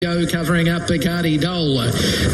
Go covering up Bacardi Dole.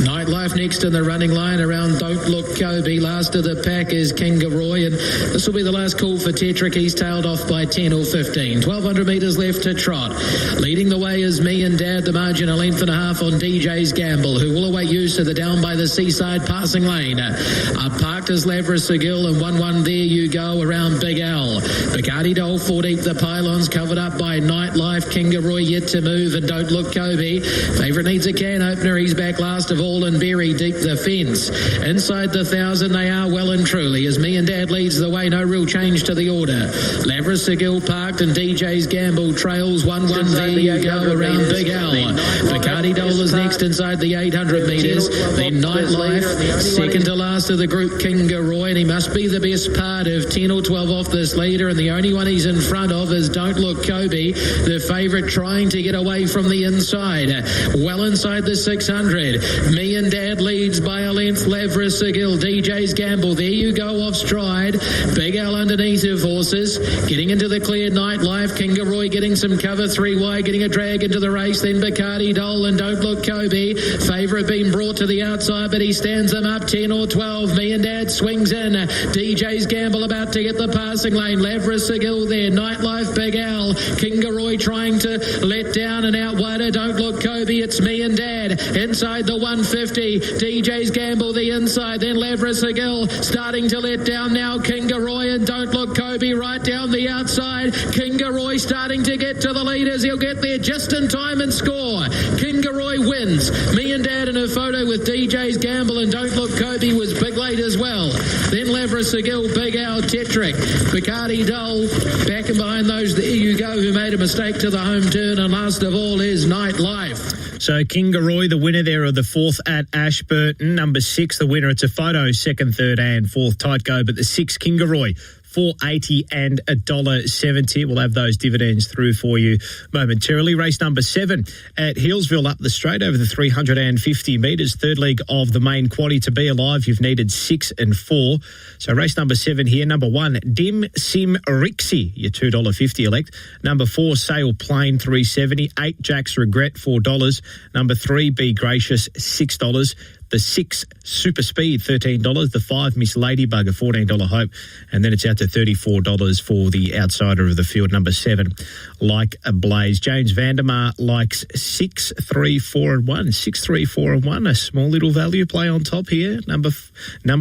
Nightlife next in the running line around Don't Look Kobe. Last of the pack is Kingaroy, and this will be the last call for Tetrick. He's tailed off by 10 or 15. 1,200 metres left to trot. Leading the way is Me and Dad, the margin a length and a half on DJ's Gamble, who will await use to the down by the seaside passing lane. Up parked is Lavras Sigil, and 1-1 there you go around Big L. Bacardi Dole 4 deep, the pylons covered up by Nightlife. Kingaroy yet to move, and Don't Look Kobe. Favourite needs a can opener. He's back last of all, and Berry deep the fence. Inside the 1,000 they are well and truly as Me and Dad leads the way. No real change to the order. Lavras Sigil parked, and DJ's Gamble trails 1-1 there you go around Big L. Bacardi Dole is next inside the 800 metres. Then Nightlife second to last of the group, Kingaroy, and he must be the best part of 10 or 12 off this leader, and the only one he's in front of is Don't Look Kobe, the favourite trying to get away from the inside. Well inside the 600. Me and Dad leads by a length. Lavras Sigil, DJ's Gamble, there you go off stride. Big L underneath of horses. Getting into the clear. Nightlife. Kingaroy getting some cover 3 wide, getting a drag into the race. Then Bacardi Dole and Don't Look Kobe. Favourite being brought to the outside, but he stands them up 10 or 12. Me and Dad swings in. DJ's Gamble about to get the passing lane. Lavras Sigil there. Nightlife, Big L. Kingaroy trying to let down and out wider. Don't Look Kobe. It's Me and Dad inside the 150. DJ's Gamble the inside. Then Lavras Sigil starting to let down now. Kingaroy and Don't Look Kobe right down the outside. Kingaroy starting to get to the leaders. He'll get there just in time and score. Kingaroy wins. Me and Dad in a photo with DJ's Gamble, and Don't Look Kobe was big late as well. Then Lavras Sigil, Big Al, Tetrick, Bacardi Dole back and behind those. There you go, who made a mistake to the home turn, and last of all is Nightlife. So Kingaroy, the winner there of the 4th at Ashburton. Number 6, the winner. It's a photo, 2nd, 3rd and 4th. Tight go, but the 6, Kingaroy, $4.80 and $1.70. We'll have those dividends through for you momentarily. Race number 7 at Hillsville up the straight over the 350 metres. 3rd leg of the main quaddie. To be alive, you've needed 6 and 4. So race number 7 here. Number 1, Dim Sim Rixie, your $2.50 elect. Number 4, Sail Plain, $3.70. 8, Jack's Regret, $4. Number 3, Be Gracious, $6. The 6, Super Speed, $13. The 5, Miss Ladybug, a $14 Hope. And then it's out to $34 for the outsider of the field, number 7, Like a Blaze. James Vandermeer likes 6, 3, 4 and 1. 6, 3, 4 and 1. A small little value play on top here. Number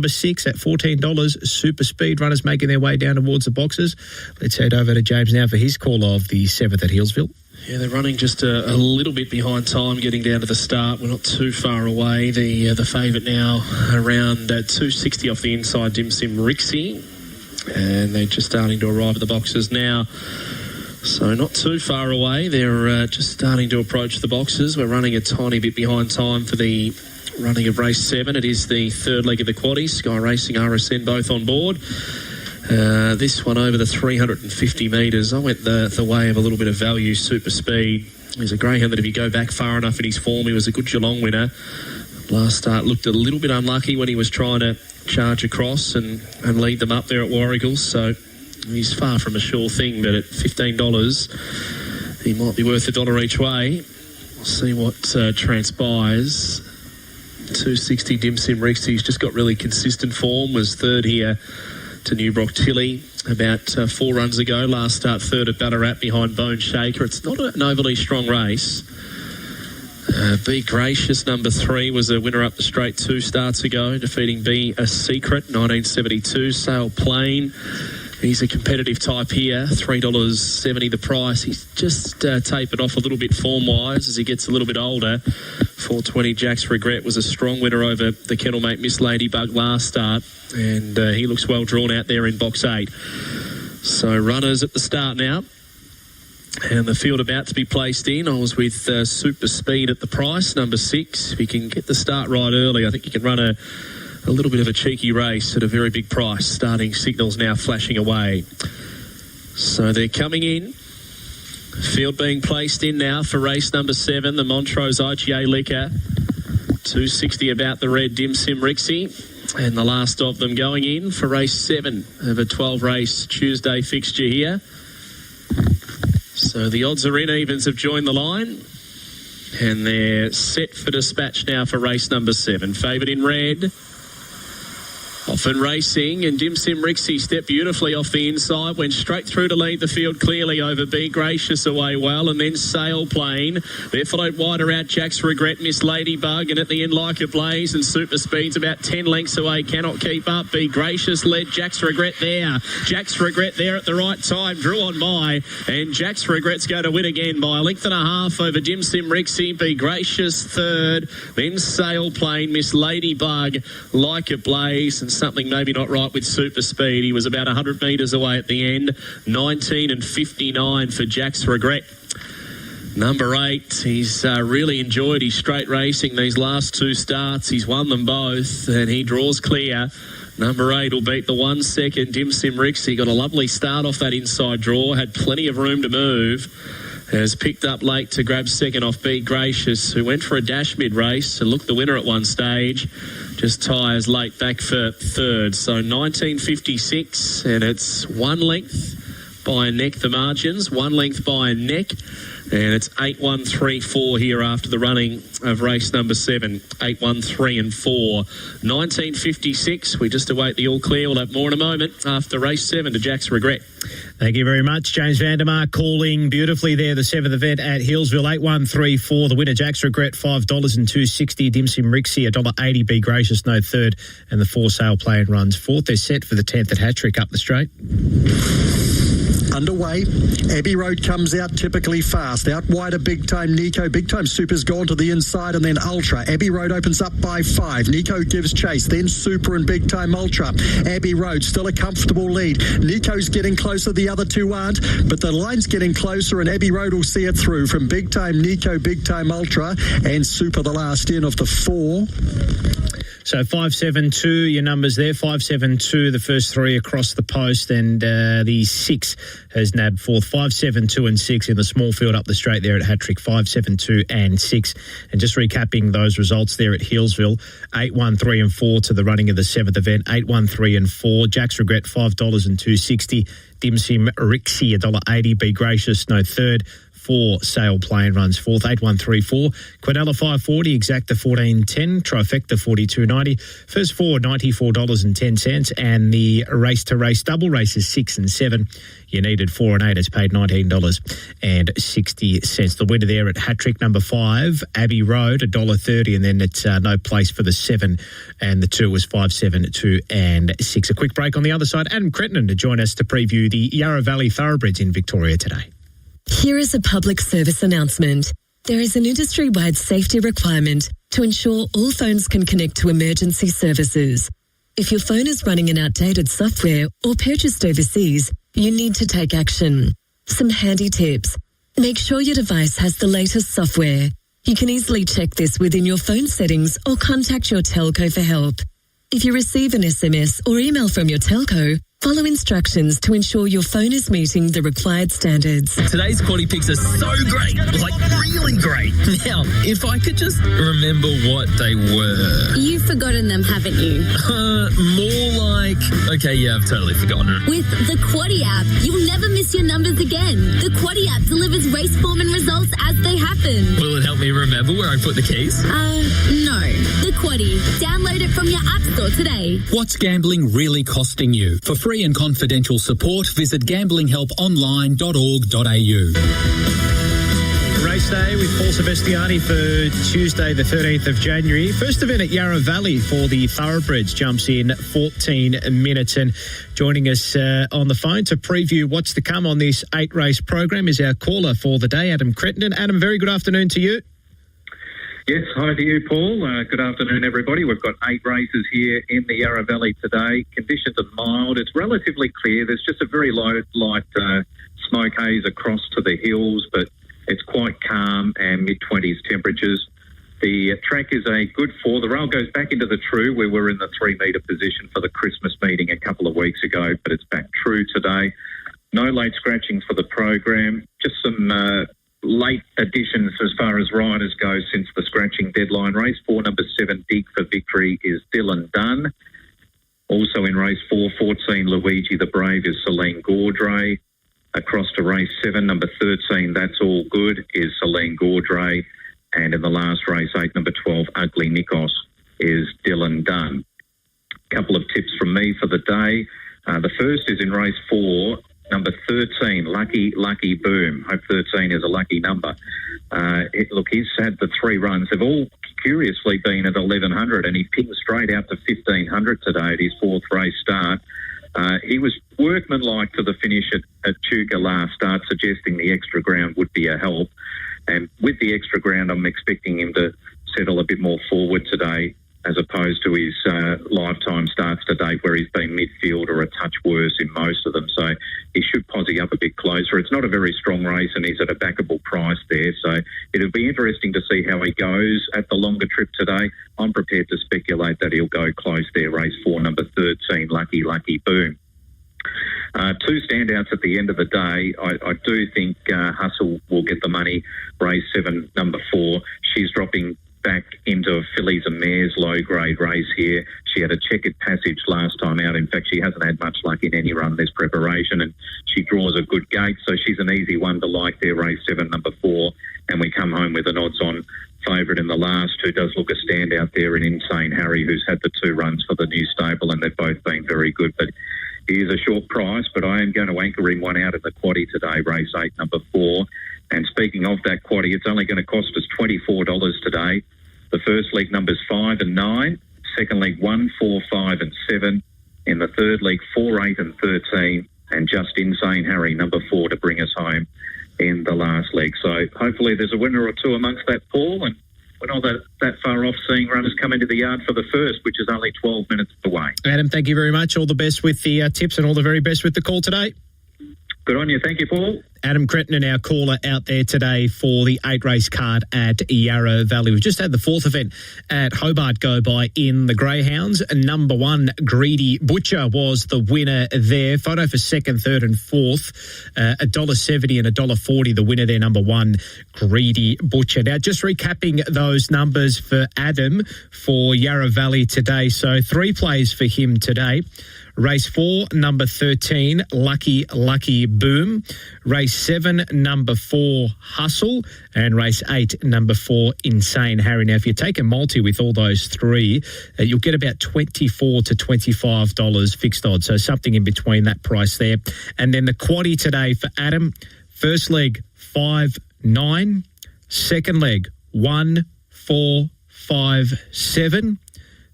6 at $14. Super Speed. Runners making their way down towards the boxes. Let's head over to James now for his call of the 7th at Hillsville. Yeah, they're running just a little bit behind time getting down to the start. We're not too far away. The favourite now around 260 off the inside, Dim Sim Rixie. And they're just starting to arrive at the boxes now. So not too far away. They're just starting to approach the boxes. We're running a tiny bit behind time for the running of race 7. It is the 3rd leg of the quaddie. Sky Racing, RSN both on board. This one over the 350 metres. I went the way of a little bit of value. Super Speed. He's a greyhound that if you go back far enough in his form, he was a good Geelong winner. Last start looked a little bit unlucky when he was trying to charge across and lead them up there at Warragul. So he's far from a sure thing, but at $15, he might be worth $1 each way. We'll see what transpires. 260 Dim Sim Rex. He's just got really consistent form. Was 3rd here to New Brock Tilly about 4 runs ago. Last start 3rd at Ballarat behind Bone Shaker. It's not an overly strong race. Be Gracious, number 3, was a winner up the straight 2 starts ago, defeating Be a Secret, 1972. Sail Plain, he's a competitive type here, $3.70 the price. He's just tapered off a little bit form-wise as he gets a little bit older. 420 Jack's Regret was a strong winner over the kennelmate Miss Ladybug last start, and he looks well drawn out there in box 8. So runners at the start now, and the field about to be placed in. I was with Super Speed at the price, number 6. If you can get the start right early, I think you can run a little bit of a cheeky race at a very big price. Starting signals now flashing away. So they're coming in. Field being placed in now for race number 7, the Montrose IGA Liquor. 260 about the red Dim Sim Rixie. And the last of them going in for race 7 of a 12-race Tuesday fixture here. So the odds are in. Evens have joined the line. And they're set for dispatch now for race number 7. Favourite in red. Often racing, and Dim Sim Rixie stepped beautifully off the inside, went straight through to lead the field clearly over Be Gracious away well, and then Sailplane. They're followed wider out Jack's Regret, Miss Ladybug, and at the end Like a Blaze, and Super Speed's about 10 lengths away, cannot keep up. Be Gracious led Jack's Regret there. Jack's Regret there at the right time, drew on by, and Jack's Regret's going to win again by a length and a half over Dim Sim Rixie. Be Gracious third, then Sailplane, Miss Ladybug, Like a Blaze, and something maybe not right with Super Speed. He was about 100 metres away at the end. 19 and 59 for Jack's Regret. Number 8, he's really enjoyed his straight racing these last 2 starts. He's won them both, and he draws clear. Number 8 will beat the 1 second Dim Sim Rixie. Got a lovely start off that inside draw, had plenty of room to move. Has picked up late to grab second off Be Gracious, who went for a dash mid-race and looked the winner at one stage. Just tyres late back for third. So 1956, and it's 1 length by a neck, the margins. 1 length by a neck. And it's 8-1-3-4 here after the running of race number 7. 8-1-3 and 4. 1956. We just await the all clear. We'll have more in a moment after race 7 to Jack's Regret. Thank you very much. James Vandermark calling beautifully there, the 7th event at Hillsville. 8-1-3-4. The winner, Jack's Regret, $5.260. Dim Sim Rixie, $1.80. Be Gracious, no third. And the 4 Sailplane runs 4th. They're set for the 10th at Hattrick up the straight. Underway. Abbey Road comes out typically fast. Out wider, Big Time Nico. Big Time Super's gone to the inside, and then Ultra. Abbey Road opens up by 5. Nico gives chase. Then Super and Big Time Ultra. Abbey Road still a comfortable lead. Nico's getting closer. The other 2 aren't, but the line's getting closer, and Abbey Road will see it through from Big Time Nico, Big Time Ultra, and Super the last in of the 4. So 5-7-2, your numbers there. 5-7-2, the first 3 across the post, and the 6 has nabbed 4th. 5-7-2 and 6 in the small field up the straight there at Hattrick. 5-7-2 and 6. And just recapping those results there at Hillsville, 8-1-3 and 4 to the running of the 7th event. 8-1-3 and 4. Jack's Regret, $5.260. Dim Sim Rixie, $1.80. Be Gracious, no third. 4 Sailplane runs 4th, 8-1-3-4. Quinella 540, Exacta 14.10, Trifecta 42.90. First 4 $94.10, and the race to race double races 6 and 7. You needed 4 and 8. It's paid $19.60. The winner there at Hattrick, number 5, Abbey Road, $1.30, and then it's no place for the 7, and the 2 was 5, 7, 2 and 6. A quick break on the other side. Adam Crittenden to join us to preview the Yarra Valley Thoroughbreds in Victoria today. Here is a public service announcement. There is an industry-wide safety requirement to ensure all phones can connect to emergency services. If your phone is running an outdated software or purchased overseas, you need to take action. Some handy tips. Make sure your device has the latest software. You can easily check this within your phone settings or contact your telco for help. If you receive an SMS or email from your telco, follow instructions to ensure your phone is meeting the required standards. Today's quaddy picks are so great, like really great. Now, if I could just remember what they were. You've forgotten them, haven't you? More like, okay, yeah, I've totally forgotten. With the Quaddy app, you'll never miss your numbers again. The Quaddy app delivers race form and results as they happen. Will it help me remember where I put the keys? No. The Quaddy. Download it from your app store today. What's gambling really costing you? For free and confidential support, visit gamblinghelponline.org.au. Race day with Paul Sebastiani for Tuesday, the 13th of January. First event at Yarra Valley for the Thoroughbreds jumps in 14 minutes. And joining us on the phone to preview what's to come on this 8-race program is our caller for the day, Adam Crittenden. Adam, very good afternoon to you. Yes, hi to you, Paul. Good afternoon, everybody. We've got 8 races here in the Yarra Valley today. Conditions are mild. It's relatively clear. There's just a very light smoke haze across to the hills, but it's quite calm and mid-20s temperatures. The track is a good 4. The rail goes back into the true. We were in the 3-metre position for the Christmas meeting a couple of weeks ago, but it's back true today. No late scratching for the program. Just some late additions as far as riders go since the scratching deadline. Race 4, number 7, Dig for Victory, is Dylan Dunn. Also in race 4, 14, Luigi the Brave, is Celine Gaudray. Across to race 7, number 13, That's All Good, is Celine Gaudray. And in the last race, 8, number 12, Ugly Nikos, is Dylan Dunn. Couple of tips from me for the day. The first is in race 4, number 13, Lucky Boom. Hope 13 is a lucky number. He's had the 3 runs. They've all curiously been at 1100, and he pinged straight out to 1500 today at his 4th race start. He was workmanlike to the finish at Chuka last start, suggesting the extra ground would be a help. And with the extra ground, I'm expecting him to settle a bit more forward today, as opposed to his lifetime starts to date where he's been midfield or a touch worse in most of them. So he should posse up a bit closer. It's not a very strong race and he's at a backable price there. So it'll be interesting to see how he goes at the longer trip today. I'm prepared to speculate that he'll go close there. Race 4, number 13, Lucky Boom. 2 standouts at the end of the day. I do think Hustle will get the money. Race 7, number 4. She's dropping back into a fillies and mares low-grade race here. She had a checkered passage last time out. In fact, she hasn't had much luck in any run this preparation, and she draws a good gate, so she's an easy one to like there, race 7, number 4. And we come home with an odds-on favourite in the last, who does look a standout there in Insane Harry, who's had the 2 runs for the new stable, and they've both been very good. But he is a short price, but I am going to anchor him one out in the quaddie today, race 8, number 4. And speaking of that quaddie, it's only going to cost us $24 today. The first leg numbers 5 and 9, second leg 1, 4, 5 and 7. In the third leg 4, 8 and 13, and just Insane Harry, number 4, to bring us home in the last leg. So hopefully there's a winner or 2 amongst that, Paul, and we're not that far off seeing runners come into the yard for the first, which is only 12 minutes away. Adam, thank you very much. All the best with the tips and all the very best with the call today. Good on you. Thank you, Paul. Adam Cretton, our caller out there today for the 8-race card at Yarra Valley. We've just had the 4th event at Hobart go by in the Greyhounds. Number 1, Greedy Butcher, was the winner there. Photo for 2nd, 3rd and 4th. $1.70 and $1.40, the winner there, number 1, Greedy Butcher. Now, just recapping those numbers for Adam for Yarra Valley today. So 3 plays for him today. Race 4, number 13, Lucky Boom. Race 7, number 4, Hustle. And race 8, number 4, Insane Harry. Now, if you take a multi with all those 3, you'll get about $24 to $25 fixed odds. So something in between that price there. And then the quaddie today for Adam. First leg, 5, 9. Second leg, 1, 4, 5, 7.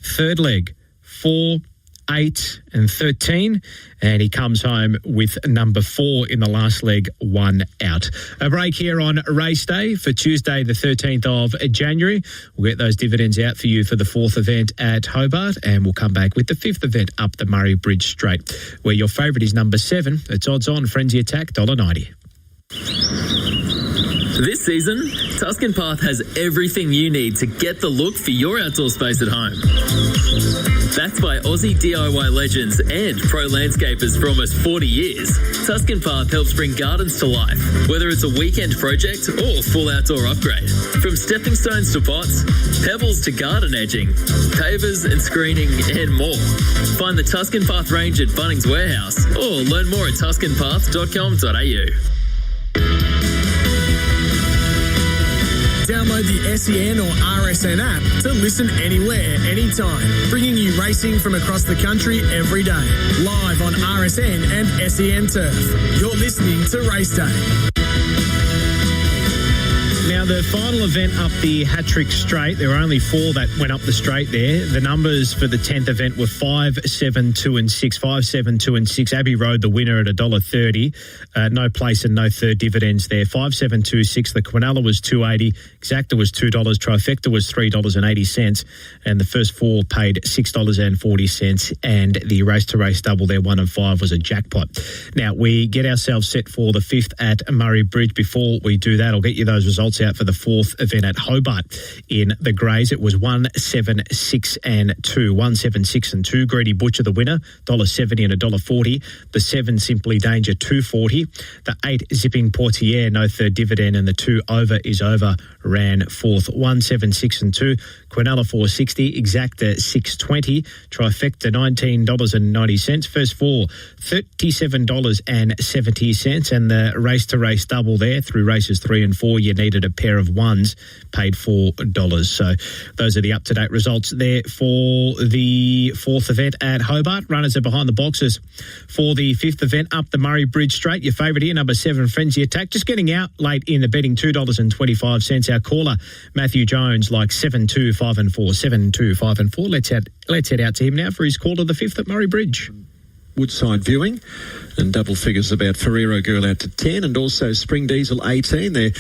Third leg, 4, 8 and 13, and he comes home with number 4 in the last leg, 1 out. A break here on race day for Tuesday the 13th of January. We'll get those dividends out for you for the 4th event at Hobart, and we'll come back with the 5th event up the Murray Bridge Straight, where your favourite is number 7. It's odds on Frenzy Attack, $1.90. This season, Tuscan Path has everything you need to get the look for your outdoor space at home. Backed by Aussie DIY legends and pro landscapers for almost 40 years, Tuscan Path helps bring gardens to life, whether it's a weekend project or full outdoor upgrade. From stepping stones to pots, pebbles to garden edging, pavers and screening and more. Find the Tuscan Path range at Bunnings Warehouse or learn more at tuscanpath.com.au. Download the SEN or RSN app to listen anywhere, anytime, bringing you racing from across the country every day. Live on RSN and SEN Turf. You're listening to Race Day. Now, the final event up the Hat-Trick Straight, there were only 4 that went up the straight there. The numbers for the 10th event were 5, 7, 2 and 6. 5, 7, 2 and 6. Abbey Road, the winner at $1.30. No place and no third dividends there. 5, 7, 2, 6. The Quinella was $2.80. Exacta was $2. Trifecta was $3.80. And the first 4 paid $6.40. And the race-to-race double there, 1 and 5, was a jackpot. Now, we get ourselves set for the 5th at Murray Bridge. Before we do that, I'll get you those results out for the 4th event at Hobart in the Greys. It was 1, 7, 6 and 2. 1, 7, 6 and 2. Greedy Butcher, the winner, $1.70 and $1.40. The 7, Simply Danger, $2.40. The 8, Zipping Portiere, no third dividend. And the 2, Over is Over, ran fourth, 176 and 2. Quinella 460, Exacta 620, Trifecta $19.90. First four, $37.70, and the race-to-race double there through races 3 and 4. You needed a pair of ones, paid $4. So those are the up-to-date results there for the fourth event at Hobart. Runners are behind the boxes for the fifth event up the Murray Bridge Straight. Your favourite here, number 7, Frenzy Attack, just getting out late in the betting, $2.25. Our caller, Matthew Jones, like 7-2, 5 and 4, 7-2, 5 and 4. Let's head out to him now for his call to the fifth at Murray Bridge. Woodside viewing, and double figures about Ferrero Girl out to 10, and also Spring Diesel 18. They're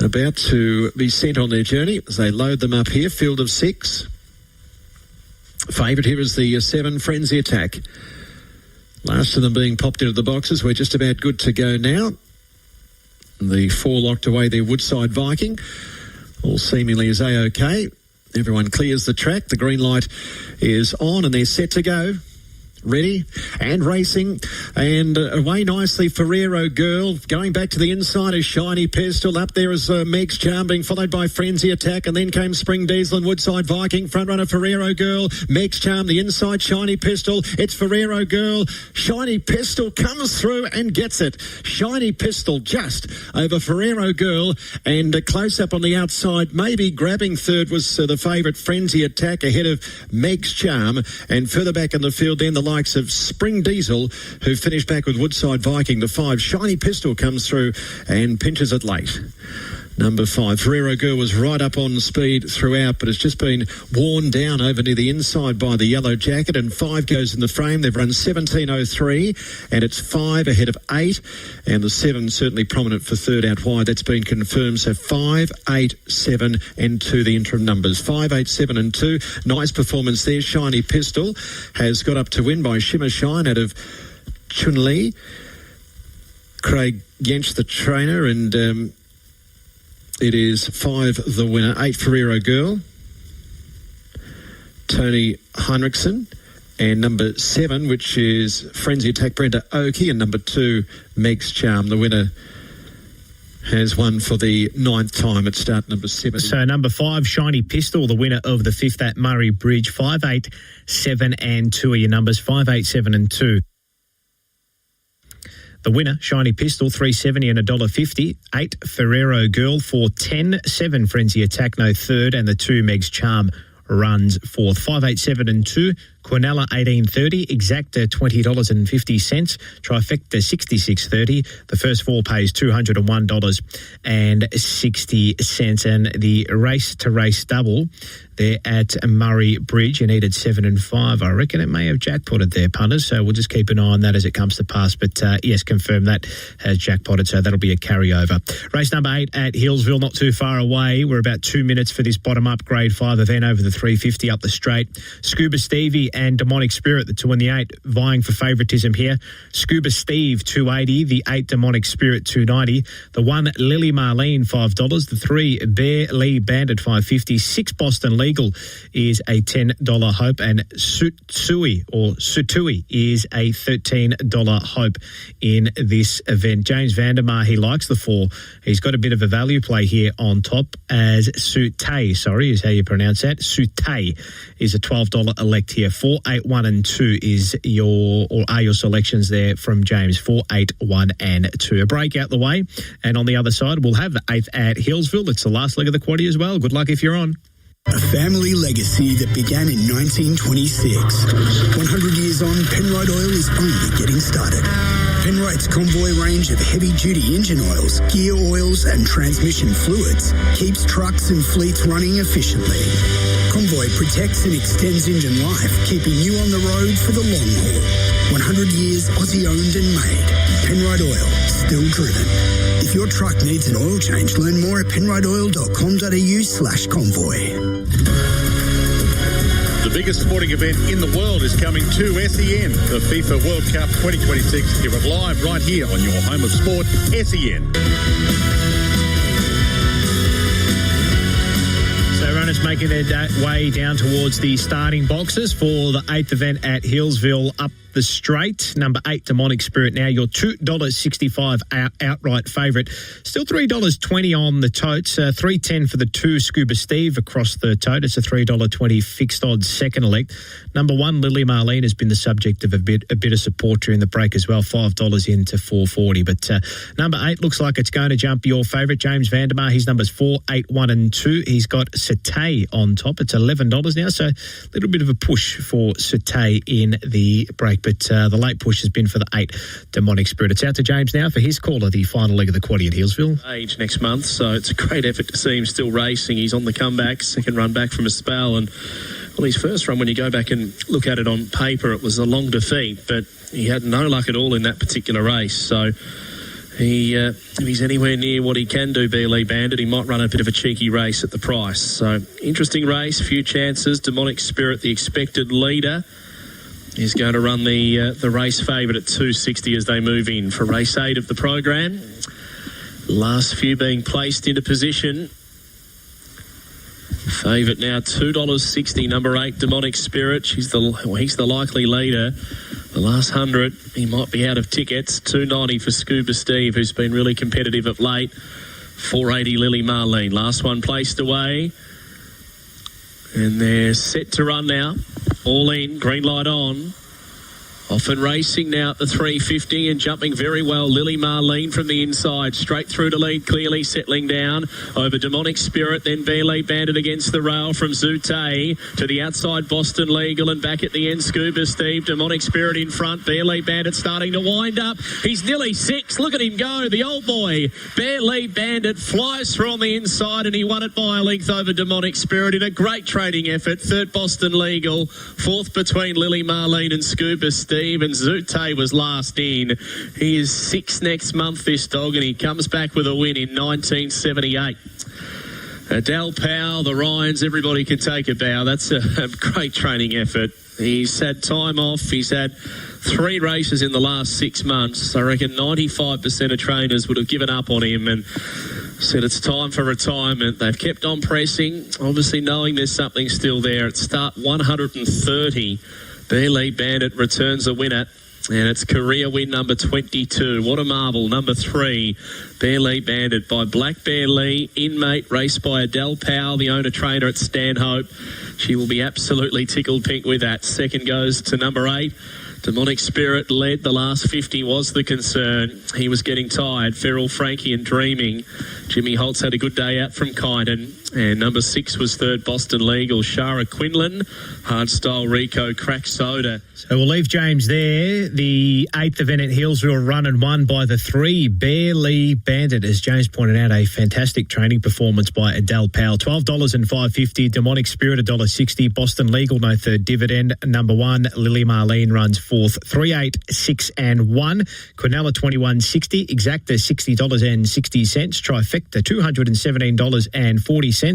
about to be sent on their journey as they load them up here. Field of 6. Favourite here is the 7, Frenzy Attack. Last of them being popped into the boxes. We're just about good to go now. The 4 locked away there, Woodside Viking. All seemingly is A-OK. Everyone clears the track. The green light is on and they're set to go. Ready and racing, and away nicely Ferrero Girl. Going back to the inside is Shiny Pistol. Up there is Meg's Charm, being followed by Frenzy Attack, and then came Spring Diesel and Woodside Viking. Front runner Ferrero Girl, Meg's Charm, the inside Shiny Pistol. It's Ferrero Girl. Shiny Pistol comes through and gets it. Shiny Pistol just over Ferrero Girl, and close up on the outside, maybe grabbing third was the favourite Frenzy Attack ahead of Meg's Charm, and further back in the field then the likes of Spring Diesel, who finished back with Woodside Viking. The 5, Shiny Pistol, comes through and pinches it late. Number 5, Ferrero Girl, was right up on speed throughout, but it's just been worn down over near the inside by the yellow jacket, and 5 goes in the frame. They've run 17.03, and it's 5 ahead of 8, and the 7 certainly prominent for third out wide. That's been confirmed. So 5, 8, 7 and 2, the interim numbers. 5, 8, 7 and 2. Nice performance there. Shiny Pistol has got up to win by Shimmer Shine out of Chun Li. Craig Yench, the trainer, and it is 5 the winner, 8 Ferrero Girl, Tony Heinrichsen, and number 7, which is Frenzy Attack, Brenda Oakey, and number 2, Meg's Charm. The winner has won for the 9th time at start number 7. So number 5, Shiny Pistol, the winner of the 5th at Murray Bridge. 5, 8, 7 and 2 are your numbers, 5, 8, 7 and 2. The winner, Shiny Pistol, $3.70 and $1.50. 8, Ferrero Girl, $4.10. 7, Frenzy Attack, no third. And the 2, Meg's Charm, runs fourth. 5, 8, 7 and 2. Quinella, $18.30. Exacta, $20.50. Trifecta, $66.30. The first 4 pays $201.60. And the race-to-race double there at Murray Bridge, you needed 7 and 5. I reckon it may have jackpotted there, punters, so we'll just keep an eye on that as it comes to pass. But yes, confirm that has jackpotted, so that'll be a carryover. Race number 8 at Hillsville, not too far away. We're about 2 minutes for this bottom-up Grade 5 event over the 350 up the straight. Scuba Stevie and Demonic Spirit, the 2 and the 8, vying for favouritism here. Scuba Steve, $2.80. The 8, Demonic Spirit, $2.90. The 1, Lily Marlene, $5. The 3, Bear Lee Bandit, $5.50. 6, Boston Legal is a $10 hope, and Sutui is a $13 hope in this event. James Vandermeer, he likes the 4. He's got a bit of a value play here on top, as Sutay, is how you pronounce that. Sutay is a $12 elect here. 4, 8, 1 and 2 are your selections there from James. 4, 8, 1 and 2. A break out the way, and on the other side we'll have the 8th at Hillsville. It's the last leg of the quaddie as well. Good luck if you're on. A family legacy that began in 1926. 100 years on, Penrite Oil is only getting started. Penrite's Convoy range of heavy-duty engine oils, gear oils and transmission fluids keeps trucks and fleets running efficiently. Convoy protects and extends engine life, keeping you on the road for the long haul. 100 years Aussie-owned and made. Penrite Oil, still driven. If your truck needs an oil change, learn more at penriteoil.com.au/convoy. The biggest sporting event in the world is coming to SEN, the FIFA World Cup 2026. Hear it live right here on your home of sport, SEN. So runners making their way down towards the starting boxes for the 8th event at Hillsville up the straight. Number 8, Demonic Spirit, now your $2.65 outright favourite. Still $3.20 on the totes. $3.10 for the 2 Scuba Steve across the tote. It's a $3.20 fixed odds second elect. Number 1, Lily Marlene, has been the subject of a bit of support during the break as well. $5 into $4.40. But number 8 looks like it's going to jump your favourite, James Vandermeer. His numbers 4, 8, 1 and 2. He's got Satay on top. It's $11 now, so a little bit of a push for Satay in the break. But the late push has been for the 8, Demonic Spirit. It's out to James now for his call of the final leg of the quaddie at Healesville. Age next month, so it's a great effort to see him still racing. He's on the comeback, second run back from a spell, and well, his first run, when you go back and look at it on paper, it was a long defeat, but he had no luck at all in that particular race. So if he's anywhere near what he can do, B. Lee Bandit, he might run a bit of a cheeky race at the price. So interesting race, few chances. Demonic Spirit, the expected leader, is going to run the race favourite at $2.60 as they move in for race 8 of the program. Last few being placed into position. Favourite now $2.60. Number 8, Demonic Spirit. He's the likely leader. The last 100, he might be out of tickets. $2.90 for Scuba Steve, who's been really competitive of late. $4.80 Lily Marlene. Last one placed away. And they're set to run now. All in, green light on. Off and racing now at the 350 and jumping very well. Lily Marlene from the inside, straight through to lead, clearly settling down over Demonic Spirit, then Bearley Bandit against the rail from Zute to the outside Boston Legal and back at the end Scuba Steve. Demonic Spirit in front, Bearley Bandit starting to wind up. He's nearly 6, look at him go, the old boy. Bearley Bandit flies through on the inside and he won it by a length over Demonic Spirit in a great trading effort. 3rd Boston Legal, 4th between Lily Marlene and Scuba Steve. And Zute was last in. He is 6 next month, this dog, and he comes back with a win in 1978. Adele Powell, the Ryans, everybody can take a bow. That's a great training effort. He's had time off. He's had 3 races in the last 6 months. I reckon 95% of trainers would have given up on him and said it's time for retirement. They've kept on pressing, obviously knowing there's something still there. At start 130. Bearley Bandit returns a winner, and it's career win number 22. What a marvel. Number 3, Bearley Bandit by Black Bear Lee, inmate, raced by Adele Powell, the owner-trainer at Stanhope. She will be absolutely tickled pink with that. Second goes to number 8. Demonic Spirit led. The last 50 was the concern. He was getting tired. Feral Frankie and Dreaming. Jimmy Holtz had a good day out from Kyneton. And number 6 was 3rd Boston Legal. Shara Quinlan, Hardstyle Rico, Crack Soda. So we'll leave James there. The 8th event at Healesville run and won by the 3, Bearley Bandit. As James pointed out, a fantastic training performance by Adele Powell. $12 and $5.50. Demonic Spirit $1.60. Boston Legal, no third dividend. Number 1, Lily Marlene runs 4th. 3, 8, 6 and 1. Quinella $21.60. Exacta $60.60. Trifecta $217.40.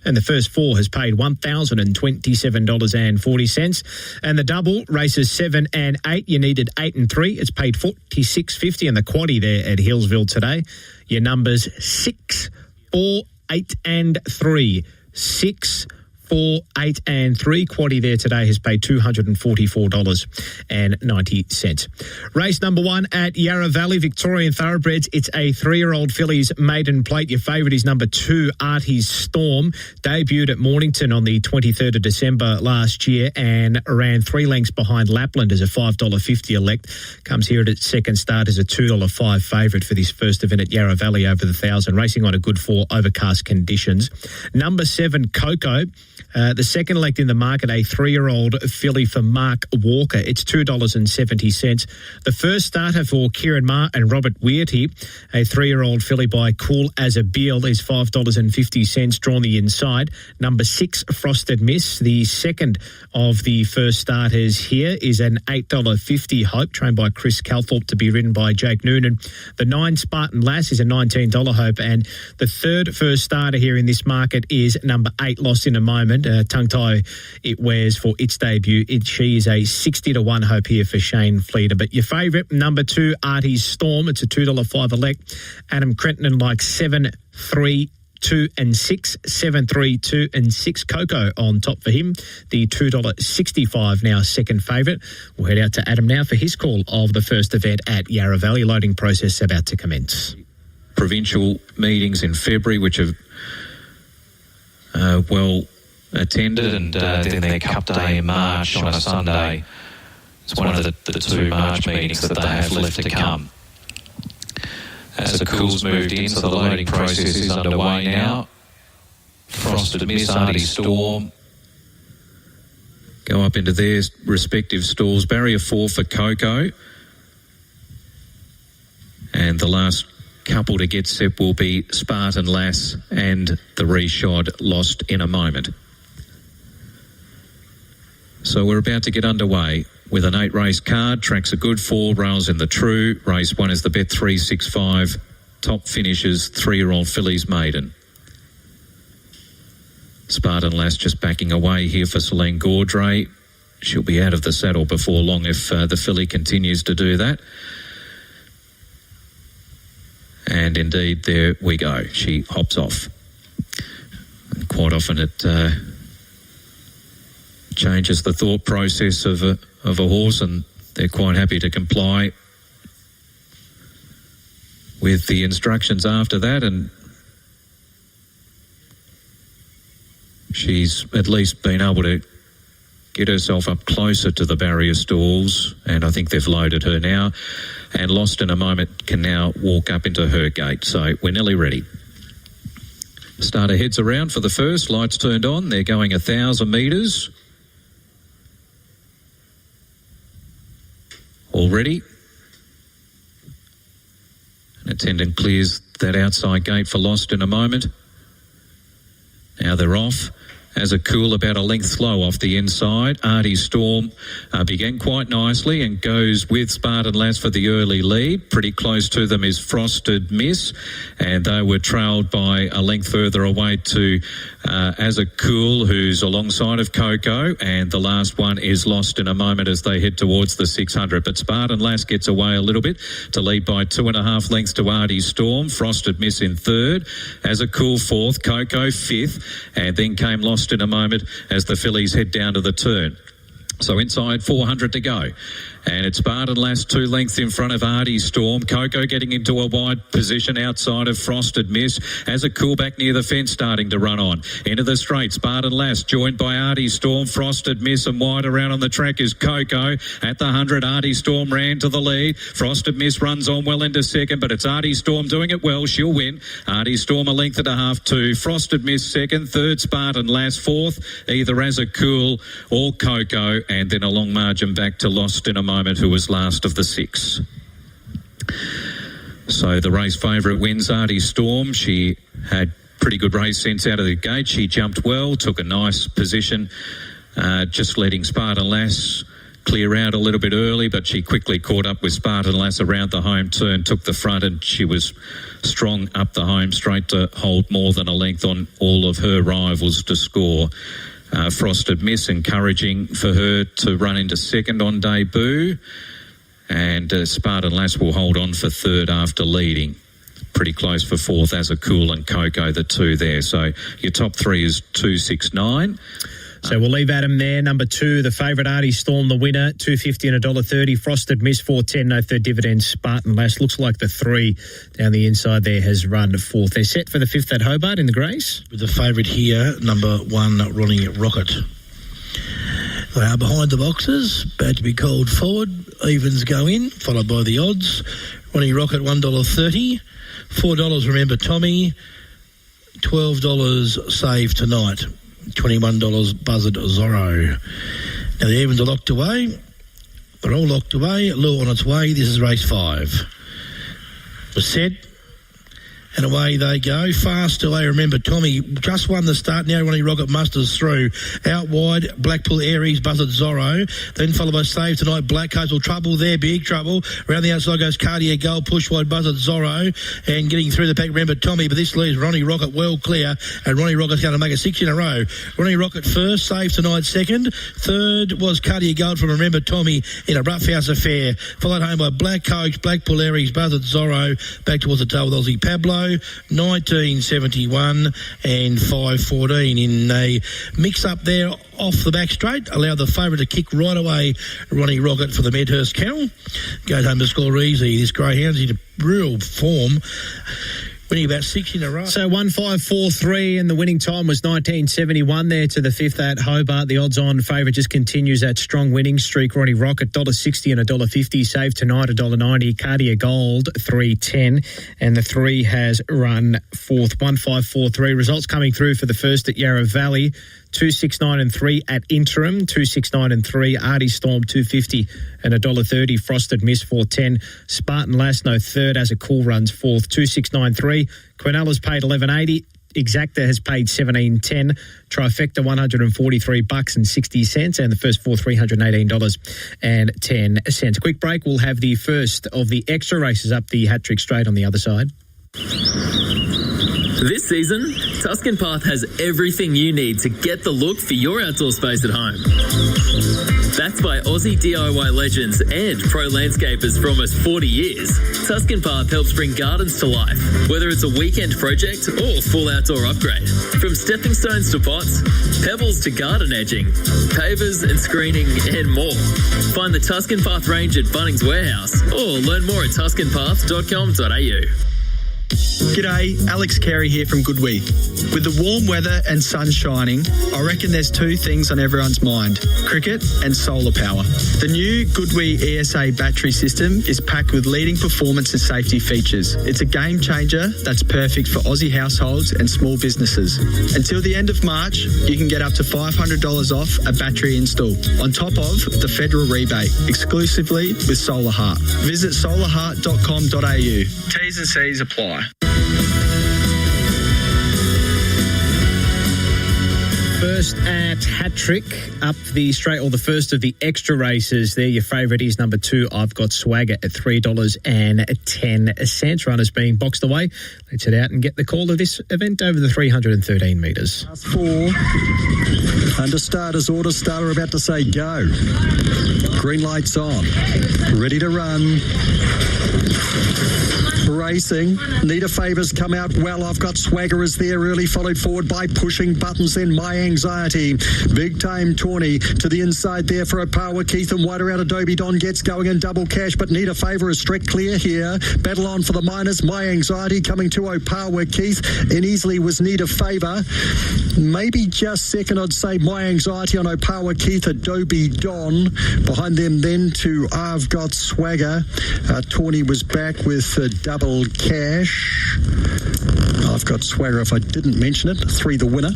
And the first 4 has paid $1,027.40. And the double races 7 and 8. You needed 8 and 3. It's paid $46.50. And the quaddie there at Healesville today, your numbers 6, 4, 8 and 3. 6, 4, 8 and 3. Quaddie there today has paid $244.90. Race number 1 at Yarra Valley, Victorian Thoroughbreds. It's a 3-year-old filly's maiden plate. Your favourite is number 2, Artie's Storm. Debuted at Mornington on the 23rd of December last year and ran 3 lengths behind Lapland as a $5.50 elect. Comes here at its second start as a $2.05 favourite for this first event at Yarra Valley over the 1,000. Racing on a good 4 overcast conditions. Number 7, Coco. The second elect in the market, a 3-year-old filly for Mark Walker. It's $2.70. The first starter for Kieran Marr and Robert Weirty, a 3-year-old filly by Cool as a Beal, is $5.50, drawn the inside. Number 6, Frosted Miss. The second of the first starters here is an $8.50 Hope, trained by Chris Calthorpe, to be ridden by Jake Noonan. The 9, Spartan Lass, is a $19 Hope. And the third first starter here in this market is number 8, Lost in a Moment. Tongue tie it wears for its debut. She is a 60-1 Hope here for Shane Fleeter. But your favourite, number 2, Artie's Storm. It's a $2.05 elect. Adam Crenton likes 7, 3, 2 and 6, 7, 3, 2 and 6. Coco on top for him. The $2.65 now second favourite. We'll head out to Adam now for his call of the first event at Yarra Valley. Loading process about to commence. Provincial meetings in February, which are well attended, and then their Cup Day in March on a Sunday. It's one of the two March meetings that they have left to come. As the Cool's moved in, so the loading process is underway now. Frosted Miss, Artie Storm go up into their respective stalls. Barrier 4 for Coco. And the last couple to get set will be Spartan Lass and the Reshod Lost in a Moment. So we're about to get underway with an 8-race card. Tracks are good, 4 rails in the true. Race 1 is the Bet365 top finishes 3-year-old fillies maiden. Spartan Lass just backing away here for Celine Gaudray. She'll be out of the saddle before long if the filly continues to do that. And indeed, there we go. She hops off. And quite often it changes the thought process of a horse, and they're quite happy to comply with the instructions after that. And she's at least been able to get herself up closer to the barrier stalls, and I think they've loaded her now. And Lost in a Moment can now walk up into her gate. So we're nearly ready. Starter heads around for the first. Lights turned on. They're going 1,000 metres. All ready. An attendant clears that outside gate for Lost in a Moment. Now they're off. As a Cool about a length slow off the inside. Artie Storm began quite nicely and goes with Spartan Lass for the early lead. Pretty close to them is Frosted Miss, and they were trailed by a length further away to As a Cool, who's alongside of Coco, and the last one is Lost in a Moment as they head towards the 600. But Spartan Lass gets away a little bit to lead by 2.5 lengths to Artie Storm. Frosted Miss in third. As a Cool fourth. Coco fifth, and then came Lost in a Moment as the fillies head down to the turn. So inside 400 to go. And it's Spartan Lass 2 lengths in front of Artie Storm. Coco getting into a wide position outside of Frosted Miss. As a Cool back near the fence starting to run on. Into the straight, Spartan Lass joined by Artie Storm, Frosted Miss, and wide around on the track is Coco. At the 100, Artie Storm ran to the lead. Frosted Miss runs on well into second, but it's Artie Storm doing it well. She'll win. Artie Storm a length and a half to Frosted Miss second. Third, Spartan Lass fourth. Either As a Cool or Coco, and then a long margin back to Lost in a Moment, who was last of the 6. So the race favourite wins, Artie Storm. She had pretty good race sense out of the gate. She jumped well, took a nice position, just letting Spartan Lass clear out a little bit early, but she quickly caught up with Spartan Lass around the home turn, took the front, and she was strong up the home straight to hold more than a length on all of her rivals to score. Frosted Miss encouraging for her to run into second on debut, and Spartan Lass will hold on for third after leading. Pretty close for fourth, As a Cool and Coco, the 2 there. So your top 3 is 2, 6, 9. So we'll leave Adam there. Number 2, the favourite Artie Storm, the winner, $2.50 and $1.30. Frosted Miss, $4.10, no third dividend. Spartan Lass looks like the 3 down the inside there has run fourth. They're set for the 5th at Hobart in the Greys. With the favourite here, number 1, Ronnie Rocket. They are behind the boxes, about to be called forward. Evens go in, followed by the odds. Ronnie Rocket, $1.30. $4, Remember Tommy. $12 Save Tonight. $21 Buzzard Zorro. Now the evens are locked away. They're all locked away. Lure on its way. This is race 5. We're set. And away they go. Fast away, Remember Tommy. Just won the start. Now Ronnie Rocket musters through. Out wide, Blackpool Aries, Buzzard Zorro. Then followed by Save Tonight, Black Coastal. Trouble there, big trouble. Around the outside goes Cartier Gold, push wide, Buzzard Zorro. And getting through the pack, Remember Tommy. But this leaves Ronnie Rocket well clear. And Ronnie Rocket's going to make a 6 in a row. Ronnie Rocket first, Save Tonight second. Third was Cartier Gold from Remember Tommy in a rough house affair. Followed home by Black Coach, Blackpool Aries, Buzzard Zorro. Back towards the tail with Aussie Pablo. go, 1971 and 514 in a mix-up there off the back straight. Allowed the favourite to kick right away, Ronnie Rocket for the Medhurst Kennel. Goes home to score easy. This Greyhound's in real form. Winning about 6 in a row. So 1543 and the winning time was 1971 there to the fifth at Hobart. The odds-on favourite just continues that strong winning streak. Ronnie Rocket, $1.60 and $1.50. Save tonight, $1.90. Cardia Gold, $3.10. And the 3 has run fourth, 1543. Results coming through for the first at Yarra Valley. 269 and 3 at interim, 269 and 3. Artie Storm 250 and $1.30. Frosted Miss 410. Spartan Lasno third as a cool runs fourth, 269.3. Quinella paid $11.80. Exacta has paid $17.10. Trifecta $143 and 60 cents, and the first four $318.10. A quick break. We'll have the first of the extra races up the hat-trick straight on the other side. This season, Tuscan Path has everything you need to get the look for your outdoor space at home. Backed by Aussie DIY legends and pro landscapers for almost 40 years, Tuscan Path helps bring gardens to life, whether it's a weekend project or full outdoor upgrade. From stepping stones to pots, pebbles to garden edging, pavers and screening and more. Find the Tuscan Path range at Bunnings Warehouse or learn more at tuscanpath.com.au. G'day, Alex Carey here from Goodwee. With the warm weather and sun shining, I reckon there's two things on everyone's mind: cricket and solar power. The new Goodwee ESA battery system is packed with leading performance and safety features. It's a game changer that's perfect for Aussie households and small businesses. Until the end of March, you can get up to $500 off a battery install, on top of the federal rebate, exclusively with Solar Heart. Visit solarheart.com.au. T's and C's apply. First at hat-trick up the straight, or the first of the extra races there. Your favourite is number 2, I've Got Swagger, at $3.10. Runners being boxed away. Let's head out and get the call of this event over the 313 metres. Last 4. Under starter's order, starter about to say go. Green lights on. Ready to run. Racing. Nita Favours come out well. I've Got Swagger is there early, followed forward by Pushing Buttons, then My Anxiety. Big Time Tawny to the inside there for a power. Keith and wider out. Adobe Don gets going in double cash, but Nita Favour is strict clear here. Battle on for the minors. My Anxiety coming to Opawa. Keith in easily was Nita Favour. Maybe just second, I'd say My Anxiety on Opawa. Keith, Adobe Don. Behind them then to I've Got Swagger. Tawny was back with double cash. I've Got Swagger, if I didn't mention it. 3 the winner.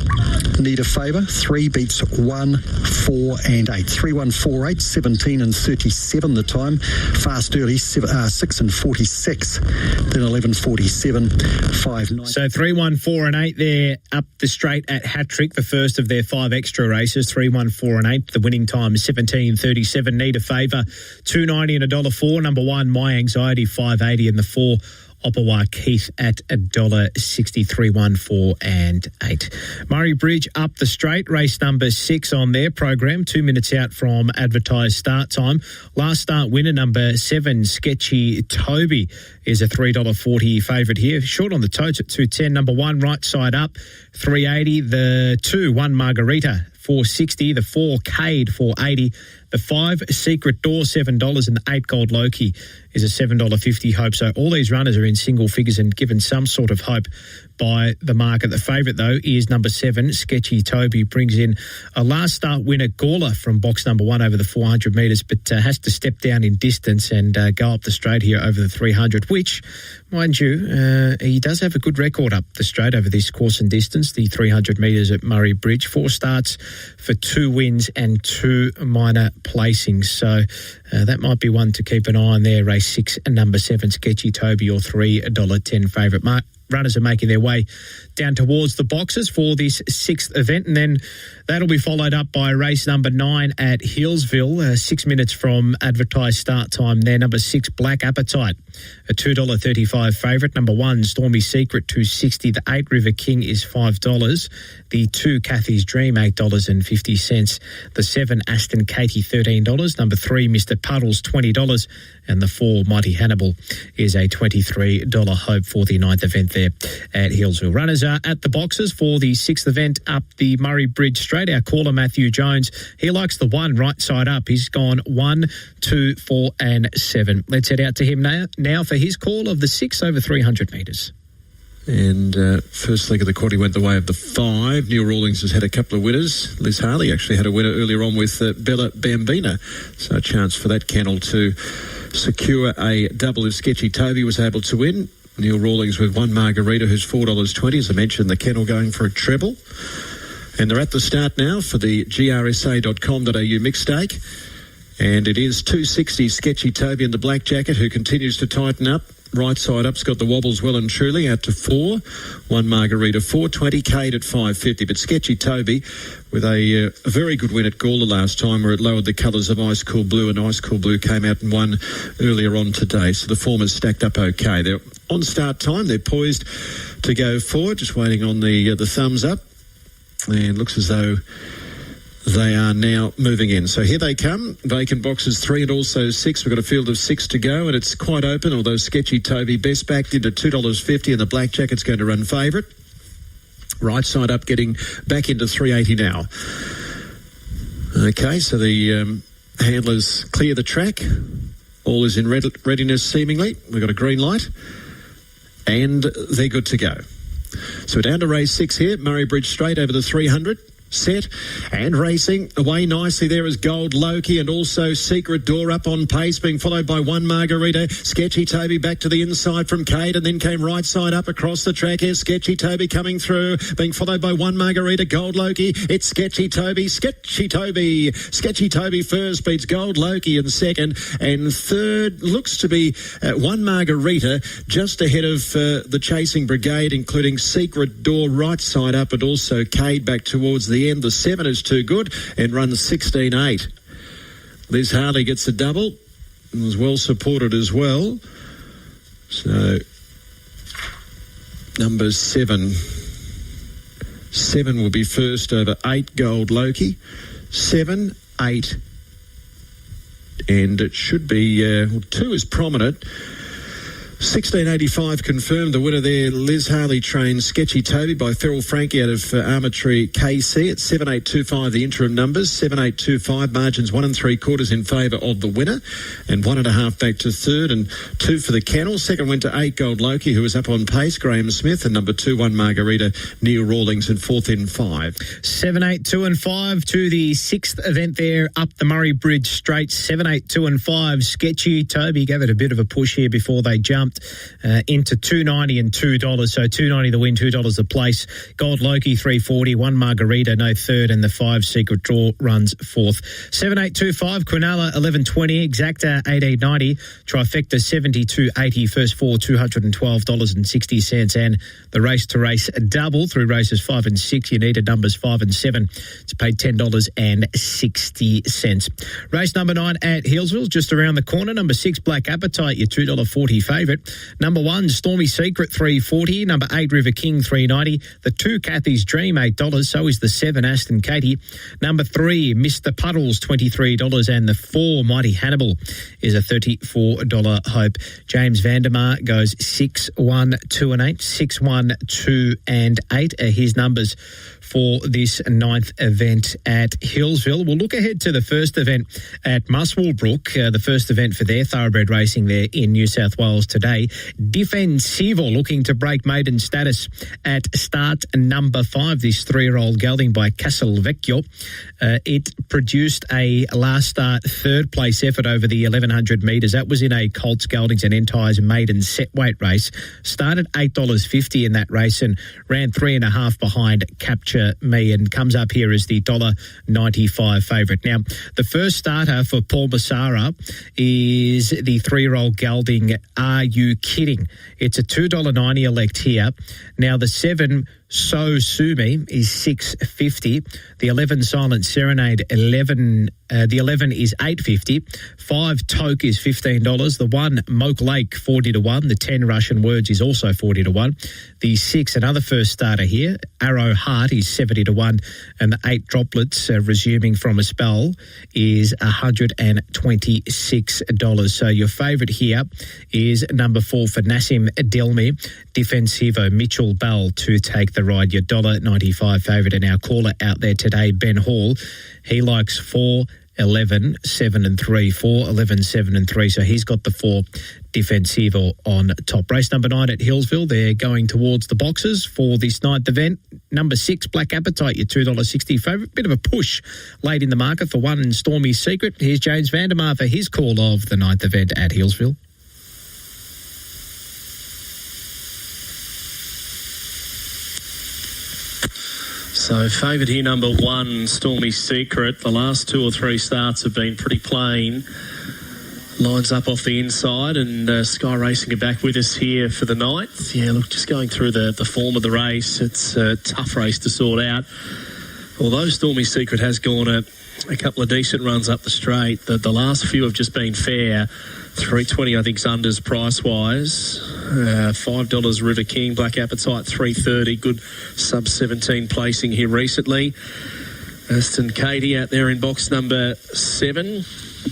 Need a favour. 3 beats 1, 4 and 8. 3, 1, 4, 8. 17 and 37 the time. Fast early. 6 and 46. Then 11:47. 5, 9. So 3, 1, 4 and 8 there up the straight at hat-trick, the first of their 5 extra races. 3, 1, 4 and 8. The winning time is 17:37. Need a favour. $2.90 and $1.04. Number 1, My Anxiety, $5.80, and the 4, Opawa Keith at $1.63, 1, 4 and 8. Murray Bridge up the straight, race number 6 on their program, 2 minutes out from advertised start time. Last start winner, number 7, Sketchy Toby, is a $3.40 favourite here. Short on the totes at $2.10. Number 1, right side up, $3.80. The 2, 1 Margarita, $4.60. The 4, Cade, $4.80. The 5, Secret Door, $7, and the 8, Gold Loki is a $7.50 hope. So all these runners are in single figures and given some sort of hope by the market. The favourite, though, is number 7, Sketchy Toby. Brings in a last start winner, Gawler, from box number 1 over the 400 metres, but has to step down in distance and go up the straight here over the 300, which, mind you, he does have a good record up the straight over this course and distance, the 300 metres at Murray Bridge. 4 starts for 2 wins and 2 minor placings. So that might be one to keep an eye on there. Race 6 and number 7, Sketchy Toby, your $3.10 favourite. Runners are making their way down towards the boxes for this 6th event, and then that'll be followed up by race number 9 at Hillsville, 6 minutes from advertised start time there. Number 6, Black Appetite, a $2.35 favourite. Number 1, Stormy Secret, $2.60. The 8, River King, is $5. The 2, Kathy's Dream, $8.50. The 7, Aston Katie, $13. Number 3, Mr. Puddles, $20. And the 4, Mighty Hannibal, is a $23 hope for the 9th event there. there at Hillsville. Runners are at the boxes for the 6th event up the Murray Bridge Straight. Our caller, Matthew Jones, he likes the 1 right side up. He's gone 1, 2, 4 and 7. Let's head out to him now for his call of the 6 over 300 metres. And first leg of the quaddy went the way of the 5. Neil Rawlings has had a couple of winners. Liz Harley actually had a winner earlier on with Bella Bambina. So a chance for that kennel to secure a double if Sketchy Toby was able to win. Neil Rawlings with 1 Margarita, who's $4.20. As I mentioned, the kennel going for a treble. And they're at the start now for the grsa.com.au mixed stake. And it is $2.60 Sketchy Toby in the black jacket, who continues to tighten up. Right side up's got the wobbles well and truly out to 4. 1 Margarita, $4.20, Cade at $5.50. But Sketchy Toby with a very good win at Gawler last time, where it lowered the colours of Ice Cool Blue, and Ice Cool Blue came out and won earlier on today. So the form is stacked up okay. They're on start time. They're poised to go forward, just waiting on the thumbs up. And looks as though they are now moving in. So here they come. Vacant boxes 3 and also 6. We've got a field of 6 to go, and it's quite open, although Sketchy Toby best backed into $2.50, and the black jacket's going to run favourite. Right side up getting back into $3.80 now. Okay, so the handlers clear the track. All is in readiness seemingly. We've got a green light, and they're good to go. So we're down to race 6 here. Murray Bridge Straight over the 300. Set and racing away nicely there is Gold Loki, and also Secret Door up on pace, being followed by 1 Margarita. Sketchy Toby back to the inside from Cade, and then came right side up across the track. Here's Sketchy Toby coming through, being followed by 1 Margarita. Gold Loki, it's Sketchy Toby. Sketchy Toby first, beats Gold Loki in second, and third looks to be 1 Margarita, just ahead of the chasing brigade, including Secret Door right side up, and also Cade back towards the end. The 7 is too good and runs 16.8. Liz Harley gets a double and was well supported as well. So number 7 will be first over 8 Gold Loki. 7, 8, and it should be 2 is prominent. 1685 confirmed. The winner there, Liz Harley trains Sketchy Toby by Ferrell Frankie out of Armatree KC at 7825. The interim numbers 7825, margins 1 3/4 in favour of the winner, and 1.5 back to third, and 2 for the kennel. Second went to 8 Gold Loki, who was up on pace, Graham Smith, and number 2 1 Margarita, Neil Rawlings, and fourth in 5. 7, 8, 2 and 5 to the 6th event there up the Murray Bridge Straight. 7, 8, 2 and 5. Sketchy Toby gave it a bit of a push here before they jumped into $2.90 and $2. So $2.90 the win, $2 the place. Gold Loki $3.40, 1 Margarita, no third, and the 5 Secret Draw runs fourth. 7.825, Quinella $11.20, Exacta $18.90, Trifecta $72.80, first 4 $212.60, and the race to race double through races 5 and 6. You needed numbers 5 and 7. It's paid $10.60. Race number 9 at Hillsville, just around the corner. Number 6 Black Appetite, your $2.40 favourite. Number 1 Stormy Secret $3.40. Number 8 River King $3.90. The 2 Kathy's Dream $8. So is the 7 Aston Katie. Number 3 Mr. Puddles $23, and the 4 Mighty Hannibal is a $34 hope. James Vandermeer goes 6, 1, 2 and 8. 6, 1, 2 and 8 are his numbers for this 9th event at Hillsville. We'll look ahead to the first event at Muswellbrook, the first event for their thoroughbred racing there in New South Wales today. Difensivo looking to break maiden status at start number 5, this 3-year-old gelding by Castelvecchio. It produced a last start third place effort over the 1100 metres. That was in a Colts, Geldings and Entires maiden set weight race. Started $8.50 in that race and ran 3.5 behind Capture Me, and comes up here as the $1.95 favourite. Now, the first starter for Paul Massara is the 3-year-old gelding Are You Kidding? It's a $2.90 elect here. Now, the 7 So Sue Me is $6.50. The 11 Silent Serenade, the 11 is $8.50. 5 Toke is $15. The 1 Moke Lake, 40 to 1. The 10 Russian Words is also 40 to 1. The 6, another first starter here, Arrow Heart is 70 to 1. And the 8 Droplets, resuming from a spell, is $126. So your favourite here is number 4 for Nassim Delmi, Defensivo Mitchell Bell to take the ride. Your $1.95 favourite, and our caller out there today, Ben Hall, he likes 4, 11, 7 and 3. 4, 11, 7 and 3. So he's got the 4 Defensivo on top. Race number 9 at Hillsville. They're going towards the boxes for this 9th event. Number 6, Black Appetite, your $2.60 favourite. Bit of a push late in the market for 1 Stormy Secret. Here's James Vandermeer for his call of the 9th event at Hillsville. So favourite here, number 1, Stormy Secret. The last 2 or 3 starts have been pretty plain. Lines up off the inside, and Sky Racing are back with us here for the 9th. Yeah, look, just going through the form of the race, it's a tough race to sort out. Although Stormy Secret has gone a couple of decent runs up the straight, the last few have just been fair. $3.20, I think, is unders price-wise. $5 River King, Black Appetite, $3.30. Good sub-17 placing here recently. Aston Katie out there in box number 7.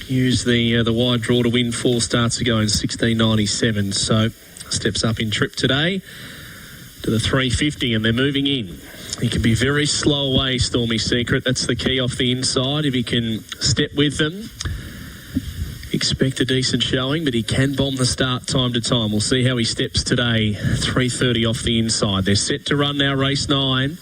Used the wide draw to win 4 starts ago in 16.97. So steps up in trip today to the 350, and they're moving in. He can be very slow away, Stormy Secret. That's the key off the inside. If he can step with them, expect a decent showing, but he can bomb the start time to time. We'll see how he steps today. 3.30 off the inside. They're set to run now, race 9.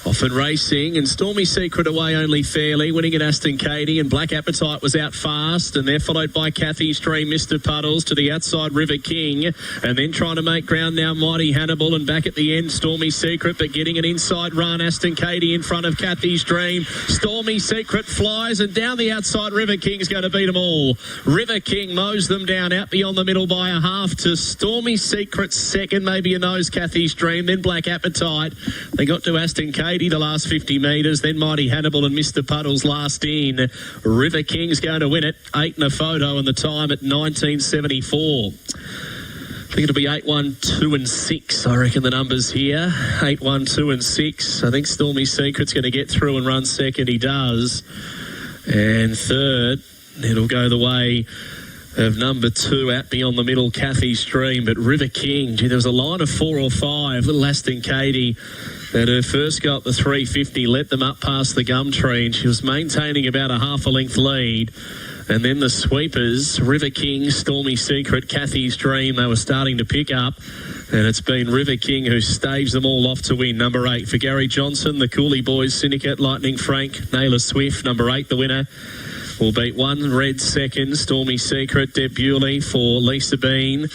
Off and racing, and Stormy Secret away only fairly, winning at Aston Katie, and Black Appetite was out fast, and they're followed by Cathy's Dream, Mr. Puddles, to the outside River King, and then trying to make ground now Mighty Hannibal, and back at the end Stormy Secret, but getting an inside run, Aston Katie in front of Cathy's Dream. Stormy Secret flies, and down the outside River King's going to beat them all. River King mows them down out beyond the middle by a half to Stormy Secret second, maybe a nose Cathy's Dream, then Black Appetite. They got to Aston Katie the last 50 metres, then Mighty Hannibal and Mr. Puddles last in. River King's going to win it, 8 and a photo, and the time at 19.74. I think it'll be 8, 1, 2 and 6. I reckon the numbers here, 8, 1, 2 and 6. I think Stormy Secret's going to get through and run second. He does. And third, it'll go the way of number 2 out beyond the middle, Cathy's Dream. But River King, there was a line of 4 or 5. Little Aston Katie at her first go up the 350, let them up past the gum tree, and she was maintaining about a half a length lead. And then the sweepers, River King, Stormy Secret, Cathy's Dream, they were starting to pick up. And it's been River King who staves them all off to win. Number 8 for Gary Johnson, the Cooley Boys Syndicate, Lightning Frank, Naylor Swift. Number 8, the winner, will beat 1 Red second, Stormy Secret, Deb Bewley for Lisa Bean.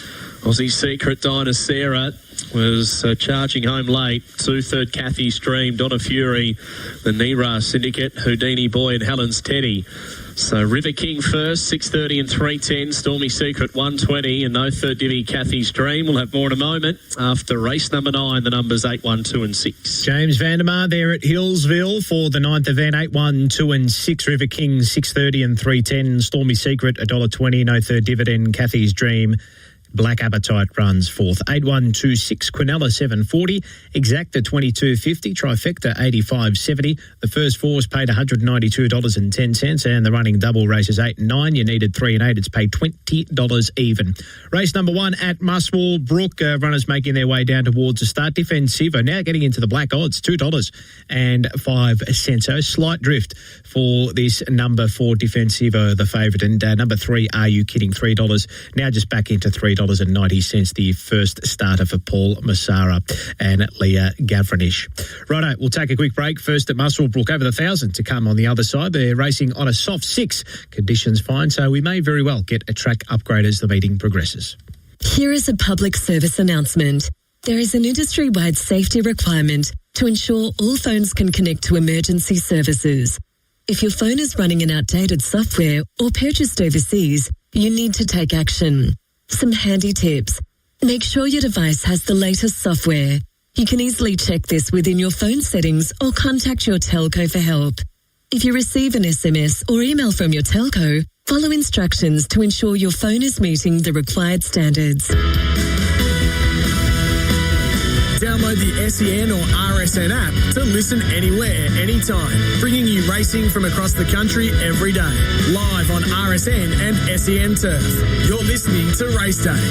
Aussie Secret, Dinah Sarah was charging home late. 2 third, Cathy's Dream, Donna Fury, the Nira Syndicate, Houdini Boy and Helen's Teddy. So River King first, 6.30 and 3.10. Stormy Secret, 1.20, and no third divvy, Cathy's Dream. We'll have more in a moment after race number 9, the numbers 8, 1, 2 and 6. James Vandermeer there at Hillsville for the 9th event, 8, 1, 2 and 6. River King, 6.30 and 3.10. Stormy Secret, $1.20, no third dividend, Cathy's Dream. Black Appetite runs 4th. 8126, Quinella 740, Exacta 2250, Trifecta 8570. The first 4's paid $192.10, and the running double races 8 and 9. You needed 3 and 8. It's paid $20 even. Race number 1 at Muswell Brook. Runners making their way down towards the start. Defensivo now getting into the black odds, $2.05. So slight drift for this number 4 Defensivo, the favourite, and number 3, Are You Kidding? $3. Now just back into $3.90, the first starter for Paul Massara and Leah Gavranish. Righto, we'll take a quick break. First at Muswell Brook, over the 1,000 to come on the other side. They're racing on a soft 6. Conditions fine, so we may very well get a track upgrade as the meeting progresses. Here is a public service announcement. There is an industry-wide safety requirement to ensure all phones can connect to emergency services. If your phone is running an outdated software or purchased overseas, you need to take action. Some handy tips. Make sure your device has the latest software. You can easily check this within your phone settings or contact your telco for help. If you receive an SMS or email from your telco, follow instructions to ensure your phone is meeting the required standards. Download the SEN or RSN app to listen anywhere, anytime, bringing you racing from across the country every day. Live on RSN and SEN Turf. You're listening to Race Day.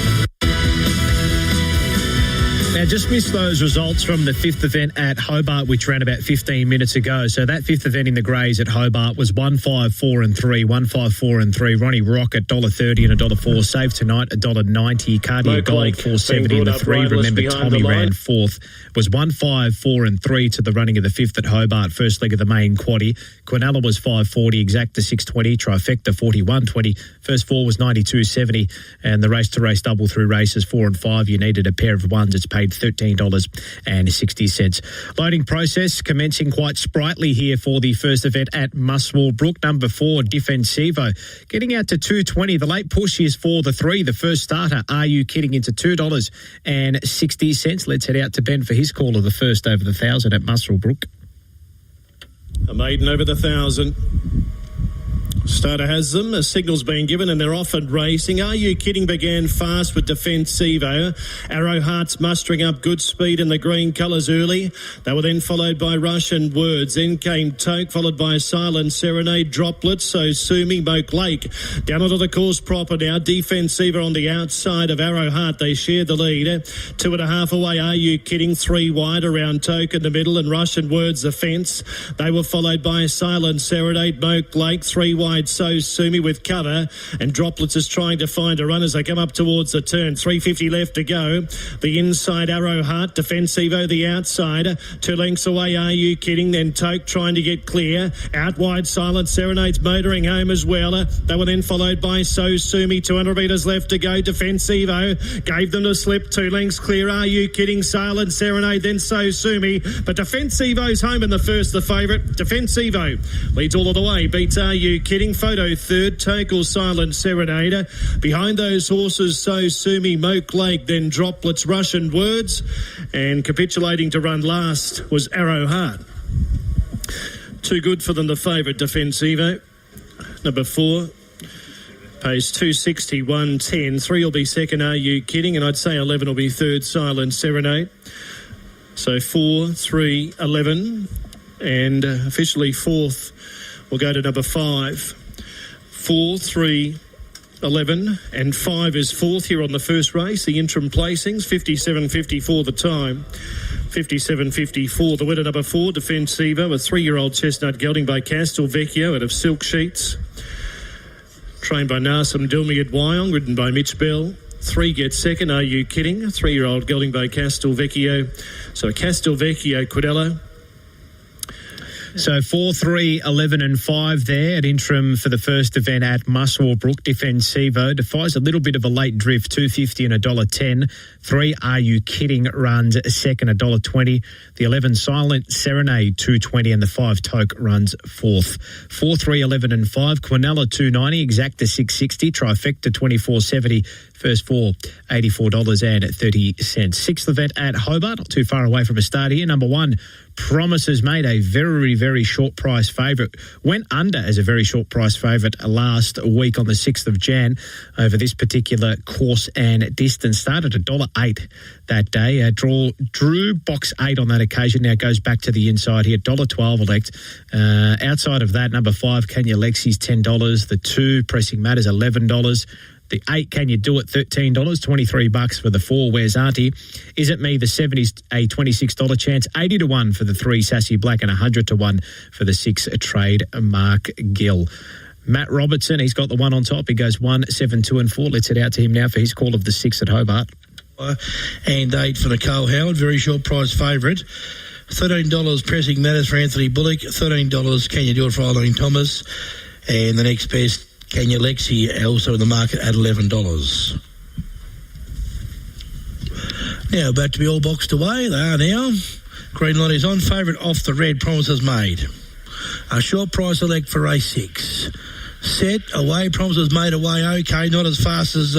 Now, just missed those results from the 5th event at Hobart, which ran about 15 minutes ago. So that 5th event in the Greys at Hobart was 154 and 3, 154 and 3. Ronnie Rock at $1.30 and $1.04. Save Tonight $1.90. Cardia Gold $4.70 and the 3. Remember, Tommy ran 4th. Was 154 and 3 to the running of the 5th at Hobart, first leg of the main quaddie. Quinella was 540, Exacta 620, Trifecta 4120. First 4 was 92.70, and the race to race double through races 4 and 5. You needed a pair of ones. It's paid $13.60. Loading process commencing quite sprightly here for the first event at Muswell Brook. Number 4, Defensivo, getting out to $2.20. The late push is for the 3, the first starter. Are You Kidding? Into $2.60. Let's head out to Ben for his call of the first over the 1,000 at Muswell Brook. A maiden over the 1,000. Starter has them. A signal's been given and they're off and racing. Are You Kidding? Began fast with Defensivo. Arrow Hearts mustering up good speed in the green colours early. They were then followed by Russian Words. Then came Toke, followed by Silent Serenade, Droplets, So Sumi, Moke Lake. Down onto the course proper now. Defensivo on the outside of Arrow Heart. They share the lead. 2.5 away. Are You Kidding? 3 wide around Toke in the middle and Russian Words the fence. They were followed by Silent Serenade, Moke Lake, 3 wide. So Sumi with cover, and Droplets is trying to find a run as they come up towards the turn. 350 left to go. The inside Arrow Heart, Defensivo the outside. 2 lengths away. Are You Kidding? Then Toke trying to get clear. Out wide Silent Serenade's motoring home as well. They were then followed by So Sumi. 200 metres left to go. Defensivo gave them the slip. 2 lengths clear. Are You Kidding? Silent Serenade, then So Sumi. But Defensivo's home in the first, the favourite. Defensivo leads all of the way. Beats Are You Kidding? Photo third, Toke or Silent Serenade. Behind those horses, So Sumi, Moke Lake, then Droplets, Russian Words, and capitulating to run last was Arrow Heart. Too good for them, the favourite, Defensivo. Number 4 pays 261.10. 3 will be second, Are You Kidding? And I'd say 11 will be third, Silent Serenade. So 4, 3, 11, and officially fourth. We'll go to number 5. 4, 3, 11, and 5 is fourth here on the first race. The interim placings, 57.54 the time. 57.54. The winner, number 4, Defensivo, a 3-year-old chestnut gelding by Castelvecchio out of Silk Sheets. Trained by Nasim Dilmi at Wyong, ridden by Mitch Bell. 3 gets second, Are You Kidding? A 3-year-old gelding by Castelvecchio. So Castelvecchio, Quidella. So 4, 3, 11 and 5 there at interim for the first event at Muswell Brook. Defensivo defies a little bit of a late drift, $2.50 and $1.10. 3, Are You Kidding? Runs second, $1.20. The 11, Silent Serenade, $2.20, and the 5, Toke runs fourth. 4, 3, 11 and 5. Quinella, $2.90. Exacta, $6.60. Trifecta, $24.70. First 4, $84.30. Sixth event at Hobart, not too far away from a start here. Number 1, Promises Made, a very, very short price favourite. Went under as a very short price favourite last week on the 6th of Jan over this particular course and distance. Started at $1.08 that day. Drew box 8 on that occasion. Now goes back to the inside here. $1.12 elect. Outside of that, number 5, Kenya Lexi's $10. The 2, Pressing Matters, $11. The 8, Can You Do It, $13, $23 for the 4, Where's Auntie? Is It Me, the 7 is a $26 chance, 80 to 1 for the 3, Sassy Black, and 100 to 1 for the 6, Trade Mark Gill. Matt Robertson, he's got the 1 on top. He goes 1, 7, 2 and 4. Let's head out to him now for his call of the 6 at Hobart. And 8 for Nicole Howard, very short price favourite. $13 Pressing Matters for Anthony Bullock, $13 Can You Do It for Eileen Thomas, and the next best, Kenya Lexi, also in the market at $11. Now, about to be all boxed away. They are now. Green light is on. Favourite off the red, Promises Made. A short price elect for race 6. Set, away, Promises Made away, okay, not as fast as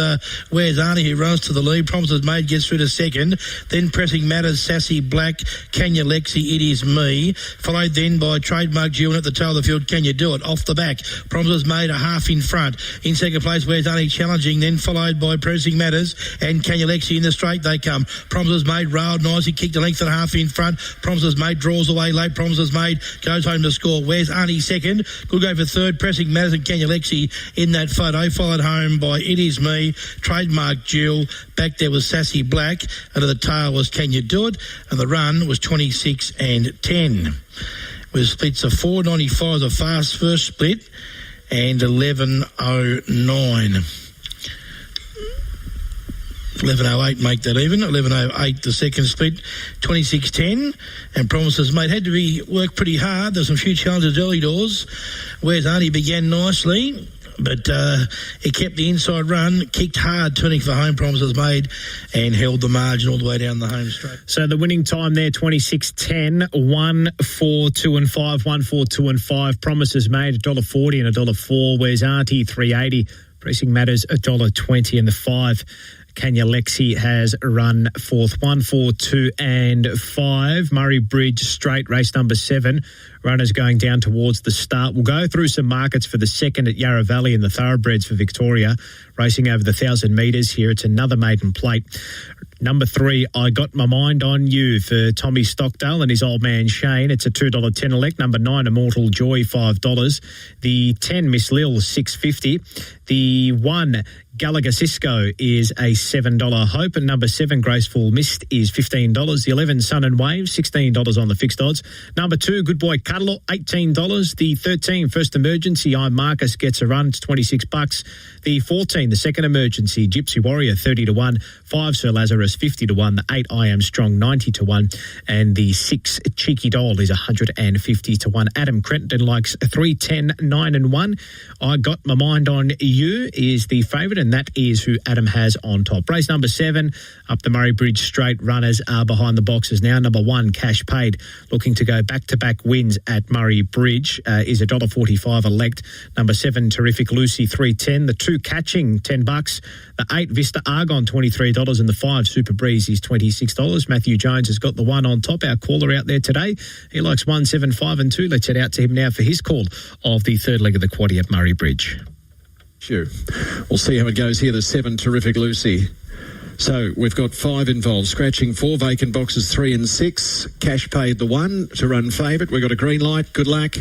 Where's Arnie, who runs to the lead. Promises Made gets through to second, then Pressing Matters, Sassy Black, Can You Lexi, It Is Me, followed then by Trademark Jewel at the tail of the field, Can You Do It, off the back. Promises Made a half in front. In second place, Where's Arnie challenging, then followed by Pressing Matters and Can You Lexi. In the straight they come. Promises Made railed nicely, kicked a length and a half in front. Promises Made draws away late. Promises Made goes home to score. Where's Arnie second? Good go for third. Pressing Matters and Can You Lexi in that photo, followed home by It Is Me, Trademark Jewel. Back there was Sassy Black. Under the tail was Can You Do It? And the run was 26 and 10. With splits of 4.95 the fast first split and 11.09. 11.08 make that even. 11.08 the second split. 26.10 and Promises Made had to be worked pretty hard. There's some few challenges early doors. Where's Arnie began nicely, but he kept the inside run, kicked hard, turning for home. Promises Made and held the margin all the way down the home straight. So the winning time there, 26.10, 1, 4, 2 and 5, 1, 4, 2 and 5. Promises Made, $1.40 and $1.04. Where's Auntie, $3.80. Pressing Matters, $1.20 and the 5. Can You Lexi has run fourth, 1, 4, 2 and 5. Murray Bridge straight, race number 7. Runners going down towards the start. We'll go through some markets for the second at Yarra Valley and the Thoroughbreds for Victoria. Racing over the 1,000 metres here. It's another maiden plate. Number 3, I Got My Mind on You for Tommy Stockdale and his old man Shane. It's a $2.10 elect. Number 9, Immortal Joy, $5. The 10, Miss Lil, $6.50. The 1, Gallagher Cisco is a $7 hope. And number 7, Graceful Mist is $15. The 11, Sun and Wave, $16 on the fixed odds. Number 2, Good Boy Cuddle, $18. The 13, First Emergency, I Marcus gets a run, it's $26. The 14, the Second Emergency, Gypsy Warrior, 30-1. 5, Sir Lazarus, 50-1. The 8, I Am Strong, 90-1. And the 6, Cheeky Doll is 150-1. Adam Crenton likes 3, 10, 9 and 1. I Got My Mind on You is the favourite, and that is who Adam has on top. Race number 7, up the Murray Bridge straight. Runners are behind the boxes now. Number 1, Cash Paid, looking to go back-to-back wins at Murray Bridge, is $1.45 elect. Number 7, Terrific Lucy, $3.10. The 2, Catching, $10. The 8, Vista Argon, $23. And the 5, Super Breeze is $26. Matthew Jones has got the 1 on top. Our caller out there today, he likes 1, 7, 5 and 2. Let's head out to him now for his call of the third leg of the quaddie at Murray Bridge. Sure. We'll see how it goes here. The 7, Terrific Lucy. So we've got 5 involved. Scratching 4, vacant boxes 3 and 6. Cash Paid the 1 to run favourite. We've got a green light. Good luck.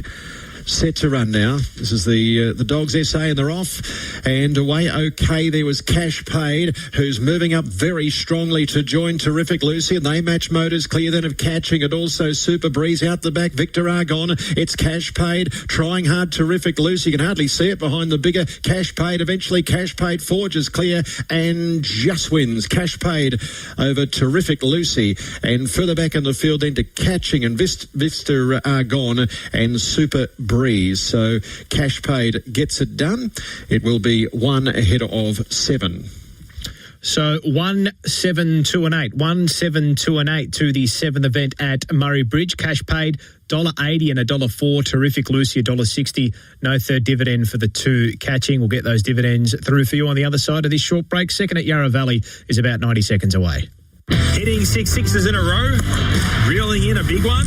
Set to run now. This is the Dogs SA and they're off. And away okay, there was Cash Paid, who's moving up very strongly to join Terrific Lucy, and they match motors clear then of Catching, and also Super Breeze out the back. Victor Argon, it's Cash Paid, trying hard. Terrific Lucy, you can hardly see it behind the bigger Cash Paid. Eventually Cash Paid forges clear and just wins. Cash Paid over Terrific Lucy, and further back in the field then to Catching and Vista Argon and Super Breeze. So Cash Paid gets it done. It will be 1 ahead of 7. So 1, 7, 2 and 8. 1, 7, 2 and 8 to the 7th event at Murray Bridge. Cash Paid $1.80 and $1.04. Terrific Lucy $1.60. No third dividend for the 2 Catching. We'll get those dividends through for you on the other side of this short break. Second at Yarra Valley is about 90 seconds away. Hitting 6 sixes in a row, reeling in a big one,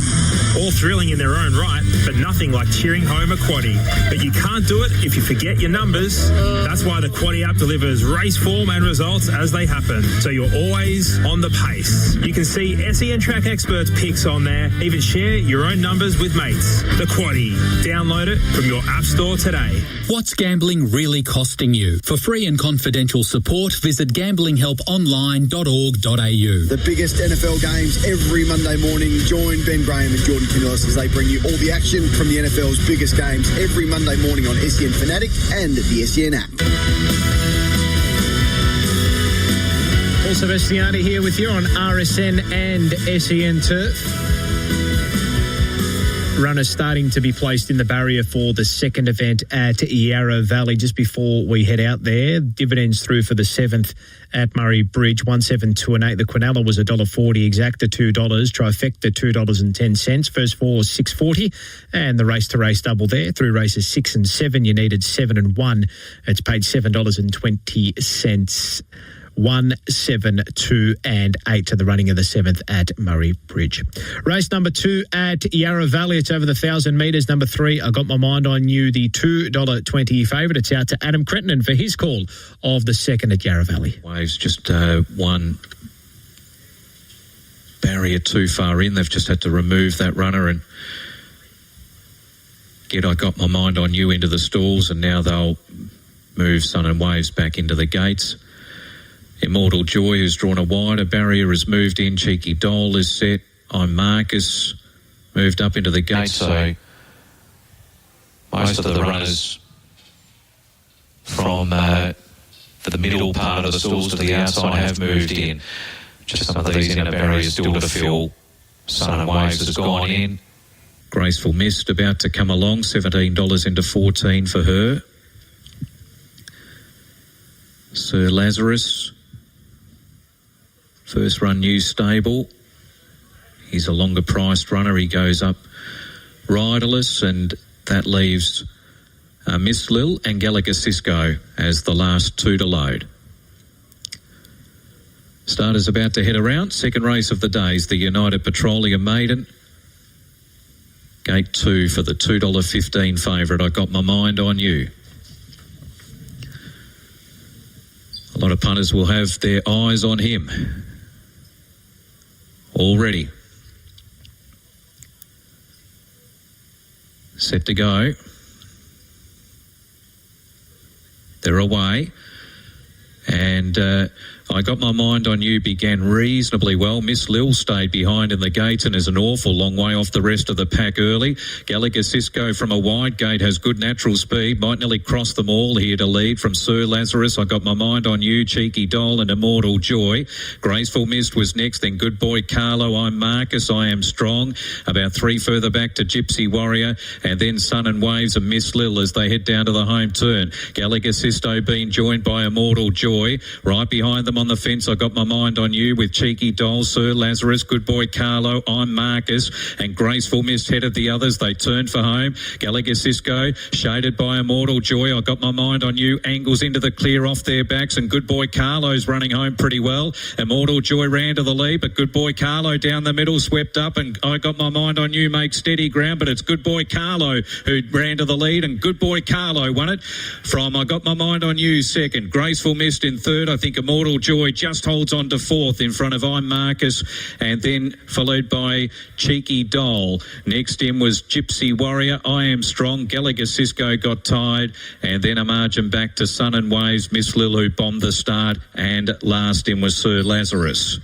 all thrilling in their own right, but nothing like cheering home a quaddie. But you can't do it if you forget your numbers. That's why the Quaddie app delivers race form and results as they happen, so you're always on the pace. You can see SEN Track Experts picks on there, even share your own numbers with mates. The Quaddie. Download it from your app store today. What's gambling really costing you? For free and confidential support, visit gamblinghelponline.org.au. The biggest NFL games every Monday morning. Join Ben Graham and Jordan Camillis as they bring you all the action from the NFL's biggest games every Monday morning on SEN Fanatic and the SEN app. Paul Sebastiani here with you on RSN and SEN Turf. Runners starting to be placed in the barrier for the second event at Yarra Valley. Just before we head out there, dividends through for the 7th at Murray Bridge, 172 and 8. The Quinella was $1.40, Exacta $2, Trifecta $2.10. First four $6.40, and the race to race double there through races 6 and 7. You needed 7 and 1. It's paid $7.20. 1, 7, 2 and 8 to the running of the 7th at Murray Bridge. Race number 2 at Yarra Valley. It's over the 1,000 metres. Number 3, I Got My Mind on You, the $2.20 favourite. It's out to Adam Crittenden for his call of the 2nd at Yarra Valley. Waves just one barrier too far in. They've just had to remove that runner and get I Got My Mind on You into the stalls, and now they'll move Sun and Waves back into the gates. Immortal Joy has drawn a wider barrier, has moved in. Cheeky Doll is set. I'm Marcus, moved up into the gate. So most of the runners from the middle part of the stalls to the outside have moved in. Just some of these inner barriers still to fill. Sun and Waves has gone in. Graceful Mist about to come along, $17 into 14 for her. Sir Lazarus, first run new stable. He's a longer priced runner. He goes up riderless, and that leaves Miss Lil and Gallagher Cisco as the last two to load. Starters about to head around. Second race of the day is the United Petroleum Maiden. Gate 2 for the $2.15 favourite. I Got My Mind on You. A lot of punters will have their eyes on him already. Set to go. They're away. And I Got My Mind on You began reasonably well. Miss Lil stayed behind in the gates and is an awful long way off the rest of the pack early. Gallagher Cisco from a wide gate has good natural speed. Might nearly cross them all here to lead from Sir Lazarus. I Got My Mind on You, Cheeky Doll and Immortal Joy. Graceful Mist was next, then Good Boy Carlo, I'm Marcus, I Am Strong. About 3 further back to Gypsy Warrior, and then Sun and Waves and Miss Lil as they head down to the home turn. Gallagher Cisco being joined by Immortal Joy. Right behind them on the fence, I Got My Mind on You with Cheeky Doll, Sir Lazarus, Good Boy Carlo, I'm Marcus, and Graceful Mist headed the others. They turned for home. Gallagher Cisco, shaded by Immortal Joy, I Got My Mind on You, angles into the clear off their backs, and Good Boy Carlo's running home pretty well. Immortal Joy ran to the lead, but Good Boy Carlo down the middle swept up, and I Got My Mind on You makes steady ground, but it's Good Boy Carlo who ran to the lead, and Good Boy Carlo won it from I Got My Mind on You second. Graceful Mist in third. I think Immortal Joy just holds on to fourth in front of I'm Marcus, and then followed by Cheeky Doll. Next in was Gypsy Warrior, I Am Strong. Gallagher Cisco got tied, and then a margin back to Sun and Waves, Miss Lil who bombed the start, and last in was Sir Lazarus.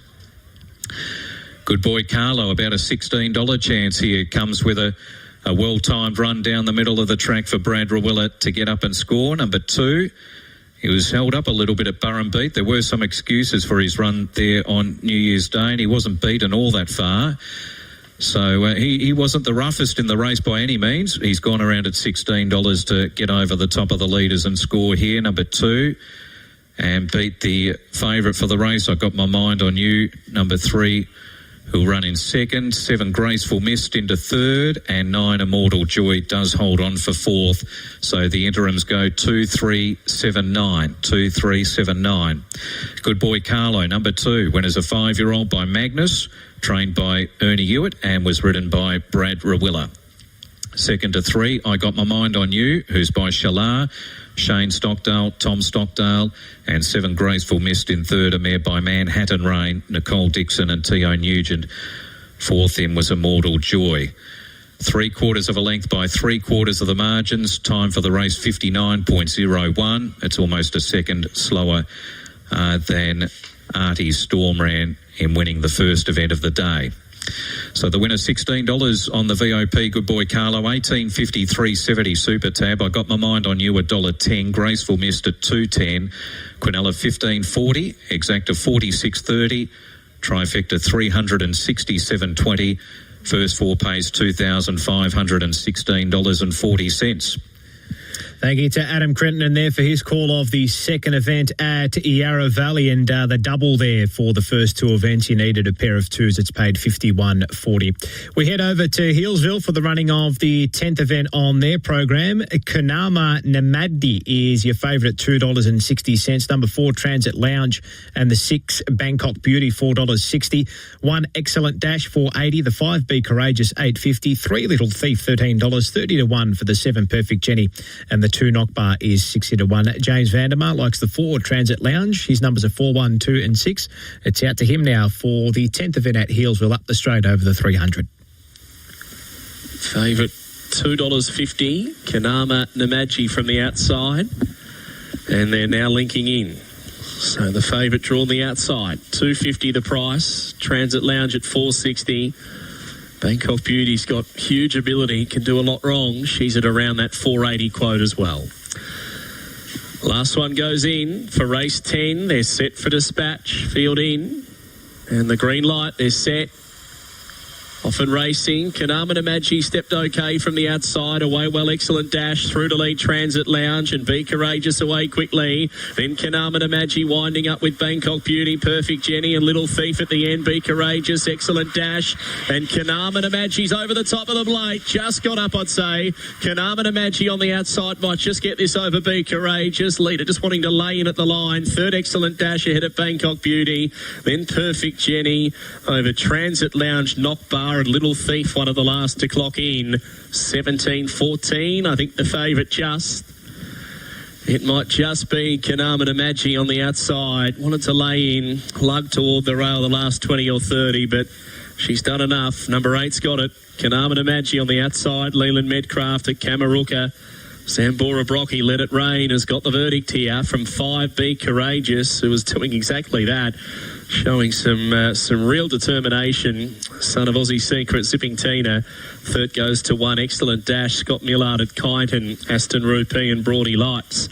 Good Boy Carlo, about a $16 chance here, comes with a well-timed run down the middle of the track for Brad Rawilla to get up and score. Number 2. He was held up a little bit at Burrumbeat. There were some excuses for his run there on New Year's Day, and he wasn't beaten all that far. So he wasn't the roughest in the race by any means. He's gone around at $16 to get over the top of the leaders and score here. Number 2, and beat the favourite for the race. I Got My Mind on You. Number 3, who'll run in second. 7, Graceful Mist into third, and 9, Immortal Joy does hold on for fourth. So the interims go 2, 3, 7, 9. 2, 3, 7, 9. Good Boy Carlo, number 2, went as a 5-year-old by Magnus, trained by Ernie Hewitt, and was ridden by Brad Rawilla. Second to 3, I Got My Mind on You, who's by Shalar, Shane Stockdale, Tom Stockdale, and 7, Graceful Mist in third, a mare by Manhattan Rain, Nicole Dixon and T.O. Nugent. Fourth in was Immortal Joy. 3/4 of a length by 3/4 of the margins. Time for the race 59.01. It's almost a second slower than Artie's Storm ran in winning the first event of the day. So the winner, $16 on the VOP, Good Boy Carlo, $18.53.70 Super Tab. I Got My Mind on You, $1.10. Graceful Mist at $2.10. Quinella, $15.40. Exacta, $46.30. Trifecta, $367.20. First four pays $2,516.40. Thank you to Adam Crenton there for his call of the second event at Yarra Valley, and the double there for the first two events. You needed a pair of twos. It's paid $51.40. We head over to Healesville for the running of the 10th event on their program. Kanama Namaddi is your favourite at $2.60. Number 4, Transit Lounge, and the 6, Bangkok Beauty, $4.60. 1, Excellent Dash, $4.80. The 5, Be Courageous, $8.50. 3, Little Thief, $13. 30-1 for the 7, Perfect Jenny, and the 2, Knock Bar is 60-1. James Vandermeer likes the 4, Transit Lounge. His numbers are 4, 1, 2 and 6. It's out to him now for the 10th event at Healesville, up the straight over the 300. Favourite $2.50, Kanama Namadji from the outside. And they're now linking in. So the favourite drawn the outside, $2.50 the price. Transit Lounge at $4.60. Bangkok Beauty's got huge ability, can do a lot wrong. She's at around that $4.80 quote as well. Last one goes in for race 10. They're set for dispatch. Field in. And the green light, they're set. Off and racing. Kanama Namadji stepped okay from the outside. Away well, Excellent Dash through to lead Transit Lounge, and Be Courageous away quickly. Then Kanama Namadji winding up with Bangkok Beauty, Perfect Jenny, and Little Thief at the end. Be Courageous, Excellent Dash, and Kanama Namadji's over the top of the plate. Just got up, I'd say. Kanama Namadji on the outside might just get this over Be Courageous. Leader just wanting to lay in at the line. Third, Excellent Dash ahead of Bangkok Beauty. Then Perfect Jenny over Transit Lounge, Knock Bar, and Little Thief, one of the last to clock in. 17-14, I think the favourite just. It might just be Kanama Namadji on the outside. Wanted to lay in, lug toward the rail the last 20 or 30, but she's done enough. Number 8's got it. Kanama Namadji on the outside. Leland Medcraft at Kamaruka. Sambora Brocky, Let It Rain, has got the verdict here from 5, Be Courageous, who was doing exactly that. Showing some real determination. Son of Aussie Secret, Zipping Tina. Third goes to 1, Excellent Dash. Scott Millard at Kyneton, Aston Rupee and Broady Lights.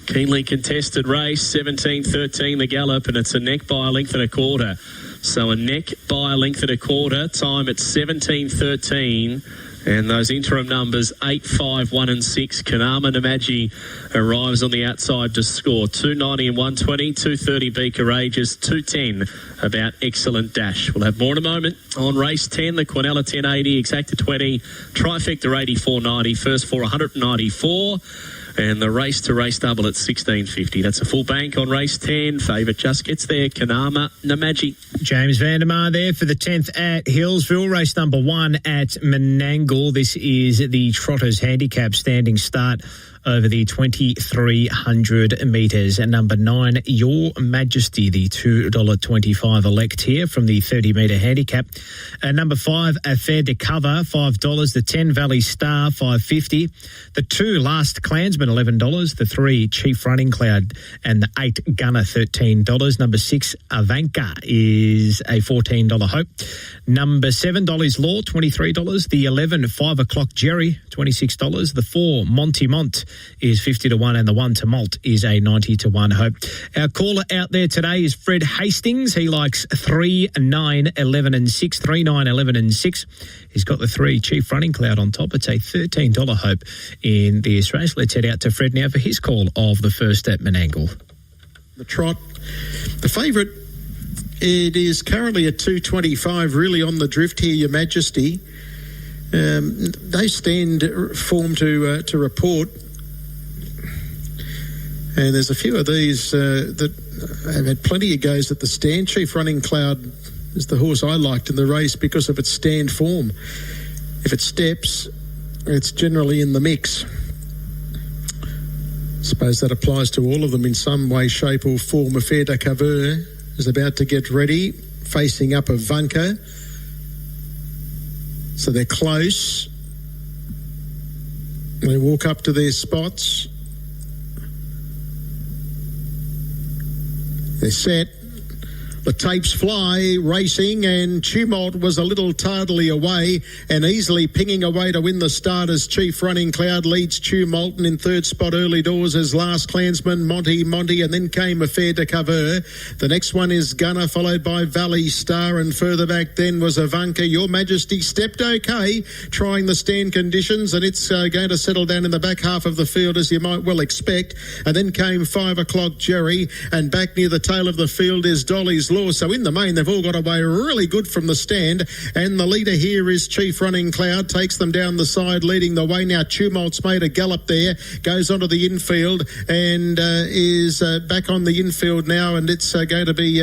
Keenly contested race, 17-13 the gallop, and it's a neck by a length and a quarter. So a neck by a length and a quarter. Time at 17-13. And those interim numbers, 8, 5, 1 and 6. Kanama Namadji arrives on the outside to score 290 and 120, 230 Be Courageous, 210 about Excellent Dash. We'll have more in a moment on race 10, the Quinella 1080, Exacta 20, Trifecta 84.90, first for 194. And the race to race double at $16.50. That's a full bank on race 10. Favourite just gets there, Kanama Namadji. James Vandermeer there for the 10th at Healesville. Race number 1 at Menangle. This is the Trotters Handicap standing start over the 2,300 metres. And number 9, Your Majesty, the $2.25 elect here from the 30-metre handicap. And number 5, Affair de Cover, $5. The 10, Valley Star, $5.50. The 2, Last Clansman, $11. The 3, Chief Running Cloud, and the 8, Gunner, $13. Number 6, Avanka is a $14 hope. Number 7, Dolly's Law, $23. The 11, 5 o'clock Jerry, $26. The 4, Monty Mont is 50-1, and the 1 to Malt is a 90-1 hope. Our caller out there today is Fred Hastings. He likes 3, 9, 11 and 6. 3, 9, 11 and 6. He's got the 3, Chief Running Cloud on top. It's a $13 hope in the Australians. Let's head out to Fred now for his call of the first at Menangle. The trot, the favourite, it is currently at $2.25, really on the drift here, Your Majesty. They stand form to report. And there's a few of these that have had plenty of goes at the stand. Chief Running Cloud is the horse I liked in the race because of its stand form. If it steps, it's generally in the mix. I suppose that applies to all of them in some way, shape or form. Affair de Cover is about to get ready, facing up Avanka. So they're close. They walk up to their spots. They're set. The tapes fly, racing, and Tumult was a little tardily away and easily pinging away to win the start as Chief Running Cloud leads Tumult, and in third spot early doors as Last Clansman, Monty, and then came Affair de Cover. The next one is Gunner, followed by Valley Star, and further back then was Ivanka. Your Majesty stepped okay, trying the stand conditions, and it's going to settle down in the back half of the field as you might well expect. And then came 5 o'clock Jerry, and back near the tail of the field is Dolly's Law. So in the main, they've all got away really good from the stand, and the leader here is Chief Running Cloud, takes them down the side, leading the way. Now Tumult's made a gallop there, goes onto the infield, and is back on the infield now, and it's going to be,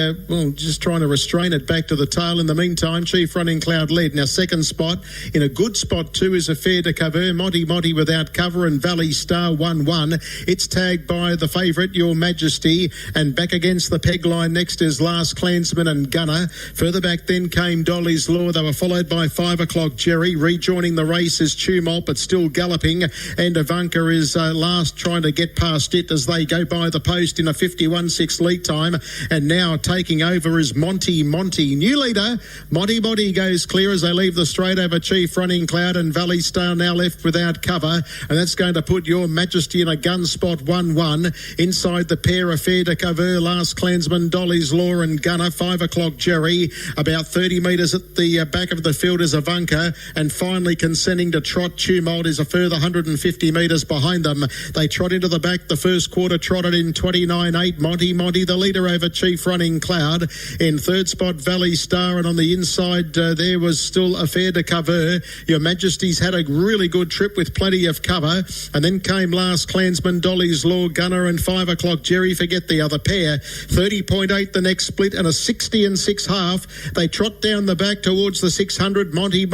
just trying to restrain it back to the tail. In the meantime, Chief Running Cloud led. Now second spot, in a good spot too, is Affair de Cover, Monty without cover, and Valley Star 1-1. It's tagged by the favourite, Your Majesty, and back against the peg line next is Last Clansman and Gunner. Further back then came Dolly's Law. They were followed by 5 o'clock Jerry. Rejoining the race is Tumult, but still galloping, and Ivanka is last, trying to get past it as they go by the post in a 51.6 lead time. And now taking over is Monty. New leader, Monty goes clear as they leave the straight over Chief Running Cloud, and Valley Star now left without cover, and that's going to put Your Majesty in a gun spot 1-1. Inside the pair, Affair de Cover, Last Clansman, Dolly's Law and Gunner. 5 o'clock Jerry. About 30 metres at the back of the field is Ivanka, and finally consenting to trot Tumult is a further 150 metres behind them. They trot into the back. The first quarter trotted in 29.8. Monty the leader over Chief Running Cloud. In third spot Valley Star, and on the inside there was still Affair de Cover. Your Majesty's had a really good trip with plenty of cover, and then came Last Clansman, Dolly's Law, Gunner, and 5 o'clock Jerry. Forget the other pair. 30.8 the next split, and a 60 and 6 half. They trot down the back towards the 600. Monty.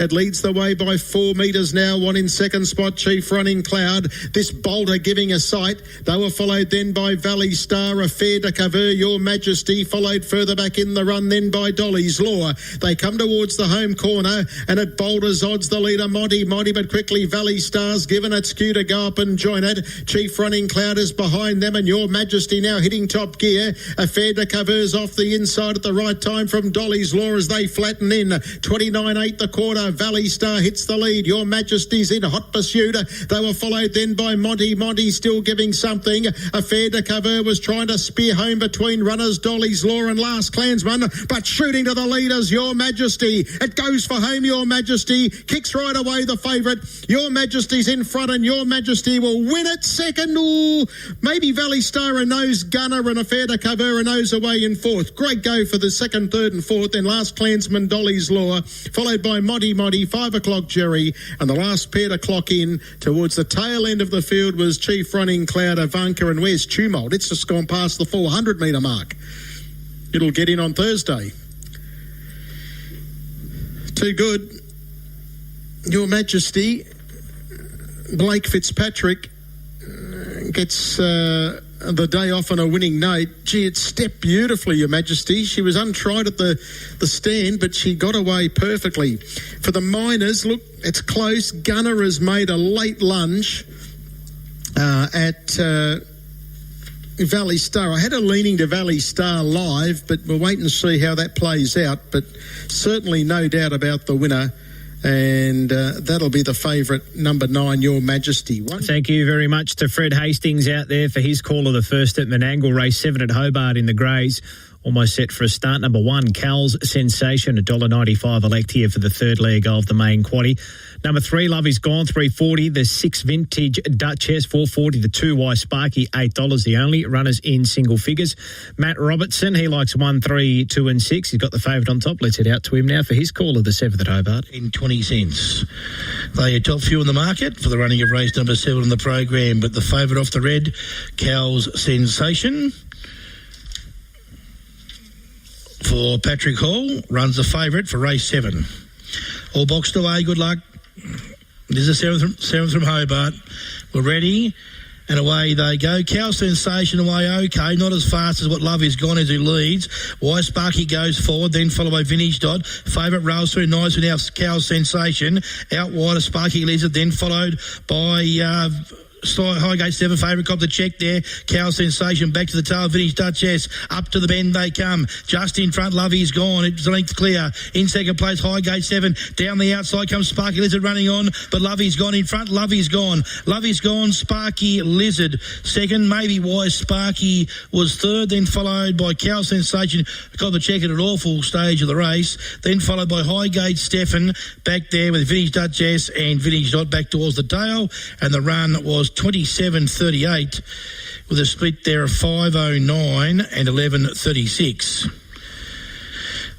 It leads the way by 4 metres now. One in second spot, Chief Running Cloud. This bolter giving a sight. They were followed then by Valley Star, Affair de Cover, Your Majesty, followed further back in the run then by Dolly's Law. They come towards the home corner, and it bolters odds the leader, Monty, but quickly Valley Star's given its cue to go up and join it. Chief Running Cloud is behind them, and Your Majesty now hitting top gear. Affair de Cover's off the inside at the right time from Dolly's Law as they flatten in. 29.8 the quarter. Valley Star hits the lead. Your Majesty's in hot pursuit. They were followed then by Monty still giving something. Affair de Cover was trying to spear home between runners Dolly's Law and Last Clansman, but shooting to the leaders, Your Majesty. It goes for home, Your Majesty. Kicks right away the favourite. Your Majesty's in front, and Your Majesty will win it second. Ooh, maybe Valley Star a nose, Gunner and Affair de Cover a nose away in fourth. Great go for the second, third and fourth. Then Last Clansman, Dolly's Law, followed by Monty, 5 o'clock Jerry, and the last pair to clock in towards the tail end of the field was Chief Running Cloud, Ivanka, and where's Tumult? It's just gone past the 400 metre mark. It'll get in on Thursday. Too good. Your Majesty, Blake Fitzpatrick gets the day off on a winning note. Gee, it stepped beautifully, Your Majesty. She was untried at the stand, but she got away perfectly. For the minors, look, it's close. Gunner has made a late lunge at Valley Star. I had a leaning to Valley Star live, but we'll wait and see how that plays out. But certainly no doubt about the winner. And that'll be the favourite, number 9, Your Majesty. Thank you very much to Fred Hastings out there for his call of the first at Menangle, race 7 at Hobart in the Greys. Almost set for a start. Number 1, Cal's Sensation, $1.95 elect here for the third leg of the main quaddie. Number 3, Love Is Gone, $3.40. The 6 Vintage Duchess, $4.40. The 2Y Sparky, $8 the only. Runners in single figures. Matt Robertson, he likes 1, 3, 2 and 6. He's got the favourite on top. Let's head out to him now for his call of the 7th at Hobart. In 20 cents. They are top few in the market for the running of race number 7 in the program, but the favourite off the red, Cal's Sensation. For Patrick Hall, runs the favourite for race 7. All boxed away, good luck. This is the 7th from Hobart. We're ready, and away they go. Cow Sensation away okay, not as fast as what Love Is Gone as who leads. Why Sparky goes forward, then followed by Vintage Dodd. Favourite rails through nice with now Cow Sensation. Out wide, Sparky leads it, then followed by Highgate 7 favourite, cop the check there. Cow Sensation back to the tail. Vintage Duchess up to the bend they come. Just in front, Lovey's gone. It's length clear. In second place, Highgate 7. Down the outside comes Sparky Lizard running on, but Lovey's gone in front. Lovey's gone. Sparky Lizard second. Maybe Wise Sparky was third, then followed by Cow Sensation. Got the check at an awful stage of the race. Then followed by Highgate Stefan back there with Vintage Duchess and Vintage Dot back towards the tail. And the run was 27.38 with a split there of 5.09 and 11.36.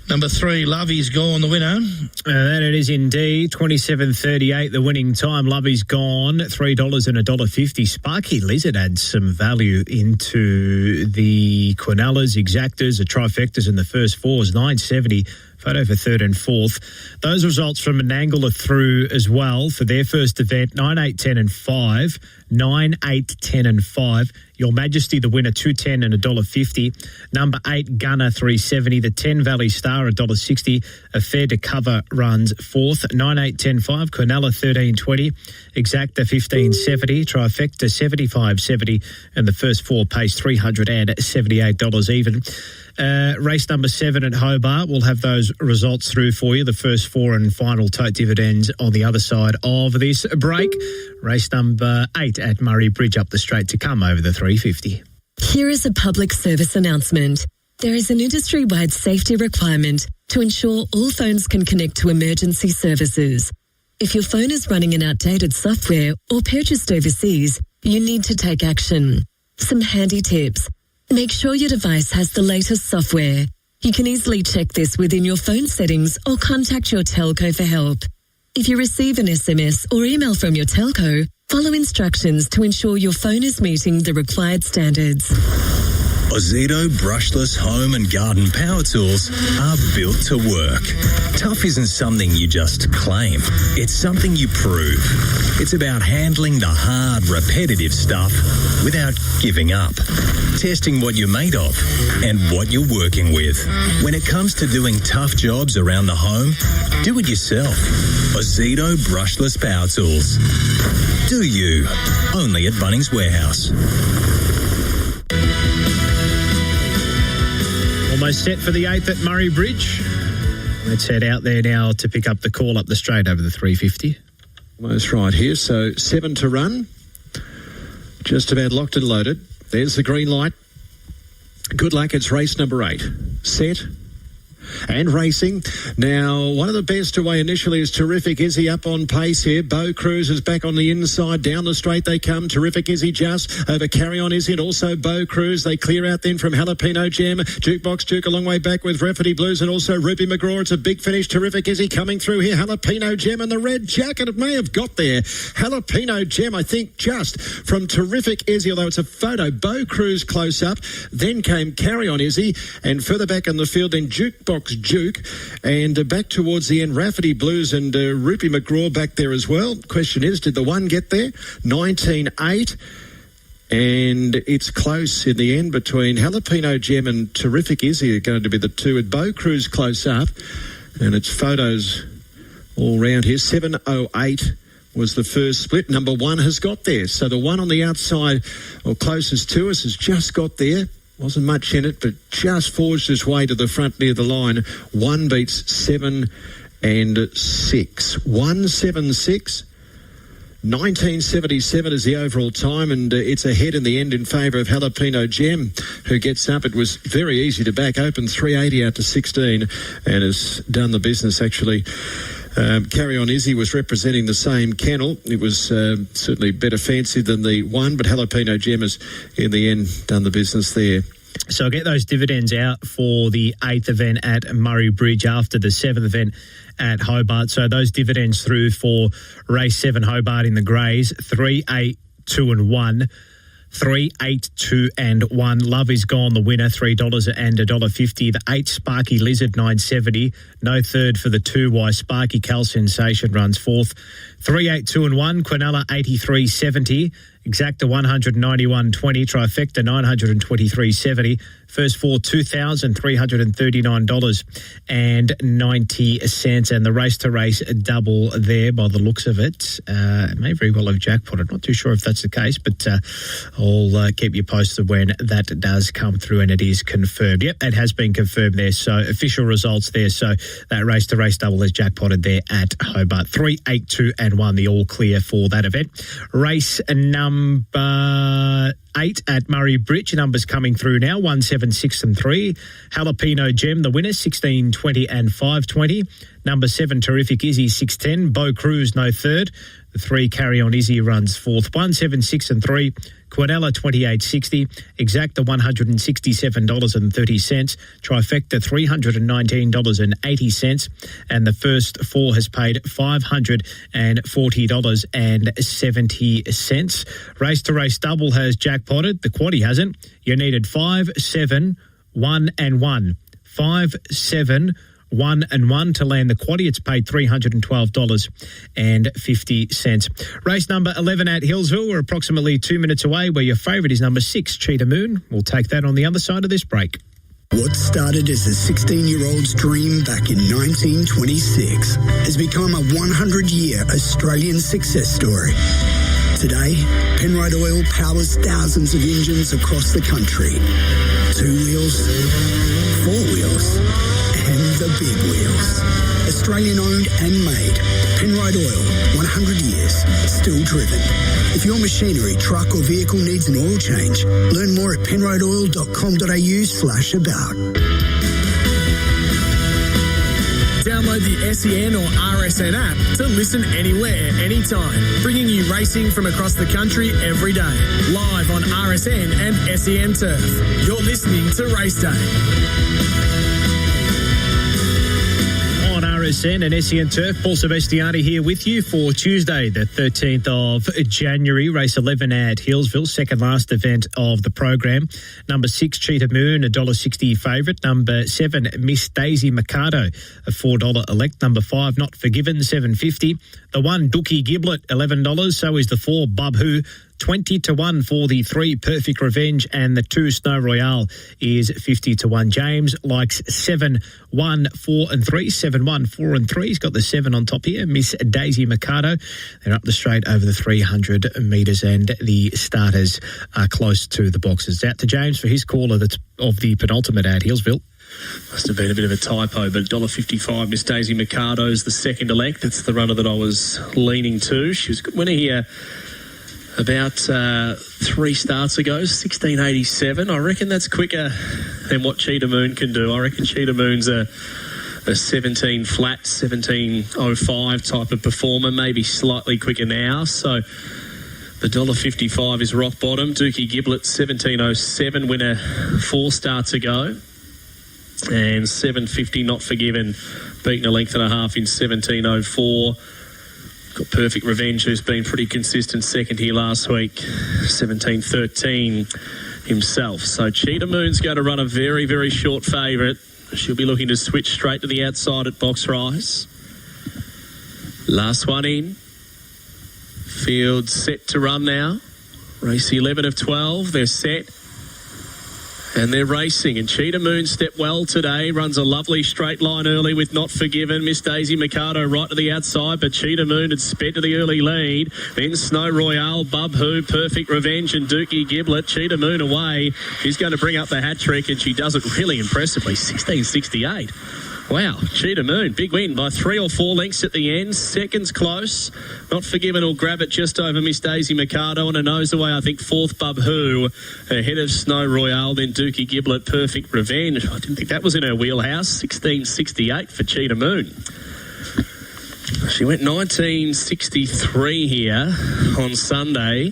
Number 3, Lovey's Gone, the winner. That it is indeed. 27.38, the winning time. Lovey's Gone, $3 and $1.50. Sparky Lizard adds some value into the Quinellas, Exactas, the Trifectas in the first fours, 9.70. Photo for third and fourth. Those results from Menangle are through as well for their first event, 9, 8, 10 and 5. 9, 8, 10 and 5. Your Majesty, the winner, $2.10 and $1.50. Number 8, Gunner, $3.70. The 10, Valley Star, $1.60. Affair to Cover runs fourth, 9, 8, 10, 5. Quinella, $13.20. Exacta, $15.70. Trifecta, $75.70. And the first four pays $378 even. Race number 7 at Hobart. We'll have those results through for you. The first four and final tote dividends on the other side of this break. Race number 8 at Murray Bridge up the straight to come over the 350. Here is a public service announcement. There is an industry-wide safety requirement to ensure all phones can connect to emergency services. If your phone is running an outdated software or purchased overseas, you need to take action. Some handy tips. Make sure your device has the latest software. You can easily check this within your phone settings or contact your telco for help. If you receive an SMS or email from your telco, follow instructions to ensure your phone is meeting the required standards. Ozito brushless home and garden power tools are built to work. Tough isn't something you just claim. It's something you prove. It's about handling the hard, repetitive stuff without giving up. Testing what you're made of and what you're working with. When it comes to doing tough jobs around the home, do it yourself. Ozito brushless power tools. Do you? Only at Bunnings Warehouse. Almost set for the 8th at Murray Bridge. Let's head out there now to pick up the call up the straight over the 350. Almost right here. So 7 to run. Just about locked and loaded. There's the green light. Good luck. It's race number 8. Set. And racing. Now, one of the best away initially is Terrific Izzy up on pace here. Bo Cruz is back on the inside. Down the straight they come. Terrific Izzy just over Carry On Izzy and also Bo Cruz. They clear out then from Jalapeno Jam. Jukebox Duke a long way back with Rafferty Blues and also Ruby McGraw. It's a big finish. Terrific Izzy coming through here. Jalapeno Jam and the red jacket. It may have got there. Jalapeno Jam, I think, just from Terrific Izzy, although it's a photo. Bo Cruz close up. Then came Carry On Izzy and further back in the field then Jukebox Duke and back towards the end Rafferty Blues and Ruby McGraw back there as well. Question is, did the one get there? 19.8 and it's close in the end between Jalapeno Gem and Terrific Izzy are going to be the two with Bo Cruz close up and it's photos all round here. 7.08 was the first split. Number 1 has got there, so the one on the outside or closest to us has just got there. Wasn't much in it, but just forged its way to the front near the line. 1 beats 7 and 6. 1.76. 19.77 is the overall time, and it's ahead in the end in favour of Jalapeno Gem, who gets up. It was very easy to back. Open 3.80 out to 16 and has done the business, actually. Carry On Izzy was representing the same kennel. It was certainly better fancy than the one, but Jalapeno Gem has, in the end, done the business there. So I'll get those dividends out for the 8th event at Murray Bridge after the 7th event at Hobart. So those dividends through for race 7 Hobart in the Greys, 3, 8, 2 and 1. 3, 8, 2 and 1. Love Is Gone, the winner, $3 and $1.50. The 8 Sparky Lizard, $9.70. No third for the 2 Wise Sparky Cal Sensation runs 4th. 3, 8, 2 and 1. Quinella, $83.70. Exacta 191.20, trifecta 923.70. First four $2,339.90, and the race to race double there by the looks of it. It may very well have jackpotted. Not too sure if that's the case, but I'll keep you posted when that does come through and it is confirmed. Yep, it has been confirmed there. So official results there. So that race to race double has jackpotted there at Hobart. 3, 8, 2 and 1, the all clear for that event. Race number 8 at Murray Bridge. Numbers coming through now, 1, 7, 6 and 3. Jalapeno Gem, the winner, 16, 20 and 5.20. Number 7, Terrific Izzy, 6.10. Bo Cruz, no third. The 3, Carry On Izzy, runs fourth. 1, 7, 6 and 3. Quadella, 28.60. Exacta, $167.30. Trifecta, $319.80. And the first 4 has paid $540.70. Race to race double has jackpotted. The quaddie hasn't. You needed 5, 7, 1 and 1. 5, 7, 1 and 1 to land the quaddie. It's paid $312.50. Race number 11 at Hillsville. We're approximately 2 minutes away, where your favourite is number 6, Cheetah Moon. We'll take that on the other side of this break. What started as a 16-year-old's dream back in 1926 has become a 100-year Australian success story. Today, Penrite Oil powers thousands of engines across the country. 2 wheels, 4 wheels, and the big wheels. Australian-owned and made. Penrite Oil, 100 years, still driven. If your machinery, truck or vehicle needs an oil change, learn more at penriteoil.com.au/about. Download the SEN or RSN app to listen anywhere, anytime, bringing you racing from across the country every day. Live on RSN and SEN Turf. You're listening to Race Day. On RSN and SEN Turf, Paul Sebastiani here with you for Tuesday, the 13th of January, race 11 at Hillsville, second last event of the program. Number 6, Cheetah Moon, $1.60 favourite. Number 7, Miss Daisy Mikado, a $4 elect. Number 5, Not Forgiven, $7.50. The 1, Dookie Giblet, $11. So is the 4, Bub Who, 20 to 1 for the 3, Perfect Revenge, and the 2, Snow Royale is 50 to 1. James likes 7, 1, 4 and 3. 7, 1, 4 and 3. He's got the 7 on top here. Miss Daisy Mikado. They're up the straight over the 300 metres, and the starters are close to the boxes. Out to James for his caller that's of the penultimate at Hillsville. Must have been a bit of a typo, but $1.55. Miss Daisy Mikado's the second elect. That's the runner that I was leaning to. She was a good winner here about 3 starts ago, 16.87. I reckon that's quicker than what Cheetah Moon can do. I reckon Cheetah Moon's a 17 flat, 17.05 type of performer, maybe slightly quicker now. So the $1.55 is rock bottom. Dookie Giblet, 17.07, winner 4 starts ago. And $7.50 Not Forgiven, beaten a length and a half in 17.04. Got Perfect Revenge, who's been pretty consistent second here last week, 17.13 himself. So Cheetah Moon's going to run a very, very short favourite. She'll be looking to switch straight to the outside at box rise. Last one in. Field set to run now. Race 11 of 12. They're set. And they're racing, and Cheetah Moon stepped well today, runs a lovely straight line early with Not Forgiven. Miss Daisy Mikado right to the outside, but Cheetah Moon had sped to the early lead. Then Snow Royale, Bub Who, Perfect Revenge and Dookie Giblet. Cheetah Moon away. She's going to bring up the hat trick, and she does it really impressively, 16.68. Wow, Cheetah Moon, big win by 3 or 4 lengths at the end. Seconds close. Not Forgiven will grab it just over Miss Daisy Mikado, and a nose away, I think, 4th Bub Who, ahead of Snow Royale, then Dookie Giblet, Perfect Revenge. I didn't think that was in her wheelhouse. 16.68 for Cheetah Moon. She went 19.63 here on Sunday.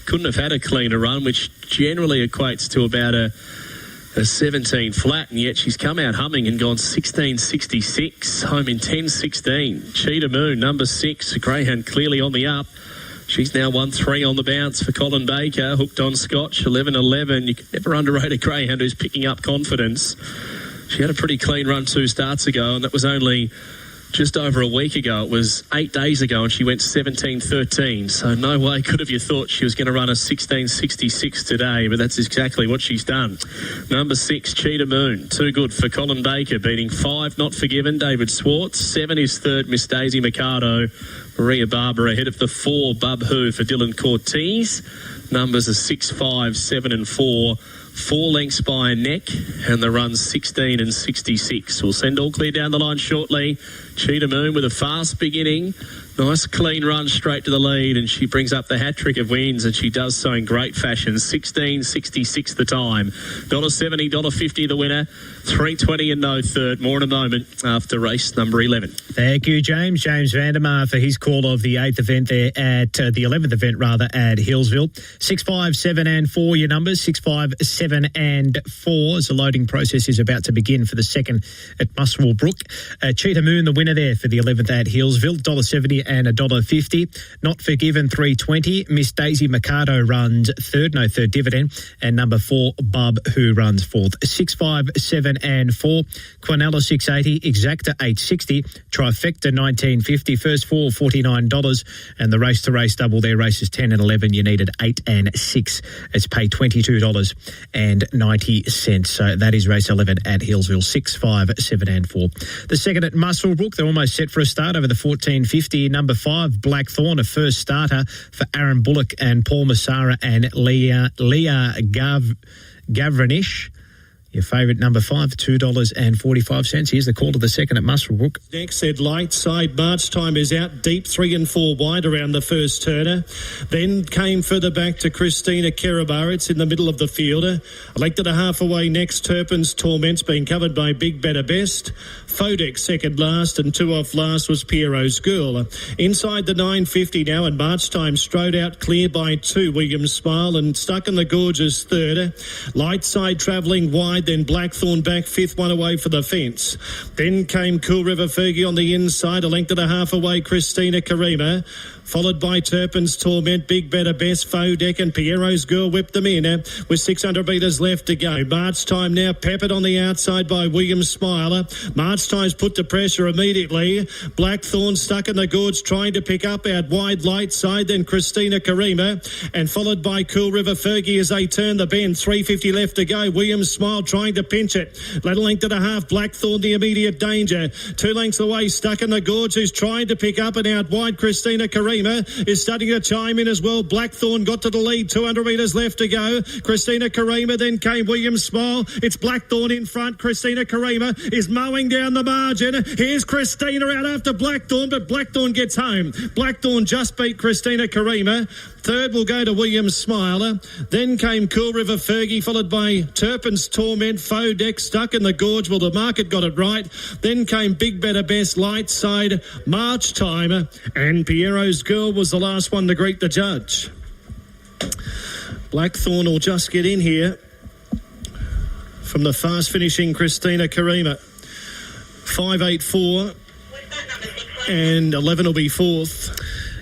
Couldn't have had a cleaner run, which generally equates to about a 17 flat, and yet she's come out humming and gone 16.66, home in 10.16. Cheetah Moon, number 6, Greyhound clearly on the up. She's now won 3 on the bounce for Colin Baker, hooked on Scotch, 11.11. You can never underrate a Greyhound who's picking up confidence. She had a pretty clean run 2 starts ago, and that was only just over a week ago. It was 8 days ago, and she went 17.13. So no way could have you thought she was going to run a 16.66 today, but that's exactly what she's done. Number 6, Cheetah Moon. Too good for Colin Baker, beating 5, Not Forgiven, David Swartz. 7 is third, Miss Daisy Mercado. Maria Barber ahead of the 4, Bub Who for Dylan Cortez. Numbers are 6, 5, 7 and 4. 4 lengths by a neck, and the run's 16 and 66. We'll send all clear down the line shortly. Cheetah Moon with a fast beginning. Nice clean run straight to the lead, and she brings up the hat-trick of wins, and she does so in great fashion. 16.66 the time. $1.70, $1.50 the winner. 3.20 and no third. More in a moment after race number 11. Thank you, James. James Vandermeer for his call of the 8th event there at the 11th event rather at Hillsville. 6, 5, 7 and 4 your numbers. 6, 5, 7 and 4 as the loading process is about to begin for the second at Muswell Brook. Cheetah Moon, the winner there for the 11th at Hillsville. $1.70 and $1.50. Not Forgiven, $3.20. Miss Daisy Mercado runs third, no third dividend. And number 4, Bub Who runs fourth. 6, 5, 7 and 4. Quinella, $6.80. Exacta, $8.60. Trifecta, $19.50. First 4, $49. And the race to race double there, races 10 and 11. You needed 8 and 6. It's paid $22.90. So that is race 11 at Hillsville. 6, 5, 7 and 4. The second at Muswellbrook, they're almost set for a start over the 1450. Number 5, Blackthorn, a first starter for Aaron Bullock and Paul Massara and Leah Gavranish. Your favourite number 5, $2.45. Here's the call to the second at Muswellbrook. Next said light side. March time is out deep, 3 and 4 wide around the first turner. Then came further back to Christina Kerabar. It's in the middle of the fielder. Elected a half away next. Turpin's Torment's been covered by Big Better Best. Fodex second last, and 2 off last was Piero's Girl. Inside the 950 now, and March time strode out clear by 2. William Smile and Stuck in the Gorgeous third. Light side travelling wide. Then Blackthorn back 5th, 1 away for the fence. Then came Cool River Fergie on the inside, a length and a half away Christina Karima, followed by Turpin's Torment, Big Better Best, Fodeck and Piero's Girl whipped them in with 600 metres left to go. March time now peppered on the outside by William Smiler. March time's put to pressure immediately. Blackthorn Stuck in the Gorge trying to pick up out wide light side, then Christina Karima, and followed by Cool River Fergie as they turn the bend. 350 left to go. William Smile trying to pinch it. Let a length and a half. Blackthorn the immediate danger. 2 lengths away. Stuck in the Gorge who's trying to pick up and out wide. Christina Karima is starting to chime in as well. Blackthorn got to the lead. 200 metres left to go. Christina Karima, then came William Smile. It's Blackthorn in front. Christina Karima is mowing down the margin. Here's Christina out after Blackthorn, but Blackthorn gets home. Blackthorn just beat Christina Karima. Third will go to William Smiler. Then came Cool River Fergie, followed by Turpin's Torment, Fodeck, Stuck in the Gorge. Well, the market got it right. Then came Big Better Best, Light Side, March Time, and Piero's Girl was the last one to greet the judge. Blackthorn will just get in here from the fast finishing Christina Karima. 5.84 and 11 will be fourth.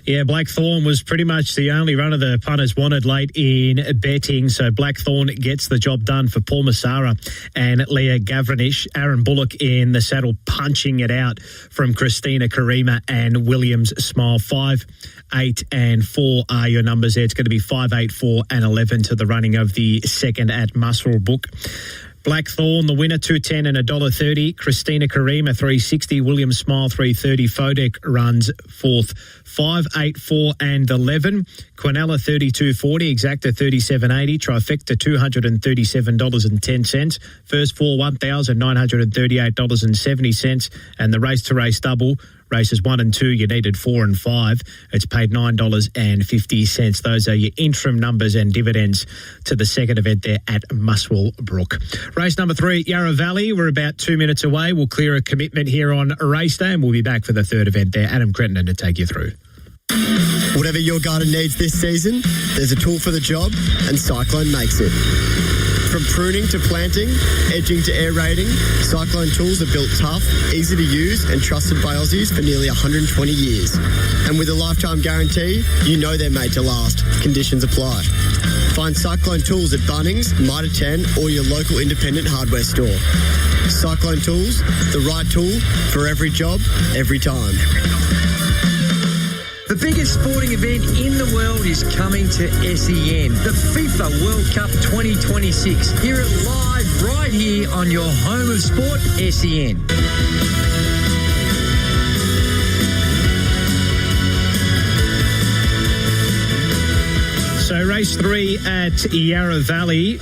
Yeah, Blackthorn was pretty much the only runner the punters wanted late in betting. So Blackthorn gets the job done for Paul Massara and Leah Gavranish. Aaron Bullock in the saddle punching it out from Christina Karima and Williams Smile. 5, 8 and 4 are your numbers there. It's going to be 5, 8, 4 and 11 to the running of the second at Muswellbrook. Blackthorn, the winner, $2.10 and $1.30. Christina Karima, $3.60. William Smile, $3.30. Fodeck runs fourth. 5, 8, 4 and 11. Quinella, $32.40. Exacta, $37.80. Trifecta, $237.10. First 4, $1,938.70. And the race to race double, races 1 and 2, you needed 4 and 5. It's paid $9.50. Those are your interim numbers and dividends to the second event there at Muswell Brook. Race number 3, Yarra Valley. We're about 2 minutes away. We'll clear a commitment here on race day, and we'll be back for the third event there. Adam Crittenden to take you through. Whatever your garden needs this season, there's a tool for the job, and Cyclone makes it. From pruning to planting, edging to aerating, Cyclone tools are built tough, easy to use and trusted by Aussies for nearly 120 years. And with a lifetime guarantee, you know they're made to last. Conditions apply. Find Cyclone Tools at Bunnings, Mitre 10 or your local independent hardware store. Cyclone Tools, the right tool for every job, every time. The biggest sporting event in the world is coming to SEN, the FIFA World Cup 2026. Hear it live right here on your home of sport, SEN. So race 3 at Yarra Valley.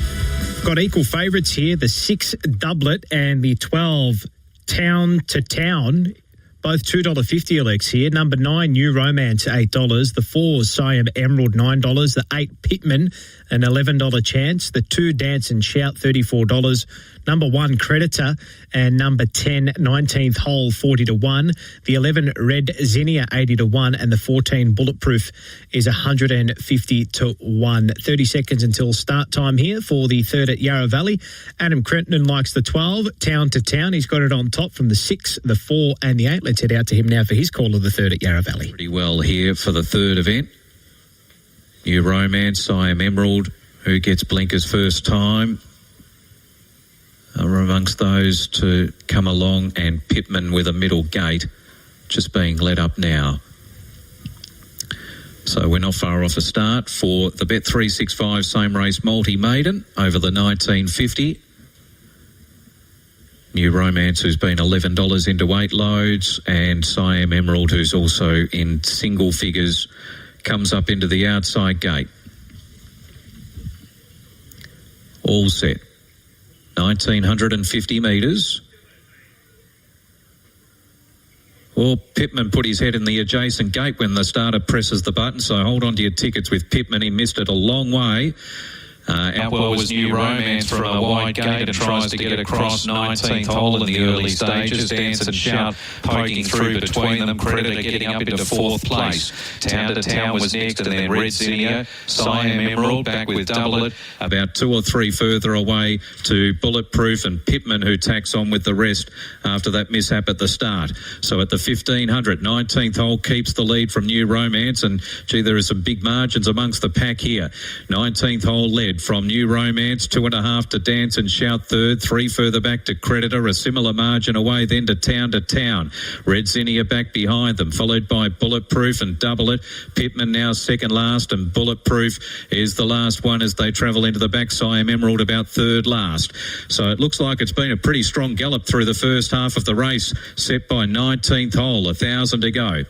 Got equal favourites here, the 6 Doublet and the 12 Town to Town. Both $2.50 Alex here. Number 9, New Romance, $8. The 4, Siam Emerald, $9. The 8, Pittman, an $11 chance. The 2, Dance and Shout, $34. Number 1, Creditor, and number 10, 19th Hole, 40-1. The 11, Red Zinnia, 80-1, and the 14, Bulletproof, is 150-1. 30 seconds until start time here for the 3rd at Yarra Valley. Adam Crenton likes the 12, Town to Town. He's got it on top from the 6, the 4, and the 8. Let's head out to him now for his call of the 3rd at Yarra Valley. Pretty well here for the 3rd event. New Romance, Siam Emerald, who gets blinkers first time, are amongst those to come along, and Pittman with a middle gate just being let up now. So we're not far off a start for the Bet365 same race multi-maiden over the 1950. New Romance, who's been $11 into 8 loads, and Siam Emerald, who's also in single figures, comes up into the outside gate. All set. 1,950 metres. Well, Pittman put his head in the adjacent gate when the starter presses the button, so hold on to your tickets with Pittman. He missed it a long way. Out well was New Romance from a wide gate and tries to get across 19th hole in the early stages. Dance and Shout poking through between them. Creditor getting up into 4th place. Town to Town was next, and then Red Zinnia. Siam Emerald back with Doublet. About 2 or 3 further away to Bulletproof and Pittman, who tacks on with the rest after that mishap at the start. So at the 1500, 19th hole keeps the lead from New Romance, and gee, there are some big margins amongst the pack here. 19th hole led from New Romance, 2.5 to Dance and Shout 3rd, 3 further back to Creditor, a similar margin away then to Town. Red Zinnia back behind them, followed by Bulletproof and Doublet. Pittman now second last, and Bulletproof is the last one as they travel into the back. Siam Emerald about 3rd last. So it looks like it's been a pretty strong gallop through the first half of the race, set by 19th hole, 1,000 to go.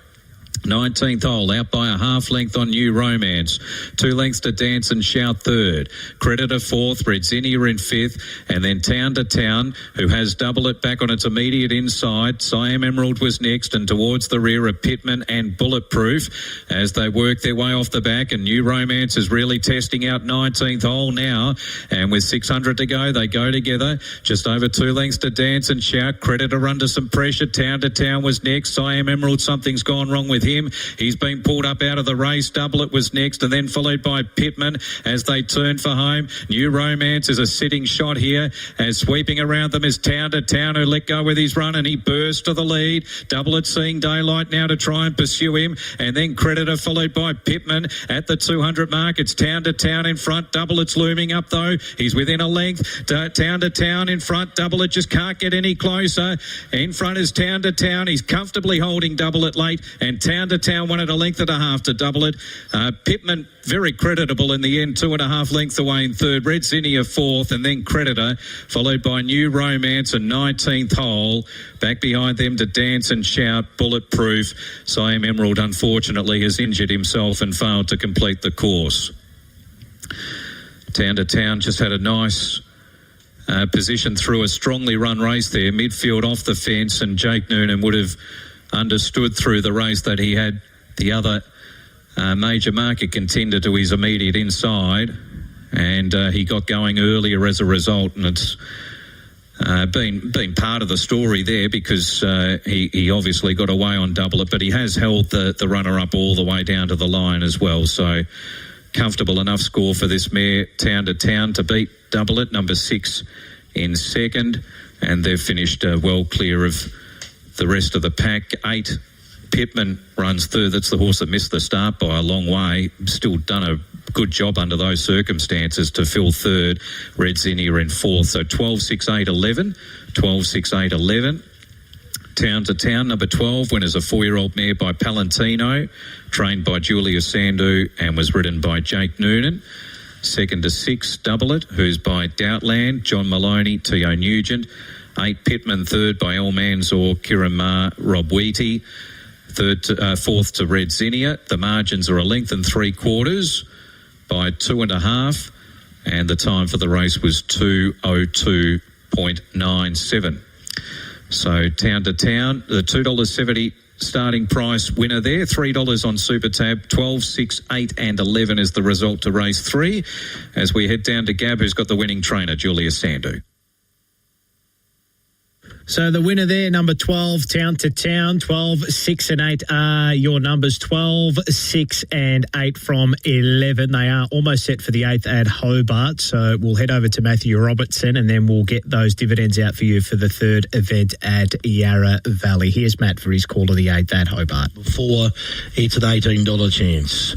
19th hole out by a half length on New Romance, 2 lengths to Dance and Shout 3rd, Creditor 4th, Red Zinnia in 5th, and then Town to Town, who has Doublet back on its immediate inside. Siam Emerald was next, and towards the rear of Pittman and Bulletproof as they work their way off the back, and New Romance is really testing out 19th hole now, and with 600 to go they go together, just over 2 lengths to Dance and Shout. Creditor under some pressure. Town to Town was next. Siam Emerald, something's gone wrong with him. He's been pulled up out of the race. Doublet was next, and then followed by Pittman as they turn for home. New Romance is a sitting shot here, as sweeping around them is Town to Town, who let go with his run, and he burst to the lead. Doublet seeing daylight now to try and pursue him, and then Creditor followed by Pittman at the 200 mark. It's Town to Town in front. Doublet's looming up though. He's within a length. Town to Town in front. Doublet just can't get any closer. In front is Town to Town. He's comfortably holding Doublet late, and Town to Town won at a length and a half to Doublet. Pittman very creditable in the end, 2.5 lengths away in 3rd. Red Zinnia 4th, and then Creditor, followed by New Romance and 19th hole. Back behind them to Dance and Shout, Bulletproof. Siam Emerald, unfortunately, has injured himself and failed to complete the course. Town to Town just had a nice position through a strongly run race there. Midfield off the fence, and Jake Noonan would have understood through the race that he had the other major market contender to his immediate inside, and he got going earlier as a result, and it's been part of the story there because he obviously got away on Doublet, but he has held the runner up all the way down to the line as well. So comfortable enough score for this mare, Town to Town, to beat Doublet, number 6 in second, and they've finished well clear of the rest of the pack. 8 Pittman runs third. That's the horse that missed the start by a long way. Still done a good job under those circumstances to fill third. Red Zinnia in fourth. So 12, 6, 8, 11. 12, 6, 8, 11. Town to Town, number 12, winners a 4-year-old mare by Palantino, trained by Julia Sandu and was ridden by Jake Noonan. Second to 6, Double It, who's by Doubtland, John Maloney, T.O. Nugent. 8, Pittman, third by El Manzor, Kieran Ma, Rob Wheaty. Fourth to Red Zinnia. The margins are a length and 3/4 by 2.5, and the time for the race was 2:02.97. So Town to Town, the $2.70 starting price winner there. $3 on Super Tab. 12, 6, 8 and 11 is the result to race 3. As we head down to Gab, who's got the winning trainer, Julia Sandu. So the winner there, number 12, Town to Town. 12, 6 and 8 are your numbers. 12, 6 and 8 from 11. They are almost set for the 8th at Hobart. So we'll head over to Matthew Robertson and then we'll get those dividends out for you for the 3rd event at Yarra Valley. Here's Matt for his call of the 8th at Hobart. Before it's an $18 chance.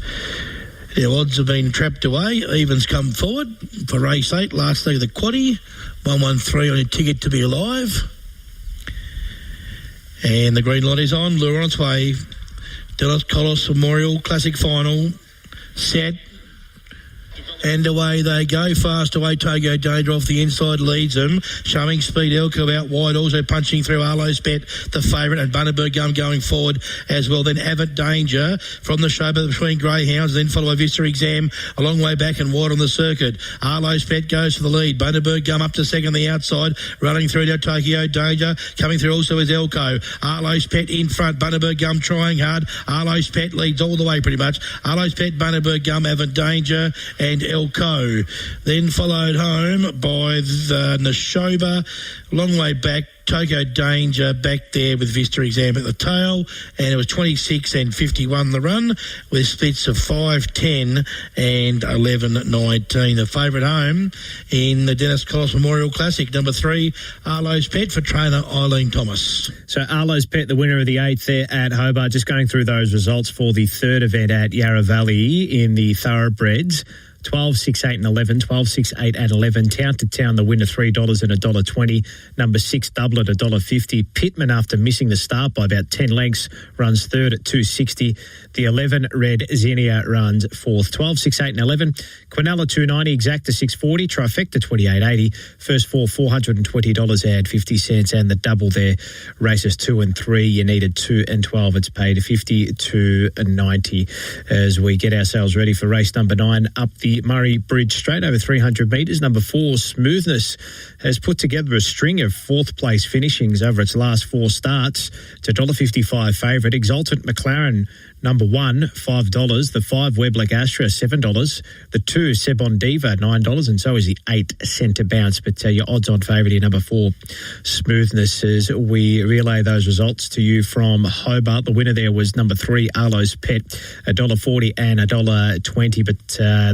The odds have been trapped away. Evens come forward for race 8. Last leg of the quaddie. 113 on your ticket to be alive. And the green light is on. Lure on its way. Delos Colos Memorial Classic Final. Set. And away they go. Fast away. Togo Danger off the inside leads them. Showing speed. Elko out wide. Also punching through Arlo's Bet, the favourite. And Bundaberg Gum going forward as well. Then Avant Danger from the show between Greyhounds. Then follow a Vista Exam a long way back and wide on the circuit. Arlo's Bet goes for the lead. Bundaberg Gum up to second the outside. Running through now Tokyo Danger. Coming through also is Elko. Arlo's Pet in front. Bundaberg Gum trying hard. Arlo's Pet leads all the way pretty much. Arlo's Pet, Bundaberg Gum, Avant Danger and Elko. Then followed home by the Nashoba, long way back. Tokyo Danger back there with Vista Exam at the tail, and it was 26 and 51 the run with splits of 5, 10 and 11, 19. The favourite home in the Dennis Collis Memorial Classic, number 3, Arlo's Pet for trainer Eileen Thomas. So Arlo's Pet, the winner of the 8th there at Hobart. Just going through those results for the 3rd event at Yarra Valley in the Thoroughbreds. 12, 6, 8 and 11, 12, 6, 8 and 11. Town to Town, the winner, $3 and $1.20. Number 6, Double at $1.50. Pittman, after missing the start by about 10 lengths, runs 3rd at $2.60. The 11, Red Zinnia, runs 4th. 12, 6, 8 and 11. Quinella, $2.90. Exacta, $6.40. Trifecta, $28.80. First 4, $420, add 50 cents. And the double there, races 2 and 3. You needed 2 and 12. It's paid $52.90 as we get ourselves ready for race number 9 up the Murray Bridge Straight over 300 metres. Number 4, Smoothness, has put together a string of 4th place finishings over its last 4 starts. It's $1.55 favourite. Exultant McLaren, number 1, $5. The 5, Weblek Astra, $7. The 2, Sebon Diva, $9. And so is the 8, Centre Bounce. But your odds-on favourite here, number 4, Smoothness, as we relay those results to you from Hobart. The winner there was number 3, Arlo's Pet, $1.40 and $1.20. But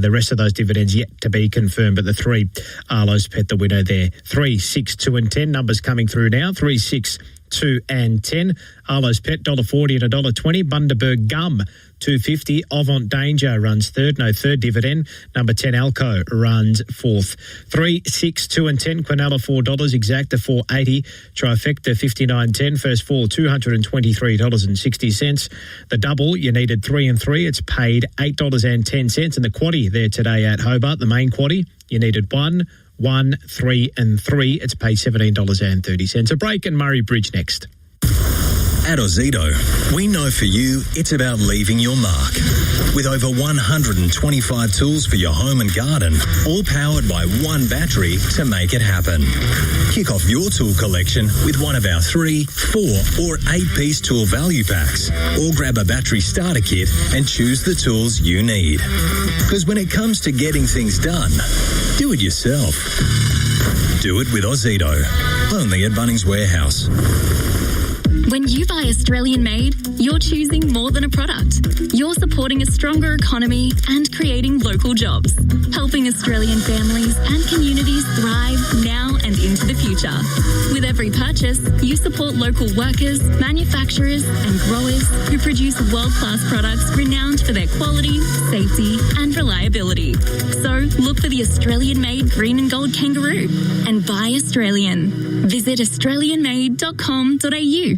the rest of those dividends yet to be confirmed. But the 3, Arlo's Pet, the winner there. 3, 6, 2 and 10. Numbers coming through now. 3, 6, 2 and 10. Arlo's Pet, $1.40 and $1.20. Bundaberg Gum, $2.50. Avant Danger runs 3rd, no 3rd dividend. Number 10, Alco, runs 4th. 3, 6, 2 and 10. Quinella, $4. Exacta, $4.80. Trifecta, $59.10. First 4, $223.60. The double, you needed 3 and 3. It's paid $8.10. And the quaddie there today at Hobart, the main quaddie, you needed 1, 3 and 3. It's paid $17.30. A break and Murray Bridge next. At Ozito, we know for you it's about leaving your mark. With over 125 tools for your home and garden, all powered by one battery to make it happen. Kick off your tool collection with one of our 3, 4 or 8-piece tool value packs, or grab a battery starter kit and choose the tools you need. Because when it comes to getting things done, do it yourself. Do it with Ozito. Only at Bunnings Warehouse. When you buy Australian made, you're choosing more than a product. You're supporting a stronger economy and creating local jobs, helping Australian families and communities thrive now and into the future. future. With every purchase, you support local workers, manufacturers and growers who produce world-class products renowned for their quality, safety and reliability. So look for the Australian-made green and gold kangaroo and buy Australian. Visit australianmade.com.au.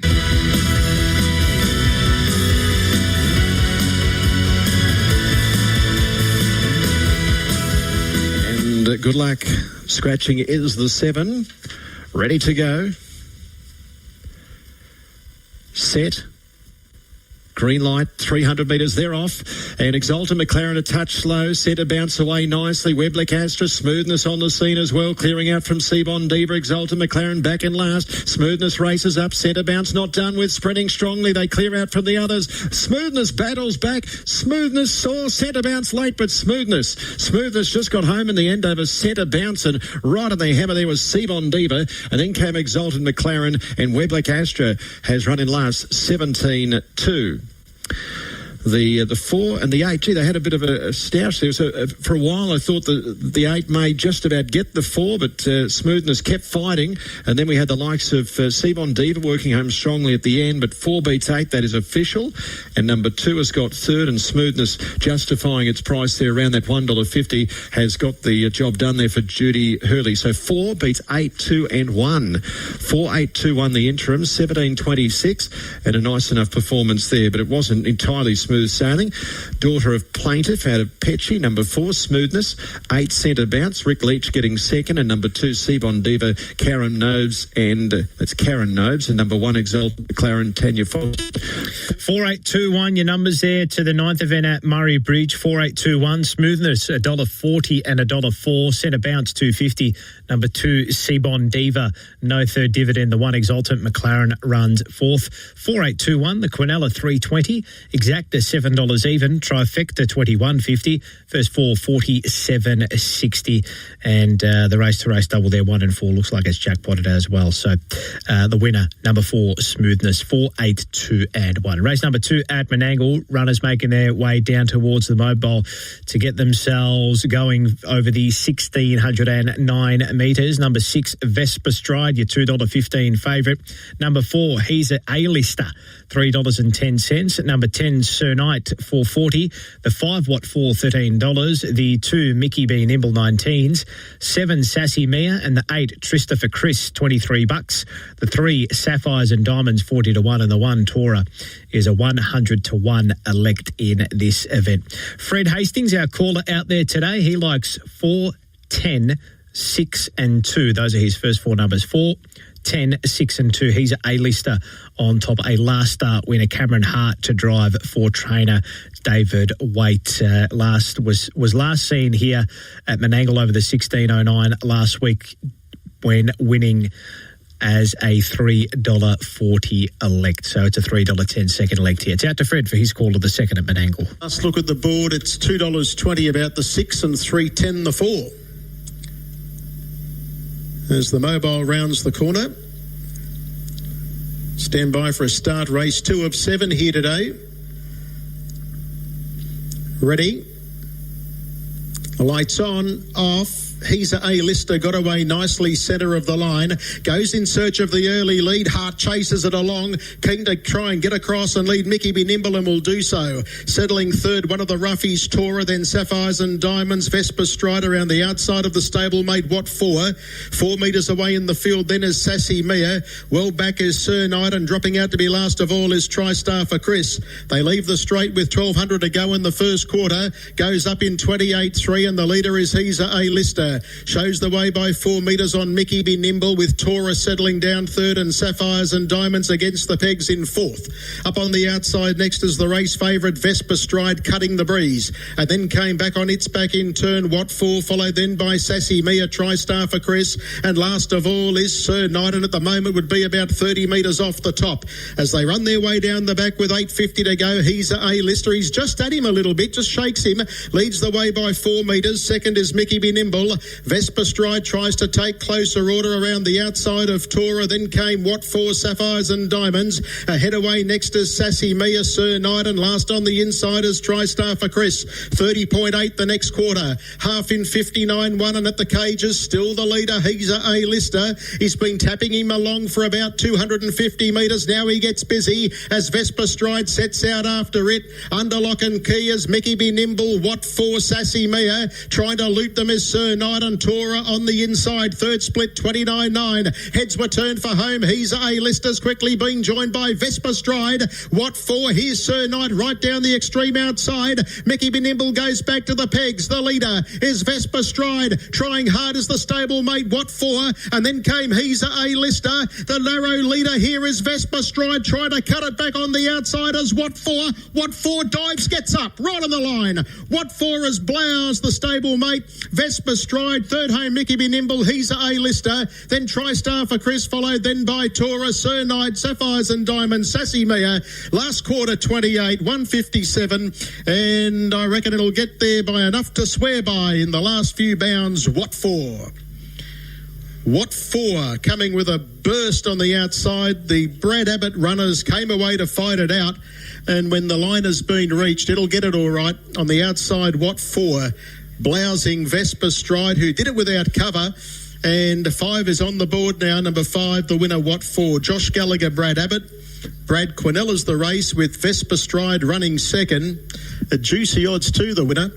Good luck. Scratching is the 7. Ready to go. Set. Green light, 300 metres, they're off. And Exalted McLaren a touch slow, set to bounce away nicely. Weblick Astra, smoothness on the scene as well, clearing out from Seabon Diva. Exalted McLaren back in last. Smoothness races up, set to bounce, not done with, sprinting strongly. They clear out from the others. Smoothness battles back. Smoothness saw centre bounce late, but Smoothness just got home in the end over centre bounce, and right on the hammer there was Seabon Diva, and then came Exalted McLaren, and Weblick Astra has run in last 17-2. The 4 and the 8, gee, they had a bit of a stoush there. So for a while I thought the 8 may just about get the 4, but Smoothness kept fighting. And then we had the likes of Seabon Diva working home strongly at the end, but 4 beats 8, that is official. And number 2 has got third, and Smoothness justifying its price there around that $1.50 has got the job done there for Judy Hurley. So 4 beats 8, 2 and 1. 4, 8, 2, 1 the interim, 17.26, and a nice enough performance there, but it wasn't entirely smooth sailing. Daughter of Plaintiff out of Petchy, number 4, Smoothness, 8 centre bounce, Rick Leach getting second, and number 2, Seabon Diva, Karen Nobes, and that's Karen Nobes, and number 1, Exalted McLaren, Tanya Fox. 4821, your numbers there to the 9th event at Murray Bridge. 4821, Smoothness $1.40 and $1.04, centre bounce $2.50. Number 2, Seabon Diva, no third dividend. The 1, Exalted McLaren runs 4th. 4821, the Quinella $3.20, Exacta $7 even, Trifecta $21.50, first 4 $47.60, and the race to race double there 1 and 4 looks like it's jackpotted as well. So the winner, number 4, Smoothness, 4, 8, 2 and 1. Race number 2 at Menangle, runners making their way down towards the mobile to get themselves going over the 1,609 metres. Number 6, Vespa Stride, your $2.15 favourite. Number 4, he's an A-lister, $3.10. Number 10, Sir Knight, $4.40. The 5 Watt 4, $13. The 2, Mickey B Nimble, 19s. 7, Sassy Mia, and the 8, Trista for Chris, $23. The 3, Sapphires and Diamonds, 40-1, and the 1, Tora, is a 100-1 elect in this event. Fred Hastings, our caller out there today, he likes 4, 10, 6 and 2. Those are his first 4 numbers. 4, 10, 6 and 2. He's an A-lister on top. A last start winner, Cameron Hart, to drive for trainer David Waite. Was last seen here at Menangle over the 1609 last week when winning as a $3.40 elect. So it's a $3.10 second elect here. It's out to Fred for his call to the second at Menangle. Let's look at the board. It's $2.20 about the 6 and $3.10 the 4. As the mobile rounds the corner. Stand by for a start. Race 2 of 7 here today. Ready. Lights on, off. He's a A-lister, got away nicely centre of the line, goes in search of the early lead. Hart chases it along, keen to try and get across and lead Mickey Be Nimble, and will do so. Settling third, one of the roughies, Tora, then Sapphires and Diamonds. Vespa Stride around the outside of the stablemate, Watt 4. 4 metres away in the field then is Sassy Mia. Well back is Sir Knight, and dropping out to be last of all is TriStar for Chris. They leave the straight with 1,200 to go in the first quarter. Goes up in 28.3, and the leader is He's a A-lister. Shows the way by 4 metres on Mickey Be Nimble, with Tora settling down third and Sapphires and Diamonds against the pegs in fourth. Up on the outside next is the race favourite Vespa Stride, cutting the breeze, and then came back on its back in turn. Watt 4 followed then by Sassy Mia, TriStar for Chris, and last of all is Sir Knight, and at the moment would be about 30 metres off the top as they run their way down the back with 8.50 to go. He's a A-lister. He's just at him a little bit, just shakes him, leads the way by 4 metres. Second is Mickey Be Nimble. Vespa Stride tries to take closer order around the outside of Tora. Then came What For, Sapphires and Diamonds. Ahead away next is Sassy Mia, Sir Knight, and last on the inside is TriStar for Chris. 30.8 the next quarter. Half in 59.1, and at the cages still the leader. He's a lister. He's been tapping him along for about 250 metres. Now he gets busy as Vespa Stride sets out after it. Under lock and key is Mickey Be Nimble. What For, Sassy Mia. Trying to loot them is Sir Knight and Tora on the inside. Third split 29.9. Heads were turned for home. He's A-listers quickly being joined by Vespa Stride. What For? Here's Sir Knight right down the extreme outside. Mickey Be Nimble goes back to the pegs. The leader is Vespa Stride. Trying hard as the stablemate What For? And then came He's A-lister. The narrow leader here is Vespa Stride. Trying to cut it back on the outside as What For? What For dives, gets up, right on the line. What For is Blouse, the stablemate. Vespa Stride. Third home Mickey Be Nimble. He's A-lister. Then TriStar for Chris, followed then by Tora, Sir Knight, Sapphires and Diamonds, Sassy Mia. Last quarter 28, 157, and I reckon it'll get there by enough to swear by in the last few bounds. What For? What For coming with a burst on the outside. The Brad Abbott runners came away to fight it out, and when the line has been reached, it'll get it all right. On the outside, What For? Blousing Vespa Stride, who did it without cover. And 5 is on the board now. Number 5, the winner, What For? Josh Gallagher, Brad Abbott. Brad Quinella's the race with Vespa Stride running second. A juicy odds too, the winner.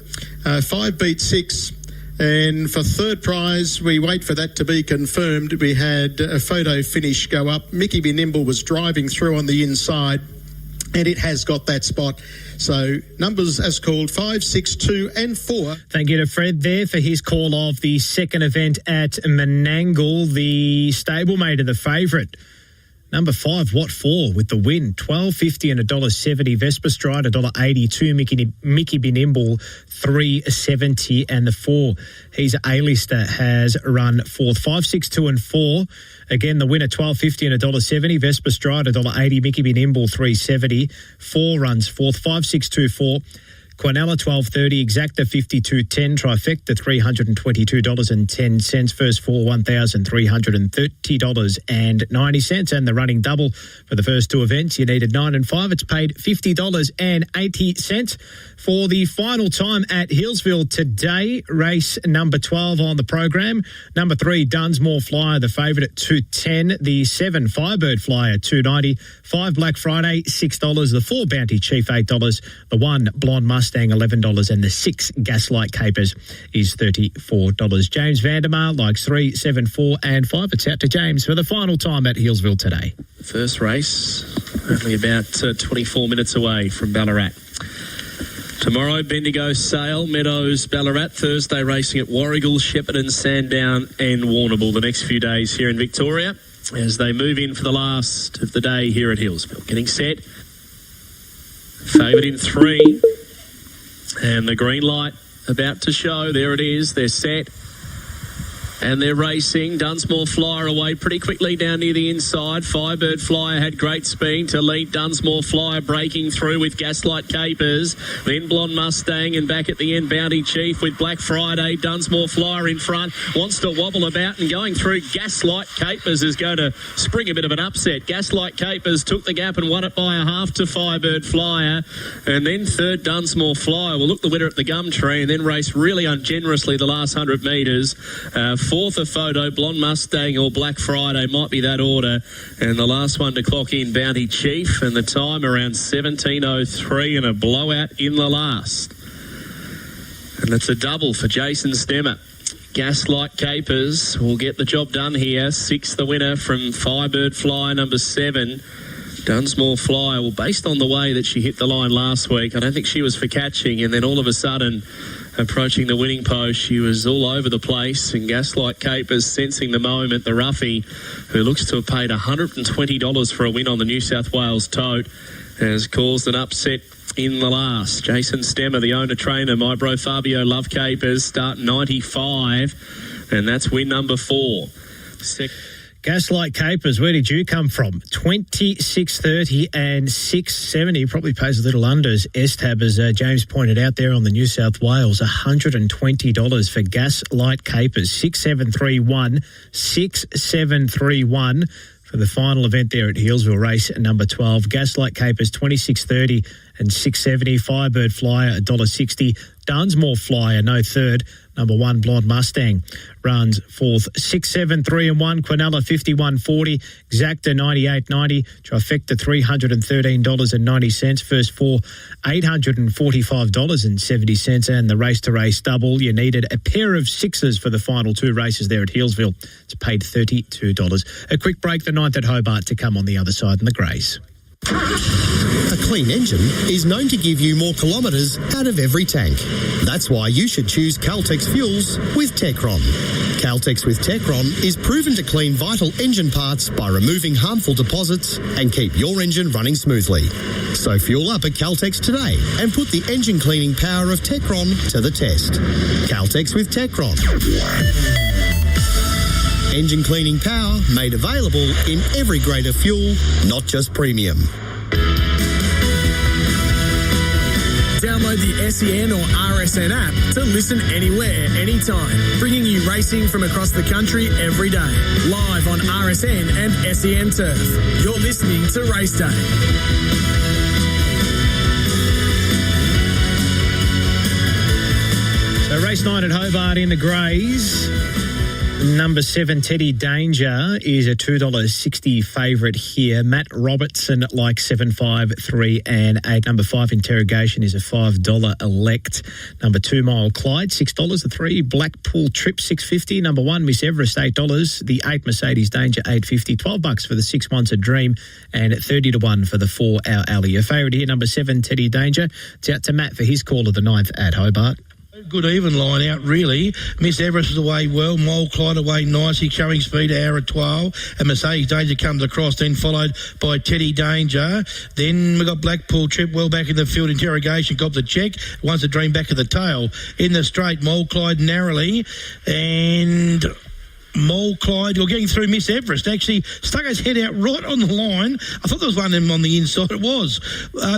5 beat 6. And for third prize, we wait for that to be confirmed. We had a photo finish go up. Mickey Be Nimble was driving through on the inside, and it has got that spot. So numbers as called 5, 6, 2 and 4. Thank you to Fred there for his call of the second event at Menangle. The stablemate of the favourite. Number 5, What For, with the win, $12.50 and $1.70. Vespa Stride, $1.82. Mickey Be Nimble, $3.70. And the 4, he's A-lister, has run fourth. 5, 6, 2 and 4. Again, the winner, $12.50 and $1.70. Vespa Stride, $1.80. Mickey Be Nimble, $3.70. 4 runs fourth. 5, 6, 2, 4. Quinella, $12.30. Exacta, $52.10. Trifecta, $322.10. First 4, $1,330.90. And the running double for the first 2 events, you needed 9 and 5. It's paid $50.80 for the final time at Hillsville today. Race number 12 on the program. Number 3, Dunsmore Flyer, the favourite at $2.10. The 7, Firebird Flyer, $2.90. 5, Black Friday, $6. The 4, Bounty Chief, $8. The 1, Blonde Mustang, $11. And the 6, Gaslight Capers is $34. James Vandermeer likes 3, 7, 4 and 5. It's out to James for the final time at Hillsville today. First race, only about 24 minutes away from Ballarat. Tomorrow, Bendigo, Sale, Meadows, Ballarat. Thursday, racing at Warragul, Shepparton, Sandown and Warrnambool. The next few days here in Victoria as they move in for the last of the day here at Hillsville. Getting set. Favourite in 3. And the green light about to show. There it is. They're set. And they're racing. Dunsmore Flyer away pretty quickly down near the inside. Firebird Flyer had great speed to lead. Dunsmore Flyer breaking through with Gaslight Capers. Then Blonde Mustang, and back at the end, Bounty Chief with Black Friday. Dunsmore Flyer in front. Wants to wobble about, and going through Gaslight Capers is going to spring a bit of an upset. Gaslight Capers took the gap and won it by a half to Firebird Flyer. And then third, Dunsmore Flyer will look the winner at the Gumtree and then race really ungenerously the last 100 metres. Fourth, a photo, Blonde Mustang or Black Friday might be that order. And the last one to clock in, Bounty Chief, and the time around 17:03 and a blowout in the last. And that's a double for Jason Stemmer. Gaslight Capers will get the job done here. 6, the winner from Firebird Fly, number 7. Dunsmore Flyer, well, based on the way that she hit the line last week, I don't think she was for catching, and then all of a sudden, approaching the winning post, she was all over the place, and Gaslight Capers sensing the moment, the roughie, who looks to have paid $120 for a win on the New South Wales tote, has caused an upset in the last. Jason Stemmer, the owner-trainer, my bro Fabio Love Capers, start 95, and that's win number 4. Gaslight Capers, where did you come from? 26.30 and 6.70. Probably pays a little unders. Estab, as James pointed out there on the New South Wales, $120 for Gaslight Capers. 6.731, 6.731 for the final event there at Healesville, race number 12. Gaslight Capers, 26.30 and 6.70. Firebird Flyer, $1.60. Dunsmore Flyer, no third. Number 1, Blonde Mustang, runs fourth. 6.73 and 1. Quinella, 51.40. Exacta, 98.90. Trifecta, $313.90. First four, $845.70. And the race-to-race double, you needed a pair of sixes for the final two races there at Healesville. It's paid $32. A quick break, the 9th at Hobart to come on the other side in the Greys. A clean engine is known to give you more kilometres out of every tank. That's why you should choose Caltex fuels with Techron. Caltex with Techron is proven to clean vital engine parts by removing harmful deposits and keep your engine running smoothly. So fuel up at Caltex today and put the engine cleaning power of Techron to the test. Caltex with Techron. Engine cleaning power made available in every grade of fuel, not just premium. Download the SEN or RSN app to listen anywhere, anytime, bringing you racing from across the country every day. Live on RSN and SEN Turf. You're listening to Race Day. So race 9 at Hobart in the Greys. Number 7, Teddy Danger, is a $2.60 favourite here. Matt Robertson like 7, 5, 3 and 8. Number 5, Interrogation, is a $5 elect. Number 2, Mile Clyde, $6 a 3. Blackpool Trip, $6.50. Number 1, Miss Everest, $8. The 8, Mercedes Danger, $8.50. $12 for the 6, Once a Dream, and $30-1 for the 4, Our Alley. Your favourite here, number 7, Teddy Danger. It's out to Matt for his call of the 9th at Hobart. Good even line out, really. Miss Everest is away well. Mole Clyde away nicely, showing speed hour at 12. And Mercedes Danger comes across, then followed by Teddy Danger. Then we got Blackpool Trip well back in the field. Interrogation got the check. Once a Dream back at the tail. In the straight, Mole Clyde narrowly. And Mole Clyde, you're getting through Miss Everest, actually stuck his head out right on the line. I thought there was one of them on the inside. It was.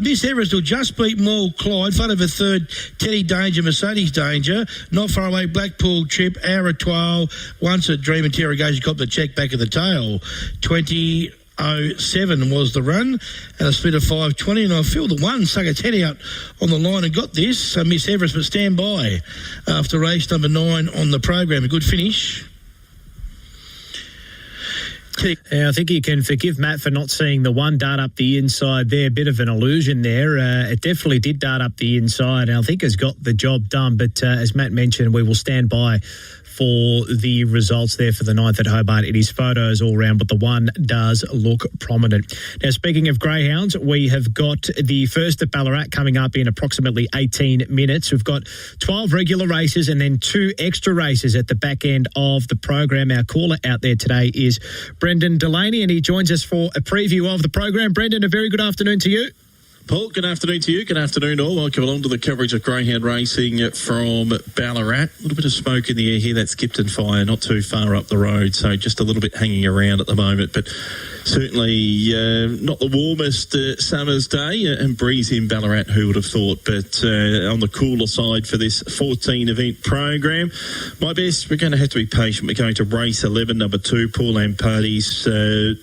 Miss Everest will just beat Mole Clyde. Followed over third, Teddy Danger, Mercedes Danger. Not far away, Blackpool Trip, hour at 12. Once a Dream, Interrogation got the check back at the tail. 20.07 was the run, and a split of 5.20. And I feel the one stuck its head out on the line and got this. Miss Everest, but stand by after race number 9 on the program. A good finish. Yeah, I think you can forgive Matt for not seeing the one dart up the inside there. Bit of an illusion there. It definitely did dart up the inside, and I think has got the job done. But as Matt mentioned, we will stand by for the results there for the 9th at Hobart. It is photos all round, but the one does look prominent. Now, speaking of greyhounds, we have got the first at Ballarat coming up in approximately 18 minutes. We've got 12 regular races and then 2 extra races at the back end of the program. Our caller out there today is Brendan Delaney, and he joins us for a preview of the program. Brendan, a very good afternoon to you. Paul, good afternoon to you. Good afternoon all. Welcome along to the coverage of Greyhound racing from Ballarat. A little bit of smoke in the air here. That's Skipton Fire, not too far up the road, so just a little bit hanging around at the moment, but certainly not the warmest summer's day, and breeze in Ballarat, who would have thought, but on the cooler side for this 14 event program. My best, we're going to have to be patient. We're going to race 11, number 2, Paul Lamparties.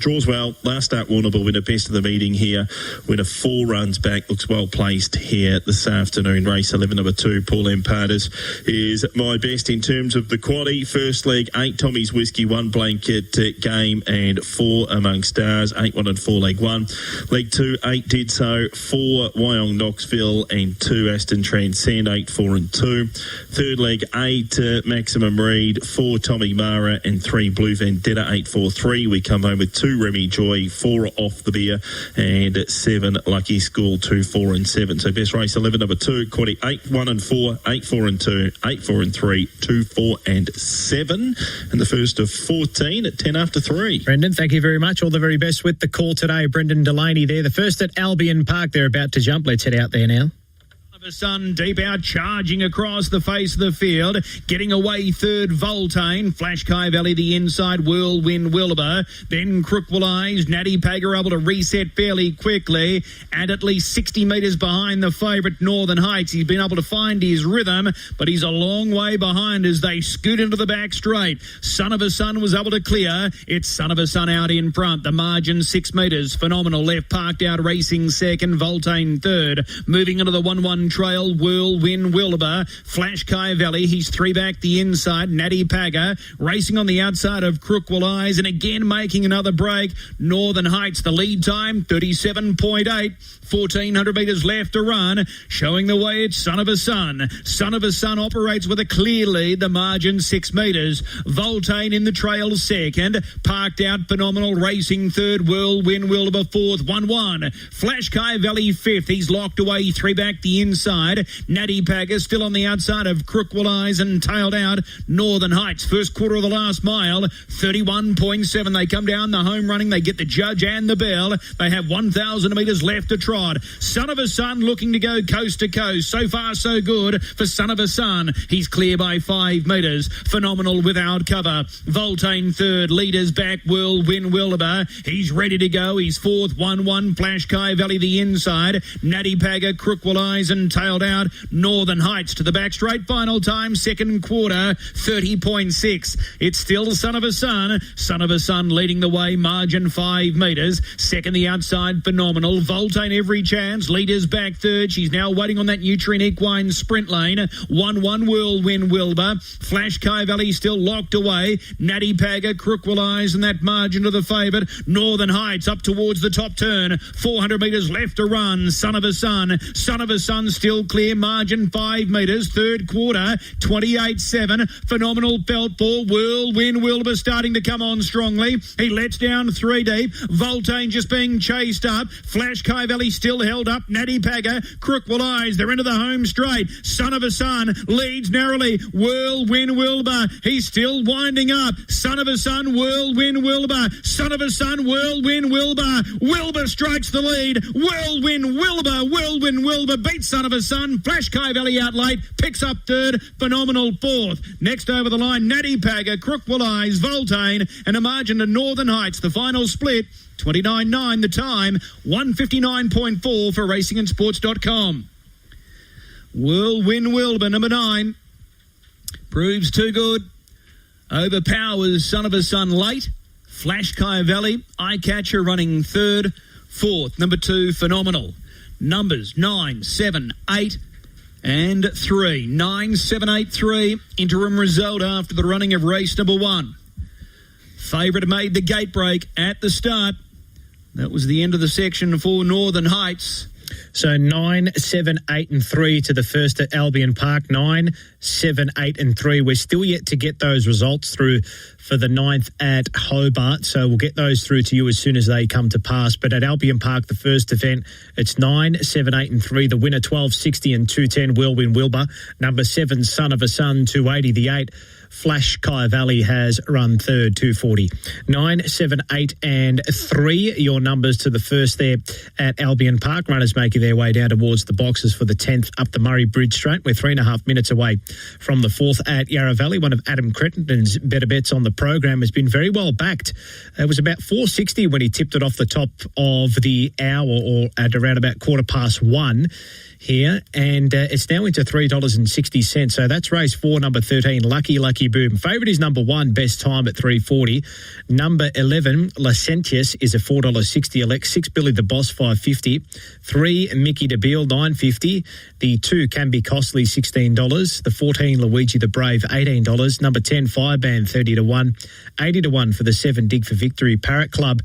Draws well, last start Warrnambool winner, best of the meeting here, winner 4 runs back, looks well placed here this afternoon. Race 11, number 2, Paul Lamparties is my best in terms of the quaddie. First leg, 8 Tommy's Whiskey, 1 Blanket Game, and 4 Among Stars, 8 1 and 4 leg 1. Leg 2, 8 Did So, 4 Wyong Knoxville, and 2 Aston Transcend, 8 4 and 2. Third leg, 8 Maximum Reed, 4 Tommy Mara, and 3 Blue Vendetta, 8 4 3. We come home with 2 Remy Joy, 4 Off the Beer, and 7 Lucky School, 2 4 and 7. So best race 11, number 2, quaddie 8 1 and 4, 8 4 and 2, 8 4 and 3, 2 4 and 7, and the first of 14 at 10 after 3. Brendan, thank you very much. All the very best with the call today. Brendan Delaney there. The first at Albion Park. They're about to jump. Let's head out there now. Sun deep out, charging across the face of the field, getting away third Voltaine, Flash Kai Valley the inside, Whirlwind Wilbur, then Crook Will Eyes, Natty Pagger able to reset fairly quickly, and at least 60 metres behind the favourite Northern Heights. He's been able to find his rhythm, but he's a long way behind as they scoot into the back straight. Son of a Sun was able to clear. It's Son of a Sun out in front. The margin 6 metres. Phenomenal left, parked out, racing second, Voltaine third. Moving into the 1-1 trail, Whirlwind Wilbur, Flash Kai Valley, he's 3 back the inside, Natty Pagger, racing on the outside of Crook Will Eyes, and again making another break, Northern Heights, the lead time, 37.8, 1,400 metres left to run, showing the way it's Son of a Sun. Son of a Sun operates with a clear lead, the margin 6 metres, Voltaine in the trail second, parked out, Phenomenal, racing third, Whirlwind Wilbur fourth, 1-1, Flash Kai Valley fifth, he's locked away, 3 back the inside. Natty Pagger still on the outside of Crook Will Eyes and tailed out Northern Heights. First quarter of the last mile, 31.7. They come down the home running. They get the judge and the bell. They have 1,000 metres left to trot. Son of a Sun looking to go coast to coast. So far, so good for Son of a Sun. He's clear by 5 metres. Phenomenal without cover. Voltaine third. Leaders back. Whirlwind Wilbur. He's ready to go. He's fourth. 1-1. Flash Kai Valley the inside. Natty Pagger, Crook Will Eyes and tailed out Northern Heights to the back straight. Final time, second quarter, 30.6. It's still Son of a Sun. Son of a Sun leading the way, margin 5 metres. Second the outside, Phenomenal. Voltaine every chance. Leaders back third. She's now waiting on that Nutrient Equine sprint lane. 1-1 Whirlwind Wilbur. Flash Kai Valley still locked away. Natty Pagger, Crook Will Eyes and that margin to the favourite. Northern Heights up towards the top turn. 400 metres left to run. Son of a Sun. Son of a Sun still clear, margin 5 metres. Third quarter, 28.7. Phenomenal felt for Whirlwind Wilbur starting to come on strongly. He lets down 3 deep. Voltaine just being chased up. Flash Kai Valley still held up. Natty Pagger, Crook Will Eyes. They're into the home straight. Son of a Sun leads narrowly. Whirlwind Wilbur. He's still winding up. Son of a Sun, Whirlwind Wilbur. Son of a Sun, Whirlwind Wilbur. Wilbur strikes the lead. Whirlwind Wilbur. Whirlwind Wilbur beats Son of a Sun. Flash Kai Valley out late. Picks up third. Phenomenal fourth. Next over the line, Natty Pagger, Crook Will Eyes, Voltaine, and a margin to Northern Heights. The final split, 29.9 the time, 159.4 for racingandsports.com. Whirlwind Wilbur, number 9. Proves too good. Overpowers Son of a Sun late. Flash Kai Valley, Eyecatcher running third. Fourth, number 2, Phenomenal. Numbers 9, 7, 8 and 3. 9, 7, 8, 3. Interim result after the running of race number 1. Favourite made the gate break at the start. That was the end of the section for Northern Heights. So 9, 7, 8 and 3 to the first at Albion Park. 9, 7, 8 and 3. We're still yet to get those results through for the 9th at Hobart. So we'll get those through to you as soon as they come to pass. But at Albion Park, the first event, it's 9, 7, 8 and 3. The winner 12.60 and 2.10, Whirlwind Wilbur. Number 7, Son of a Sun, 2.80. The 8, Flash Kai Valley has run third, 2.40. 9, 7, 8 and 3, your numbers to the first there at Albion Park. Runners making their way down towards the boxes for the 10th up the Murray Bridge Straight. We're 3.5 minutes away from the 4th at Yarra Valley. One of Adam Crettenden's better bets on the program has been very well backed. It was about 4.60 when he tipped it off the top of the hour, or at around about 1:15 here, and it's now into $3.60. So that's race 4, number 13, Lucky Lucky Boom. Favourite is number 1, Best Time at $3.40. Number 11, Licentius, is a $4.60 elect. 6, Billy the Boss, $5.50. 3, Mickey DeBeal, $9.50. The 2, Can Be Costly, $16. The 14, Luigi the Brave, $18. Number 10, Fireband, 30 to 1. 80 to 1 for the 7, Dig for Victory. Parrot Club,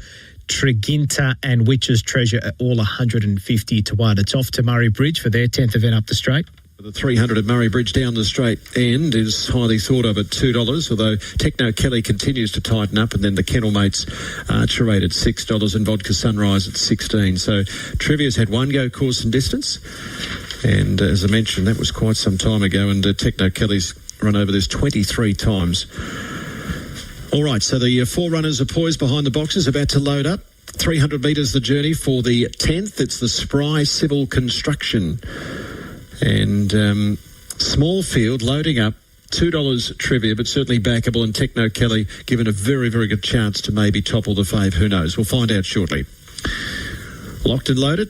Treginta and Witch's Treasure are all 150 to 1. It's off to Murray Bridge for their 10th event up the straight. The 300 at Murray Bridge down the straight end is highly thought of at $2, although Techno Kelly continues to tighten up, and then the Kennel Mates Archer Rate at $6 and Vodka Sunrise at $16. So Trivia's had one go course and distance, and as I mentioned, that was quite some time ago, and Techno Kelly's run over this 23 times. All right, so the 4 runners are poised behind the boxes, about to load up. 300 metres the journey for the 10th. It's the Spry Civil Construction. And small field loading up. $2 trivia, but certainly backable, and Techno Kelly given a very, very good chance to maybe topple the fave. Who knows? We'll find out shortly. Locked and loaded.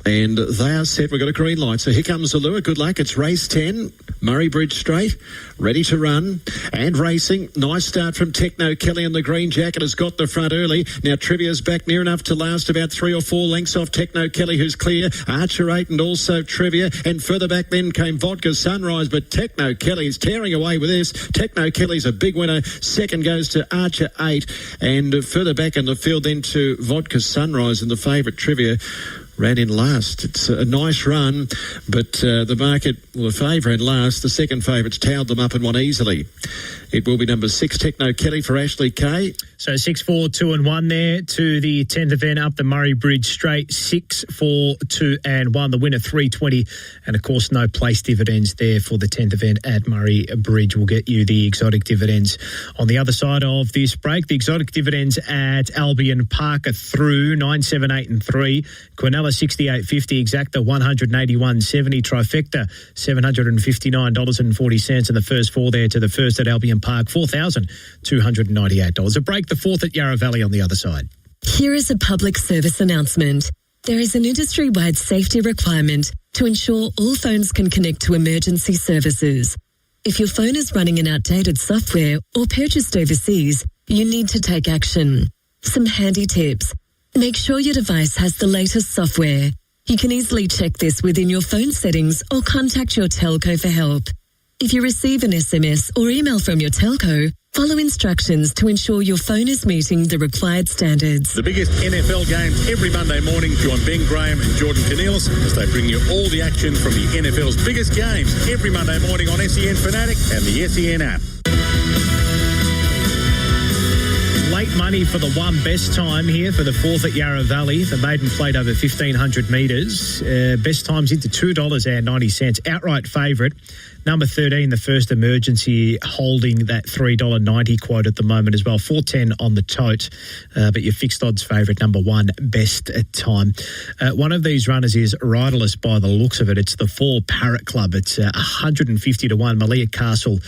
And they are set. We've got a green light. So here comes the lure. Good luck. It's race 10. Murray Bridge Straight. Ready to run. And racing. Nice start from Techno Kelly, and the green jacket has got the front early. Now Trivia's back near enough to last, about 3 or 4 lengths off Techno Kelly, who's clear. Archer 8 and also Trivia. And further back then came Vodka Sunrise, but Techno Kelly's tearing away with this. Techno Kelly's a big winner. Second goes to Archer 8. And further back in the field then to Vodka Sunrise, and the favourite Trivia ran in last. It's a nice run, but the market will favour in last. The second favourites towed them up and won easily. It will be number 6, Techno Kelly, for Ashley Kay. So 6, 4, 2 and 1 there to the 10th event up the Murray Bridge Straight. 6, 4, 2 and 1. The winner $3.20, and of course no place dividends there for the 10th event at Murray Bridge. We'll get you the exotic dividends on the other side of this break. The exotic dividends at Albion Park are through 9, 7, 8 and 3. Quinella 68.50, Exacta 181.70, Trifecta $759.40, and the first 4 there to the first at Albion Park $4,298. A break, the 4th at Yarra Valley on the other side. Here is a public service announcement. There is an industry-wide safety requirement to ensure all phones can connect to emergency services. If your phone is running an outdated software or purchased overseas, you need to take action. Some handy tips. Make sure your device has the latest software. You can easily check this within your phone settings or contact your telco for help. If you receive an SMS or email from your telco, follow instructions to ensure your phone is meeting the required standards. The biggest NFL games every Monday morning. Join Ben Graham and Jordan Cornelis as they bring you all the action from the NFL's biggest games every Monday morning on SEN Fanatic and the SEN app. Late money for the one best time here for the 4th at Yarra Valley. The maiden played over 1,500 metres. Best times into $2.90. Outright favourite. Number 13, the First Emergency, holding that $3.90 quote at the moment as well. 4.10 on the tote, but your fixed odds favourite, number 1, best time. One of these runners is riderless by the looks of it. It's the 4 Parrot Club. It's 150 to 1. Malia Castle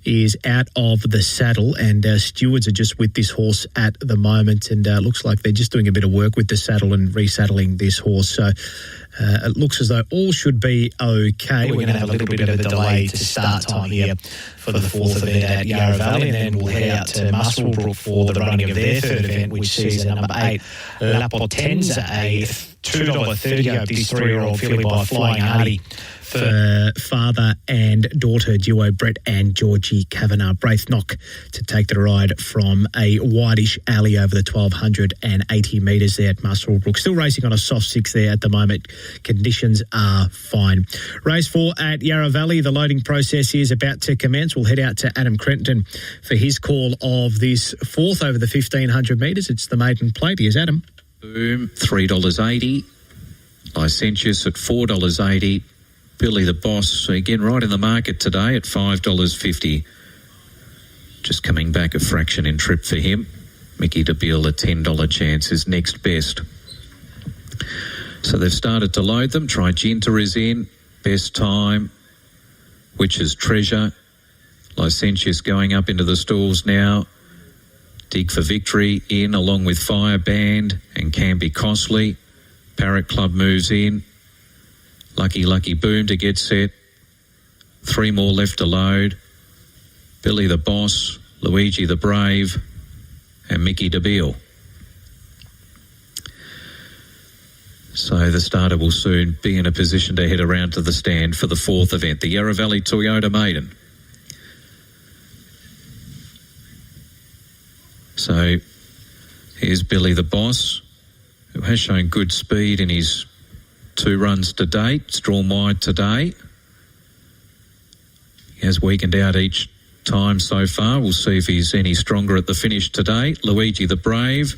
is out of the saddle, and stewards are just with this horse at the moment, and looks like they're just doing a bit of work with the saddle and resaddling this horse. So it looks as though all should be okay. We're going to have a little bit of a delay to start time here for the 4th event at Yarra Valley, and then we'll head out to Muswellbrook for the running of their 3rd event, which sees number 8, La Potenza, a $2.30 this 3-year-old filly by Flying Hardy for father and daughter duo Brett and Georgie Kavanagh. Braithnock to take the ride from a whitish alley over the 1,280 metres there at Muswellbrook. Still racing on a soft 6 there at the moment. Conditions are fine. Race 4 at Yarra Valley. The loading process is about to commence. We'll head out to Adam Crenton for his call of this 4th over the 1,500 metres. It's the maiden plate. Here's Adam. Boom, $3.80. Licentious at $4.80. Billy the Boss, again, right in the market today at $5.50. Just coming back a fraction in trip for him. Mickey DeBeal, a $10 chance, is next best. So they've started to load them. Triginta is in. Best time. Witch's Treasure. Licentious going up into the stalls now. Dig for Victory in, along with Fire Band and Canby Costly. Parrot Club moves in. Lucky Boom to get set. 3 more left to load. Billy the Boss, Luigi the Brave, and Mickey DeBeal. So the starter will soon be in a position to head around to the stand for the 4th event, the Yarra Valley Toyota Maiden. So here's Billy the Boss, who has shown good speed in his 2 runs to date. It's drawn wide today. He has weakened out each time so far. We'll see if he's any stronger at the finish today. Luigi the Brave,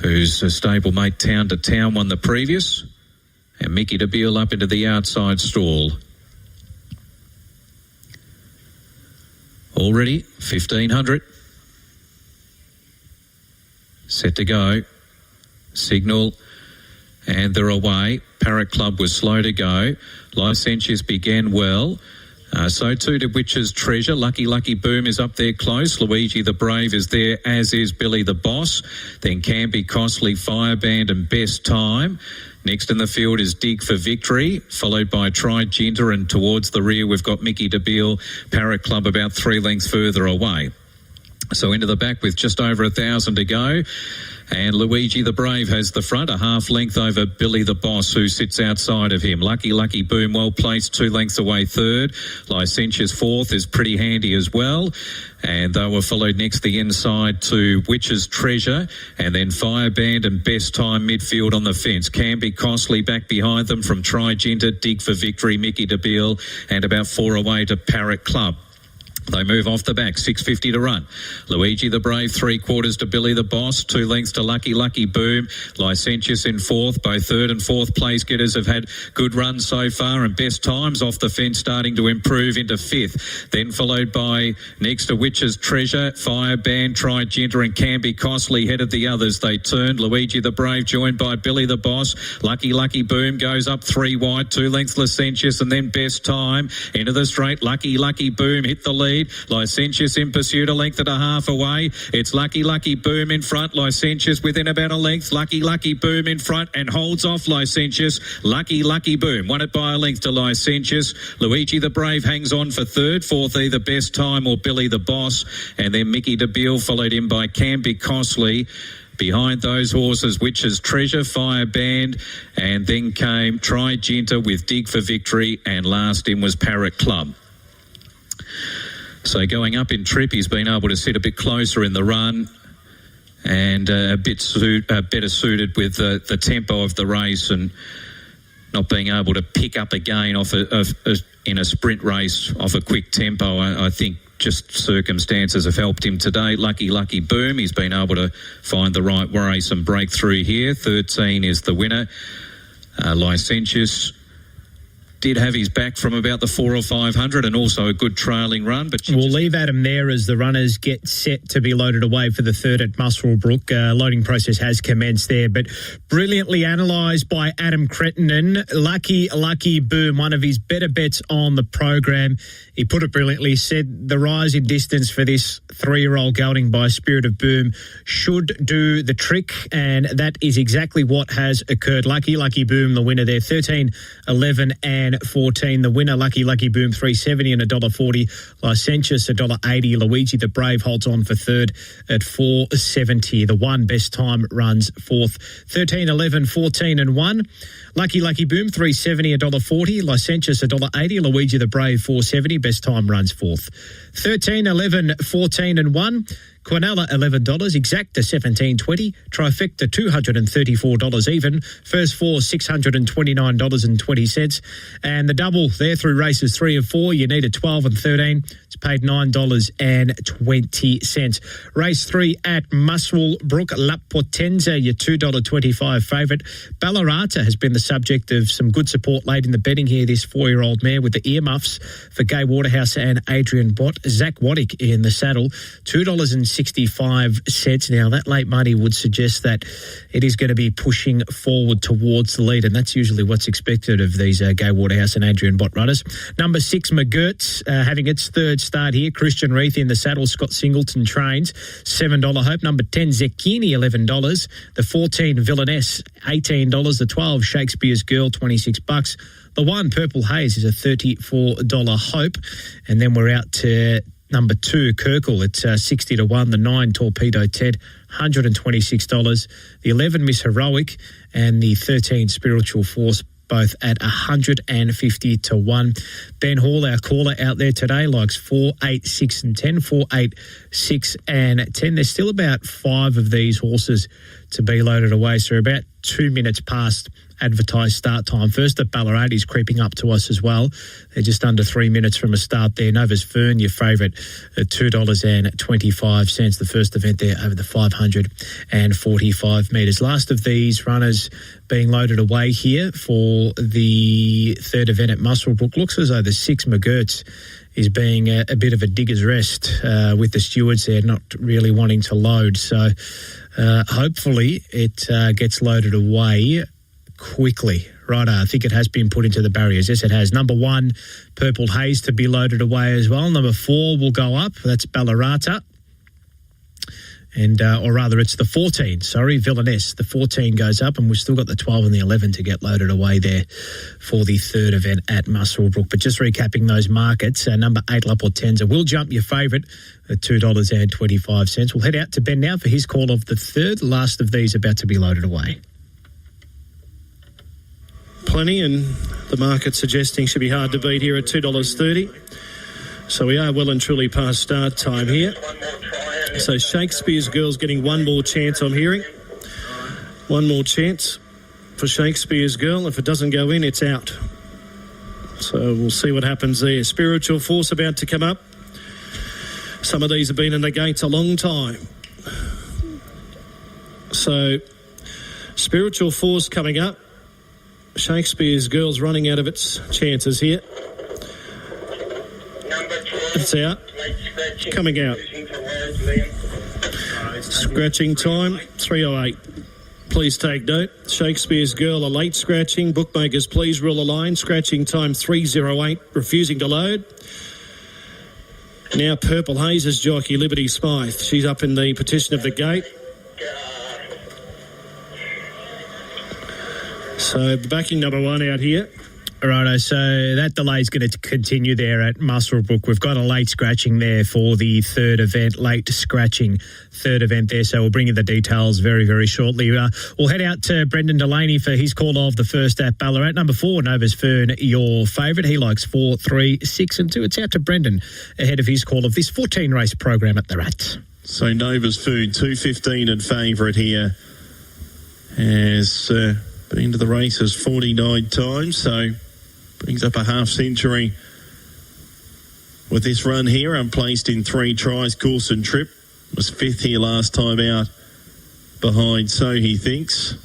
who's a stablemate Town to Town, won the previous. And Mickey DeBeal up into the outside stall. Already 1,500. Set to go. Signal. And they're away. Parrot Club was slow to go. Licentious began well. So too did Witch's Treasure. Lucky Boom is up there close. Luigi the Brave is there, as is Billy the Boss. Then Can Be Costly, Fireband and Best Time. Next in the field is Dig for Victory, followed by Try Ginter, and towards the rear we've got Mickey DeBeal, Parrot Club about 3 lengths further away. So into the back with just over 1,000 to go. And Luigi the Brave has the front, a half length over Billy the Boss, who sits outside of him. Lucky Boom well placed, 2 lengths away third. Licentious fourth is pretty handy as well. And they were followed next the inside to Witch's Treasure, and then Fireband and Best Time midfield on the fence. Can Be Costly back behind them from Try Ginter, Dig for Victory, Mickey DeBeal, and about 4 away to Parrot Club. They move off the back, 6.50 to run. Luigi the Brave, 3/4 to Billy the Boss, 2 lengths to Lucky Boom. Licentious in fourth. Both third and fourth place getters have had good runs so far, and Best Times off the fence starting to improve into fifth. Then followed by next to Witch's Treasure, Fireband, Try Ginter and Can Be Costly headed the others. They turned. Luigi the Brave joined by Billy the Boss. Lucky Boom goes up 3 wide, 2 lengths Licentious, and then Best Time into the straight. Lucky Boom hit the lead. Licentious in pursuit, a length and a half away. It's Lucky Boom in front. Licentious within about a length. Lucky Boom in front and holds off Licentious. Lucky Boom won it by a length to Licentious. Luigi the Brave hangs on for third. Fourth either Best Time or Billy the Boss. And then Mickey DeBeal followed in by Can Be Costly. Behind those horses, Witch's Treasure, Fireband, and then came Try Ginter with Dig for Victory, and last in was Parrot Club. So going up in trip, he's been able to sit a bit closer in the run and a bit better suited with the tempo of the race, and not being able to pick up again off in a sprint race off a quick tempo. I think just circumstances have helped him today. Lucky Boom, he's been able to find the right race and break through here. 13 is the winner. Licentious did have his back from about the 400 or 500 and also a good trailing run. But we'll leave Adam there as the runners get set to be loaded away for the third at Muswellbrook. Loading process has commenced there, but brilliantly analysed by Adam Crittenden. Lucky Boom, one of his better bets on the program. He put it brilliantly, said the rise in distance for this 3-year-old gelding by Spirit of Boom should do the trick, and that is exactly what has occurred. Lucky Boom, the winner there, 13, 11 and 14. The winner, Lucky Boom, $3.70 and $1.40. Licentious, $1.80. Luigi the Brave holds on for third at $4.70. The one Best Time runs fourth. 13, 11, 14 and 1. Lucky Boom, $3.70, $1.40. Licentious, $1.80. Luigi the Brave, $4.70. Best Time runs fourth. 13, 11, 14 and 1. Quinella, $11. Exacta, $17.20. Trifecta, $234 even. First four, $629.20. And the double there through races 3 and 4, you need a 12 and 13. It's paid $9.20. Race 3 at Muswellbrook, La Potenza, your $2.25 favourite. Ballarata has been the subject of some good support late in the betting here, this 4-year-old mare, with the earmuffs for Gay Waterhouse and Adrian Bott. Zach Waddick in the saddle, $2.65. Now, that late money would suggest that it is going to be pushing forward towards the lead, and that's usually what's expected of these Gay Waterhouse and Adrian Bott runners. Number 6, McGurt's, having its third start here. Christian Reith in the saddle. Scott Singleton trains. $7 Hope. Number 10, Zecchini, $11. The 14, Villainess, $18. The 12, Shakespeare's Girl, $26. The 1, Purple Haze, is a $34 Hope. And then we're out to number 2, Kirkle, it's 60 to 1. The 9, Torpedo Ted, $126. The 11, Miss Heroic, and the 13, Spiritual Force, both at 150 to 1. Ben Hall, our caller out there today, likes 4, 8, 6 and 10. 4, 8, 6 and 10. There's still about 5 of these horses to be loaded away, so about 2 minutes past advertised start time. First at Ballarat is creeping up to us as well. They're just under 3 minutes from a start there. Nova's Fern, your favourite, at $2.25. The first event there over the 545 metres. Last of these runners being loaded away here for the third event at Muswellbrook. Looks as though the 6, McGurt's, is being a bit of a digger's rest with the stewards there not really wanting to load. So hopefully it gets loaded away quickly. Right, I think it has been put into the barriers. Yes, it has. Number 1, Purple Haze to be loaded away as well. Number 4 will go up. That's Ballarata. And, or rather, it's the 14, Villainess. The 14 goes up, and we've still got the 12 and the 11 to get loaded away there for the third event at Muswellbrook. But just recapping those markets, number 8, La Potenza, will jump your favourite at $2.25. We'll head out to Ben now for his call of the third. Last of these about to be loaded away. Plenty, and the market suggesting should be hard to beat here at $2.30. So we are well and truly past start time here. So Shakespeare's Girl's getting one more chance, I'm hearing. One more chance for Shakespeare's Girl. If it doesn't go in, it's out. So we'll see what happens there. Spiritual Force about to come up. Some of these have been in the gates a long time. So Spiritual Force coming up. Shakespeare's Girl's running out of its chances here. It's out. Coming out. Scratching time, 3:08. Please take note. Shakespeare's Girl, a late scratching. Bookmakers, please rule a line. Scratching time, 3:08. Refusing to load. Now Purple Haze's jockey, Liberty Smythe. She's up in the petition of the gate. So backing number 1 out here. Righto, so that delay is going to continue there at Muswellbrook. We've got a late scratching there for the third event, late scratching third event there. So we'll bring you the details very, very shortly. We'll head out to Brendan Delaney for his call of the first at Ballarat. Number 4, Nova's Fern, your favourite. He likes 4, 3, 6 and 2. It's out to Brendan ahead of his call of this 14 race program at the Rat. So Nova's Fern, 2:15 and favourite here. Has been to the races 49 times, so brings up a half century with this run here. Unplaced in 3 tries, course and trip. Was 5th here last time out behind So He Thinks.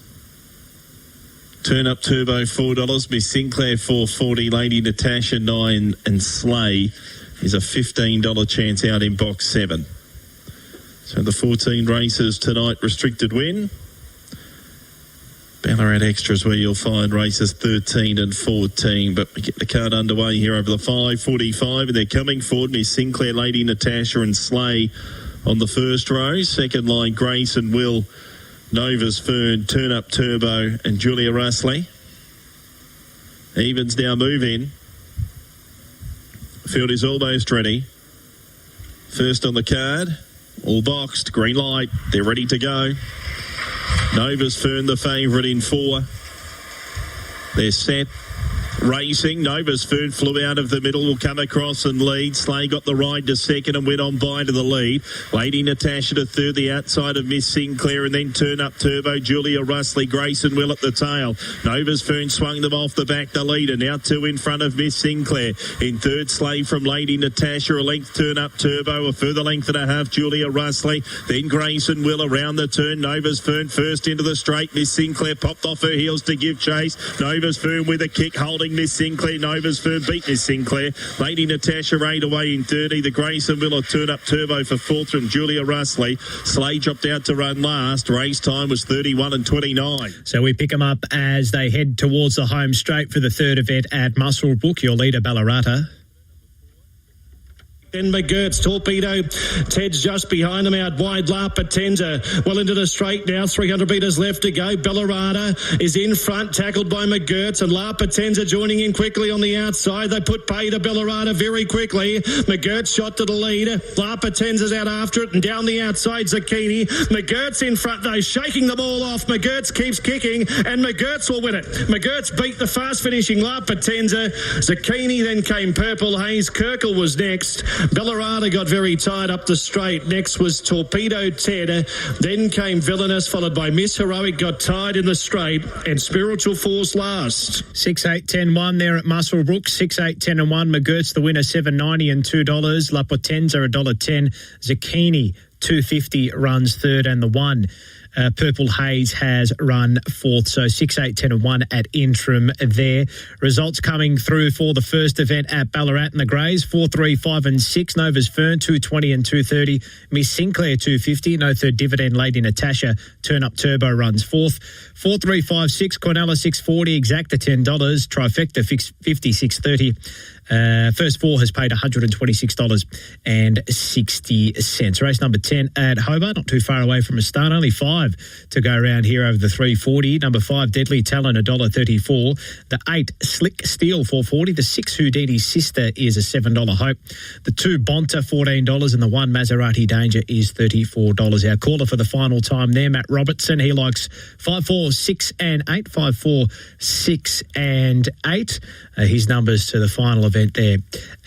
Turn Up Turbo $4, Miss Sinclair $4.40, Lady Natasha $9 and Slay is a $15 chance out in box 7. So the 14 races tonight, restricted win. Ballarat Extras where you'll find races 13 and 14, but we get the card underway here over the 5:45 and they're coming forward. Miss Sinclair, Lady Natasha and Slay on the first row. Second line, Grace and Will, Nova's Fern, Turn Up Turbo and Julia Russley. Evens now move in. Field is almost ready. First on the card, all boxed, green light, they're ready to go. Nova's Fern, the favourite in 4. They're set. Racing. Nova's Fern flew out of the middle, will come across and lead. Slay got the ride to second and went on by to the lead. Lady Natasha to third, the outside of Miss Sinclair, and then Turn Up Turbo, Julia Russley, Grace and Will at the tail. Nova's Fern swung them off the back, the leader. Now 2 in front of Miss Sinclair. In third, Slay from Lady Natasha, a length Turn Up Turbo, a further length and a half, Julia Russley. Then Grace and Will around the turn. Nova's Fern first into the straight. Miss Sinclair popped off her heels to give chase. Nova's Fern with a kick, holding Miss Sinclair. Nova's Fern beat Miss Sinclair. Lady Natasha 8 away in 30. The Grace and Will Turn Up Turbo for 4th from Julia Russley. Slay dropped out to run last. Race time was 31 and 29. So we pick them up as they head towards the home straight for the third event at Muswellbrook. Your leader, Ballarata. Then McGurt's Torpedo. Ted's just behind them out wide. La Potenza well into the straight now. 300 metres left to go. Ballarata is in front, tackled by McGurt's, and La Potenza joining in quickly on the outside. They put pay to Ballarata very quickly. McGurt's shot to the lead. La Potenza's out after it, and down the outside Zucchini. McGurt's in front though, shaking the ball off. McGurt's keeps kicking, and McGurt's will win it. McGurt's beat the fast finishing La Potenza. Zucchini, then came Purple Haze. Kirkle was next. Ballarata got very tight up the straight. Next was Torpedo Ted. Then came Villainous, followed by Miss Heroic, got tied in the straight, and Spiritual Force last. 6, 8, 10, 1 there at Muswellbrook. 6, 8, 10 and 1. McGurt's the winner, $7.90 and $2. La Potenza $1.10. Zucchini 250 runs third, and the 1. Purple Haze has run fourth, so 6, 8, 10 and 1 at interim there. Results coming through for the first event at Ballarat and the Greys, 4, 3, 5 and 6. Nova's Fern, 220 and 230. Miss Sinclair, 250. No third dividend. Lady Natasha, Turn Up Turbo runs fourth. 4, 3, 5, 6. Cornella, 640. Exacta, $10. Trifecta, 50, 630. First 4 has paid $126.60. Race number 10 at Hobart, not too far away from a start. Only 5 to go around here over the 340. Number 5, Deadly Talent, $1.34. The 8, Slick Steel, $4.40. The 6, Houdini's Sister, is a $7 hope. The 2, Bonta, $14. And the 1, Maserati Danger, is $34. Our caller for the final time there, Matt Robertson. He likes 5, 4, 6 and 8. 5, 4, 6 and 8. His numbers to the final event there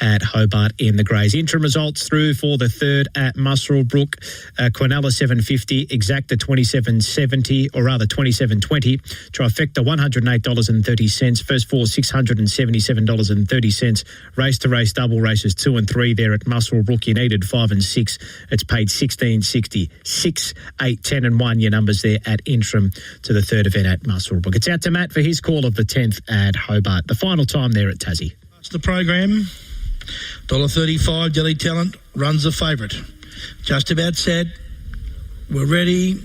at Hobart in the Greys. Interim results through for the third at Muswellbrook. Quinella, $7.50. Exacta, $27.70, or rather $27.20. Trifecta, $108.30. First 4, $677.30. Race to race double, races 2 and 3 there at Muswellbrook. You needed 5 and 6. It's paid $16.60. 6, 8, 10 and 1. Your numbers there at interim to the third event at Muswellbrook. It's out to Matt for his call of the 10th at Hobart. The final time there at Tassie. That's the program. $1.35, Delhi Talent runs the favourite. Just about set. We're ready.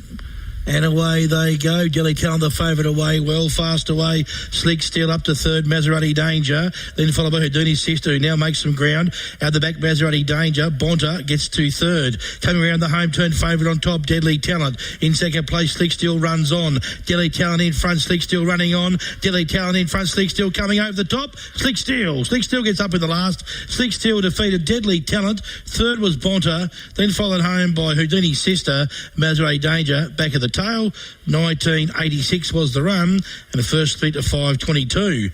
And away they go. Delhi Talent, the favourite, away well, fast away. Slick Steel up to third. Maserati Danger. Then followed by Houdini's Sister, who now makes some ground. Out the back, Maserati Danger. Bonta gets to third. Coming around the home turn, favourite on top, Deadly Talent. In second place, Slick Steel runs on. Delhi Talent in front, Slick Steel running on. Delhi Talent in front, Slick Steel coming over the top. Slick Steel gets up in the last. Slick Steel defeated Deadly Talent. Third was Bonta. Then followed home by Houdini's Sister, Maserati Danger. Back at the tail, 1986 was the run, and the first split of 5:22.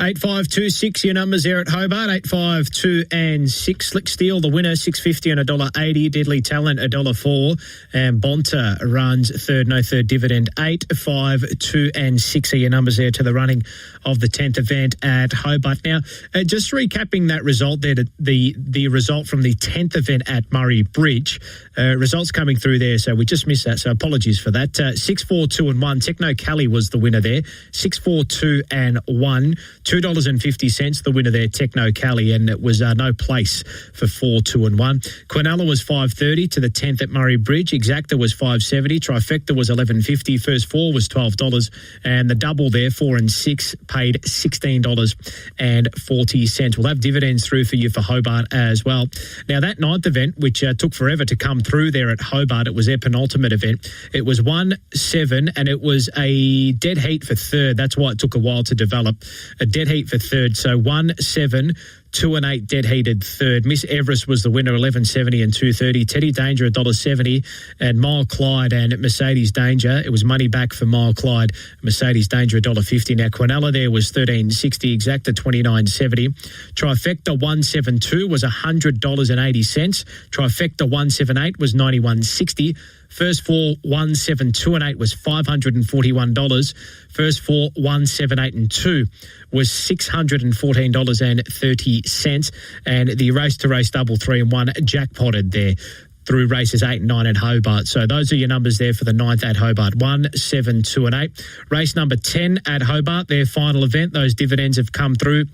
8, 5, 2, 6. Your numbers there at Hobart. 8, 5, 2 and 6. Slick Steel, the winner, $6.50 and $1.80. Deadly Talent, $1.04. And Bonta runs third, no third dividend. 8, 5, 2 and 6 are your numbers there to the running of the 10th event at Hobart. Now, just recapping that result there, the result from the 10th event at Murray Bridge. Results coming through there, so we just missed that, so apologies for that. 6, 4, 2 and 1. Techno Cali was the winner there. 6, 4, 2 and 1. $2.50 the winner there, Techno Cali, and it was no place for 4, 2 and 1. Quinella was $5.30 to the 10th at Murray Bridge. Exacta was $5.70. Trifecta was $11.50. First 4 was $12, and the double there, 4 and 6, paid $16.40. We'll have dividends through for you for Hobart as well. Now, that 9th event, which took forever to come through there at Hobart, it was their penultimate event. It was 1-7, and it was a dead heat for third. That's why it took a while to develop. A dead heat for third. So 1-7, 2 and 8 dead heated third. Miss Everest was the winner, $11.70 and $2.30. Teddy Danger, $1.70, and Mile Clyde and Mercedes Danger. It was money back for Mile Clyde. Mercedes Danger, $1.50. Now, Quinella there was $13.60. Exacta, $29.70. Trifecta 172 was $100.80. Trifecta 178 was $91.60. First 4, 1, 7, 2 and 8 was $541. First 4, 1, 7, 8 and 2 was $614.30. And the race to race double 3 and 1 jackpotted there through races 8 and 9 at Hobart. So those are your numbers there for the 9th at Hobart. 1, 7, 2 and 8. Race number 10 at Hobart, their final event. Those dividends have come through.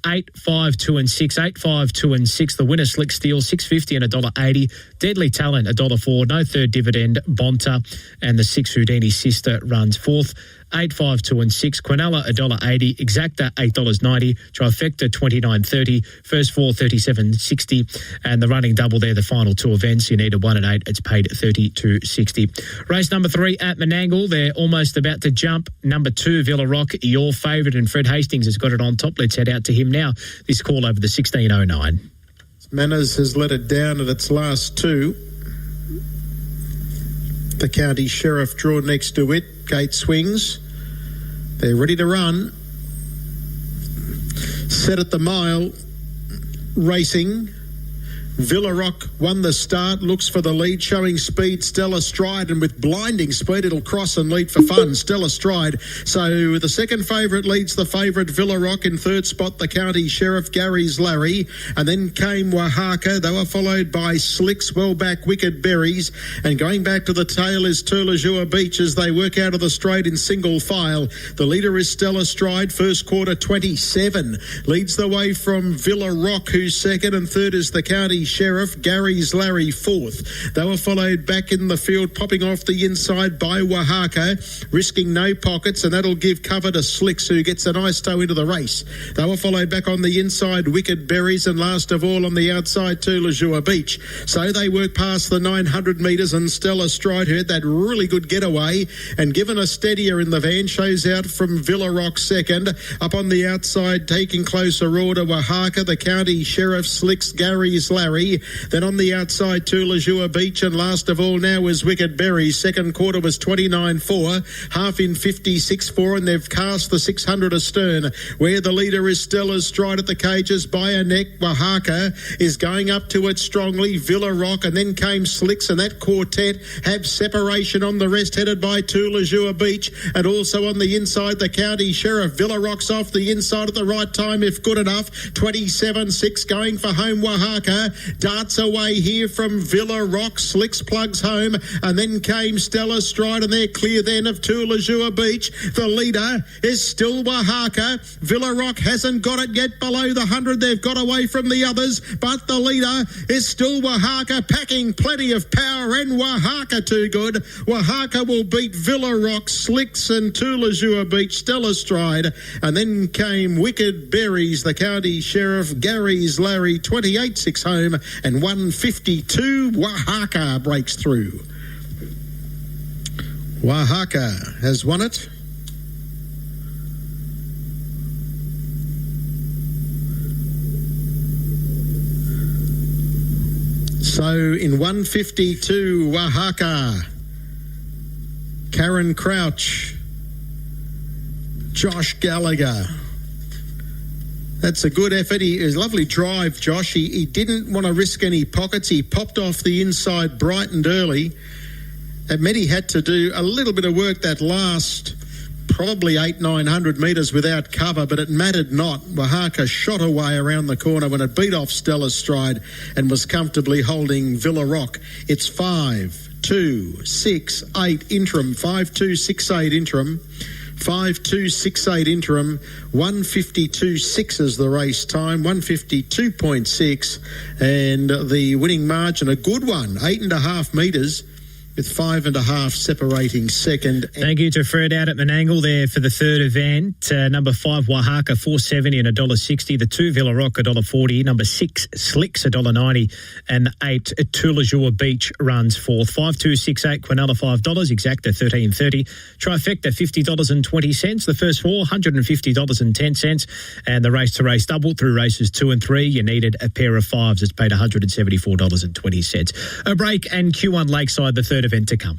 8, 5, 2 and 6. 8, 5, 2 and 6. The winner, Slick Steel, $6.50 and $1.80. Deadly Talent, $1.04. No third dividend, Bonta. And the 6 Houdini's Sister runs fourth. 8, 5, 2 and 6. Quinella, $1.80. Exacta, $8.90. Trifecta, $29.30. First 4, $37.60. And the running double there, the final 2 events. You need a 1 and 8. It's paid $32.60. Race number 3 at Menangle. They're almost about to jump. Number 2, Villa Rock, your favourite, and Fred Hastings has got it on top. Let's head out to him now. This call over the 1609. Manners has let it down at its last 2. The county sheriff drawn next to it. Gate swings. They're ready to run. Set at the mile. Racing. Villarock won the start, looks for the lead, showing speed. Stella Stride, and with blinding speed, it'll cross and lead for fun. Stella Stride. So the second favourite leads the favourite Villarock. In third spot, the County Sheriff Gary's Larry. And then came Oaxaca. They were followed by Slicks, well back Wicked Berries. And going back to the tail is Turlajua Beach as they work out of the straight in single file. The leader is Stella Stride, first quarter 27. Leads the way from Villarock, who's second, and third is the County Sheriff Gary's Larry, fourth. They were followed back in the field, popping off the inside by Oaxaca, risking no pockets, and that'll give cover to Slicks, who gets a nice toe into the race. They were followed back on the inside, Wicked Berries, and last of all on the outside, Turlajua Beach. So they work past the 900 metres, and Stella Stride had that really good getaway, and given a steadier in the van, shows out from Villarock second. Up on the outside, taking closer order, Oaxaca, the County Sheriff, Slicks, Gary's Larry. Then on the outside, Turlajua Beach, and last of all now is Wicked Berries. Second quarter was 29.4, half in 56.4, and they've cast the 600 astern, where the leader is Stella Stride at the cages by a neck. Oaxaca is going up to it strongly, Villarock, and then came Slicks, and that quartet have separation on the rest, headed by Turlajua Beach, and also on the inside, the County Sheriff. Villarock's off the inside at the right time, if good enough. 27.6 going for home, Oaxaca. Darts away here from Villarock. Slicks plugs home, and then came Stella Stride, and they're clear then of Turlajua Beach. The leader is still Oaxaca. Villarock hasn't got it yet below the 100. They've got away from the others, but the leader is still Oaxaca, packing plenty of power, and Oaxaca too good. Oaxaca will beat Villarock, Slicks, and Turlajua Beach, Stella Stride, and then came Wicked Berries, the County Sheriff, Gary's Larry, 28.6 home, and 152. Oaxaca breaks through. Oaxaca has won it. So in 152, Oaxaca, Karen Crouch, Josh Gallagher. That's a good effort. It was a lovely drive, Josh. He didn't want to risk any pockets. He popped off the inside, brightened early. It meant he had to do a little bit of work that last probably 800-900 metres without cover, but it mattered not. Oaxaca shot away around the corner when it beat off Stella Stride and was comfortably holding Villarock. It's 5-2-6-8 interim, 5-2-6-8 interim. 5-2-6-8 interim, 152.6 is the race time, 152.6, and the winning margin, a good one, 8.5 metres, with 5.5 separating second. Thank you to Fred out at Menangle there for the third event. Number 5, Oaxaca, $4.70 and $1.60. The 2, Villarock, $1.40. Number 6, Slicks, $1.90. And 8, Turlajua Beach runs fourth. 5-2-6-8, Quinella, $5. Exacta, $13.30. Trifecta, $50.20. The first 4, $150.10. And the race-to-race double through races 2 and 3. You needed a pair of 5s. It's paid $174.20. A break and Q1 Lakeside, the third event to come.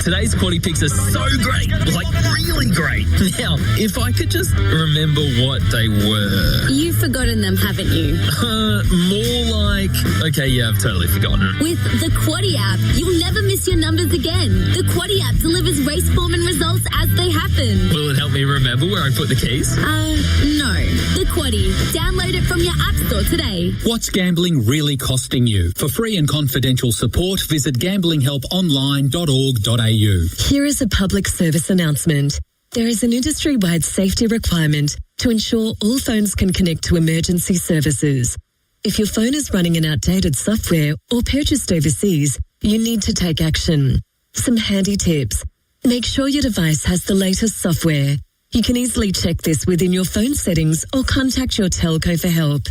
Today's quaddy picks are so great, like really great. Now, if I could just remember what they were. You've forgotten them, haven't you? More like, okay, yeah, I've totally forgotten. With the Quaddy app, you'll never miss your numbers again. The Quaddy app delivers race form and results as they happen. Will it help me remember where I put the keys? No. The Quaddy. Download it from your app store today. What's gambling really costing you? For free and confidential support, visit gamblinghelponline.org.au. Here is a public service announcement. There is an industry-wide safety requirement to ensure all phones can connect to emergency services. If your phone is running an outdated software or purchased overseas, you need to take action. Some handy tips. Make sure your device has the latest software. You can easily check this within your phone settings or contact your telco for help.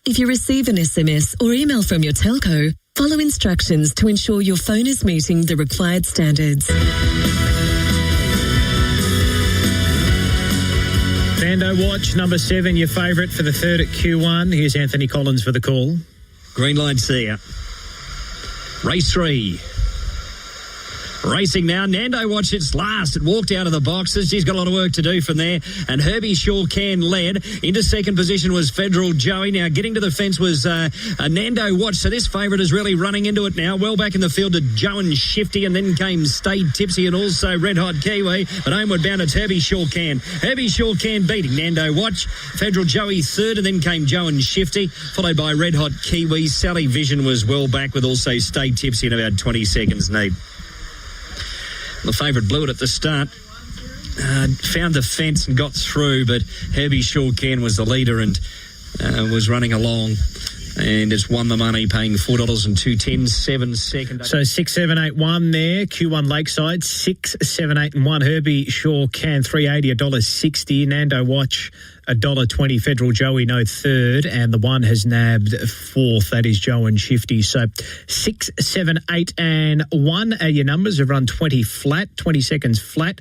If you receive an SMS or email from your telco, follow instructions to ensure your phone is meeting the required standards. Bando Watch, number 7, your favourite for the third at Q1. Here's Anthony Collins for the call. Green light, see ya. Race 3. Racing now. Nando watched its last. It walked out of the boxes. She's got a lot of work to do from there. And Herbie Shaw Can led. Into second position was Federal Joey. Now getting to the fence was Nando Watch. So this favourite is really running into it now. Well back in the field to Joe and Shifty, and then came Stayed Tipsy and also Red Hot Kiwi. But homeward bound it's Herbie Shaw Can. Herbie Shaw Can beating Nando Watch. Federal Joey third, and then came Joe and Shifty, followed by Red Hot Kiwi. Sally Vision was well back with also Stayed Tipsy in about 20 seconds need. The favourite blew it at the start. Found the fence and got through, but Herbie Shaw Can was the leader and was running along. And it's won the money, paying $4.02, 7 seconds. So 6, 7, 8, 1 there. Q1 Lakeside, 6, 7, 8 and 1. Herbie Shaw Can, $3.80, $1.60. Nando Watch, $1.20. Federal Joey, no third. And the one has nabbed fourth. That is Joe and Shifty. So 6, 7, 8 and 1 are your numbers. Have run 20 flat, 20 seconds flat.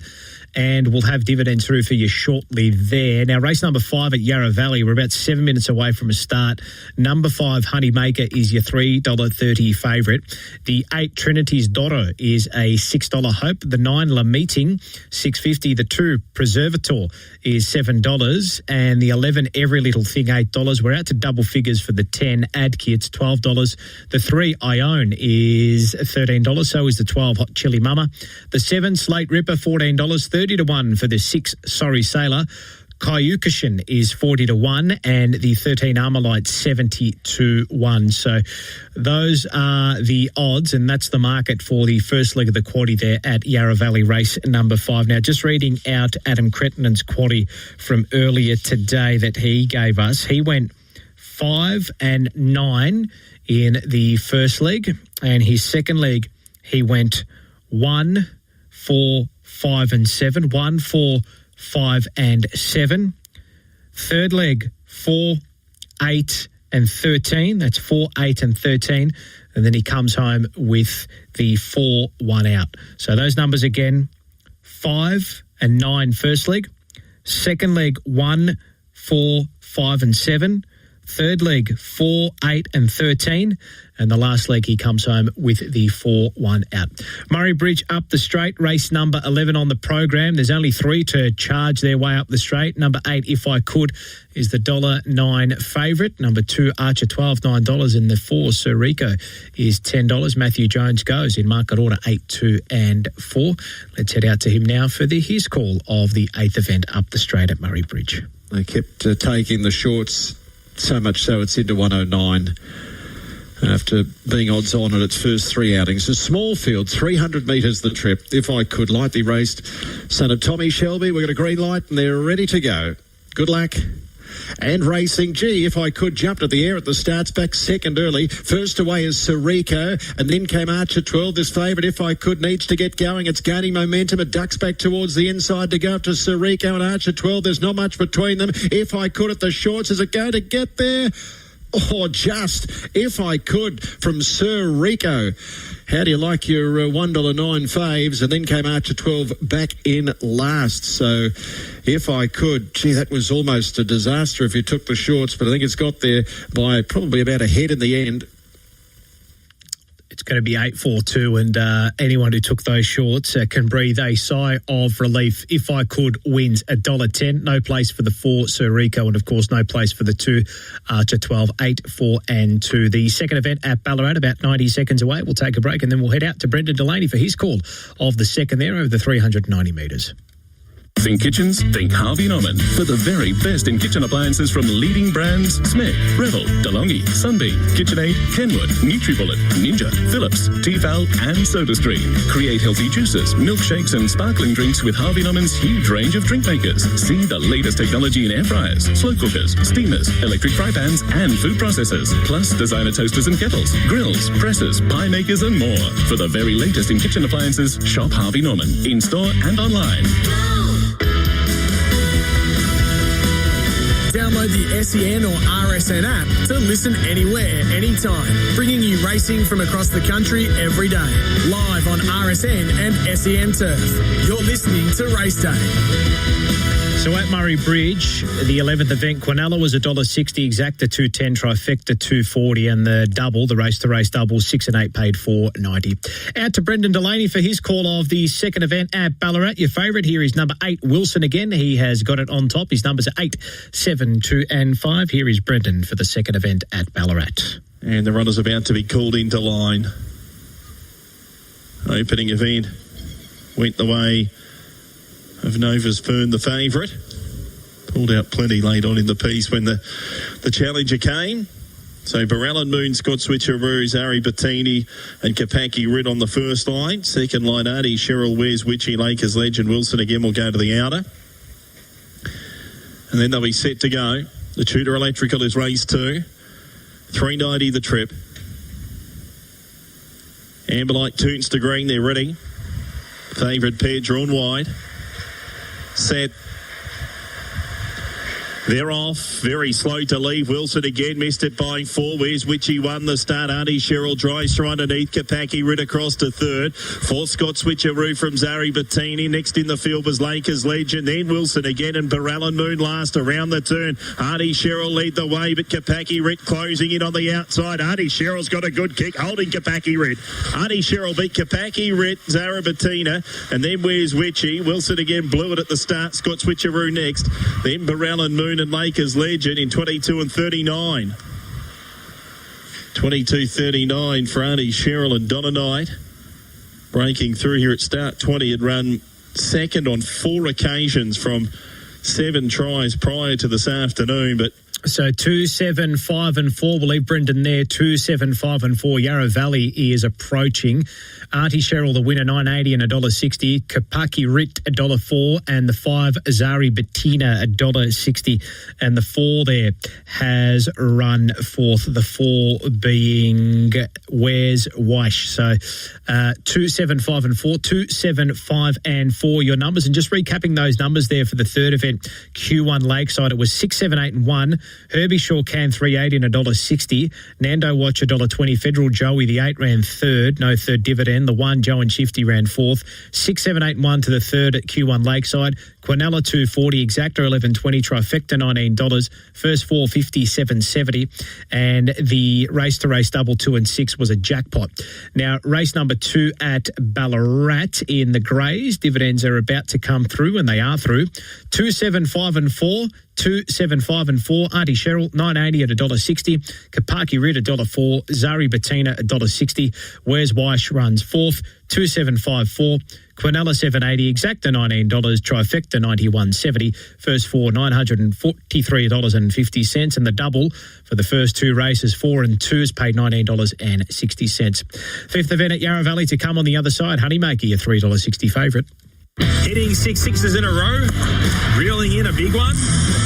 And we'll have dividends through for you shortly there. Now, race number 5 at Yarra Valley. We're about 7 minutes away from a start. Number 5, Honeymaker, is your $3.30 favourite. The 8, Trinity's Daughter, is a $6 hope. The 9, La Meeting, $6.50. The 2, Preservator, is $7. And the 11, Every Little Thing, $8. We're out to double figures for the 10, Ad Kits, $12. The 3, I Own, is $13. So is the 12, Hot Chili Mama. The 7, Slate Ripper, $14. 30 to 1 for the 6, Sorry Sailor. Kayukashin is 40 to 1, and the 13 Armalite 70 to 1. So those are the odds, and that's the market for the first leg of the quaddie there at Yarra Valley race number 5. Now, just reading out Adam Crettenan's quaddie from earlier today that he gave us. He went 5 and 9 in the first leg, and his second leg he went 1, 4, 5 and 7, 1, 4, 5 and 7. Third leg, 4, 8 and 13. That's 4, 8 and 13. And then he comes home with the 4, 1 out. So those numbers again, 5 and 9 first leg. Second leg, 1, 4, 5 and 7. Third leg, 4, 8 and 13. And the last leg, he comes home with the 4, 1 out. Murray Bridge up the straight, race number 11 on the program. There's only 3 to charge their way up the straight. Number 8, If I Could, is the $1.09 favourite. Number 2, Archer, $12, $9. And the 4, Sir Rico, is $10. Matthew Jones goes in market order 8, 2 and 4. Let's head out to him now for his call of the 8th event up the straight at Murray Bridge. They kept taking the shorts, so much so it's into 109 after being odds on at its first 3 outings. A small field, 300 metres the trip. If I Could, lightly raced son of Tommy Shelby. We've got a green light and they're ready to go. Good luck. And racing, If I Could, jumped at the air at the starts, back second early. First away is Sirico, and then came Archer 12. This favourite, If I Could, needs to get going. It's gaining momentum. It ducks back towards the inside to go up to Sirico and Archer 12. There's not much between them. If I Could at the shorts. Is it going to get there? Oh, just If I Could from Sir Rico. How do you like your $1.09 faves? And then came Archer 12 back in last. So If I Could, that was almost a disaster if you took the shorts, but I think it's got there by probably about a head in the end. It's going to be 8-4-2, and anyone who took those shorts can breathe a sigh of relief. If I Could wins $1.10. No place for the 4, Sir Rico, and of course no place for the 2, Archer 12, 8, 4 and 2. The second event at Ballarat, about 90 seconds away. We'll take a break and then we'll head out to Brendan Delaney for his call of the second there over the 390 metres. Think kitchens? Think Harvey Norman. For the very best in kitchen appliances from leading brands Smith, Revel, DeLonghi, Sunbeam, KitchenAid, Kenwood, NutriBullet, Ninja, Philips, Tefal and SodaStream. Create healthy juices, milkshakes and sparkling drinks with Harvey Norman's huge range of drink makers. See the latest technology in air fryers, slow cookers, steamers, electric fry pans and food processors. Plus designer toasters and kettles, grills, presses, pie makers and more. For the very latest in kitchen appliances, shop Harvey Norman in store and online. Download the SEN or RSN app to listen anywhere, anytime, bringing you racing from across the country every day. Live on RSN and SEN Turf. You're listening to Race Day. So at Murray Bridge, the 11th event, Quinella was $1.60, Exacta $2.10, Trifecta $2.40, and the double, the race-to-race double, 6 and 8 paid $4.90. Out to Brendan Delaney for his call of the second event at Ballarat. Your favourite here is number 8, Wilson again. He has got it on top. His numbers are 8, 7, 2 and 5. Here is Brendan for the second event at Ballarat. And the runner's about to be called into line. Opening event went the way of Nova's Fern, the favourite. Pulled out plenty late on in the piece when the challenger came. So Barallan Moon, Scott Switcheroo, Zari Bettini and Kapaki Rid on the first line. Second line, Artie, Cheryl, Where's Witchy, Lakers Legend, Wilson again will go to the outer. And then they'll be set to go. The Tudor Electrical is race 2. $3.90 the trip. Amberlight tunes to green, they're ready. Favourite pair drawn wide. Set. They're off. Very slow to leave. Wilson again missed it by 4. Where's Witchy won the start? Auntie Cheryl dries through underneath. Kapaki Rid across to third. Fourth Scott Switcheroo from Zari Bettini. Next in the field was Lakers Legend. Then Wilson again and Barallan Moon last around the turn. Auntie Cheryl lead the way, but Kapaki Rid closing in on the outside. Auntie Cheryl's got a good kick, holding Kapaki Rid. Auntie Cheryl beat Kapaki Rid, Zara Bettina, and then Where's Witchy? Wilson again blew it at the start. Scott Switcheroo next. Then Barallan Moon and Lakers Legend in 22 and 39. 22.39 for Auntie Cheryl and Donna Knight. Breaking through here at start 20 had run second on 4 occasions from 7 tries prior to this afternoon, but so 2, 7, 5 and 4. We'll leave Brendan there. 2, 7, 5 and 4. Yarra Valley is approaching. Auntie Cheryl, the winner, $9.80 and $1.60. Kapaki Rit, $1.04. And the 5, Zari Bettina, $1.60. And the 4 there has run fourth. The 4 being Where's Weish. So 2, 7, 5 and 4. 2, 7, 5 and 4. Your numbers. And just recapping those numbers there for the third event, Q1 Lakeside, it was 6, 7, 8 and 1. Herbie Shaw Can $3.80 and $1.60. Nando Watch $1.20. Federal Joey the 8 ran third, no third dividend. The 1 Joe and Shifty ran fourth. 6, 7, 8 and 1 to the third at Q1 Lakeside. Quinella $2.40. Exacta $11.20. Trifecta $19. First 4 $57.70. And the race to race double 2 and 6 was a jackpot. Now race number 2 at Ballarat in the Greys. Dividends are about to come through, and they are through. 2, 7, 5 and 4. 2, 7, 5 and 4. Auntie Cheryl, $9.80 at $1.60. Kapaki Rid, $1.04. Zari Bettina, $1.60. Where's Weish runs fourth. 2, 7, 5, 4. Quinella, $7.80. Exacta, $19. Trifecta, $91.70. First 4, $943.50. And the double for the first 2 races, 4 and 2, is paid $19.60. Fifth event at Yarra Valley to come on the other side. Honeymaker, your $3.60 favourite. Hitting 6 sixes in a row, reeling in a big one,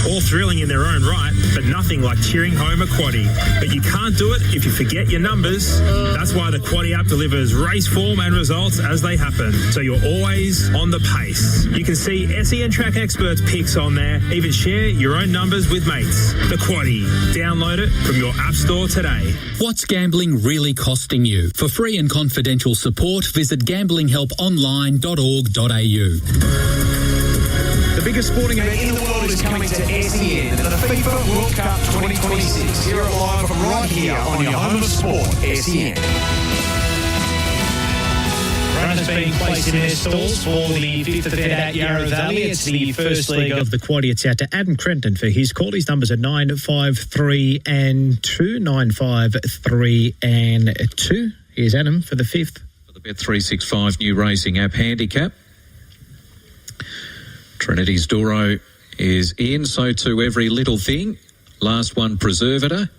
all thrilling in their own right, but nothing like cheering home a quaddie. But you can't do it if you forget your numbers. That's why the Quaddie app delivers race form and results as they happen, so you're always on the pace. You can see SEN Track Experts picks on there, even share your own numbers with mates. The Quaddie. Download it from your app store today. What's gambling really costing you? For free and confidential support, visit gamblinghelponline.org.au. The biggest sporting event in the world is coming to SEN, the FIFA World Cup 2026. Hear it live right here on your home of sport, SEN. Runners being placed in their stalls for the 5th event at Yarra Valley. It's the first leg of the quaddie. It's out to Adam Crenton for his call. His numbers are 9, 5, 3 and 2. 9, 5, 3 and 2. Here's Adam for the 5th. For the Bet365 new racing app handicap. Trinity's Doro is in, so too every little thing. Last one, Preservator.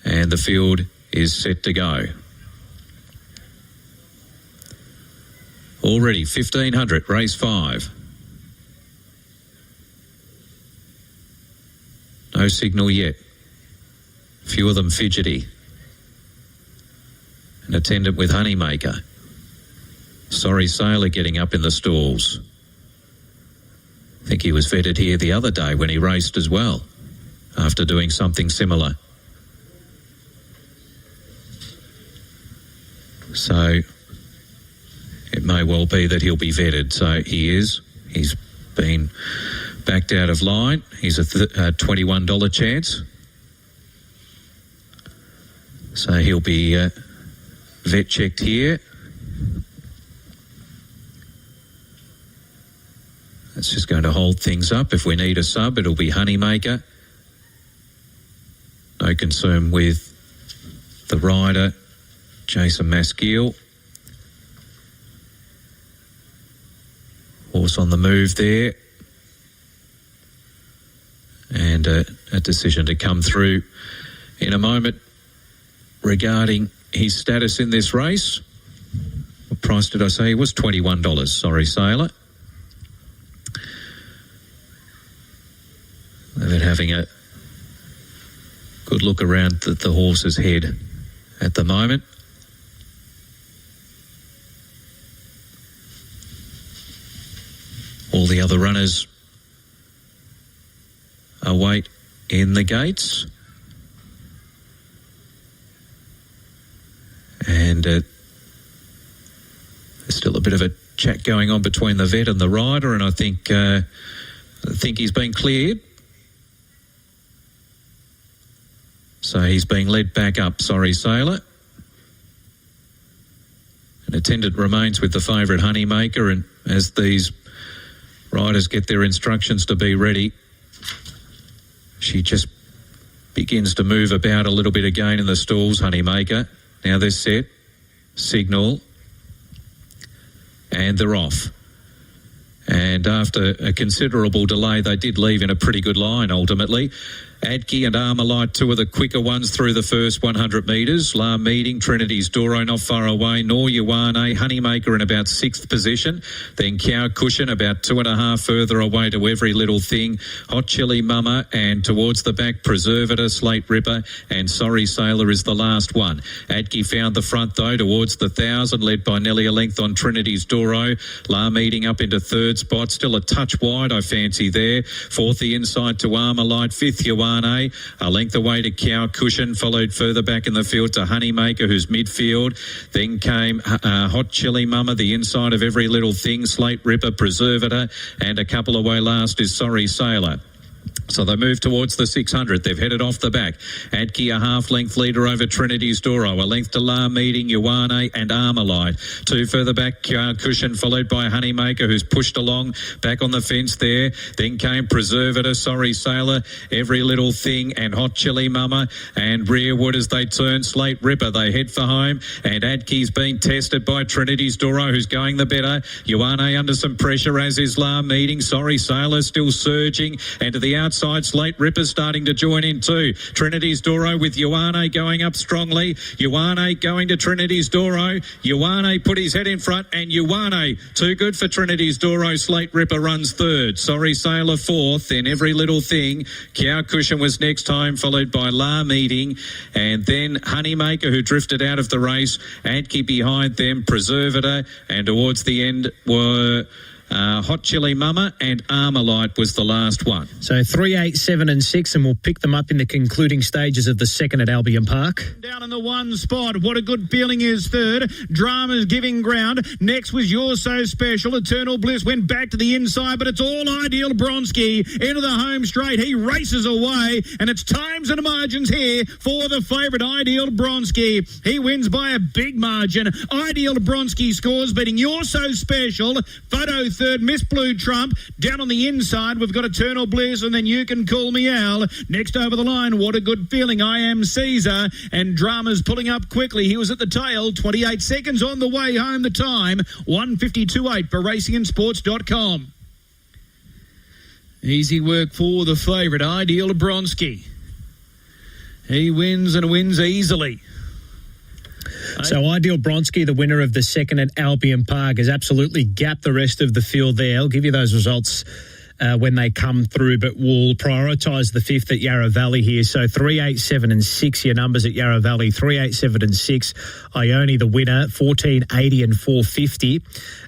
And the field is set to go. Already 1,500, race 5. No signal yet. Few of them fidgety. An attendant with Honeymaker. Sorry Sailor getting up in the stalls. I think he was vetted here the other day when he raced as well, after doing something similar. So it may well be that he'll be vetted. So he is. He's been backed out of line. He's a $21 chance. So he'll be vet checked here. That's just going to hold things up. If we need a sub, it'll be Honeymaker. No concern with the rider, Jason Maskeel. Horse on the move there. And a decision to come through in a moment regarding his status in this race. What price did I say? It was $21. Sorry, Sailor. They've been having a good look around the horse's head at the moment. All the other runners await in the gates. And there's still a bit of a chat going on between the vet and the rider, and I think he's been cleared. So he's being led back up, Sorry Sailor. An attendant remains with the favourite Honeymaker, and as these riders get their instructions to be ready, she just begins to move about a little bit again in the stalls, Honeymaker. Now they're set, signal, and they're off. And after a considerable delay, they did leave in a pretty good line ultimately. Adke and Armalite, two of the quicker ones through the first 100 metres. La Meeting, Trinity's Doro not far away. Nor Ioane, Honeymaker in about 6th position. Then Cow Cushion about 2.5 further away to Every Little Thing. Hot Chili Mama, and towards the back, Preservator, Slate Ripper, and Sorry Sailor is the last one. Adke found the front though towards the 1,000, led by nearly a length on Trinity's Doro. La Meeting up into 3rd spot, still a touch wide, I fancy there. 4th the inside to Armalite. 5th Ioane, a length away to Cow Cushion, followed further back in the field to Honeymaker, who's midfield. Then came Hot Chili Mama, the inside of Every Little Thing, Slate Ripper, Preservator, and a couple away last is Sorry Sailor. So they move towards the 600. They've headed off the back. Adke a half-length leader over Trinity's Doro. A length to La Meeting, Ioane and Armalite. 2 further back, Cushion, followed by Honeymaker, who's pushed along back on the fence there. Then came Preservator, Sorry Sailor, Every Little Thing, and Hot Chili Mama. And rearward as they turn, Slate Ripper. They head for home. And Adke's been tested by Trinity's Doro, who's going the better. Ioane under some pressure, as is La Meeting. Sorry Sailor still surging. And to the outside, Slate Ripper's starting to join in too. Trinity's Doro with Ioane going up strongly. Ioane going to Trinity's Doro. Ioane put his head in front, and Ioane too good for Trinity's Doro. Slate Ripper runs 3rd. Sorry Sailor 4th. Then Every Little Thing. Cow Cushion was next home, followed by La Meeting, and then Honeymaker, who drifted out of the race. Adke behind them, Preservator, and towards the end were Hot Chili Mama, and Armalite was the last one. So 3, 8, 7 and 6, and we'll pick them up in the concluding stages of the second at Albion Park. Down in the 1 spot, What a Good Feeling is 3rd. Drama's giving ground. Next was You're So Special. Eternal Bliss went back to the inside, but it's all Ideal Bronski into the home straight. He races away, and it's times and margins here for the favourite Ideal Bronski. He wins by a big margin. Ideal Bronski scores, beating You're So Special. Photo 3rd, Miss Blue Trump. Down on the inside, we've got Eternal Bliss, and then You Can Call Me Al. Next over the line, What a Good Feeling, I Am Caesar. And Drama's pulling up quickly. He was at the tail, 28 seconds on the way home. The time, 1:52.8 for racingandsports.com. Easy work for the favourite, Ideal Bronski. He wins and wins easily. So Ideal Bronski, the winner of the second at Albion Park, has absolutely gapped the rest of the field there. I'll give you those results when they come through, but we'll prioritise the 5th at Yarra Valley here. So 3, 8, 7 and 6, your numbers at Yarra Valley, 3, 8, 7 and 6. Ione, the winner, 14, 80 and 450.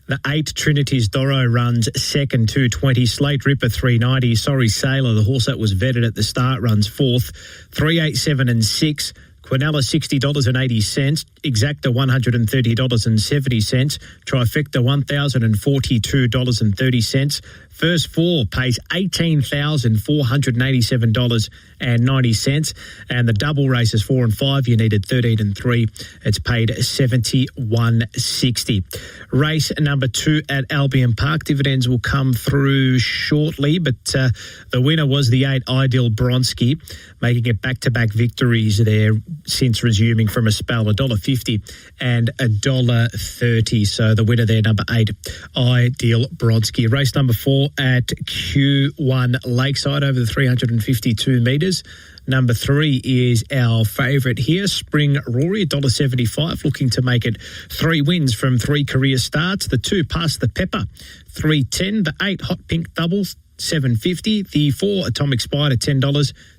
The 8, Trinity's Doro, runs second, 220. Slate Ripper, 390. Sorry Sailor, the horse that was vetted at the start, runs 4th. 3, 8, 7 and 6. Quinella, $60.80. Exacta, $130.70. Trifecta, $1,042.30. First 4 pays $18,487.90. And the double races 4 and 5, you needed 13 and 3. It's paid $71.60. Race number 2 at Albion Park. Dividends will come through shortly, but the winner was the 8, Ideal Bronski, making it back-to-back victories there since resuming from a spell, $1.50 and $1.30. So the winner there, number 8, Ideal Bronski. Race number 4 at Q1 Lakeside over the 352 metres. Number 3 is our favourite here, Spring Rory, $1.75, looking to make it 3 wins from 3 career starts. The 2, Pass the Pepper, $3.10. The 8, Hot Pink Doubles, $7.50. The 4, Atomic Spider, $10.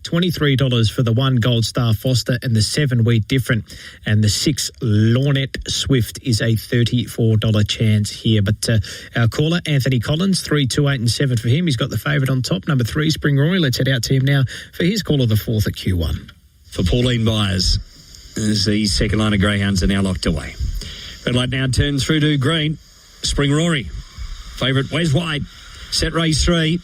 $23 for the 1, Gold Star Foster, and the 7, Wheat Different. And the 6, Lornette Swift is a $34 chance here. But our caller, Anthony Collins, 3, 2, 8 and 7 for him. He's got the favourite on top, number 3, Spring Rory. Let's head out to him now for his call of the 4th at Q1. For Pauline Byers, as the second line of Greyhounds are now locked away. Red light now turns through to green. Spring Rory, favourite, Wes White. Set race 3.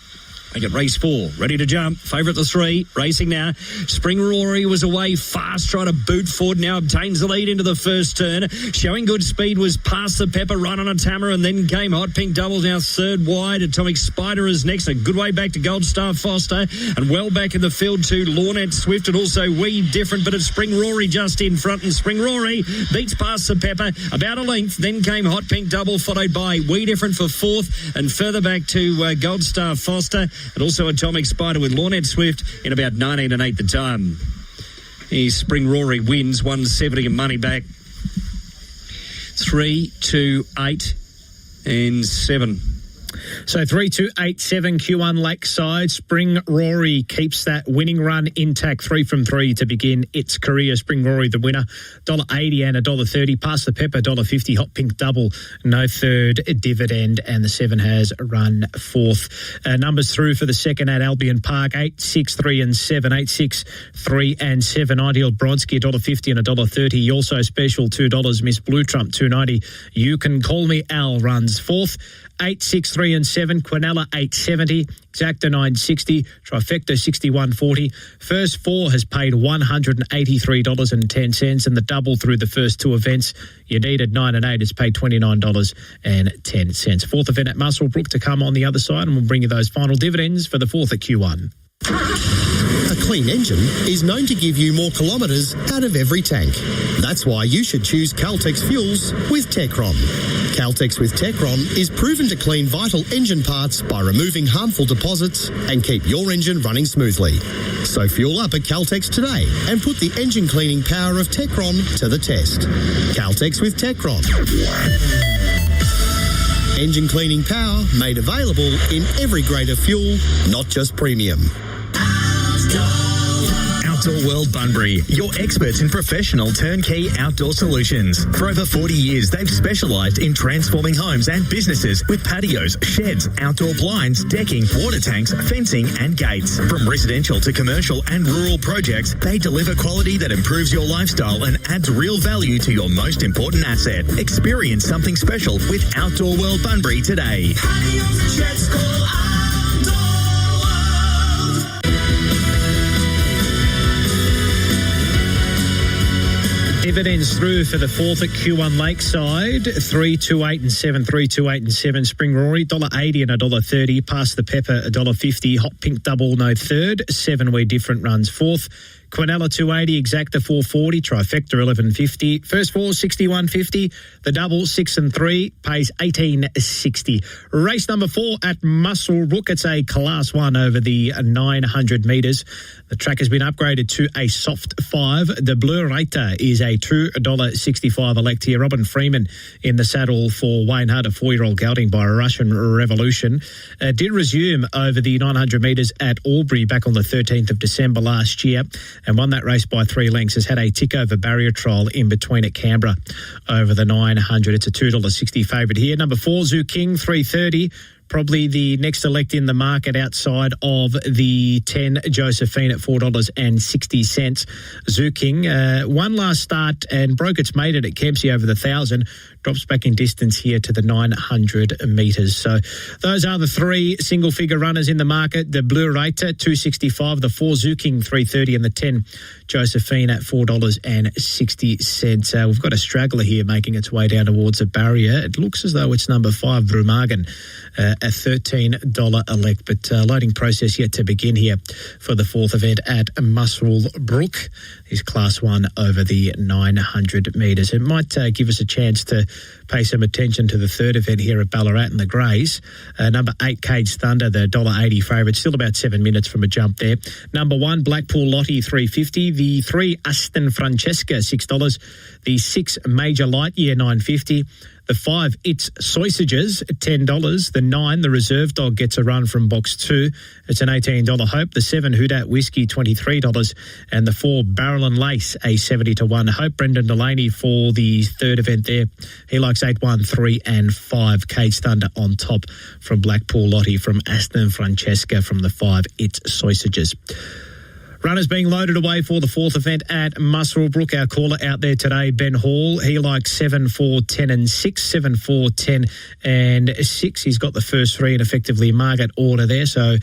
Make it race 4. Ready to jump. Favourite the 3. Racing now. Spring Rory was away fast. Trying to boot forward. Now obtains the lead into the first turn. Showing good speed was Past the Pepper. Run on a Tamara. And then came Hot Pink Doubles. Now third wide. Atomic Spider is next. A good way back to Gold Star Foster. And well back in the field to Lornette Swift. And also Wee Different. But it's Spring Rory just in front. And Spring Rory beats Past the Pepper about a length. Then came Hot Pink Double. Followed by Wee Different for 4th. And further back to Gold Star Foster. And also Atomic Spider with Lornette Swift in about 19 and 8 the time. Spring Rory wins 170 and money back. 3, 2, 8 and 7. So 3, 2, 8, 7, Q1 Lakeside. Spring Rory keeps that winning run intact, 3 from 3 to begin its career. Spring Rory, the winner, $1.80 and $1.30. Pass the Pepper, $1.50. Hot Pink Double, no third dividend, and the 7 has run 4th. Numbers through for the second at Albion Park, 8, 6, 3 and 7. 8, 6, 3 and 7. Ideal Bronski, $1.50 and $1.30. Also special, $2. Miss Blue Trump, $2.90. You Can Call Me Al runs 4th. 8, 6, 3 and 7. Quinella, $8.70. Exacta, $9.60. Trifecta, $61.40. First 4 has paid $183.10, and the double through the first 2 events, you needed 9 and 8. It's paid $29.10. 4th event at Muswellbrook to come on the other side, and we'll bring you those final dividends for the 4th at Q1. A clean engine is known to give you more kilometres out of every tank. That's why you should choose Caltex Fuels with Techron. Caltex with Techron is proven to clean vital engine parts by removing harmful deposits and keep your engine running smoothly. So fuel up at Caltex today and put the engine cleaning power of Techron to the test. Caltex with Techron. Engine cleaning power made available in every grade of fuel, not just premium. Outdoor World Bunbury, your experts in professional turnkey outdoor solutions. For over 40 years, they've specialised in transforming homes and businesses with patios, sheds, outdoor blinds, decking, water tanks, fencing and gates. From residential to commercial and rural projects, they deliver quality that improves your lifestyle and adds real value to your most important asset. Experience something special with Outdoor World Bunbury today. Patios and sheds, call Outdoor World. Dividends through for the 4th at Q1 Lakeside, 3, 2, 8 and 7, 3, 2, 8 and 7. Spring Rory, $1.80 and $1.30. Pass the Pepper, $1.50. Hot Pink Double, no third. 7 Wee Different runs 4th. Quinella 280, Exacta 440, Trifecta 1150. First four 6150. The double 6 and 3 pays 1860. Race number 4 at Muswellbrook. It's a Class 1 over the 900 metres. The track has been upgraded to a soft 5. The Blue Reiter is a $2.65 elect here. Robin Freeman in the saddle for Wayne Hunt, a 4-year-old gelding by Russian Revolution. Did resume over the 900 metres at Albury back on the 13th of December last year and won that race by 3 lengths. Has had a tick-over barrier trial in between at Canberra over the 900. It's a $2.60 favourite here. Number 4, Zoo King, $3.30. Probably the next elect in the market outside of the 10, Josephine at $4.60. Zoo King won last start and broke its maiden at Kempsey over the 1,000. Drops back in distance here to the 900 metres. So those are the 3 single-figure runners in the market. The Blue Reiter, $2.65. The 4, Zoo King, $3.30. And the 10, Josephine at $4.60. We've got a straggler here making its way down towards the barrier. It looks as though it's number 5, Brumagen, a $13 elect. But loading process yet to begin here for the 4th event at Muswellbrook. Is Class 1 over the 900 metres. It might give us a chance to pay some attention to the 3rd event here at Ballarat in the Greys. Number 8, Cage Thunder, the $1.80 favourite. Still about 7 minutes from a jump there. Number 1, Blackpool Lottie, $3.50. The 3, Aston Francesca, $6. The 6, Major Lightyear, $9.50. The 5, It's Sausages, $10. The 9, The Reserve Dog, gets a run from box 2. It's an $18 Hope. The 7, Houdat Whiskey, $23. And the 4, Barrel and Lace, a 70 to 1. Hope. Brendan Delaney for the 3rd event there. He likes 8, 1, 3 and 5. Cage Thunder on top from Blackpool Lottie. From Aston Francesca from the 5, It's Sausages. Runners being loaded away for the 4th event at Muswellbrook. Our caller out there today, Ben Hall. He likes 7, 4, 10 and 6. 7, 4, 10 and 6. He's got the first 3 in effectively market order there. So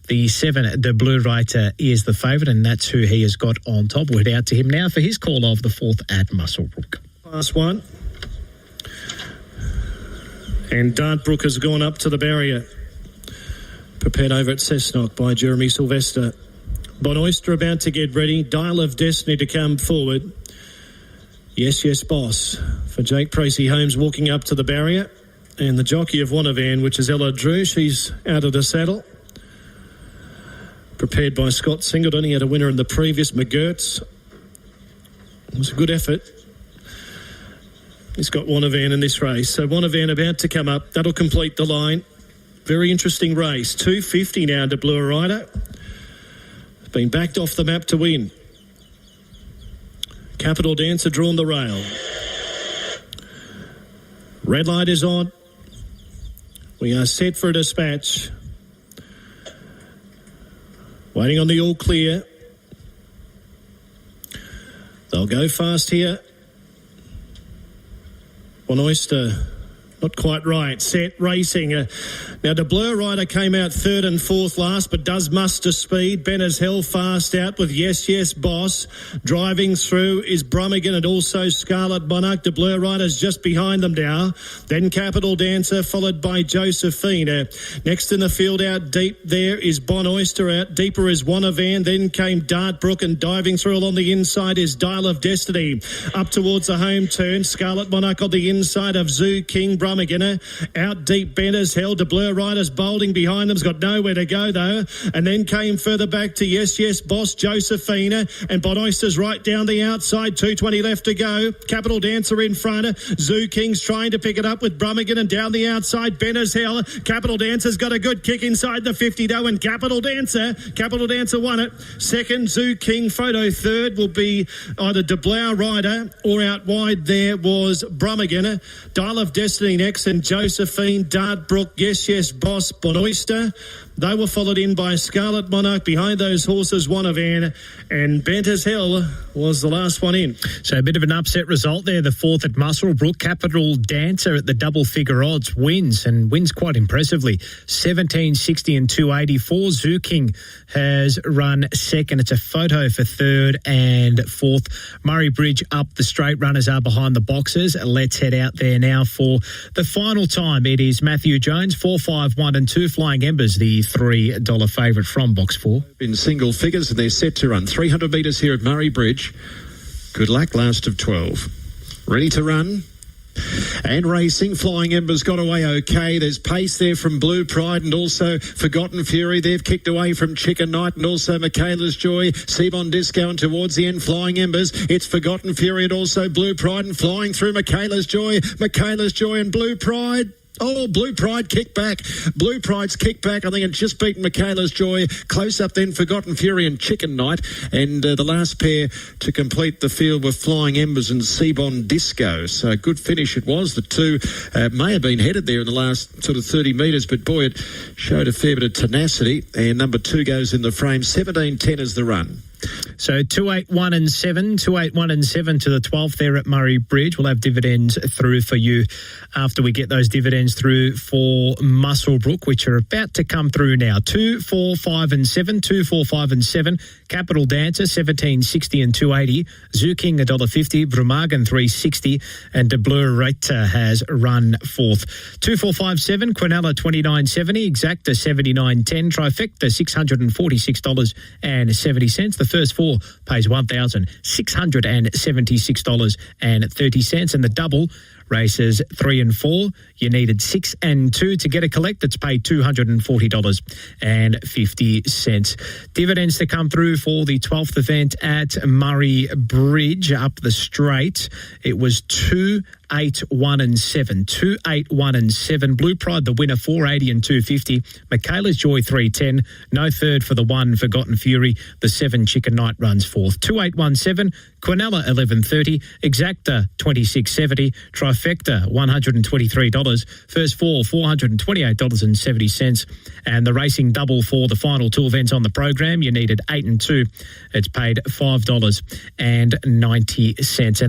the 7, the Blue Reiter, is the favourite, and that's who he has got on top. We'll head out to him now for his call of the 4th at Muswellbrook. Class 1. And Dartbrook has gone up to the barrier. Prepared over at Cessnock by Jeremy Sylvester. Bon Oyster about to get ready. Dial of Destiny to come forward. Yes, yes, boss. For Jake Precy-Holmes walking up to the barrier. And the jockey of Wanavan, which is Ella Drew. She's out of the saddle. Prepared by Scott Singleton. He had a winner in the previous, McGurts. It was a good effort. He's got Wanavan in this race. So Wanavan about to come up. That'll complete the line. Very interesting race. $2.50 now to Blue Rider. Been backed off the map to win. Capital Dancer drawn the rail. Red light is on. We are set for a dispatch. Waiting on the all clear. They'll go fast here. Bon Oyster, not quite right. Set, racing. Now, the Blur Rider came out 3rd and 4th last, but does muster speed. Benner's hell fast out with Yes, Yes, Boss. Driving through is Brummagem and also Scarlet Monarch. The Blur Rider's just behind them now. Then Capital Dancer, followed by Josephine. Next in the field out deep there is Bon Oyster. Out deeper is Wanavan. Then came Dartbrook, and diving through along the inside is Dial of Destiny. Up towards the home turn, Scarlet Monarch on the inside of Zoo King. Brummagem out deep. Benner's hell. The Blur Riders bolting behind them's got nowhere to go though, and then came further back to Yes, Yes, Boss, Josephina, and Bon Oyster's right down the outside. 2:20 left to go. Capital Dancer in front. Zoo King's trying to pick it up with Brummagem, and down the outside Benner's hell. Capital Dancer's got a good kick inside the 50 though, and Capital Dancer won it. Second, Zoo King. Photo third will be either De Blau Rider or out wide there was Brummagem. Dial of Destiny next, and Josephine, Dartbrook, Yes, Yes, Boss, Bon Oyster. They were followed in by Scarlet Monarch. Behind those horses, Wanavan, and Bent as Hell was the last one in. So a bit of an upset result there. The 4th at Muswellbrook. Capital Dancer at the double figure odds wins quite impressively. 17.60 and 2.84. Zoo King has run second. It's a photo for 3rd and 4th. Murray Bridge up the straight. Runners are behind the boxes. Let's head out there now for the final time. It is Matthew Jones, 4, 5, 1 and 2. Flying Embers, the $23 favourite from box 4. In single figures, and they're set to run 300 metres here at Murray Bridge. Good luck, last of 12. Ready to run. And racing, Flying Embers got away okay. There's pace there from Blue Pride and also Forgotten Fury. They've kicked away from Chicken Knight and also Michaela's Joy. Sebon Disco, and towards the end, Flying Embers. It's Forgotten Fury and also Blue Pride, and flying through Michaela's Joy. Michaela's Joy and Blue Pride. Oh, Blue Pride kick back. Blue Pride's kick back. I think it's just beaten Michaela's Joy. Close up then, Forgotten Fury and Chicken Knight. And the last pair to complete the field were Flying Embers and Sebon Disco. So a good finish it was. The two may have been headed there in the last sort of 30 metres, but boy, it showed a fair bit of tenacity. And number 2 goes in the frame. 17.10 is the run. So 2, 8, 1 and 7, 2, 8, 1 and 7 to the 12th there at Murray Bridge. We'll have dividends through for you after we get those dividends through for Muswellbrook, which are about to come through now. 2, 4, 5 and 7, 2, 4, 5 and 7. Capital Dancer, 17.60 and 2.80. Zoo King, $1.50. Brumagan, $3.60. And De Bleu Reta has run fourth. 2, 4, 5, 7. Quinella, $29.70. Exacta, $79.10. Trifecta, $646.70. The first 4 pays $1,676.30. And the double races 3 and 4. You needed 6 and 2 to get a collect. That's paid $240.50. Dividends to come through for the 12th event at Murray Bridge up the straight. It was 2, 8, 1 and 7. 2, 8, 1 and 7. Blue Pride, the winner, 480 and 250. Michaela's Joy, 310. No third for the 1, Forgotten Fury. The 7, Chicken Knight runs fourth. 2, 8, 1, 7. Quinella, 11.30. Exacta, 26.70. Trifecta, $123. First 4, $428.70. And the racing double for the final 2 events on the program. You needed 8 and 2. It's paid $5.90. And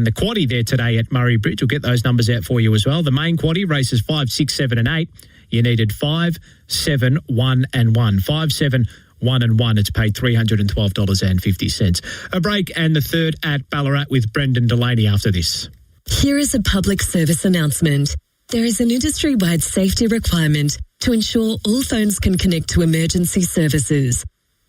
the quaddie there today at Murray Bridge, we'll get those numbers out for you as well. The main quaddie races 5, 6, 7 and 8. You needed 5, 7, 1 and 1. 5, 7, 1 and 1. It's paid $312.50. A break and the third at Ballarat with Brendan Delaney after this. Here is a public service announcement. There is an industry-wide safety requirement to ensure all phones can connect to emergency services.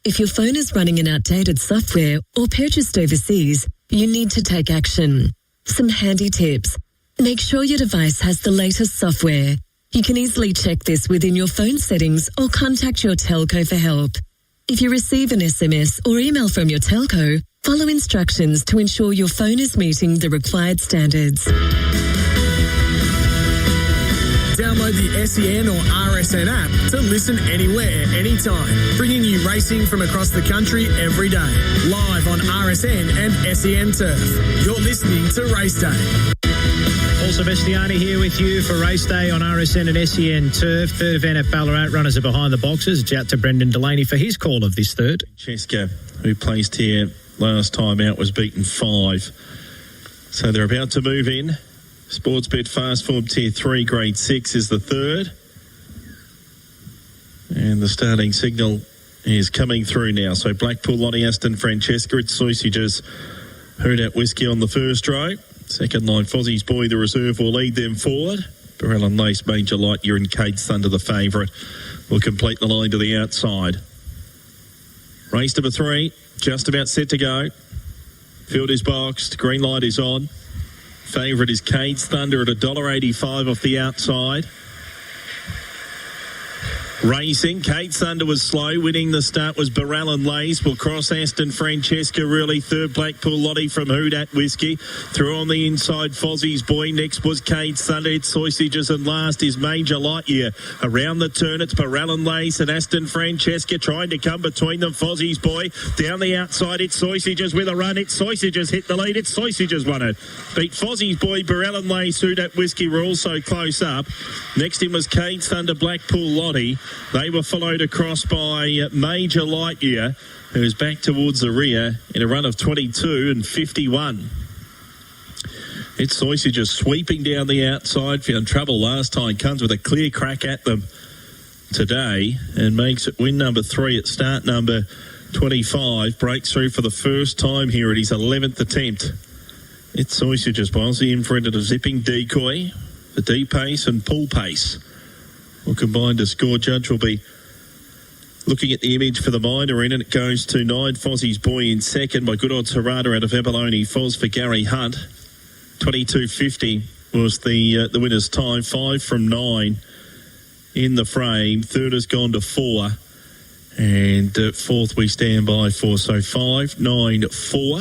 If your phone is running an outdated software or purchased overseas, you need to take action. Some handy tips. Make sure your device has the latest software. You can easily check this within your phone settings or contact your telco for help. If you receive an SMS or email from your telco, follow instructions to ensure your phone is meeting the required standards. Download the SEN or RSN app to listen anywhere, anytime, bringing you racing from across the country every day. Live on RSN and SEN Turf. You're listening to Race Day. Paul Sebastiani here with you for Race Day on RSN and SEN Turf. Third event at Ballarat. Runners are behind the boxes. It's out to Brendan Delaney for his call of this third. Cheska, who placed here last time out, was beaten 5. So they're about to move in. Sportsbet Fast Form Tier 3, Grade 6 is the third. And the starting signal is coming through now. So Blackpool, Lottie, Aston, Francesca, it's Sausages, Hoodat Whiskey on the first row. Second line, Fozzie's Boy, the reserve, will lead them forward. Burrell and Lace, Major Light, you're in Cade's Thunder, the favourite, will complete the line to the outside. Race number 3, just about set to go. Field is boxed, green light is on. Favourite is Cade's Thunder at $1.85 off the outside. Racing, Cade's Thunder was slow. Winning the start was Burrell and Lace. Will cross Aston Francesca really. Third, Blackpool Lottie from Hoodat Whiskey. Through on the inside, Fozzie's Boy. Next was Cade's Thunder. It's Sausages, and last is Major Lightyear. Around the turn, it's Burrell and Lace and Aston Francesca trying to come between them. Fozzie's Boy down the outside. It's Sausages with a run. It's Sausages hit the lead. It's Sausages won it. Beat Fozzie's Boy, Burrell and Lace, Hoodat Whiskey were also close up. Next in was Cade's Thunder, Blackpool Lottie. They were followed across by Major Lightyear, who's back towards the rear in a run of 22 and 51. It's Sausages sweeping down the outside. Found trouble last time. Comes with a clear crack at them today and makes it win number 3 at start number 25. Breaks through for the first time here at his 11th attempt. It's Sausages. Bosley in front of a zipping decoy. The D pace and pull pace will combine to score. Judge will be Looking at the image for the minor in, and it goes to 9 Fozzie's Boy in second by Good Odds Harada out of Abalone Foz for Gary Hunt. 22.50 was the winner's time. 5 from 9 in the frame. Third has gone to 4. And fourth we stand by for. So 5, 9, 4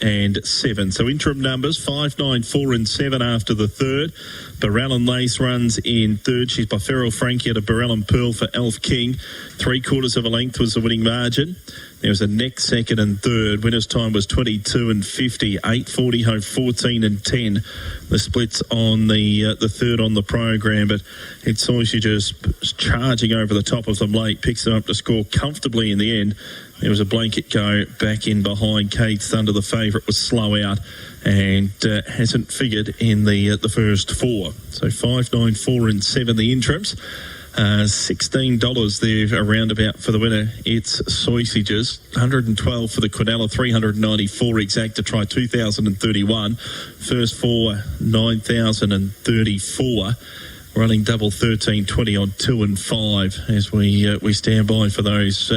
and 7. So interim numbers 5, 9, 4 and 7 after the third. Burrell and Lace runs in third. She's by Ferrell Frankie out of Burrell and Pearl for Elf King. 3/4 of a length was the winning margin. There was a next, second and third. Winner's time was 22 and 50. 8:40 home 14 and 10. The splits on the third on the program, but it's Soisha just charging over the top of them late, picks them up to score comfortably in the end. There was a blanket go back in behind Kate Thunder. The favourite was slow out and hasn't figured in the first 4. So 5, 9, 4 and 7 the interims. $16 there around about for the winner. It's Sausages. 112 for the Quinella, 394 exact to try 2,031. First 4, 9,034. Running double 13.20 on 2 and 5 as we stand by for those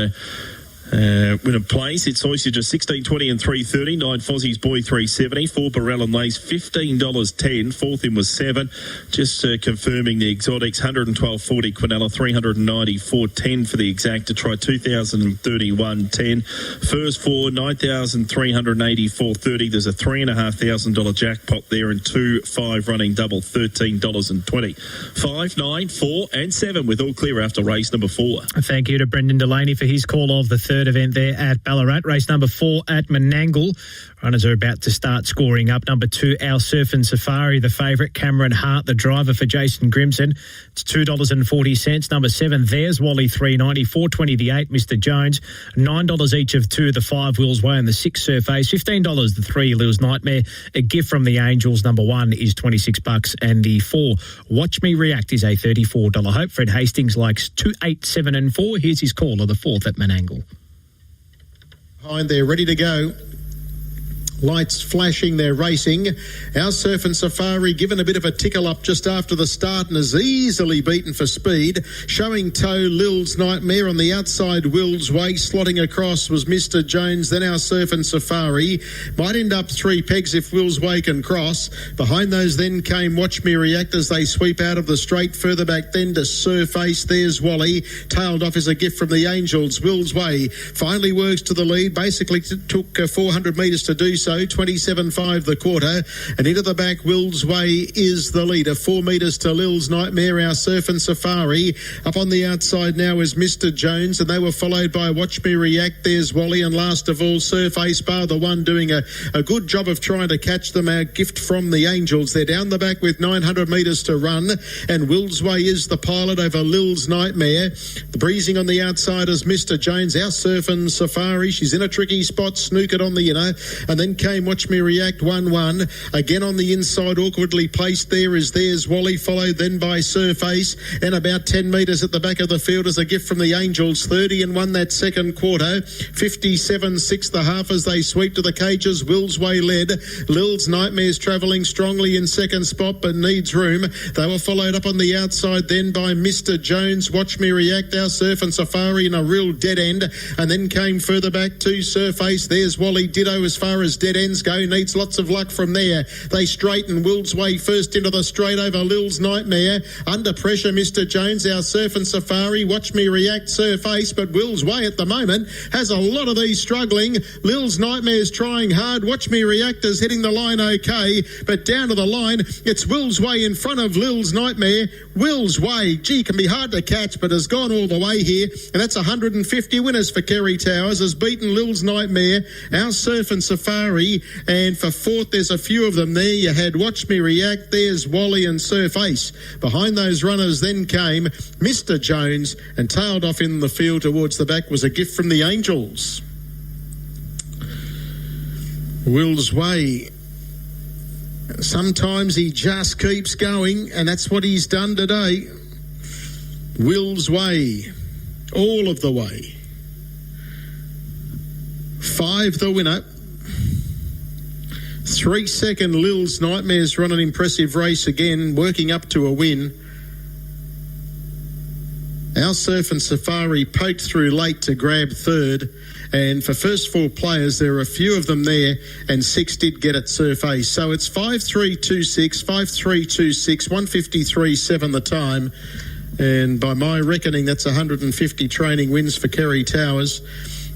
winner place. It's Sausages 16.20 and 3.30. 9 Fozzie's Boy 3.70. 4 Burrell and Lace $15.10. Fourth in was 7. Just confirming the exotics 112.40 Quinella, 394.10 for the exact to try 2,031.10. First 4 9,384.30. There's a $3,500 jackpot there and 2, 5 running double $13.20. 5, 9, 4 and 7 with all clear after race number 4. Thank you to Brendan Delaney for his call of the third event there at Ballarat. Race number 4 at Menangle. Runners are about to start scoring up. Number 2, Our Surf and Safari, the favourite. Cameron Hart, the driver for Jason Grimson. It's $2.40. Number 7, There's Wally, $3.90. $4.20 the 8, Mr. Jones. $9 each of 2, the 5, Will's Way, and the 6, Surf Ace. $15 the 3, Lil's Nightmare. A Gift from the Angels, number 1, is $26, and the 4, Watch Me React, is a $34 hope. Fred Hastings likes 2, 8, 7 and 4. Here's his call of the 4th at Menangle. Behind there, ready to go. Lights flashing, they're racing. Our Surf and Safari given a bit of a tickle up just after the start and is easily beaten for speed. Showing toe, Lil's Nightmare on the outside. Will's Way slotting across was Mr. Jones, then Our Surf and Safari. Might end up 3 pegs if Will's Way can cross. Behind those then came Watch Me React as they sweep out of the straight. Further back then to Surf Ace. There's Wally. Tailed off is A Gift from the Angels. Will's Way finally works to the lead. Basically took 400 metres to do so. 27.5 the quarter, and into the back Will's Way is the leader. 4 metres to Lil's Nightmare. Our Surf and Safari up on the outside now is Mr. Jones, and they were followed by Watch Me React. There's Wally, and last of all Surf Ace Bar, the one doing a good job of trying to catch them. Our Gift from the Angels. They're down the back with 900 metres to run, and Will's Way is the pilot over Lil's Nightmare. The breezing on the outside is Mr. Jones. Our Surf and Safari, she's in a tricky spot, snookered on the inner, and then came Watch Me React 1-1. Again on the inside, awkwardly placed there is There's Wally, followed then by Surf Ace, and about 10 metres at the back of the field is A Gift from the Angels. 30 and 1 that second quarter. 57.6 the half as they sweep to the cages. Will's Way led. Lil's Nightmare's travelling strongly in second spot but needs room. They were followed up on the outside then by Mr. Jones. Watch Me React, Our Surf and Safari in a real dead end, and then came further back to Surf Ace. There's Wally, ditto as far as dead ends go. Needs lots of luck from there. They straighten. Will's Way first into the straight over Lil's Nightmare. Under pressure, Mr. Jones. Our Surf and Safari. Watch Me React, Surf Ace, but Will's Way at the moment has a lot of these struggling. Lil's Nightmare's trying hard. Watch Me React is hitting the line okay, but down to the line, it's Will's Way in front of Lil's Nightmare. Will's Way, gee, can be hard to catch, but has gone all the way here, and that's 150 winners for Kerry Towers. Has beaten Lil's Nightmare, Our Surf and Safari, and for fourth, there's a few of them there. You had Watch Me React, there's Wally and Surf Ace. Behind those runners then came Mr. Jones, and tailed off in the field towards the back was A Gift from the Angels. Will's Way, sometimes he just keeps going, and that's what he's done today. Will's Way, all of the way. 5 the winner. 3 second Lil's Nightmare's run an impressive race again, working up to a win. Our Surf and Safari poked through late to grab third, and for first four players, there are a few of them there, and 6 did get it Surf Ace. So it's 5-3-2-6, 5-3-2-6, 153.7 the time, and by my reckoning, that's 150 training wins for Kerry Towers.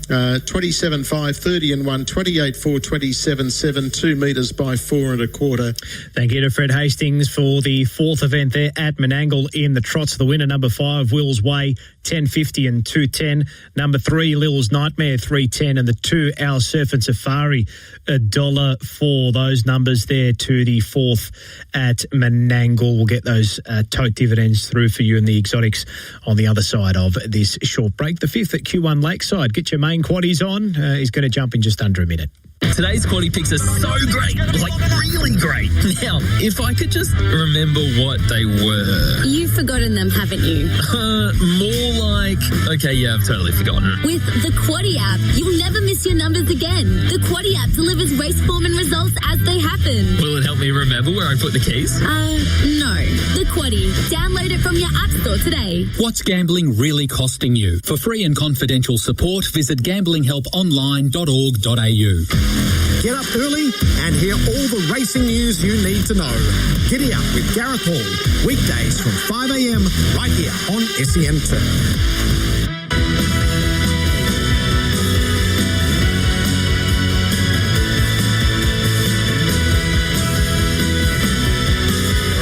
27.5, 30 and 1, 28.4, 27.7, 2 metres by 4 1/4. Thank you to Fred Hastings for the fourth event there at Menangle in the trots. The winner, number 5, Will's Way, 10.50 and 2.10. Number 3, Lil's Nightmare, 3.10. And the 2, Our Surf and Safari, $1.04. Those numbers there to the fourth at Menangle. We'll get those tote dividends through for you and the exotics on the other side of this short break. The 5th at Q1 Lakeside. Get your main quaddies on. He's going to jump in just under a minute. Today's quaddie picks are so great, like really great. Now, if I could just remember what they were. You've forgotten them, haven't you? More like, okay, yeah, I've totally forgotten. With the Quaddie app, you'll never miss your numbers again. The Quaddie app delivers race form and results as they happen. Will it help me remember where I put the keys? No. The Quaddie. Download it from your app store today. What's gambling really costing you? For free and confidential support, visit gamblinghelponline.org.au. Get up early and hear all the racing news you need to know. Giddy up with Gareth Hall, weekdays from 5 a.m. right here on SEN2.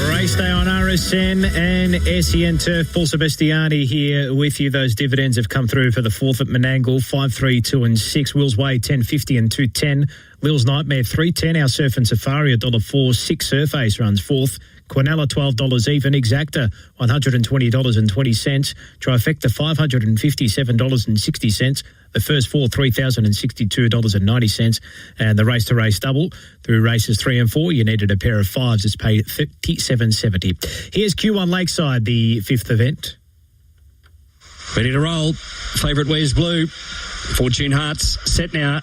Race day on RSN and SEN Turf. Paul Sebastiani here with you. Those dividends have come through for the 4th at Menangle, 5, 3, 2 and 6. Will's Way, 10.50 and 2.10. Lil's Nightmare, 3.10. Our Surf and Safari, $1.04. 6 Surf Ace runs 4th. Quinella, $12 even. Exacta, $120.20. Trifecta, $557.60. The first 4, $3,062.90. And the race-to-race double through races 3 and 4, you needed a pair of 5s. It's paid $37.70. Here's Q1 Lakeside, the 5th event. Ready to roll. Favourite Where's Blue. Fortune Hearts set now.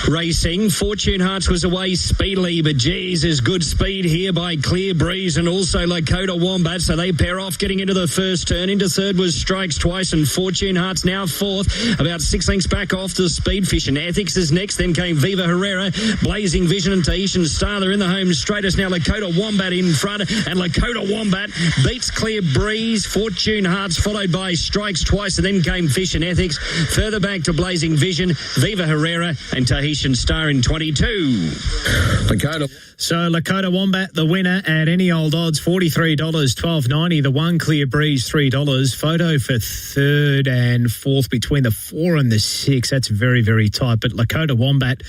Racing. Fortune Hearts was away speedily, but geez, there's good speed here by Clear Breeze and also Lakota Wombat, so they pair off getting into the first turn. Into third was Strikes Twice and Fortune Hearts now 4th, about 6 lengths back off the Speedfish, and Ethics is next. Then came Viva Herrera, Blazing Vision and Tahitian Star. They're in the home straightest now. Lakota Wombat in front, and Lakota Wombat beats Clear Breeze. Fortune Hearts followed by Strikes Twice, and then came Fish and Ethics. Further back to Blazing Vision, Viva Herrera and Tahitian Star in 22. So Lakota Wombat, the winner at any old odds, $43, $12.90. The 1 Clear Breeze, $3. Photo for 3rd and 4th between the 4 and the 6. That's very, very tight. But Lakota Wombat,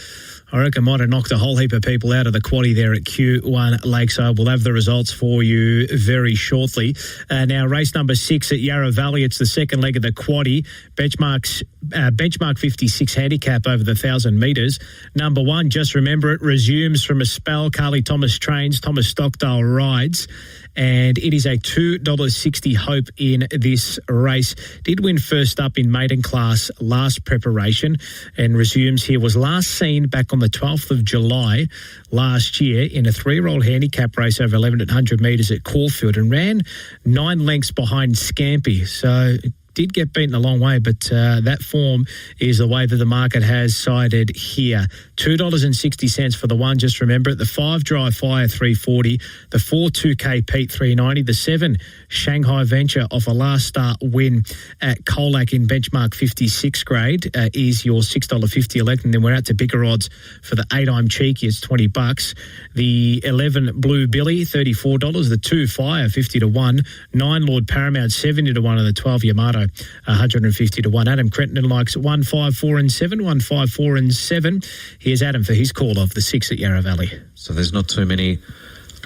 I reckon, might have knocked a whole heap of people out of the quaddie there at Q1 Lakeside. We'll have the results for you very shortly. Now, race number 6 at Yarra Valley. It's the second leg of the quaddie. Benchmark 56 handicap over the 1,000 metres. Number 1, just remember it, resumes from a spell. Carly Thomas trains, Thomas Stockdale rides. And it is a $2.60 hope in this race. Did win first up in maiden class last preparation and resumes here. Was last seen back on the 12th of July last year in a 3-year-old handicap race over 1,100 metres at Caulfield and ran 9 lengths behind Scampy. So did get beaten a long way, but that form is the way that the market has sided here. $2.60 for the 1, just remember it. The 5 Dry Fire, $3.40. The 4 2K Pete, $3.90. The 7 Shanghai Venture off a last start win at Colac in benchmark 56 grade is your $6.50 elect. And then we're out to bigger odds for the 8 I'm Cheeky, it's $20. The 11 Blue Billy, $34. The 2 Fire, 50 to 1. 9 Lord Paramount, 70 to 1. And the 12 Yamato, 150 to 1. Adam Crenton likes 1, 5, 4 and 7. 1, 5, 4 and 7. Here's Adam for his call of the 6 at Yarra Valley. So there's not too many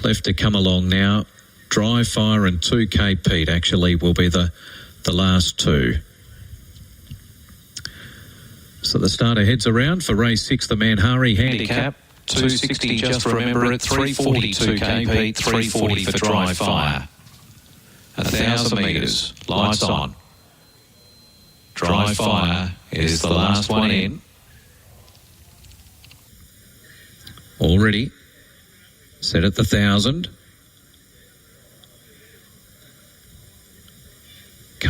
left to come along now. Dry Fire and 2K Pete actually will be the last 2. So the starter heads around for race 6, the Manhari handicap. 260, just remember it. 340 2K Pete, 340 for Dry Fire. 1,000 metres, lights on. Dry Fire is the last one in. Already set at the 1,000.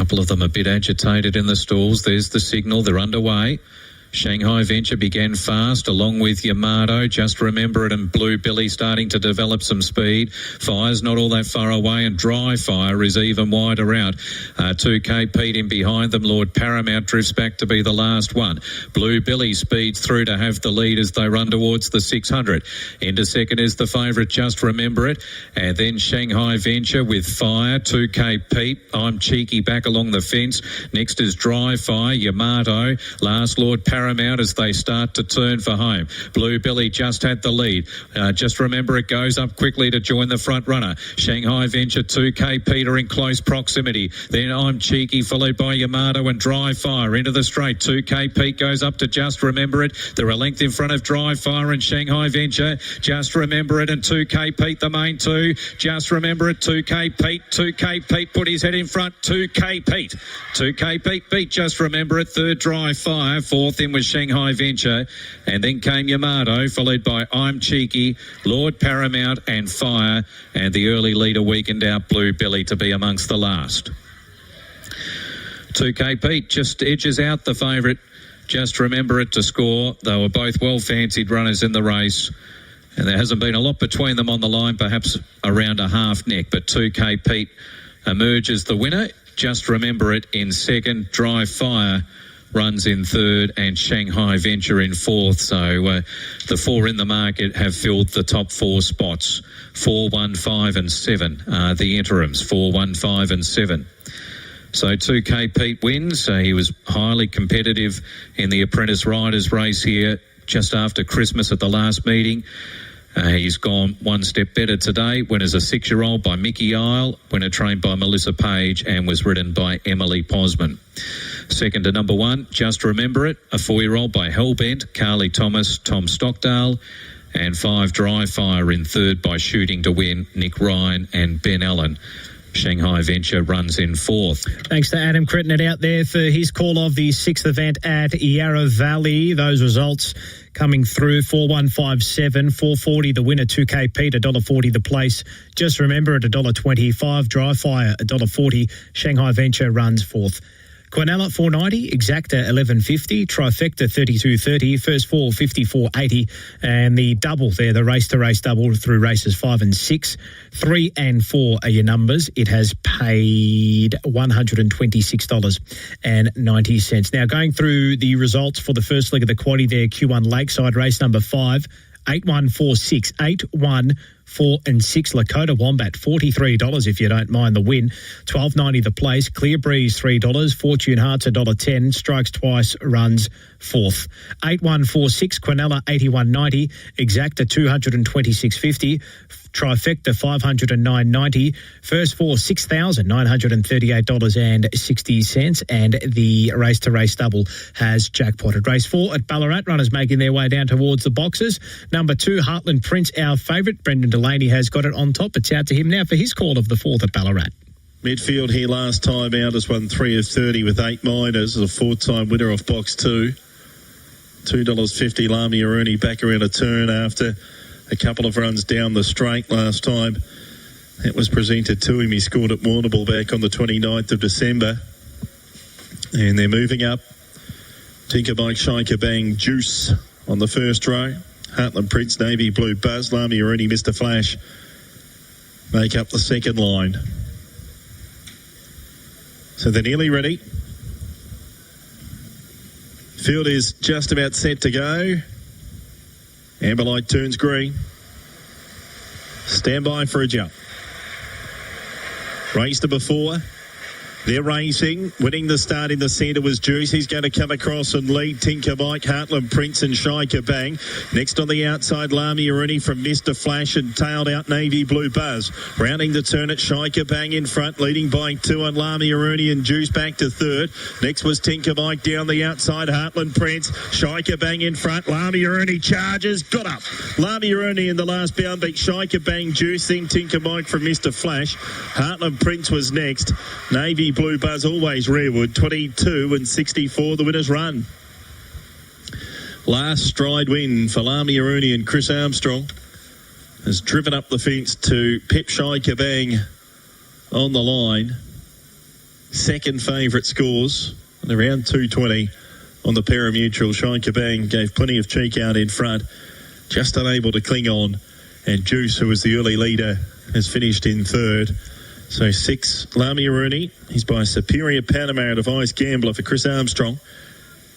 couple of them a bit agitated in the stalls. There's the signal. They're underway. Shanghai Venture began fast along with Yamato. Just Remember It and Blue Billy starting to develop some speed. Fire's not all that far away, and Dry Fire is even wider out. 2K Pete in behind them. Lord Paramount drifts back to be the last one. Blue Billy speeds through to have the lead as they run towards the 600. Into second is the favourite Just Remember It, and then Shanghai Venture with Fire. 2K Pete, I'm Cheeky back along the fence. Next is Dry Fire, Yamato. Last Lord Paramount as they start to turn for home. Blue Billy just had the lead. Just Remember It goes up quickly to join the front runner. Shanghai Venture, 2K Peter in close proximity. Then I'm Cheeky, followed by Yamato and Dry Fire into the straight. 2K Pete goes up to Just Remember It. They're a length in front of Dry Fire and Shanghai Venture. Just Remember It and 2K Pete the main two. Just Remember It, 2K Pete. 2K Pete put his head in front. 2K Pete. 2K Pete beat Just Remember It. Third Dry Fire. Fourth in was Shanghai Venture, and then came Yamato, followed by I'm Cheeky, Lord Paramount and Fire, and the early leader weakened out Blue Billy to be amongst the last. 2K Pete just edges out the favourite Just Remember It to score. They were both well fancied runners in the race, and there hasn't been a lot between them on the line, perhaps around a half neck, but 2K Pete emerges the winner. Just Remember It in second. Dry Fire runs in third, and Shanghai Venture in fourth. So the four in the market have filled the top four spots. 4, 1, 5 and 7 are the interims. 4, 1, 5 and 7. So 2K Pete wins. He was highly competitive in the Apprentice Riders race here just after Christmas at the last meeting. He's gone one step better today. Winner's a 6-year-old by Mickey Isle. Winner trained by Melissa Page and was ridden by Emily Posman. Second to number 1, Just Remember It, a 4-year-old by Hellbent, Carly Thomas, Tom Stockdale. And 5, Dry Fire in third by Shooting to Win, Nick Ryan and Ben Allen. Shanghai Venture runs in fourth. Thanks to Adam Cretton out there for his call of the 6th event at Yarra Valley. Those results coming through: 4157, 440 the winner, 2K Pete, $1.40 the place. Just Remember It, $1.25. Dry Fire, $1.40. Shanghai Venture runs fourth. Quinella, $4.90. Exacta, $11.50. Trifecta, $32.30. First four, $54.80. And the double there, the race-to-race double through races 5 and 6. 3 and 4 are your numbers. It has paid $126.90. Now, going through the results for the first leg of the quaddie there, Q1 Lakeside, race number 5, 8146, 81 4 and 6. Lakota Wombat, $43 if you don't mind the win. $12.90 the place. Clear Breeze, $3. Fortune Hearts, $1.10. Strikes twice, runs fourth. 8146, Quinella, $81.90. Exacta, $226.50. Trifecta, $509.90. First four, $6,938.60. And the race-to-race double has jackpotted. Race 4 at Ballarat. Runners making their way down towards the boxes. Number 2, Heartland Prince, our favourite. Brendan Delaney has got it on top. It's out to him now for his call of the 4th at Ballarat. Midfield here last time out has won 3 of 30 with 8 minors. As a 4-time winner off box 2. $2.50 Lami Aruni back around a turn after a couple of runs down the straight last time. That was presented to him. He scored at Warrnambool back on the 29th of December. And they're moving up. Tinker Bike, Shaker Bang, Juice on the first row. Heartland Prince, Navy Blue Buzz, Lami Aruni, Mr. Flash make up the second line. So they're nearly ready. Field is just about set to go. Amber light turns green. Stand by for a jump. Race number 4. They're racing. Winning the start in the centre was Juice. He's going to come across and lead Tinker Mike, Heartland Prince and Shaker Bang. Next on the outside, Lami Aruni from Mr. Flash and tailed out Navy Blue Buzz. Rounding the turn at Shaker Bang in front, leading by 2 on Lami Aruni and Juice back to third. Next was Tinker Mike down the outside, Heartland Prince. Shaker Bang in front, Lami Aruni charges, got up. Lami Aruni in the last bound beat Shaker Bang, Juice, then Tinker Mike from Mr. Flash. Heartland Prince was next. Navy Blue Buzz always rearward, 22 and 64 the winner's run. Last stride win for Lami Aruni and Chris Armstrong has driven up the fence to Pep Shaker Bang on the line. second favourite scores and around 220 on the pari-mutuel. Shine Kabang gave plenty of cheek out in front, just unable to cling on. And Juice, who was the early leader, has finished in third. So 6, Lamia Rooney. He's by Superior Panama out of Ice Gambler for Chris Armstrong.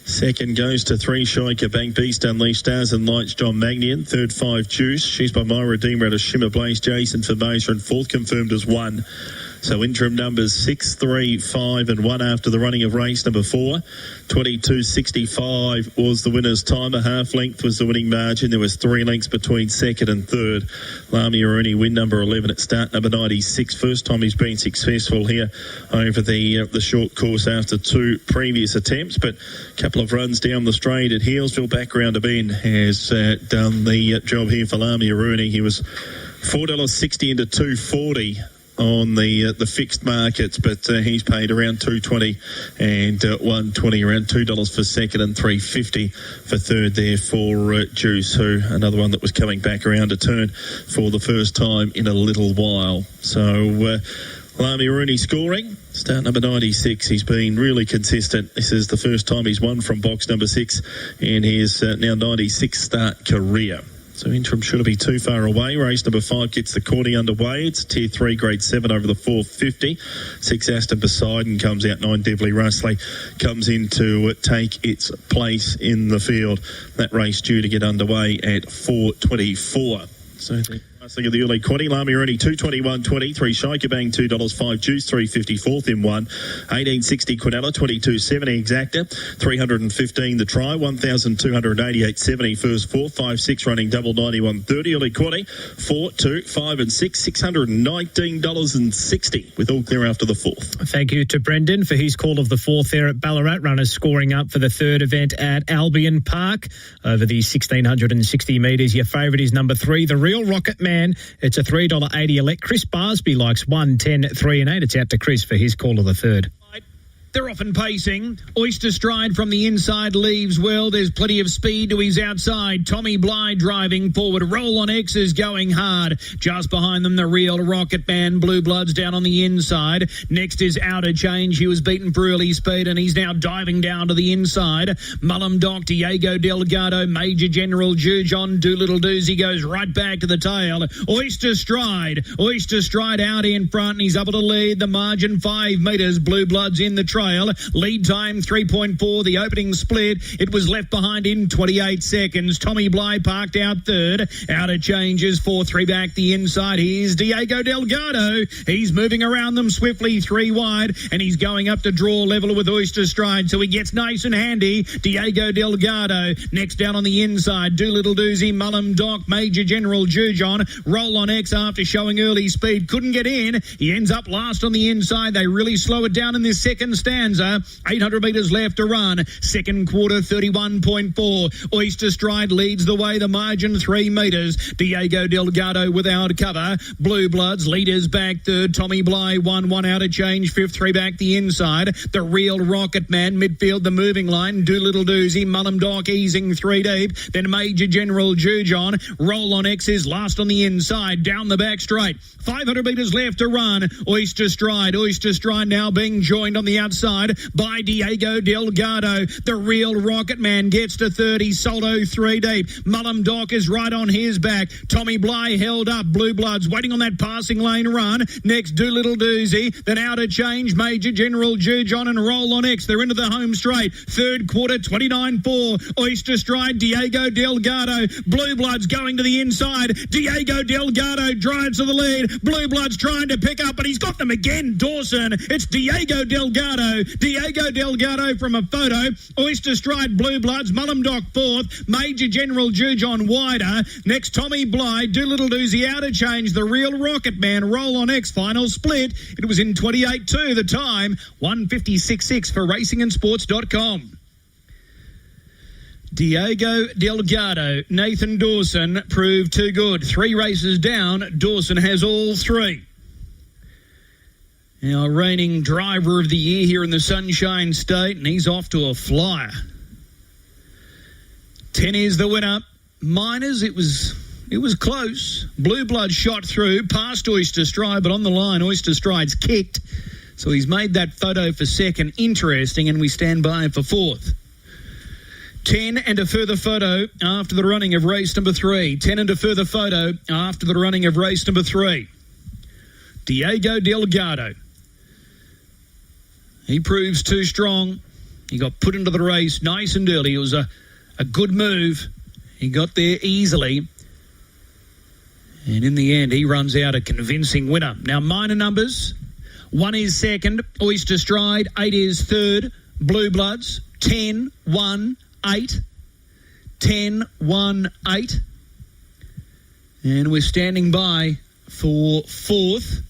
Second goes to 3, Shaika Bank Beast Unleashed Stars and Lights, John Magnian. Third, 5, Juice. She's by My Redeemer out of Shimmer Blaze, Jason Formosa. And fourth confirmed as 1. So interim numbers 6, 3, 5 and 1 after the running of race number 4. 22.65 was the winner's time. A half length was the winning margin. There was 3 lengths between second and third. Lamia Rooney win number 11 at start number 96. First time he's been successful here over the short course after 2 previous attempts. But a couple of runs down the straight at Healesville. Back round a bend has done the job here for Lamia Rooney. He was $4.60 into $2.40 on the fixed markets, but he's paid around $2.20 and $1.20, around $2 for second and $3.50 for third there for Juice, who another one that was coming back around a turn for the first time in a little while. So Lamia Rooney scoring. Start number 96. He's been really consistent. This is the first time he's won from box number 6 in his now 96 start career. So interim shouldn't be too far away. Race number 5 gets the Courtney underway. It's Tier 3, Grade 7 over the 450. 6, Aston Poseidon comes out. 9, Devley Russley comes in to take its place in the field. That race due to get underway at 4:24. So let's look at the early quaddy. Lamia Rooney 221.20, 3 Shaika Bang $2, 5 Juice 3.50, fourth in 1, 18.60 Quinella 22.70 exacta, 315 the try, 1,288.70 first 4, 5 6 running double 91.30 early quaddy, 4 2 5 and 6 $619.60 with all clear after the fourth. Thank you to Brendan for his call of the fourth there at Ballarat. Runners scoring up for the third event at Albion Park over the 1,660 metres. Your favourite is number 3, the Real Rocket Man. It's a $3.80 elect. Chris Barsby likes 1, 10, 3 and 8. It's out to Chris for his call of the third. They're often pacing. Oyster Stride from the inside leaves well. There's plenty of speed to his outside. Tommy Bly driving forward. Roll on X is going hard. Just behind them, the Real Rocket Man. Blue Bloods down on the inside. Next is Outer Change. He was beaten for early speed and he's now diving down to the inside. Mullum Doc, Diego Delgado, Major General Jujon, Doolittle Doozy goes right back to the tail. Oyster Stride out in front and he's up at a lead. The margin 5 metres. Blue Bloods in the trail. Lead time 3.4. The opening split. It was left behind in 28 seconds. Tommy Bly parked out third. Outer Changes 4-3 back the inside. Here's Diego Delgado. He's moving around them swiftly 3 wide and he's going up to draw level with Oyster Stride. So he gets nice and handy. Diego Delgado. Next down on the inside. Doolittle Doozy, Mullum Doc, Major General Jujon. Roll on X after showing early speed. Couldn't get in. He ends up last on the inside. They really slow it down in this second stanza. 800 metres left to run. Second quarter 31.4. Oyster Stride leads the way. The margin 3 metres. Diego Delgado without cover. Blue Bloods leaders back third. Tommy Bly 1 out of change. 5th 3 back the inside. The Real Rocket Man midfield the moving line. Doolittle Doozy, Mullum Doc easing 3 deep. Then Major General Jujon. Roll on X is last on the inside. Down the back straight. 500 metres left to run. Oyster Stride now being joined on the outside by Diego Delgado. The Real Rocket Man gets to 30. Soldo 3 deep. Mullum Doc is right on his back. Tommy Bly held up. Blue Bloods waiting on that passing lane run. Next, Doolittle Doozy. Then Outer Change, Major General Jujon and Roll on X. They're into the home straight. Third quarter 29.4. Oyster Stride, Diego Delgado. Blue Bloods going to the inside. Diego Delgado drives to the lead. Blue Bloods trying to pick up, but he's got them again. Dawson. It's Diego Delgado. Diego Delgado from a photo. Oyster Stride, Blue Bloods, Mullum Doc 4th. Major General Jujon wider. Next, Tommy Bly, Doolittle Doozy Outer Change, the Real Rocket Man, Roll on X, final split. It was in 28.2 the time, 156.6 for racingandsports.com. Diego Delgado, Nathan Dawson proved too good. 3 races down, Dawson has all 3. Now, reigning driver of the year here in the Sunshine State, and he's off to a flyer. 10 is the winner. Miners, it was close. Blue Blood shot through, past Oyster Stride, but on the line, Oyster Stride's kicked. So he's made that photo for second interesting, and we stand by for fourth. 10 and a further photo after the running of race number 3. 10 and a further photo after the running of race number 3. Diego Delgado. He proves too strong. He got put into the race nice and early. It was a good move. He got there easily. And in the end, he runs out a convincing winner. Now, minor numbers. 1 is second, Oyster Stride. 8 is third, Blue Bloods. 10, 1, 8. 10, 1, 8. And we're standing by for fourth.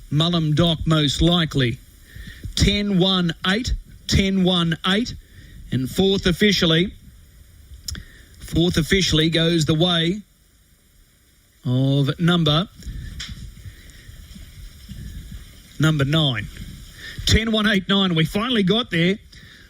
Mullum Dock most likely. 10, 1, 8. 10, 1, 8. And fourth officially goes the way of number 9. 10, 1, 8, 9. We finally got there.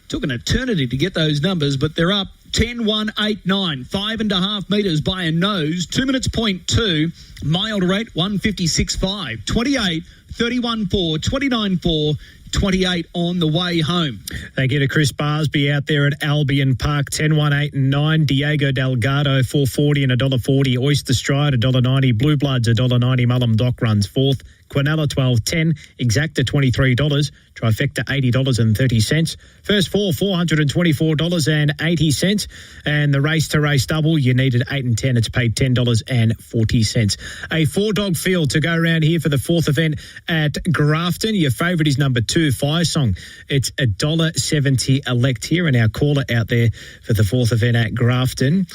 Took an eternity to get those numbers, but they're up. 10, 1, 8, 9. 5.5 metres by a nose. 2 minutes, 0.2. Mild rate, 156.5. 28, 31.4. 29.4. 28 on the way home. Thank you to Chris Barsby out there at Albion Park. 10, 1, 8 and 9. Diego Delgado, $4.40 and $1.40. Oyster Stride, $1.90. Blue Bloods, $1.90. Mullum Dock runs fourth. Quinella, $12.10. Exacta, $23. Trifecta, $80.30. First four, $424.80. And the race to race double, you needed 8 and 10. It's paid $10.40. A 4-dog field to go around here for the fourth event at Grafton. Your favourite is number 2, Fire Song. It's $1.70 elect here. And our caller out there for the fourth event at Grafton,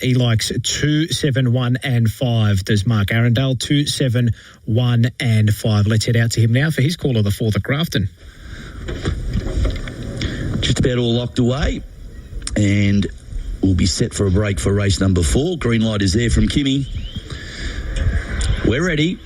he likes 2, 7, 1 and 5. Does Mark Arundel, 2, 7, 1 and 5. Let's head out to him now for his call of the fourth at Grafton. Just about all locked away, and we'll be set for a break for race number 4. Green light is there from Kimmy. We're ready.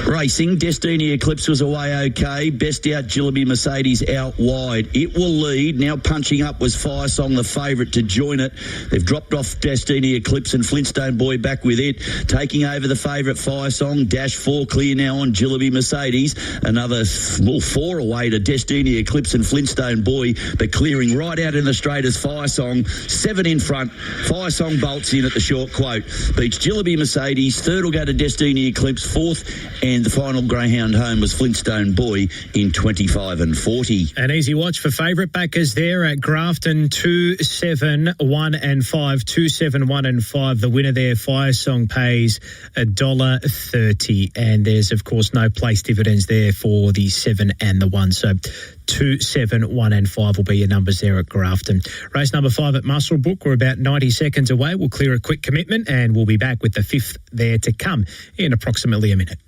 Racing, Destiny Eclipse was away okay. Best out, Jillaby Mercedes out wide. It will lead. Now punching up was Fire Song, the favourite to join it. They've dropped off Destiny Eclipse and Flintstone Boy back with it. Taking over the favourite Fire Song. Dash 4 clear now on Jillaby Mercedes. Another 4 away to Destiny Eclipse and Flintstone Boy, but clearing right out in the straight as Fire Song. 7 in front. Fire Song bolts in at the short quote. Beats Jillaby Mercedes. Third will go to Destiny Eclipse. Fourth and the final Greyhound home was Flintstone Boy in 25 and 40. An easy watch for favourite backers there at Grafton. 2, 7, 1 and 5. 2, 7, 1 and 5. The winner there, Fire Song, pays $1.30. And there's, of course, no place dividends there for the 7 and the 1. So 2, 7, 1 and 5 will be your numbers there at Grafton. Race number 5 at Muswellbrook. We're about 90 seconds away. We'll clear a quick commitment and we'll be back with the 5th there to come in approximately a minute.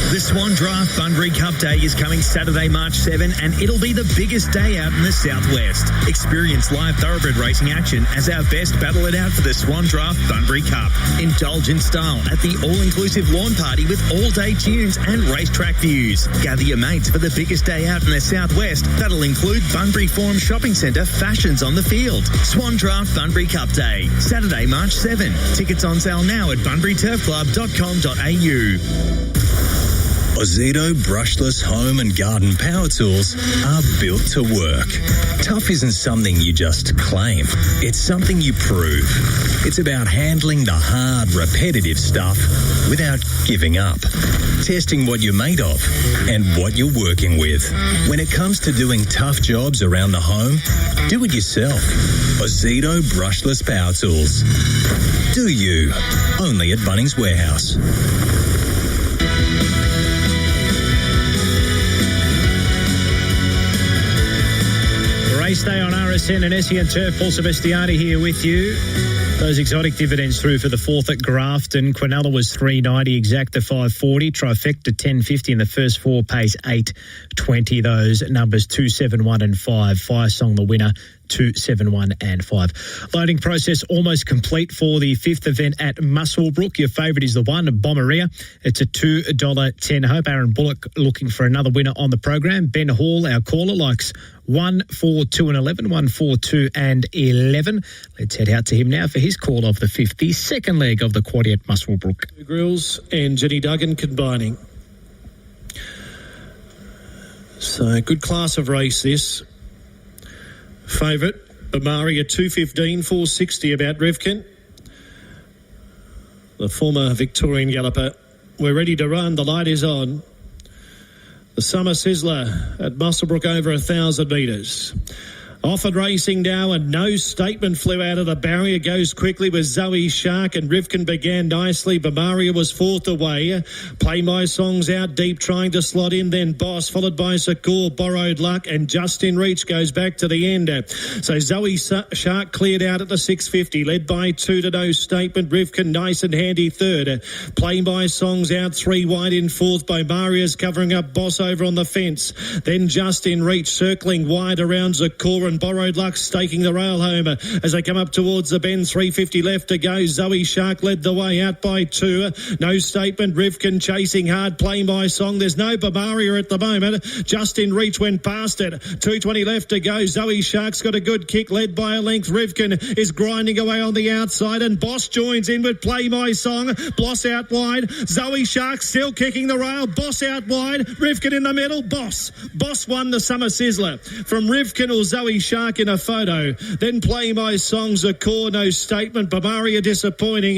The Swan Draft Bunbury Cup Day is coming Saturday, March 7, and it'll be the biggest day out in the southwest. Experience live thoroughbred racing action as our best battle it out for the Swan Draft Bunbury Cup. Indulge in style at the all-inclusive lawn party with all-day tunes and racetrack views. Gather your mates for the biggest day out in the southwest. That'll include Bunbury Forum Shopping Centre Fashions on the Field. Swan Draft Bunbury Cup Day, Saturday, March 7. Tickets on sale now at bunburyturfclub.com.au. Ozito brushless home and garden power tools are built to work. Tough isn't something you just claim. It's something you prove. It's about handling the hard, repetitive stuff without giving up. Testing what you're made of and what you're working with. When it comes to doing tough jobs around the home, do it yourself. Ozito brushless power tools. Do you? Only at Bunnings Warehouse. Race day on RSN and SEN Turf. Paul Sebastiani here with you. Those exotic dividends through for the 4th at Grafton. Quinella was $3.90, Exacta $5.40, Trifecta $10.50, and the first 4 pays $8.20. Those numbers 2, 7, 1 and 5. Fire Song the winner, 2, 7, 1 and 5. Loading process almost complete for the 5th event at Muswellbrook. Your favourite is the 1, Bomberia. It's a $2.10 hope. Aaron Bullock looking for another winner on the program. Ben Hall, our caller, likes 1, 4, 2 and 11, 1, 4, 2 and 11. Let's head out to him now for his call of the 5th, the second leg of the quaddie at Muswellbrook. Grills and Jenny Duggan combining. So, good class of race this. Favourite, Bamaria 215, 460 about Rivkin. The former Victorian galloper. We're ready to run. The light is on. The Summer Sizzler at Muswellbrook over 1,000 metres. Off and racing now, and no statement flew out of the barrier. Goes quickly with Zoe Shark, and Rivkin began nicely. Bamaria was fourth away. Play My Songs out deep, trying to slot in. Then Boss, followed by Sakor, Borrowed Luck, and Justin Reach goes back to the end. So Zoe Shark cleared out at the 650, led by 2 to No Statement. Rivkin nice and handy third. Play My Songs out 3 wide in fourth. Bamaria's covering up Boss over on the fence. Then Justin Reach circling wide around Zakor, and Borrowed Luck staking the rail home as they come up towards the bend. 350 left to go. Zoe Shark led the way out by 2. No Statement. Rivkin chasing hard. Play My Song. There's no Bamaria at the moment. Justin Reach went past it. 220 left to go. Zoe Shark's got a good kick, led by a length. Rivkin is grinding away on the outside, and Boss joins in with Play My Song. Boss out wide. Zoe Shark still kicking the rail. Boss out wide. Rivkin in the middle. Boss won the Summer Sizzler from Rivkin or Zoe Shark in a photo. Then Play My Song, Zakor, No Statement. Bamaria disappointing.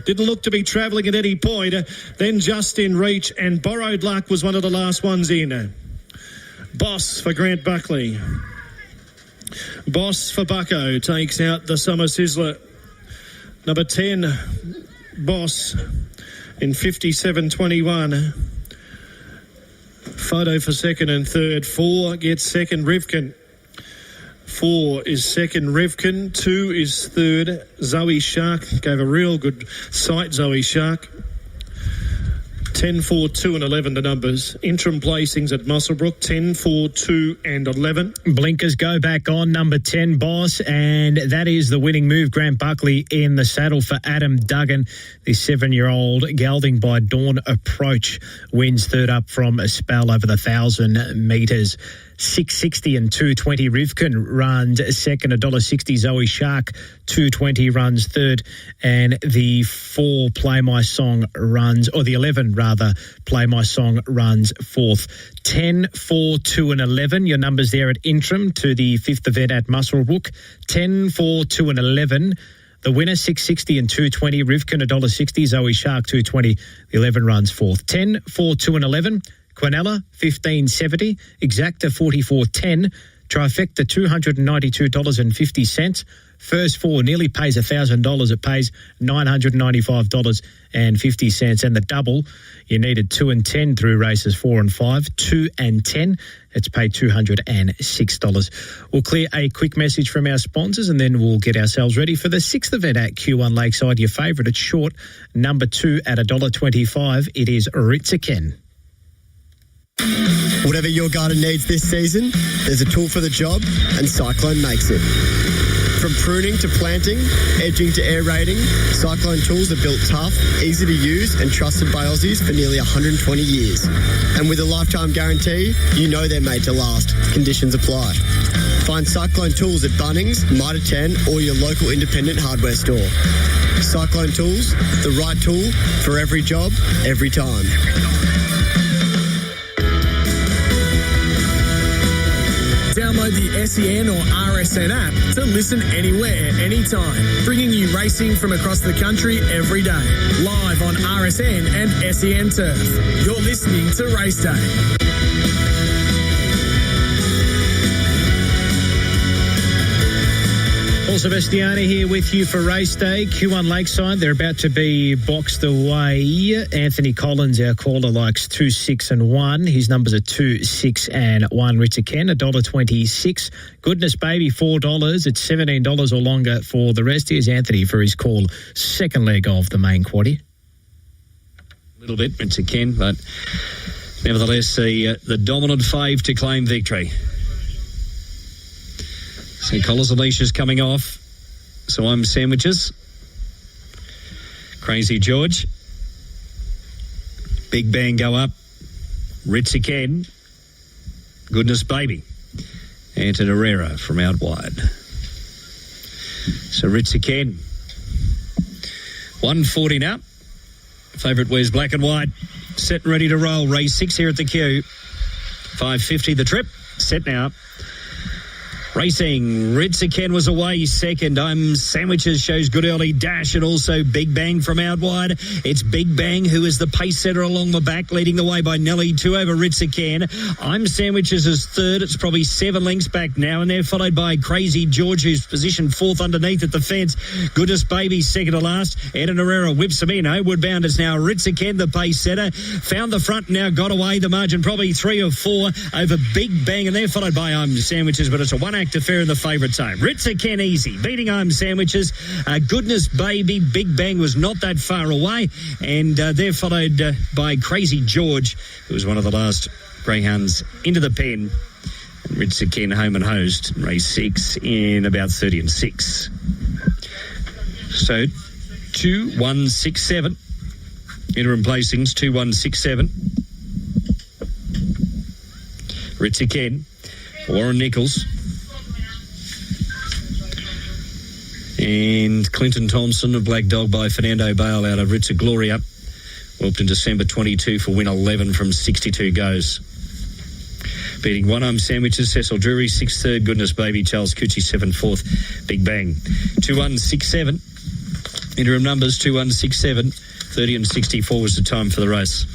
Didn't look to be travelling at any point. Then Justin Reach, and Borrowed Luck was one of the last ones in. Boss for Grant Buckley. Boss for Bucko takes out the Summer Sizzler. Number 10, Boss in 57.21. Photo for second and third. 4 gets second, Rivkin. 4 is second, Rivkin. 2 is third, Zoe Shark. Gave a real good sight, Zoe Shark. 10, 4, 2 and 11 the numbers. Interim placings at Muswellbrook, 10, 4, 2 and 11. Blinkers go back on number 10, Boss, and that is the winning move. Grant Buckley in the saddle for Adam Duggan. The 7-year-old gelding by Dawn Approach wins third up from a spell over the 1,000 metres. 660 and 220. Rivkin runs second, $1.60. Zoe Shark, 220 runs third, and the 4 Play My Song runs, or the 11 rather, Play My Song runs fourth. 10, 4, 2 and 11. Your numbers there at interim to the 5th event at Muswellbrook. 10, 4, 2 and 11. The winner, 660 and 220. Rivkin, $1.60. Zoe Shark, 220. The 11 runs fourth. 10, 4, 2 and 11. Quinella, 15.70. Exacta, 44.10. Trifecta, $292.50. First 4 nearly pays $1,000. It pays $995.50. And the double, you needed 2 and 10 through races 4 and 5. 2 and 10, it's paid $206. We'll clear a quick message from our sponsors, and then we'll get ourselves ready for the 6th event at Q1 Lakeside. Your favourite, it's short, number 2 at $1.25. It is Ritziken. Whatever your garden needs this season, there's a tool for the job, and Cyclone makes it. From pruning to planting, edging to aerating, Cyclone tools are built tough, easy to use, and trusted by Aussies for nearly 120 years. And with a lifetime guarantee, you know they're made to last. Conditions apply. Find Cyclone tools at Bunnings, Mitre 10, or your local independent hardware store. Cyclone tools, the right tool for every job, every time. Download the SEN or RSN app to listen anywhere, anytime, bringing you racing from across the country every day. Live on RSN and SEN Turf. You're listening to Race Day. Paul Sebastiani here with you for Race Day. Q1 Lakeside, they're about to be boxed away. Anthony Collins, our caller, likes 2, 6 and 1. His numbers are 2, 6 and 1. Richard Ken, $1.26. Goodness Baby, $4. It's $17 or longer for the rest. Here's Anthony for his call. Second leg of the main quaddie. A little bit, Richard Ken, but nevertheless, the dominant fave to claim victory. So collars and leashes coming off. So I'm Sandwiches. Crazy George. Big Bang go up. Ritz again. Goodness Baby. Anton Herrera from out wide. So Ritz again. 140 now. Favourite wears black and white. Set and ready to roll. Race 6 here at the queue. 5:50 the trip. Set now. Racing, Ritziken was away second. I'm Sandwiches shows good early dash, and also Big Bang from out wide. It's Big Bang who is the pace setter along the back, leading the way by Nelly 2 over Ritziken. I'm Sandwiches is third. It's probably 7 lengths back now, and they're followed by Crazy George, who's positioned fourth underneath at the fence. Goodness Baby second to last. Eden Herrera whips him in. Homeward bound is now Ritziken, the pace setter. Found the front, now got away. The margin probably 3 or 4 over Big Bang, and they're followed by I'm Sandwiches, but it's a one-act affair in the favourite zone. Ritziken easy, beating I'm Sandwiches. Goodness Baby, Big Bang was not that far away, and they're followed by Crazy George, who was one of the last greyhounds into the pen. Ritziken home and host, race 6 in about 30 and 6. So 2-1-6-7. Interim placings 2-1-6-7. Ritziken, Warren Nichols, and Clinton Thompson of Black Dog by Fernando Bale out of Ritza Gloria. Whelped in December 22 for win 11 from 62 goes. Beating one I'm Sandwiches, Cecil Drury, 6th third, Goodness Baby, Charles Cucci, 7th fourth, Big Bang. 2-1-6-7. Interim numbers 2-1-6-7. 30 and 64 was the time for the race.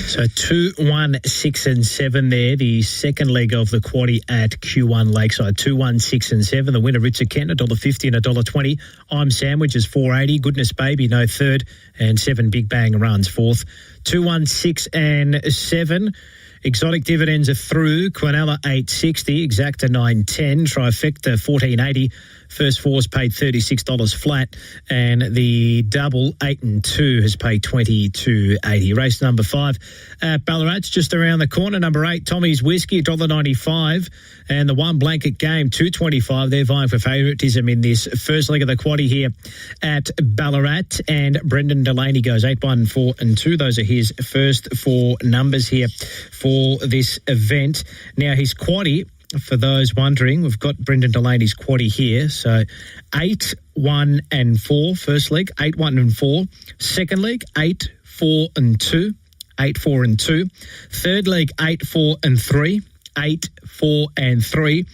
So 2, 1, 6 and 7 there. The second leg of the quaddie at Q1 Lakeside. 2, 1, 6 and 7. The winner, Richard Kent, $1.50 and $1.20. I'm Sandwiches, $4.80. Goodness Baby, no third. And 7 Big Bang runs fourth. 2, 1, 6 and 7. Exotic dividends are through. Quinella $8.60, Exacta $9.10, Trifecta $14.80. First four's paid $36 flat, and the double 8 and 2 has paid $22.80. Race number 5 at Ballarat's just around the corner. Number 8, Tommy's Whiskey, $1.95, and the one blanket game $2.25. They're vying for favouritism in this first leg of the quaddie here at Ballarat. And Brendan Delaney goes 8, 1, 4 and 2. Those are his first 4 numbers here for this event. Now his quaddie, for those wondering, we've got Brendan Delaney's quaddie here. So 8, 1 and 4 first leg, 8, 1 and 4. Second leg, 8, 4 and 2, 8, 4 and 2. Third leg, 8, 4 and 3, 8, 4 and 3.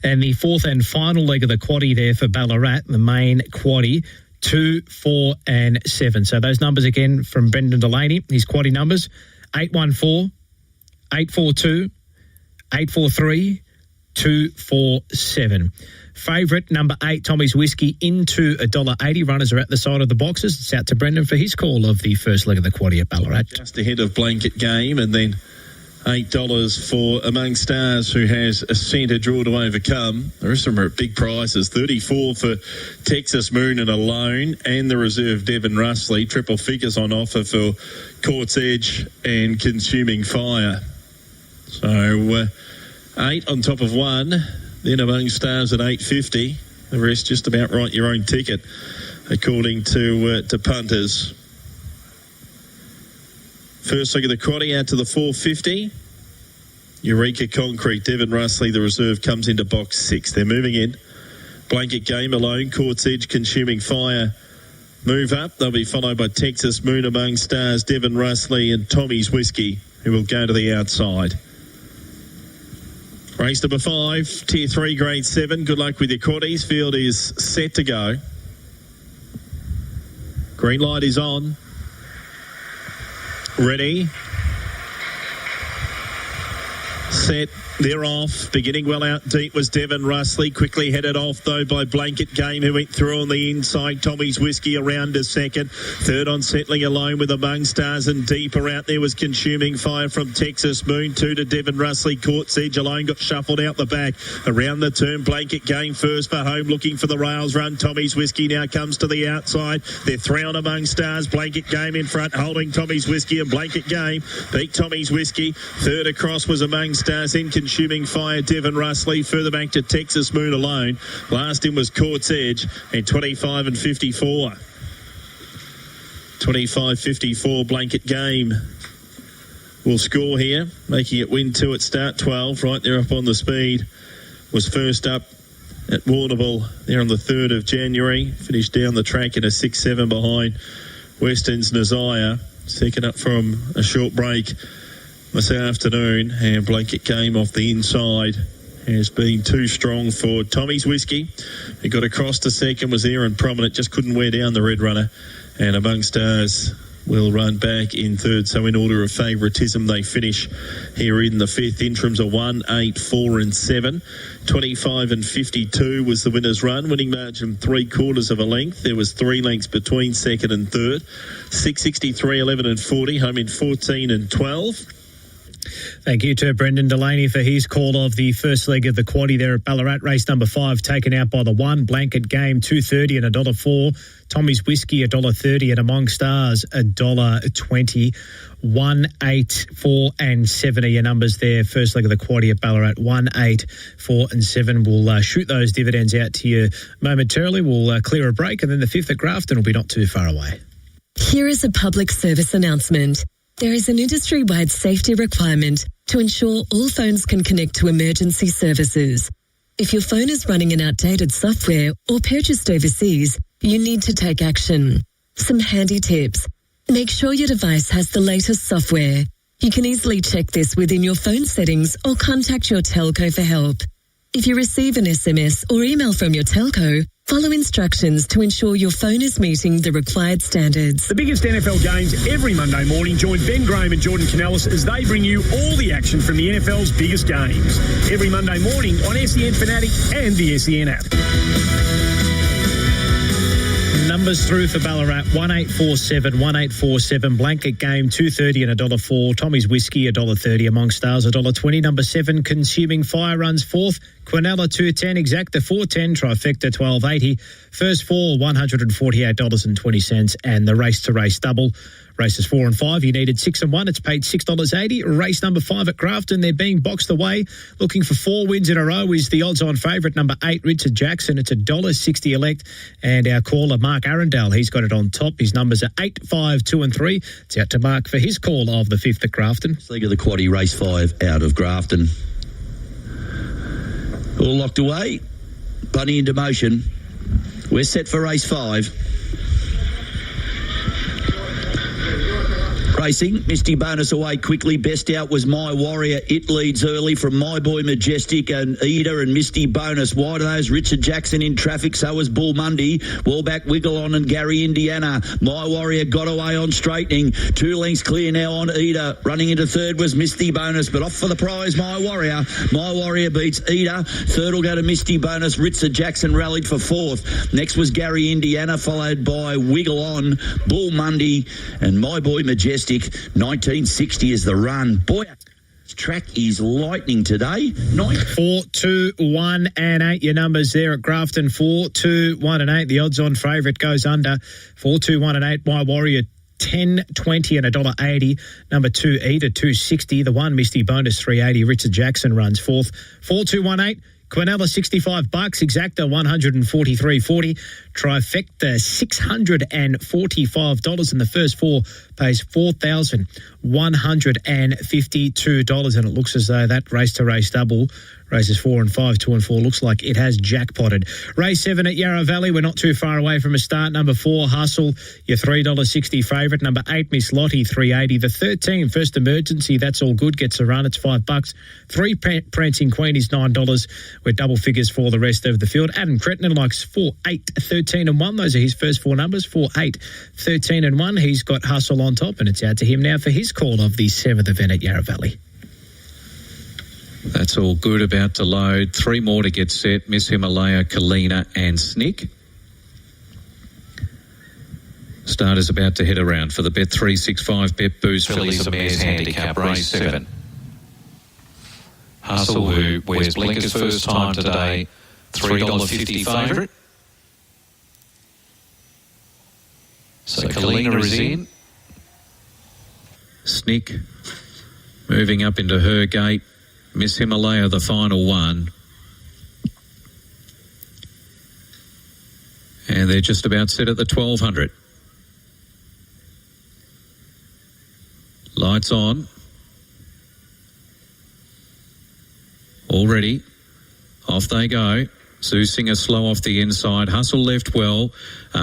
And the fourth and final leg of the quaddie there for Ballarat, the main quaddie, 2, 4 and 7. So those numbers again from Brendan Delaney, his quaddie numbers, 8, 1, 4, 8, 4, 2, 8, 4, 3, 2, 4, 7. Favourite number 8, Tommy's Whiskey, into $1.80. Runners are at the side of the boxes. It's out to Brendan for his call of the first leg of the quaddie at Ballarat. Just ahead of Blanket Game, and then $8 for Among Stars, who has a centre draw to overcome. The rest of them are at big prices. 34 for Texas Moon and Alone, and the reserve Devon Russley. Triple figures on offer for Court's Edge and Consuming Fire. So 8 on top of 1, then Among Stars at $8.50. The rest just about write your own ticket, according to punters. First leg of the quaddie out to the $4.50. Eureka Concrete, Devon Russley, the reserve, comes into box 6. They're moving in. Blanket Game Alone, Court's Edge, Consuming Fire move up. They'll be followed by Texas Moon, Among Stars, Devon Russley and Tommy's Whiskey, who will go to the outside. Race number 5, Tier 3, Grade 7. Good luck with your quaddies. Field is set to go. Green light is on. Ready. Set. They're off. Beginning well out deep was Devon Russley. Quickly headed off, though, by Blanket Game, who went through on the inside. Tommy's Whiskey around to second. Third on Settling Alone with Among Stars, and deeper out there was Consuming Fire from Texas Moon. Two to Devon Russley. Court's Edge Alone got shuffled out the back. Around the turn, Blanket Game first for home, looking for the rails run. Tommy's Whiskey now comes to the outside. They're three on Among Stars. Blanket Game in front, holding Tommy's Whiskey, and Blanket Game beat Tommy's Whiskey. Third across was Among Stars, in Consuming Fire, Devon Russley. Further back to Texas Moon Alone. Last in was Court's Edge, and 25 and 54. 25-54, Blanket Game will score here, making it win 2 at start 12. Right there up on the speed. Was first up at Warrnambool there on the 3rd of January. Finished down the track in a 6-7 behind Western's Nazaya. Second up from a short break this afternoon, and Blanket Game off the inside has been too strong for Tommy's Whiskey. He got across to second, was there and prominent, just couldn't wear down the red runner, and Among Stars will run back in third. So in order of favouritism, they finish here in the fifth. Interims are 1, 8, 4 and 7. 25 and 52 was the winner's run. Winning margin 3/4 of a length. There was 3 lengths between second and third. 6:63, 11 and 40. Home in 14 and 12. Thank you to Brendan Delaney for his call of the first leg of the quaddie there at Ballarat. Race number 5 taken out by the 1. Blanket Game $2.30 and $1.04. Tommy's Whiskey $1.30 and Among Stars $1.20. 1, 8, 4 and 7 are your numbers there. First leg of the quaddie at Ballarat. 1, 8, 4 and 7. We'll shoot those dividends out to you momentarily. We'll clear a break, and then the 5th at Grafton will be not too far away. Here is a public service announcement. There is an industry-wide safety requirement to ensure all phones can connect to emergency services. If your phone is running an outdated software or purchased overseas, you need to take action. Some handy tips. Make sure your device has the latest software. You can easily check this within your phone settings or contact your telco for help. If you receive an SMS or email from your telco, follow instructions to ensure your phone is meeting the required standards. The biggest NFL games every Monday morning. Join Ben Graham and Jordan Canellis as they bring you all the action from the NFL's biggest games. Every Monday morning on SEN Fanatic and the SEN app. Numbers through for Ballarat, 1847, 1847, Blanket Game, $2.30 and $1.04, Tommy's Whiskey, $1.30, Among Stars, $1.20, number 7, Consuming Fire runs 4th, Quinella, $2.10, Exacta, $4.10, Trifecta, $12.80, first 4, $148.20, and the Race to Race double. Races 4 and 5, you needed 6 and 1. It's paid $6.80. Race number 5 at Grafton, they're being boxed away. Looking for 4 wins in a row is the odds-on favourite, number 8, Richard Jackson. It's $1.60 elect. And our caller, Mark Arundel, he's got it on top. His numbers are 8, 5, 2 and 3. It's out to Mark for his call of the 5th at Grafton. League of the quaddie, race 5 out of Grafton. All locked away. Bunny into motion. We're set for race 5. Racing, Misty Bonus away quickly. Best out was My Warrior. It leads early from My Boy Majestic and Ida and Misty Bonus. Wide of those, Richard Jackson in traffic. So was Bull Mundy. Wallback Wiggle On and Gary Indiana. My Warrior got away on straightening. 2 lengths clear now on Ida. Running into third was Misty Bonus, but off for the prize, My Warrior. My Warrior beats Ida. Third will go to Misty Bonus. Richard Jackson rallied for 4th. Next was Gary Indiana, followed by Wiggle On, Bull Mundy, and My Boy Majestic. 1960 is the run. Boy, this track is lightning today. 4, 2, 1 and 8. Your numbers there at Grafton. 4, 2, 1 and 8. The odds-on favourite goes under. 4, 2, 1 and 8. My Warrior. 10, 20 and $1.80. Number 2, Ida, $2.60. The 1, Misty Bonus, $3.80. Richard Jackson runs 4th. 4, 2, 1, 8. Quinella, $65. Exacta, $143.40. Trifecta, $645. And the first 4 pays $4,152. And it looks as though that race to race double, races 4 and 5, 2 and 4, looks like it has jackpotted. Race 7 at Yarra Valley. We're not too far away from a start. Number 4, Hustle, your $3.60 favourite. Number 8, Miss Lottie, $3.80. The 13, First Emergency, that's all good, gets a run. It's $5. 3, Prancing Queen is $9. We're double figures for the rest of the field. Adam Cretton likes 4, 8, 13 and 1. Those are his first 4 numbers, 4, 8, 13 and 1. He's got Hustle on top, and it's out to him now for his call of the 7th event at Yarra Valley. That's all good, about to load. 3 more to get set. Miss Himalaya, Kalina and Snick. Starters about to head around for the Bet365 Bet Boost Fillies and Mares Handicap Race 7. Hustle, who wears blinkers first time today, $3.50 favourite. So Kalina is in. Snick moving up into her gate. Miss Himalaya, the final one. And they're just about set at the 1200. Lights on. Already. Off they go. Sue Singer slow off the inside. Hustle left well.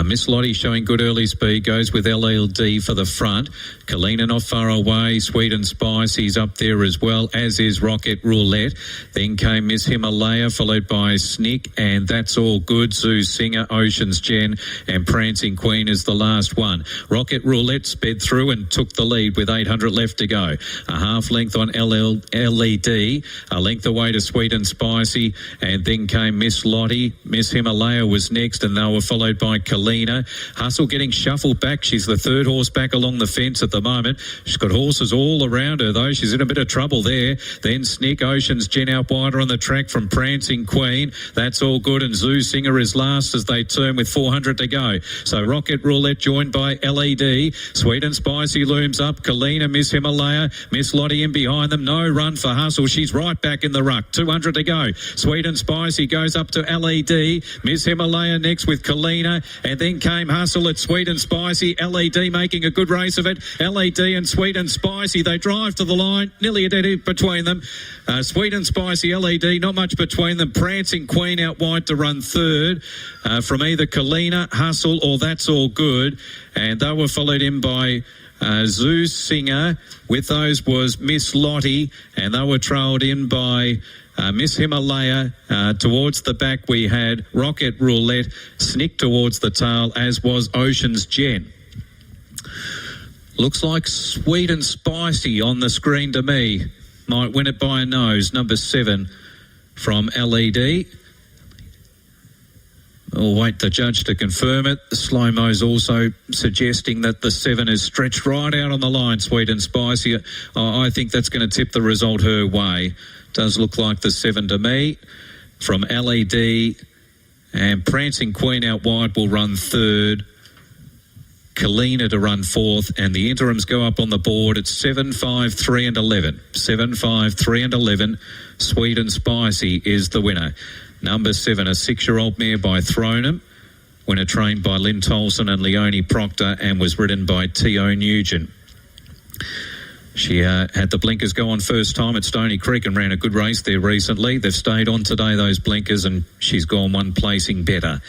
Miss Lottie showing good early speed. Goes with LLD for the front. Kalina not far away. Sweet and Spicy's up there as well, as is Rocket Roulette. Then came Miss Himalaya, followed by Snick, and That's All Good. Sue Singer, Ocean's Gen, and Prancing Queen is the last one. Rocket Roulette sped through and took the lead with 800 left to go. A half length on LED. A length away to Sweet and Spicy, and then came Miss Lottie. Miss Himalaya was next, and they were followed by Kalina. Hustle getting shuffled back. She's the third horse back along the fence at the moment. She's got horses all around her, though. She's in a bit of trouble there. Then Snick, Ocean's Gen out wider on the track from Prancing Queen. That's All Good, and Zoo Singer is last as they turn with 400 to go. So Rocket Roulette joined by LED. Sweet and Spicy looms up. Kalina, Miss Himalaya, Miss Lottie in behind them. No run for Hustle. She's right back in the ruck. 200 to go. Sweet and Spicy goes up to LED. Miss Himalaya next with Kalina, and then came Hustle at Sweet and Spicy. LED making a good race of it. LED and Sweet and Spicy, they drive to the line. Nearly a dead hit between them. Sweet and Spicy, LED, not much between them. Prancing Queen out wide to run third from either Kalina, Hustle, or That's All Good. And they were followed in by Zoo Singer. With those was Miss Lottie, and they were trailed in by Miss Himalaya. Towards the back we had Rocket Roulette. Snick towards the tail, as was Ocean's Gen. Looks like Sweet and Spicy on the screen to me. Might win it by a nose. Number 7 from LED. We'll wait the judge to confirm it. The slow-mo's also suggesting that the 7 is stretched right out on the line, Sweet and Spicy. I think that's going to tip the result her way. Does look like the 7 to me from LED. And Prancing Queen out wide will run third. Kalina to run fourth, and the interims go up on the board at 7, 5, 3 and 11. 7, 5, 3 and 11. Sweet and Spicy is the winner. Number 7, a 6-year-old mare by Thronham. Winner trained by Lynn Tolson and Leonie Proctor, and was ridden by T.O. Nugent. She had the blinkers go on first time at Stony Creek and ran a good race there recently. They've stayed on today, those blinkers, and she's gone one placing better.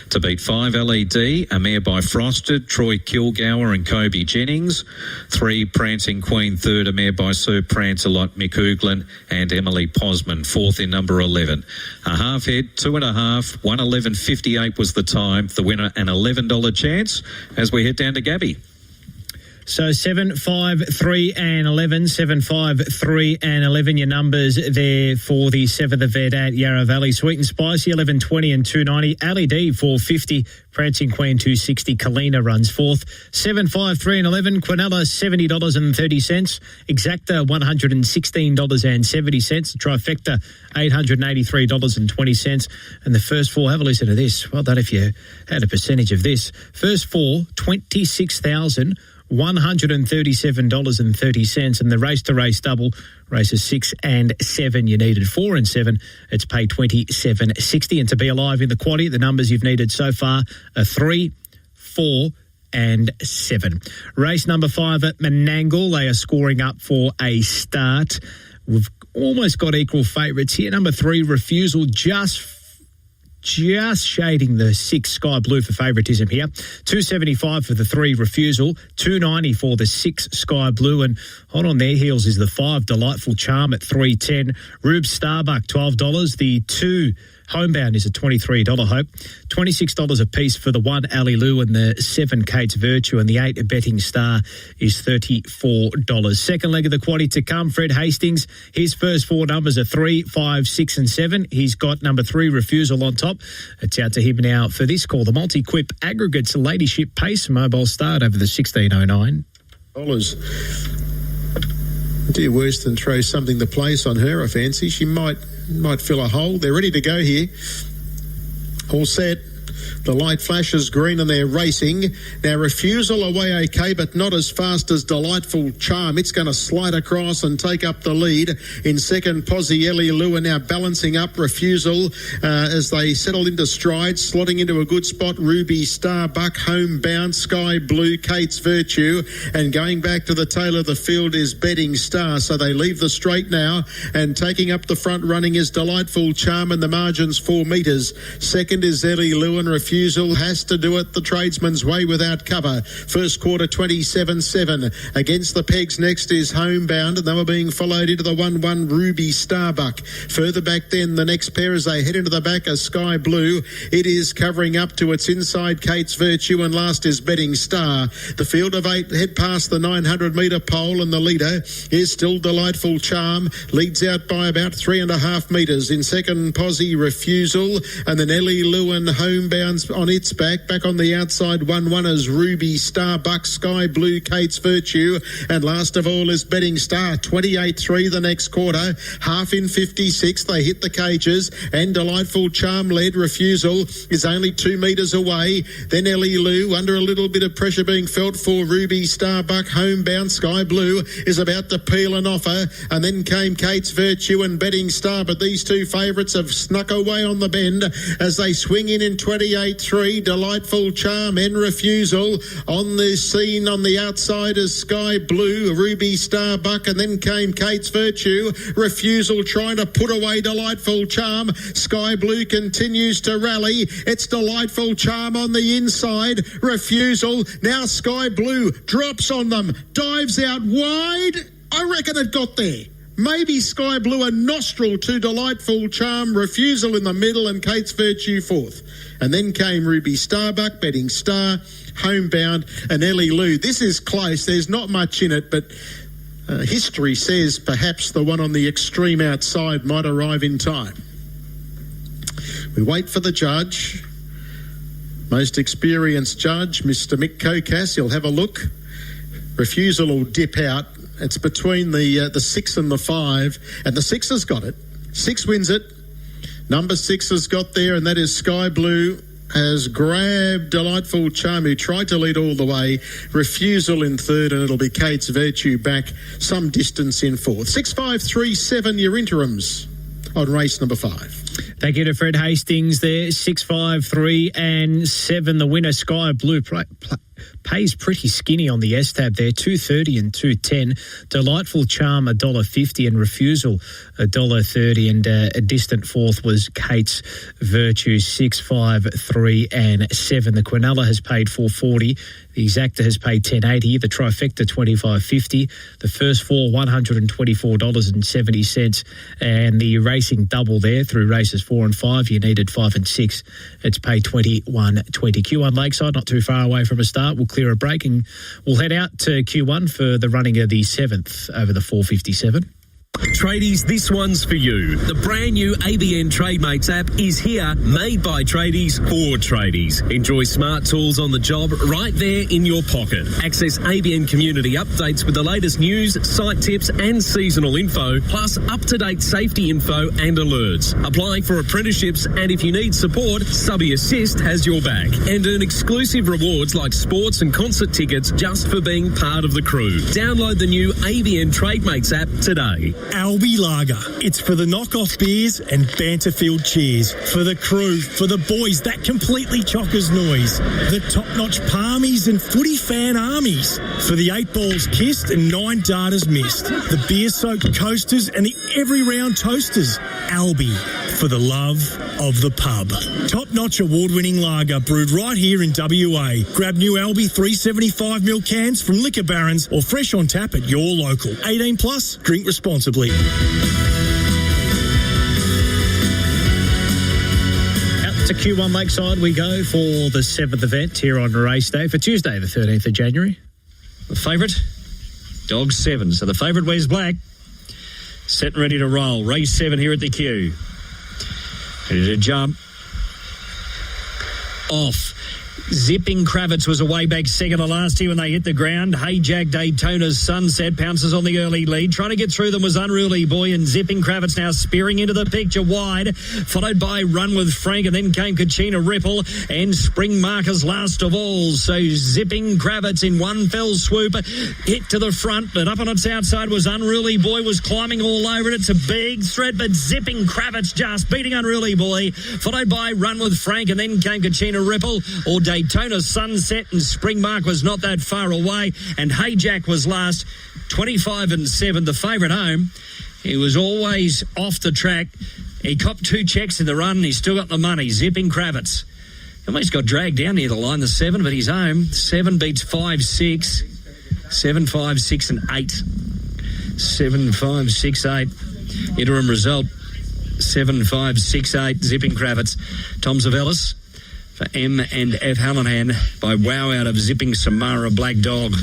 To beat 5 LED, a mare by Frosted, Troy Kilgour and Kobe Jennings. 3 Prancing Queen, third, a mare by Sir Prancelot, Mick Hoogland and Emily Posman, fourth in number 11. A half head, 2.5, 1:11.58 was the time. The winner, an $11 chance as we head down to Gabby. So 7, 5, 3 and 11. 7, 5, 3 and 11. Your numbers there for the 7th event at Yarra Valley. Sweet and Spicy, 11.20 and 2.90. LED, 4.50. Prancing Queen, 2.60. Kalina runs fourth. 7, 5, 3 and 11. Quinella, $70.30. Exacta, $116.70. Trifecta, $883.20. And the first 4, have a listen to this. Well done if you had a percentage of this. First 4, $26,137.30, and the race-to-race double, races 6 and 7, you needed 4 and 7. It's paid $27.60, and to be alive in the quaddy, the numbers you've needed so far are 3, 4 and 7. Race number 5 at Menangle, they are scoring up for a start. We've almost got equal favourites here. Number 3, Refusal, just shading the 6 Sky Blue for favouritism here. $2.75 for the 3 Refusal, $2.90 for the 6 Sky Blue, and hot on their heels is the 5 Delightful Charm at $3.10. Rube Starbuck, $12. The 2 Homebound is a $23 hope. $26 a piece for the 1 Ally Lou and the 7 Kate's Virtue, and the 8 Betting Star is $34. Second leg of the quaddie to come, Fred Hastings. His first 4 numbers are 3, 5, 6 and 7. He's got number 3 Refusal on top. It's out to him now for this call. The multi-quip aggregates Ladyship Pace mobile start over the 1609. Dear worse than throw something to place on her, I fancy. She might fill a hole. They're ready to go here. All set. The light flashes green and they're racing. Now, Refusal away okay, but not as fast as Delightful Charm. It's going to slide across and take up the lead. In second, Pozzielli Lua now balancing up Refusal as they settle into stride, slotting into a good spot. Ruby Starbuck, Homebound, Sky Blue, Kate's Virtue, and going back to the tail of the field is Betting Star. So they leave the straight now, and taking up the front running is Delightful Charm, and the margin's 4 metres. Second is Ellie Lewin. Refusal has to do it the tradesman's way without cover. First quarter 27-7. Against the pegs next is Homebound, and they were being followed into the 1-1 Ruby Starbuck. Further back then, the next pair as they head into the back are Sky Blue. It is covering up to its inside Kate's Virtue, and last is Betting Star. The field of 8 head past the 900 metre pole, and the leader is still Delightful Charm. Leads out by about 3.5 metres. In second, Posse Refusal, and then Ellie Lewin Homebound on its back on the outside. 1-1 is Ruby Starbuck, Sky Blue, Kate's Virtue, and last of all is Betting Star. 28-3 the next quarter, half in 56. They hit the cages, and Delightful Charm led. Refusal is only 2 metres away. Then Ellie Lou under a little bit of pressure being felt for Ruby Starbuck. Homebound, Sky Blue is about to peel an offer, and then came Kate's Virtue and Betting Star, but these two favourites have snuck away on the bend as they swing in 28-3. Delightful Charm and Refusal on the scene. On the outside is Sky Blue, Ruby Starbuck, and then came Kate's Virtue. Refusal trying to put away Delightful Charm. Sky Blue continues to rally. It's Delightful Charm on the inside. Refusal. Now Sky Blue drops on them, dives out wide. I reckon it got there. Maybe Sky Blue a nostril to Delightful Charm. Refusal in the middle, and Kate's Virtue fourth. And then came Ruby Starbuck, Betting Star, Homebound, and Ellie Lou. This is close. There's not much in it, but history says perhaps the one on the extreme outside might arrive in time. We wait for the judge. Most experienced judge, Mr. Mick Kokas. He'll have a look. Refusal will dip out. It's between the 6 and the 5, and the 6 has got it. 6 wins it. Number 6 has got there, and that is Sky Blue. Has grabbed Delightful Charm, who tried to lead all the way. Refusal in third, and it'll be Kate's Virtue back some distance in fourth. 6, 5, 3, 7, your interims on race number 5. Thank you to Fred Hastings there. 6, 5, 3 and 7. The winner, Sky Blue, pays pretty skinny on the S-tab there, $2.30 and $2.10. Delightful Charm, $1.50, and Refusal, $1.30. And a distant fourth was Kate's Virtue, 6, 5, 3 and 7. The Quinella has paid $4.40. The Exacta has paid $10.80. The Trifecta, $25.50. The first four, $124.70. And the Racing Double there through races 4 and 5. You needed 5 and 6. It's paid $21.20. Q1 Lakeside, not too far away from a start. We'll clear a break and we'll head out to Q1 for the running of the 7th over the 457. Tradies, this one's for you. The brand new ABN TradeMates app is here, made by tradies for tradies. Enjoy smart tools on the job right there in your pocket. Access ABN community updates with the latest news, site tips and seasonal info, plus up-to-date safety info and alerts. Apply for apprenticeships, and if you need support, Subby Assist has your back. And earn exclusive rewards like sports and concert tickets just for being part of the crew. Download the new ABN TradeMates app today. Albi Lager. It's for the knockoff beers and banter-filled cheers. For the crew, for the boys, that completely chockers noise. The top-notch palmies and footy fan armies. For the 8 balls kissed and 9 darters missed. The beer-soaked coasters and the every-round toasters. Albi, for the love of the pub. Top-notch award-winning lager brewed right here in WA. Grab new Albi 375ml cans from Liquor Barons or fresh on tap at your local. 18 plus, drink responsibly. To Q1 Lakeside we go for the 7th event here on race day for Tuesday, the 13th of January. The favourite, Dog 7. So the favourite wears black. Set and ready to roll. Race 7 here at the Q. Ready to jump. Off. Zipping Kravitz was away back second to last here when they hit the ground. Hey Jack Daytona's Sunset pounces on the early lead. Trying to get through them was Unruly Boy, and Zipping Kravitz now spearing into the picture wide, followed by Run with Frank, and then came Kachina Ripple and Spring Markers last of all. So Zipping Kravitz in one fell swoop hit to the front, but up on its outside was Unruly Boy, was climbing all over it. It's a big threat, but Zipping Kravitz just beating Unruly Boy, followed by Run with Frank, and then came Kachina Ripple. All Daytona Sunset and Spring Mark was not that far away, and Hey Jack was last, 25-7, the favourite home. He was always off the track. He copped 2 checks in the run, and he's still got the money. Zipping Kravitz. He almost got dragged down near the line, the 7, but he's home. 7 beats 5-6. 7, 5, 6 and 8. 7, 5, 6, 8. Interim result, 7, 5, 6, 8. Zipping Kravitz. Tom Zavellis for M and F Hallinan by wow out of Zipping Samara Black Dog.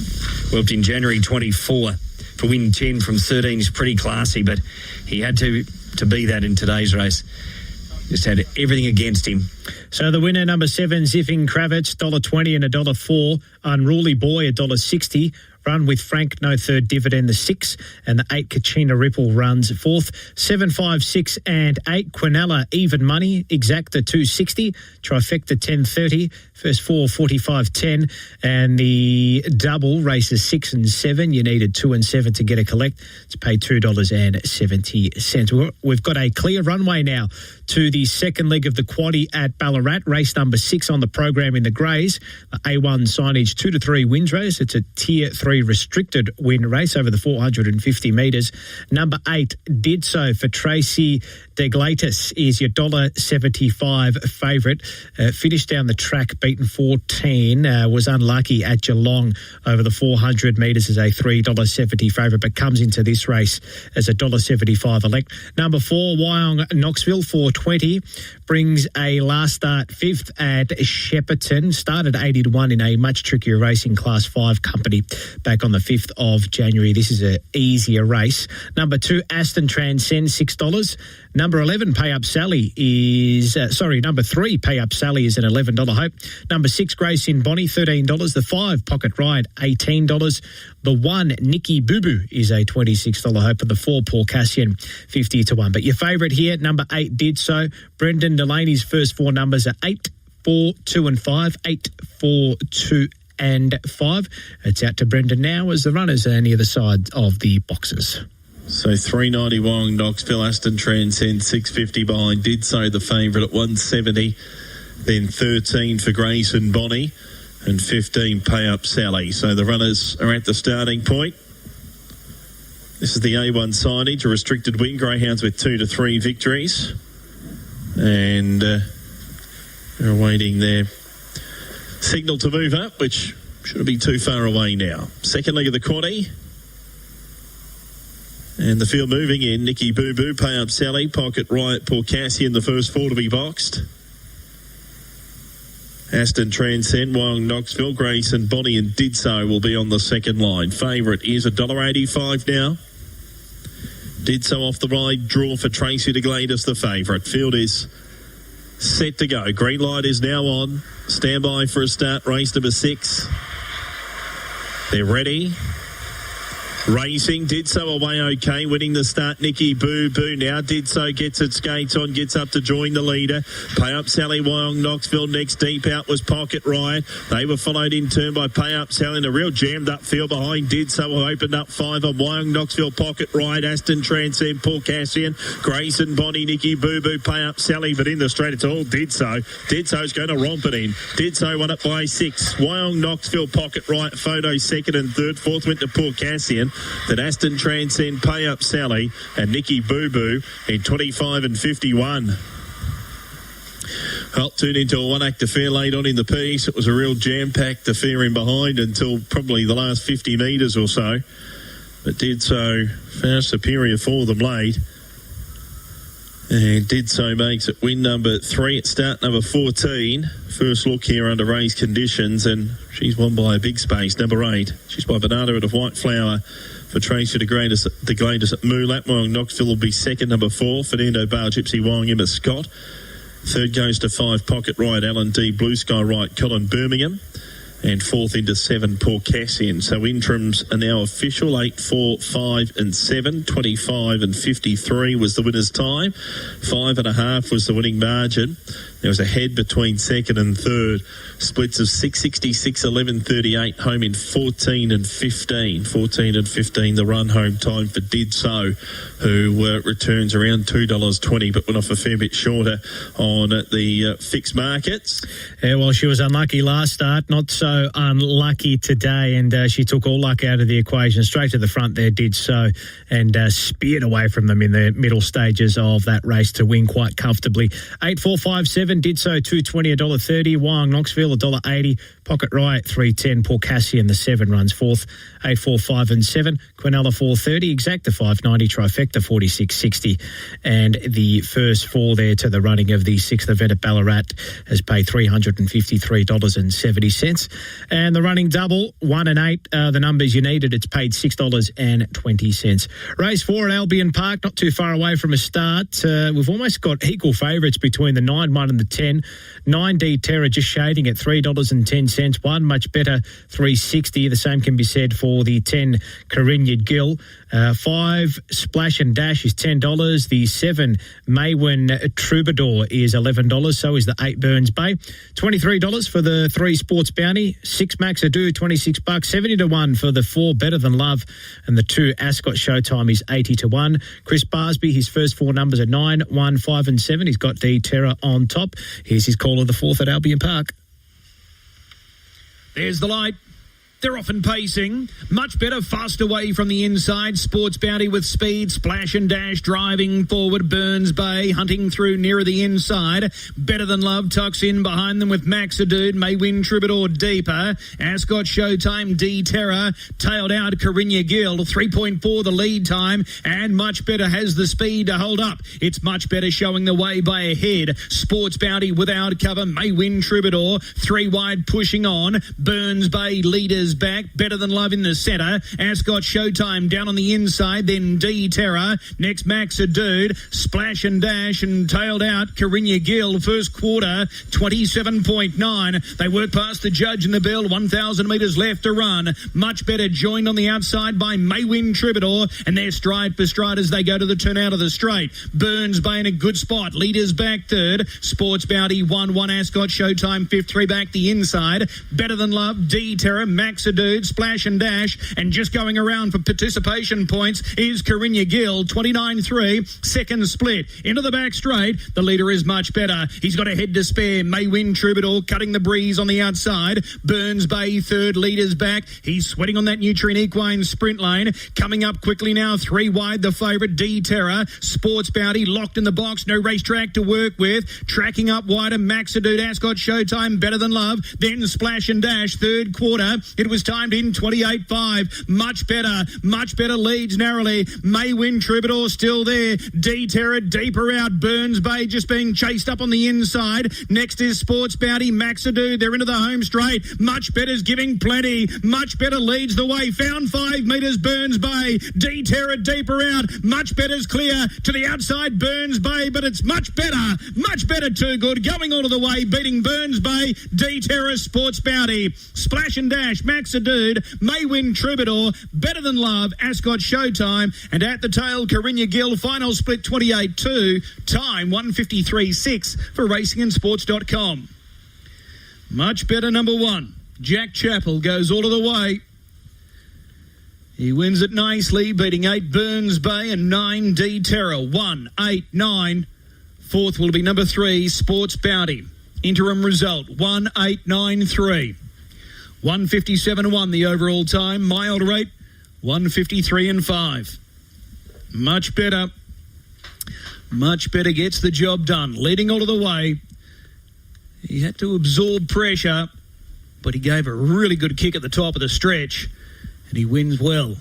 Whelped in January 24 for win 10 from 13 is pretty classy, but he had to be that in today's race. Just had everything against him. So the winner, number 7, Zipping Kravitz, $1.20 and $1.04. Unruly Boy, $1.60. Run with Frank, no third dividend, the 6. And the 8, Kachina Ripple runs 4th. 7, 5, 6 and 8. Quinella, even money. Exacta, $2.60. Trifecta, $10.30. First 4, 45.10. And the double, races 6 and 7. You needed 2 and 7 to get a collect. It's paid $2.70. We've got a clear runway now to the second leg of the quaddie at Ballarat. Race number 6 on the program in the Greys. The A1 signage 2 to 3 wins race. It's a Tier 3 restricted win race over the 450 metres. Number 8 did so for Tracy Deglatis is your $1.75 favourite. Finished down the track, beaten 14. Was unlucky at Geelong over the 400 metres as a $3.70 favourite, but comes into this race as a $1.75 elect. Number 4, Wyong Knoxville, $4.20. Brings a last start 5th at Shepparton. Started 80-1 in a much trickier race in Class 5 company back on the 5th of January. This is an easier race. Number 2, Aston Transcend, $6. Number 11, Pay Up Sally is... number 3, Pay Up Sally is an $11 hope. Number 6, Grace in Bonnie, $13. The 5, Pocket Ride, $18. The 1, Nikki Boo Boo, is a $26 hope. And the 4, Paul Cassian, $50-1. But your favourite here, number 8, did so. Brendan Delaney's first 4 numbers are 8, 4, 2 and 5. 8, 4, 2 and 5. It's out to Brendan now as the runners are on the other side of the boxes. So 390 Wyong Knoxville, Aston Transcend, 650 behind Did So, the favourite at 170. Then 13 for Grace and Bonnie and 15 Pay Up Sally. So the runners are at the starting point. This is the A1 signage, a restricted win. Greyhounds with 2 to 3 victories. And they're awaiting their signal to move up, which shouldn't be too far away now. Second leg of the quaddie. And the field moving in. Nikki Boo Boo, Pay Up Sally, Pocket Riot, Paul Cassian, the first 4 to be boxed. Aston Transcend, Wyong Knoxville, Grace and Bonnie and Did So will be on the second line. Favourite is $1.85 now. Did So off the ride, draw for Tracy Deglatis, the favourite. Field is set to go. Green light is now on. Stand by for a start. Race number 6. They're ready. Racing, Did So away okay, winning the start, Nikki Boo Boo now. Did So gets its skates on, gets up to join the leader. Pay Up Sally, Wyong Knoxville. Next deep out was Pocket Riot. They were followed in turn by Pay Up Sally in a real jammed up field behind Did So, who opened up 5 on Wyong Knoxville, Pocket Riot, Aston Transcend, Paul Cassian, Grace and Bonnie, Nikki Boo Boo, Pay Up Sally, but in the straight it's all Did So. Did So's going to romp it in. Did So won it by 6. Wyong Knoxville, Pocket Riot, Photo second and third. 4th went to Paul Cassian. Then Aston Transcend, Pay Up Sally and Nikki Boo Boo in 25 and 51. Well, tuned into a one-act affair late on in the piece. It was a real jam-packed affair in behind until probably the last 50 metres or so. But Did So far superior for them late. And Did So makes it win number 3 at start number 14. First look here under race conditions, and she's won by a big space. Number 8, she's by Bernardo at a White Flower for Tracy de Gladys at Moolat. Moong Knoxville will be second. Number 4, Fernando Bar Gypsy Wong Emma Scott. Third goes to 5, Pocket Ride Alan D. Blue Sky Right Colin Birmingham. And fourth into 7, Paul Cassian. So interims are now official. 8, 4, 5 and 7. 25 and 53 was the winner's time. 5.5 was the winning margin. There was a head between second and third. Splits of 6.66, 11.38, home in 14 and 15. 14 and 15, the run home time for Did So, who returns around $2.20, but went off a fair bit shorter on the fixed markets. Yeah, well, she was unlucky last start, not so unlucky today, and she took all luck out of the equation. Straight to the front there, Did So, and speared away from them in the middle stages of that race to win quite comfortably. 8, 4, 5, 7. Did So, $2.20, $1.30. Wong Knoxville, $1.80. Pocket Riot, $3.10. Paul Cassian, the 7 runs fourth. 8, 4, 5 and 7. Quinella, $4.30. Exacta, $5.90. Trifecta, $46.60. And the first 4 there to the running of the 6th event at Ballarat has paid $353.70. And the running double, 1 and 8, the numbers you needed, it's paid $6.20. Race 4 at Albion Park, not too far away from a start. We've almost got equal favourites between the 9, 1 and the 10. 9D Terror just shading at $3.10. 1 much better, $3.60. The same can be said for the 10 Carinyard Gill. 5 Splash and Dash is $10. The 7 Maywin Troubadour is $11. So is the 8 Burns Bay. $23 for the 3 Sports Bounty. 6 Max Ado, $26. 70-1 for the 4 Better Than Love. And the 2 Ascot Showtime is 80-1. Chris Barsby, his first 4 numbers are 9, 1, 5 and 7. He's got the Terror on top. Here's his call of the 4th at Albion Park. There's the light. They're often pacing. Much better, fast away from the inside. Sports Bounty with speed. Splash and Dash driving forward. Burns Bay hunting through nearer the inside. Better Than Love tucks in behind them with Maxadude. Maywin Troubadour deeper. Ascot Showtime, D Terror. Tailed out Carinyard Gill. 3.4 the lead time. And Much Better has the speed to hold up. It's Much Better showing the way by a head. Sports Bounty without cover. Maywin Troubadour. 3 wide pushing on. Burns Bay leaders back. Better Than Love in the centre. Ascot Showtime down on the inside. Then D Terror. Next Maxadude. Splash and Dash and tailed out Carinyard Gill. First quarter 27.9. They work past the judge in the bell. 1,000 metres left to run. Much Better joined on the outside by Maywin Troubadour, and they're stride for stride as they go to the turn out of the straight. Burns Bay in a good spot. Leaders back third. Sports Bounty 1-1. Ascot Showtime fifth. 3 back the inside. Better Than Love. D Terror. Maxadude, Splash and Dash, and just going around for participation points is Carinyard Gill, 29-3, second split. Into the back straight, the leader is Much Better. He's got a head to spare. Maywin Troubadour cutting the breeze on the outside. Burns Bay third, leaders back. He's sweating on that Nutrient Equine sprint lane. Coming up quickly now, 3 wide, the favourite, D Terror. Sports Bounty locked in the box, no racetrack to work with. Tracking up wider, Maxadude, Ascot Showtime, Better Than Love. Then Splash and Dash, third quarter. It was timed in 28.5. Much better leads narrowly. Maywin Troubadour still there. D Terror deeper out. Burns Bay just being chased up on the inside. Next is Sports Bounty. Maxadude, they're into the home straight. Much Better's giving plenty. Much Better leads the way. Found 5 metres. Burns Bay. D Terror deeper out. Much Better's clear to the outside. Burns Bay, but it's Much Better. Much Better too good. Going all of the way, beating Burns Bay. D Terror, Sports Bounty. Splash and Dash. Maxadude, Maywin Troubadour, Better Than Love, Ascot Showtime, and at the tail, Carinyard Gill, final split 28-2, time 153.6 for racingandsports.com. Much Better number 1. Jack Chappell goes all of the way. He wins it nicely, beating 8 Burns Bay and 9 D Terror. 1, 8, 9. Fourth will be number 3, Sports Bounty. Interim result, 1, 8, 9, 3. 157.1 the overall time. Mile rate 153.5. Much better gets the job done. Leading all of the way. He had to absorb pressure, but he gave a really good kick at the top of the stretch, and he wins well.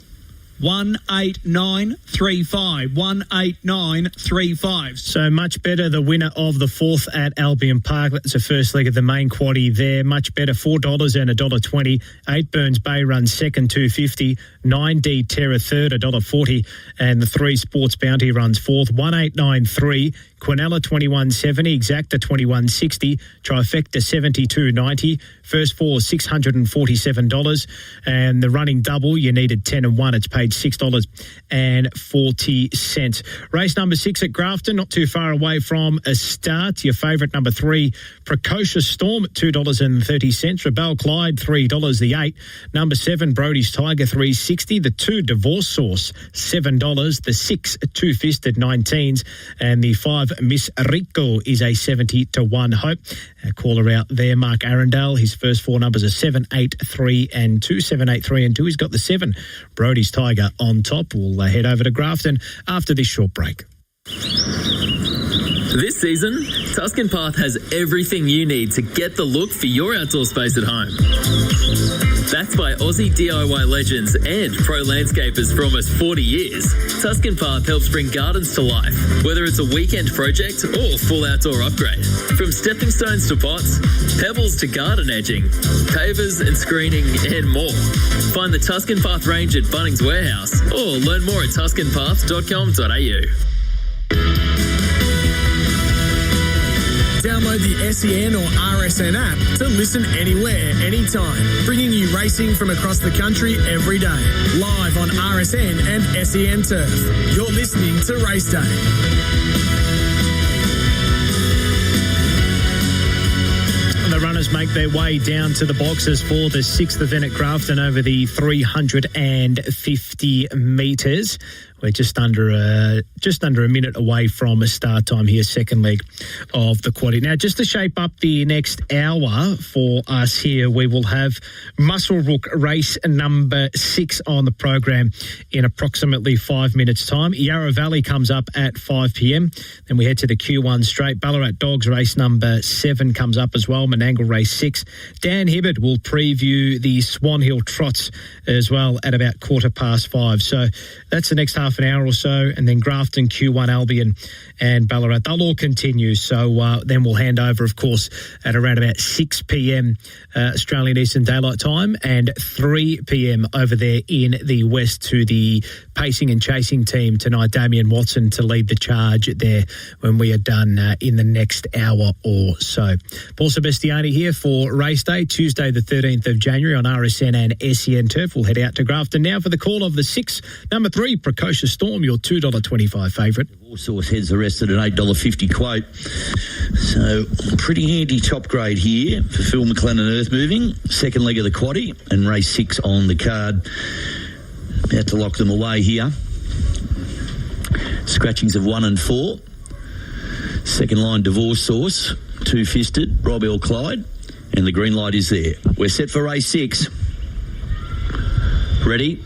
18935. 18935. So much better the winner of the fourth at Albion Park. That's the first leg of the main quaddie there. Much better, $4 and $1.20. 8 Burns Bay runs second, $2.50. 9D Terra third, $1.40. And the 3 Sports Bounty runs fourth, 1893. Quinella 21.70, Exacta 21.60, Trifecta 72.90. First 4 $647, and the running double you needed 10 and 1. It's paid $6.40. Race number 6 at Grafton, not too far away from a start. Your favourite number 3, Precocious Storm at $2.30. Rebel Clyde $3 the 8. Number 7 Brody's Tiger $3.60. The 2 Divorce Sauce $7. The 6 Two Fisted 19s, and the 5 Miss Rico is a 70-1 hope. Caller out there, Mark Arundel. His first 4 numbers are 7, 8, 3 and 2. 7, 8, 3 and 2. He's got the 7 Brody's Tiger on top. We'll head over to Grafton after this short break. This season, Tuscan Path has everything you need to get the look for your outdoor space at home. Backed by Aussie DIY legends and pro landscapers for almost 40 years, Tuscan Path helps bring gardens to life, whether it's a weekend project or full outdoor upgrade. From stepping stones to pots, pebbles to garden edging, pavers and screening and more. Find the Tuscan Path range at Bunnings Warehouse or learn more at tuscanpath.com.au. Download the SEN or RSN app to listen anywhere, anytime, bringing you racing from across the country every day. Live on RSN and SEN Turf. You're listening to Race Day. The runners make their way down to the boxes for the 6th event at Grafton over the 350 metres. We're just under a minute away from a start time here, second leg of the quaddie. Now, just to shape up the next hour for us here, we will have Muscle Rook race number 6 on the program in approximately 5 minutes' time. Yarra Valley comes up at 5 p.m. Then we head to the Q1 straight. Ballarat Dogs race number 7 comes up as well. Menangle race 6. Dan Hibbert will preview the Swan Hill Trots as well at about 5:15. So that's the next half an hour or so, and then Grafton, Q1, Albion and Ballarat. They'll all continue. So then we'll hand over, of course, at around about 6 p.m. Australian Eastern Daylight Time and 3 p.m. over there in the West to the pacing and chasing team tonight, Damien Watson, to lead the charge there when we are done in the next hour or so. Paul Sebastiani here for Race Day, Tuesday the 13th of January on RSN and SEN Turf. We'll head out to Grafton now for the call of the 6, number 3, Precocious Storm, your $2.25 favourite. Source heads the rest at an $8.50 quote. So pretty handy top grade here for Phil McLennan Earth Moving. Second leg of the quaddie and race 6 on the card. About to lock them away here. Scratchings of 1 and 4. Second line Divorce Sauce, Two Fisted, Rob L. Clyde, and the green light is there. We're set for race 6. Ready?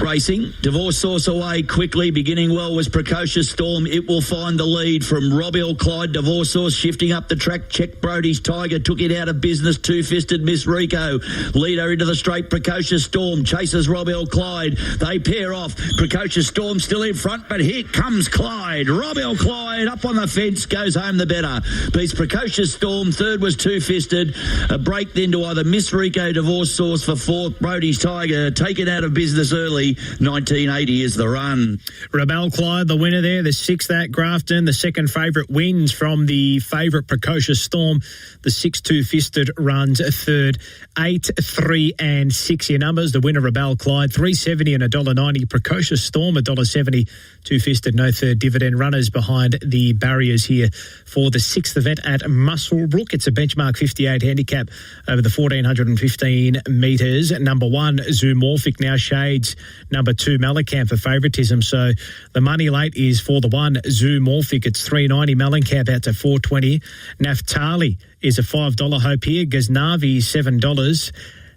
Racing, Divorce Sauce away quickly, beginning well was Precocious Storm. It will find the lead from Rob L. Clyde. Divorce Sauce shifting up the track. Check Brody's Tiger, took it out of business. Two Fisted Miss Rico. Leader into the straight, Precocious Storm. Chases Rob L. Clyde. They pair off. Precocious Storm still in front, but here comes Clyde. Rob L. Clyde up on the fence, goes home the better. Beats Precocious Storm. Third was Two Fisted. A break then to either Miss Rico, Divorce Sauce for fourth. Brody's Tiger taken out of business early. 1980 is the run. Rebel Clyde, the winner there, the 6th at Grafton. The second favourite wins from the favourite Precocious Storm. The 6 Two Fisted runs a third. 8, 3 and 6 your numbers. The winner, Rebel Clyde, $3.70 and $1.90. Precocious Storm, $1.70. Two Fisted, no third dividend. Runners behind the barriers here for the 6th event at Muscle Brook. It's a benchmark 58 handicap over the 1,415 metres. Number 1, Zoomorphic, now shades number 2, Mellencamp for favouritism. So the money late is for the 1, Zoomorphic. It's $3.90. Mellencamp out to $4.20. Naftali is a $5 hope here. Ghaznavi, $7.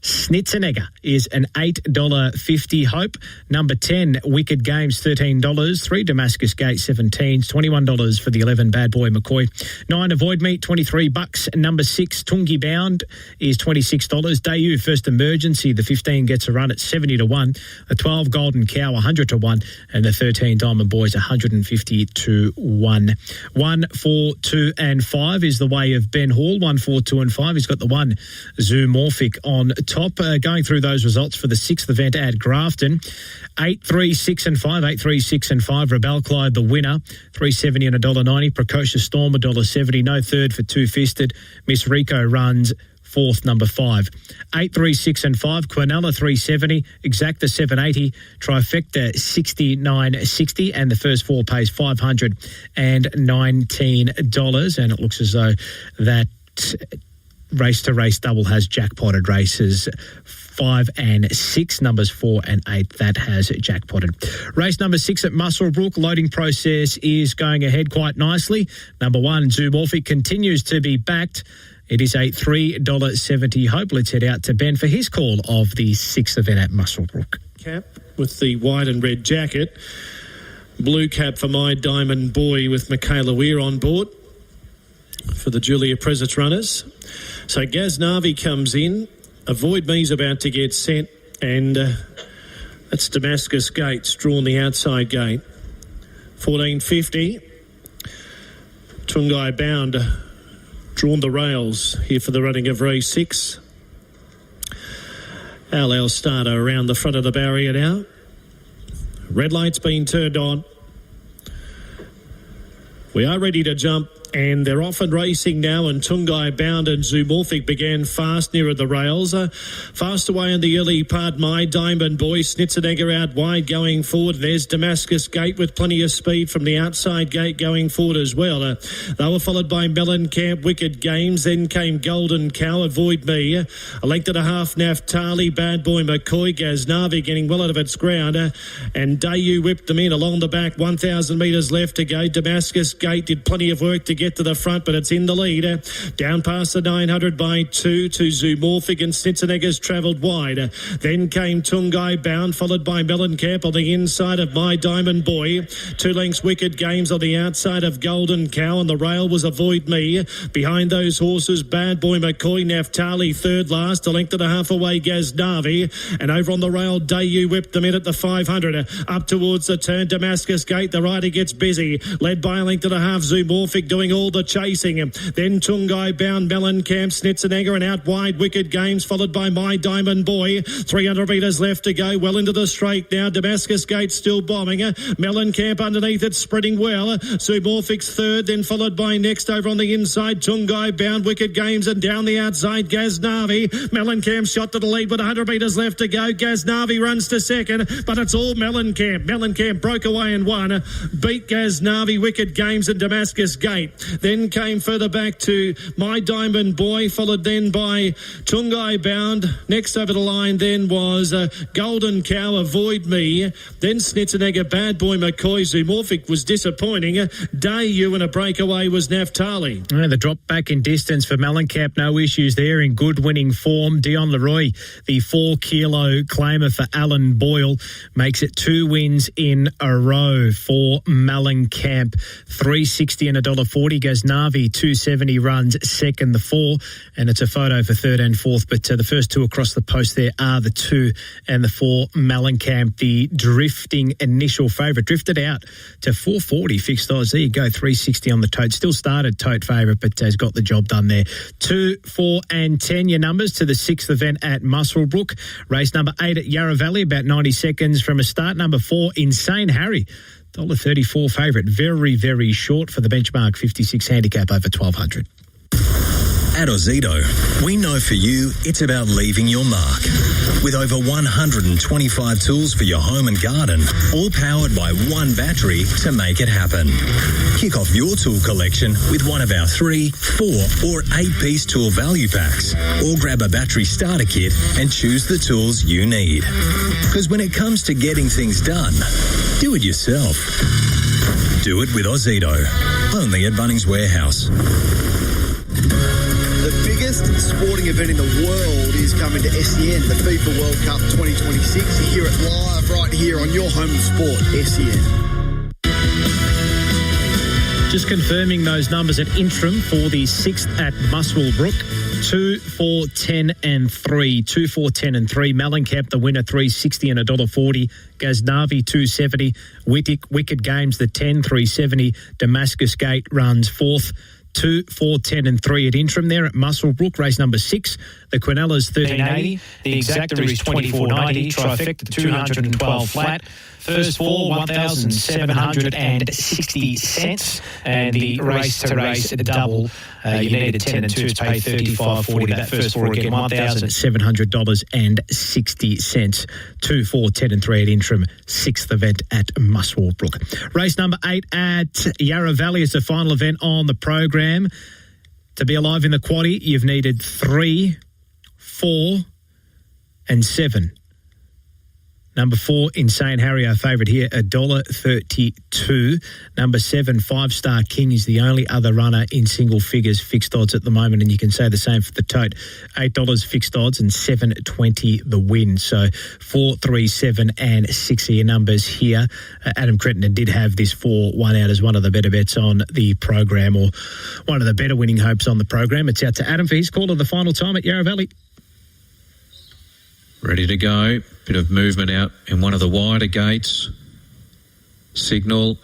Schnitzenegger is an $8.50 hope. Number 10, Wicked Games, $13. 3, Damascus Gate, $17s. $21 for the 11, Bad Boy McCoy. 9, Avoid Me, $23. Number 6, Tungi Bound is $26. Dayu, First Emergency, the 15 gets a run at 70 to 1. The 12, Golden Cow, 100 to 1. And the 13, Diamond Boys, 150 to 1. 1, 4, 2 and 5 is the way of Ben Hall. 1, 4, 2 and 5. He's got the 1, Zoomorphic on top. Going through those results for the 6th event at Grafton. 8, 3, 6 and 5. 8, 3, 6 and 5. Rebel Clyde, the winner. $3.70 and $1.90. Precocious Storm, $1.70. No third for Two Fisted. Miss Rico runs 4th, number 5. 8, 3, 6 and 5. Quinella, $3.70. Exacta, $7.80. Trifecta, $69.60. And the first 4 pays $519. And it looks as though that race to race double has jackpotted races 5 and 6, numbers 4 and 8 that has jackpotted. Race number 6 at Muswellbrook, loading process is going ahead quite nicely. Number 1, Zoomorphic, continues to be backed. It is a $3.70 hope. Let's head out to Ben for his call of the 6th event at Muswellbrook. Cap with the white and red jacket. Blue cap for My Diamond Boy with Michaela Weir on board for the Julia Presets runners. So Ghaznavi comes in. Avoid Me's about to get set, and that's Damascus Gates drawn the outside gate. 14.50. Tungai Bound drawn the rails here for the running of race 6. LL starter around the front of the barrier now. Red light's been turned on. We are ready to jump, and they're off and racing now, and Tungai Bound and Zoomorphic began fast near the rails. Fast away in the early part, My Diamond Boy. Schnitzenegger out wide going forward. There's Damascus Gate with plenty of speed from the outside gate going forward as well. They were followed by Mellencamp, Wicked Games. Then came Golden Cow, Avoid Me. A length and a half, Naftali, Bad Boy McCoy. Ghaznavi getting well out of its ground. And Dayu whipped them in along the back. 1,000 metres left to go. Damascus Gate did plenty of work to get to the front, but it's in the lead. Down past the 900 by 2 to Zoomorphic, and Schnitzenegger's travelled wide. Then came Tungai Bound, followed by Mellencamp on the inside of My Diamond Boy. 2 lengths Wicked Games on the outside of Golden Cow, and the rail was Avoid Me. Behind those horses, Bad Boy McCoy, Naftali third last, a length and a half away Ghaznavi, and over on the rail, Dayu whipped them in at the 500. Up towards the turn, Damascus Gate, the rider gets busy, led by a length and a half, Zoomorphic doing all the chasing. Then Tungai Bound, Mellencamp, Schnitzenegger, and out wide Wicked Games, followed by My Diamond Boy. 300 metres left to go, well into the straight now. Damascus Gate still bombing. Mellencamp underneath it, spreading well. Zoomorphic's third, then followed by next over on the inside, Tungai Bound, Wicked Games, and down the outside, Ghaznavi. Mellencamp shot to the lead with 100 metres left to go. Ghaznavi runs to second, but it's all Mellencamp. Mellencamp broke away and won. Beat Ghaznavi, Wicked Games, and Damascus Gate. Then came further back to My Diamond Boy, followed then by Tungai Bound. Next over the line then was Golden Cow, Avoid Me. Then Schnitzenegger, Bad Boy McCoy. Zoomorphic was disappointing. Dayu and a breakaway was Naftali. And the drop back in distance for Mellencamp, no issues there, in good winning form. Dion Leroy, the 4 kilo claimer for Alan Boyle, makes it 2 wins in a row for Mellencamp. $3.60 and $1.40. Ghaznavi, $2.70 runs second, the 4, and it's a photo for third and fourth, but the first 2 across the post there are the 2 and the 4. Mellencamp, the drifting initial favourite, drifted out to $4.40 fixed odds. There you go, $3.60 on the tote. Still started tote favourite, but has got the job done there. 2, 4 and 10, your numbers to the 6th event at Muswellbrook. Race number 8 at Yarra Valley, about 90 seconds from a start. Number 4, Insane Harry, $1.34 favourite. Very, very short for the benchmark 56 handicap over 1,200. At Ozito, we know for you it's about leaving your mark. With over 125 tools for your home and garden, all powered by one battery to make it happen. Kick off your tool collection with one of our 3, 4 or 8-piece tool value packs, or grab a battery starter kit and choose the tools you need. Because when it comes to getting things done, do it yourself. Do it with Ozito. Only at Bunnings Warehouse. The biggest sporting event in the world is coming to SEN, the FIFA World Cup 2026. You hear it live right here on your home of sport, SEN. Just confirming those numbers at interim for the 6th at Muswellbrook. 2, 4, 10 and 3. 2, 4, 10 and 3. Mellencamp, the winner, $3.60 and $1.40. Ghaznavi, $2.70. Wicked Games, the 10, $3.70. Damascus Gate runs 4th. 2, 4, 10 and 3 at interim there at Muswellbrook. Race number 6. The Quinellas, $13.80. The Exacta is $24.90. Trifecta, $212 flat. First four, 1,760 cents. And the race to race double, you needed 10 and 2 to pay $35.40. That first four again, $1,700.60. 2, 4, 10 and 3 at interim. 6th event at Muswellbrook. Race number 8 at Yarra Valley is the final event on the program. To be alive in the quaddie, you've needed 3, 4 and 7. Number 4, Insane Harry, our favourite here, $1.32. Number 7, 5-Star King is the only other runner in single figures fixed odds at the moment, and you can say the same for the tote. $8 fixed odds and $7.20 the win. So 4, 3, 7 and 6 are your numbers here. Adam Crittenden did have this 4-1 out as one of the better bets on the program, or one of the better winning hopes on the program. It's out to Adam for his call of the final time at Yarra Valley. Ready to go. Bit of movement out in one of the wider gates. Signal.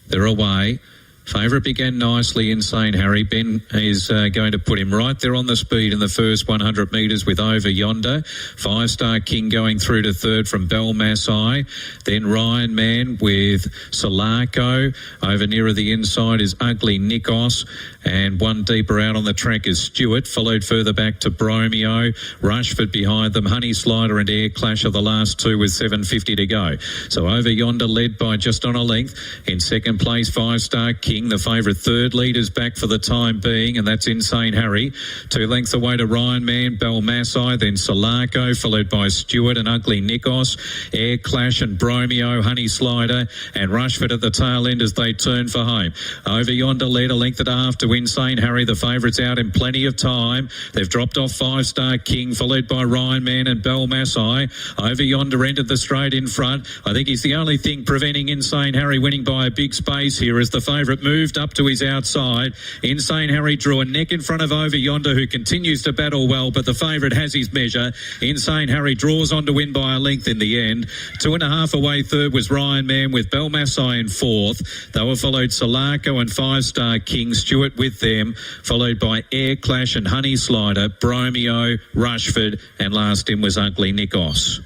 They're away. Favourite began nicely, Insane Harry. Ben is going to put him right there on the speed in the first 100 metres with Over Yonder. 5-Star King going through to third from Belmasai. Then Ryan Man with Solarco. Over nearer the inside is Ugly Nikos. And one deeper out on the track is Stewart, followed further back to Bromeo. Rushford behind them. Honey Slider and Air Clash are the last two with 7.50 to go. So Over Yonder led by just on a length. In second place, 5-Star King. The favourite third leader's back for the time being, and that's Insane Harry. 2 lengths away to Ryan Man, Belmasai, then Solarco, followed by Stewart and Ugly Nikos. Air Clash and Bromeo, Honey Slider, and Rushford at the tail end as they turn for home. Over Yonder led a length and a half to Insane Harry. The favourite's out in plenty of time. They've dropped off 5-Star King, followed by Ryan Man and Belmasai. Over Yonder entered the straight in front. I think he's the only thing preventing Insane Harry winning by a big space here as the favourite moved up to his outside. Insane Harry drew a neck in front of Over Yonder, who continues to battle well, but the favourite has his measure. Insane Harry draws on to win by a length in the end. 2.5 away third was Ryan Man with Belmasai in fourth. They were followed Solarco and 5-Star King. Stewart with them, followed by Air Clash and Honey Slider, Bromeo, Rushford, and last in was Ugly Nikos.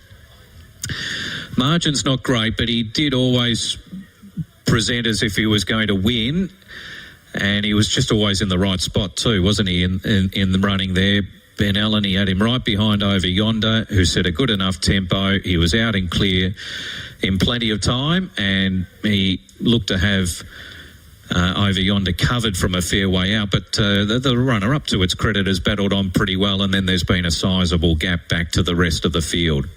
Margin's not great, but he did always present as if he was going to win, and he was just always in the right spot too, wasn't he, in the running there. Ben Allen, he had him right behind Over Yonder, who set a good enough tempo. He was out and clear in plenty of time, and he looked to have Over Yonder covered from a fair way out, but the runner-up, to its credit, has battled on pretty well, and then there's been a sizable gap back to the rest of the field.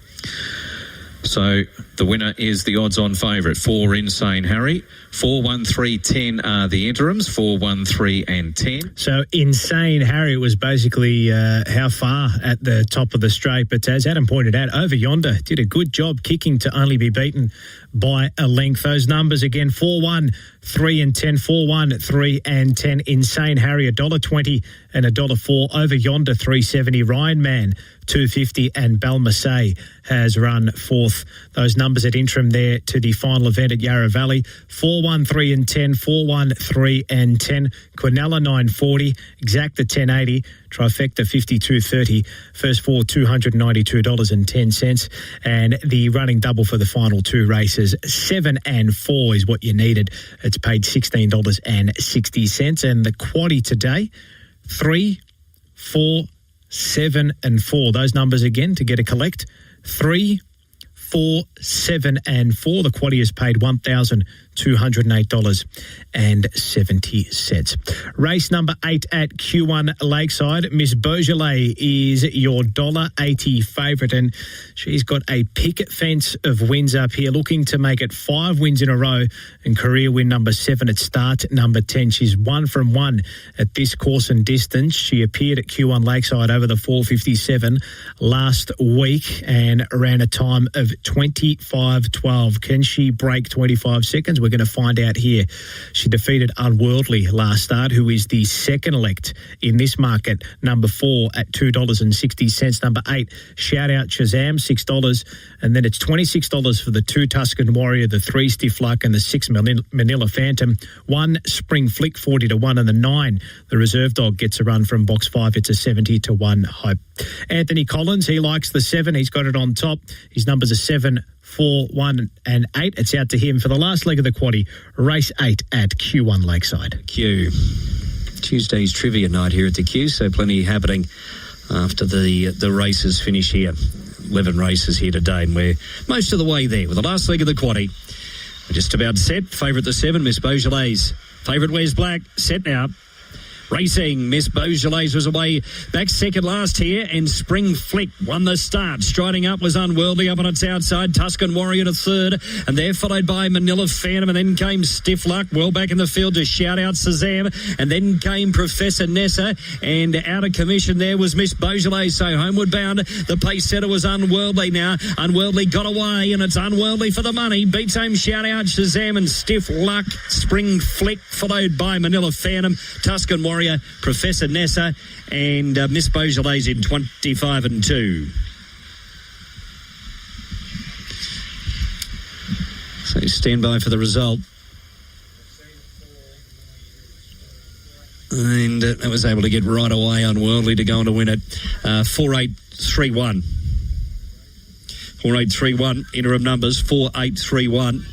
So the winner is the odds-on favourite, 4 Insane Harry. 4, 1, 3, 10 are the interims, 4, 1, 3 and 10. So Insane Harry was basically how far at the top of the straight, but as Adam pointed out, Over Yonder did a good job kicking to only be beaten by a length. Those numbers again, 4, 1, 3 and 10, 4, 1, 3 and 10. Insane Harry, $1.20 and $1.04. Over Yonder, $3.70. Ryan Man, $2.50, and Balmasay has run fourth. Those numbers at interim there to the final event at Yarra Valley. 4, 1, 3 and 10, 4, 1, 3 and 10. Quinella, $9.40. Exacta, $10.80. Trifecta, $52.30. First four, $292.10. And the running double for the final two races, 7 and 4 is what you needed. It's paid $16.60. And the quaddie today, 3, 4, 7 and 4. Those numbers again to get a collect. 3, 4, 7 and 4. The quaddie has paid $1,200 $208.70. Race number 8 at Q1 Lakeside. Miss Beaujolais is your $1.80 favourite, and she's got a picket fence of wins up here, looking to make it 5 wins in a row and career win number 7 at start number 10. She's 1 from 1 at this course and distance. She appeared at Q1 Lakeside over the 457 last week and ran a time of 25.12. Can she break 25 seconds? We're going to find out here. She defeated Unworldly last start, who is the second elect in this market, number 4 at $2.60. Number 8, Shout Out Shazam, $6. And then it's $26 for the 2 Tuscan Warrior, the 3 Stiff Luck, and the 6 Manila Phantom. 1 Spring Flick, 40-1, and the 9, the Reserve Dog, gets a run from box 5. It's a 70-1 Hope. Anthony Collins, he likes the 7. He's got it on top. His numbers are 7, 4, 1 and 8. It's out to him for the last leg of the quaddie, race 8 at Q1 Lakeside. Q. Tuesday's trivia night here at the Q, so plenty happening after the races finish here. 11 races here today, and we're most of the way there with the last leg of the quaddie. We're just about set. Favourite the 7, Miss Beaujolais. Favourite wears black. Set now. Racing, Miss Beaujolais was away back second last here, and Spring Flick won the start. Striding up was Unworldly up on its outside. Tuscan Warrior to third, and they're followed by Manila Phantom, and then came Stiff Luck well back in the field to Shout Out Shazam, and then came Professor Nessa, and out of commission there was Miss Beaujolais. So homeward bound, the pace setter was Unworldly now. Unworldly got away, and it's Unworldly for the money. Beats home Shout Out Shazam and Stiff Luck. Spring Flick followed by Manila Phantom, Tuscan Warrior, Professor Nessa, and Miss Beaujolais in 25-2. So stand by for the result. And that was able to get right away Unworldly to go on to win it. 4-8-3-1. 4-8-3-1. Interim numbers 4-8-3-1.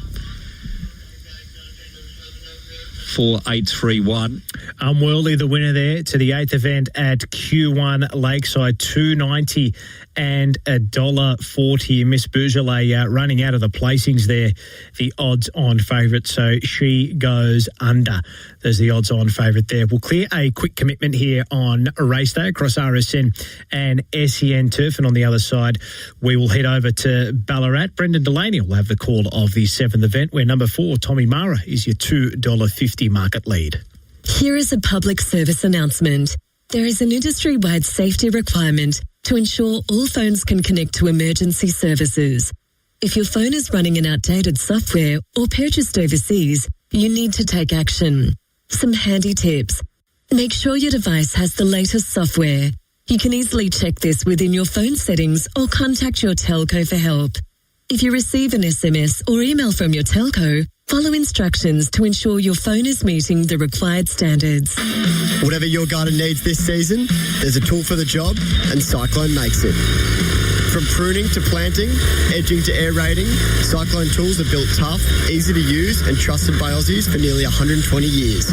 4-8-3-1. Unworldly, the winner there to the 8th event at Q1 Lakeside, $2.90 and $1.40. Miss Beaujolais running out of the placings there, the odds-on favourite, so she goes under. There's the odds-on favourite there. We'll clear a quick commitment here on race day across RSN and SEN Turf, and on the other side, we will head over to Ballarat. Brendan Delaney will have the call of the 7th event, where number 4, Tommy Mara, is your $2.50 market lead. Here is a public service announcement. There is an industry-wide safety requirement to ensure all phones can connect to emergency services. If your phone is running an outdated software or purchased overseas, you need to take action. Some handy tips. Make sure your device has the latest software. You can easily check this within your phone settings or contact your telco for help. If you receive an SMS or email from your telco, follow instructions to ensure your phone is meeting the required standards. Whatever your garden needs this season, there's a tool for the job, and Cyclone makes it. From pruning to planting, edging to aerating, Cyclone tools are built tough, easy to use, and trusted by Aussies for nearly 120 years.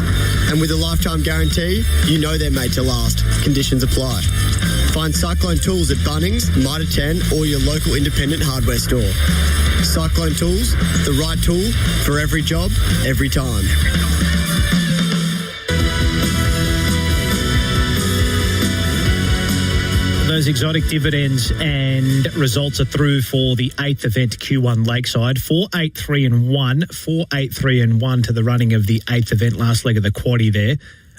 And with a lifetime guarantee, you know they're made to last. Conditions apply. Find Cyclone tools at Bunnings, Mitre 10, or your local independent hardware store. Cyclone tools, the right tool for every job, every time. Those exotic dividends and results are through for the 8th event, Q1 Lakeside. 4-8-3-1. 4-8-3-1 to the running of the 8th event, last leg of the quaddie there.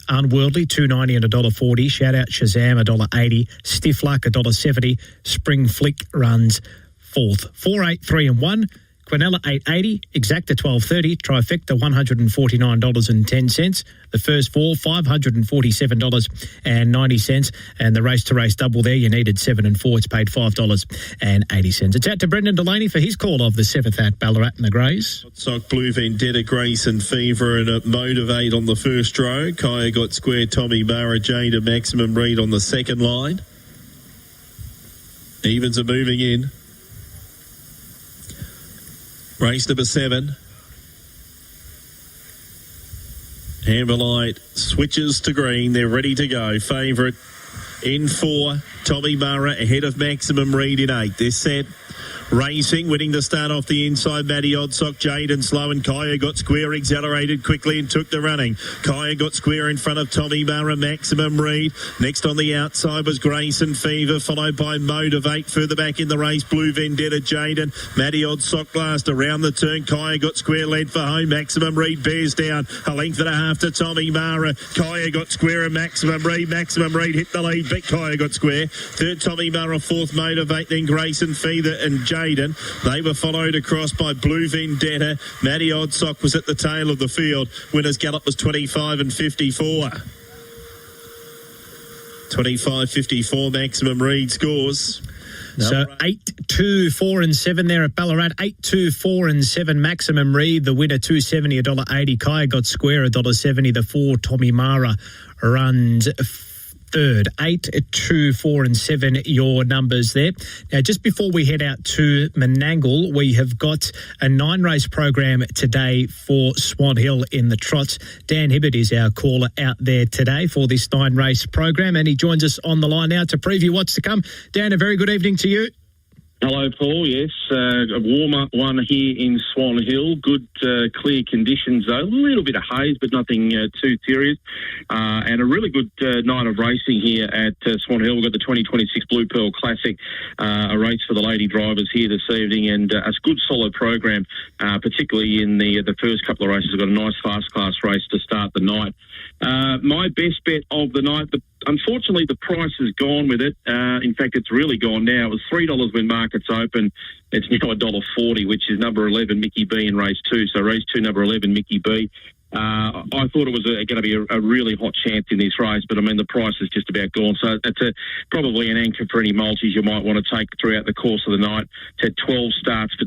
Unworldly, $2.90 and $1.40. Shout Out Shazam, $1.80. Stiff Luck, $1.70. Spring Flick runs 4th. 4-8-3-1. Quinella, $8.80. Exacta, $12.30. Trifecta, $149.10. The first 4, $547.90. And the race-to-race double there, you needed 7 and 4. It's paid $5.80. It's out to Brendan Delaney for his call of the 7th at Ballarat and the Greys. Sock Blue Vendetta, Grace and Fever, and a Motivate on the first row. Kaya got square, Tommy Barra, Jade, a Maximum Read on the second line. Evens are moving in. Race number 7. Amberlight switches to green. They're ready to go. Favourite in 4. Tommy Murrah ahead of Maximum Read in 8. They're set. Racing, winning the start off the inside. Matty Oddsock, Jaden Slow and Kaya got square, accelerated quickly and took the running. Kaya got square in front of Tommy Barra, Maximum Reed. Next on the outside was Grayson Fever, followed by Motivate. Further back in the race, Blue Vendetta, Jaden. Matty Oddsock last around the turn. Kaya got square, led for home. Maximum Reed bears down a length and a half to Tommy Barra. Kaya got square and Maximum Reed. Maximum Reed hit the lead, but Kaya got square. Third, Tommy Barra. Fourth, Motivate. Then Grayson Fever and Jaden. They were followed across by Blue Vendetta. Matty Oddsock was at the tail of the field. Winners gallop was 25 and 54. 25-54 Maximum Reed scores. So 8, 2, 4 and 7 there at Ballarat. 8, 2, 4 and 7 Maximum Reed. The winner $2.70, $1.80. Kaya got square $1.70. The 4 Tommy Mara runs third. 8, 2, 4 and 7 your numbers there. Now, just before we head out to Menangle, we have got a 9-race program today for Swan Hill in the trots. Dan Hibbert is our caller out there today for this 9-race program, and he joins us on the line now to preview what's to come. Dan, a very good evening to you. Hello, Paul. Yes, a warmer one here in Swan Hill. Good, clear conditions, though. A little bit of haze, but nothing too serious. And a really good night of racing here at Swan Hill. We've got the 2026 Blue Pearl Classic, a race for the lady drivers here this evening, and a good, solid program, particularly in the first couple of races. We've got a nice fast-class race to start the night. My best bet of the night, unfortunately, the price has gone with it. In fact, it's really gone now. It was $3 when markets open. It's now $1.40, which is number 11, Mickey B in race 2. So race 2, number 11, Mickey B. I thought it was going to be a really hot chance in this race, but I mean the price is just about gone. So it's probably an anchor for any multis you might want to take throughout the course of the night. It's had 12 starts for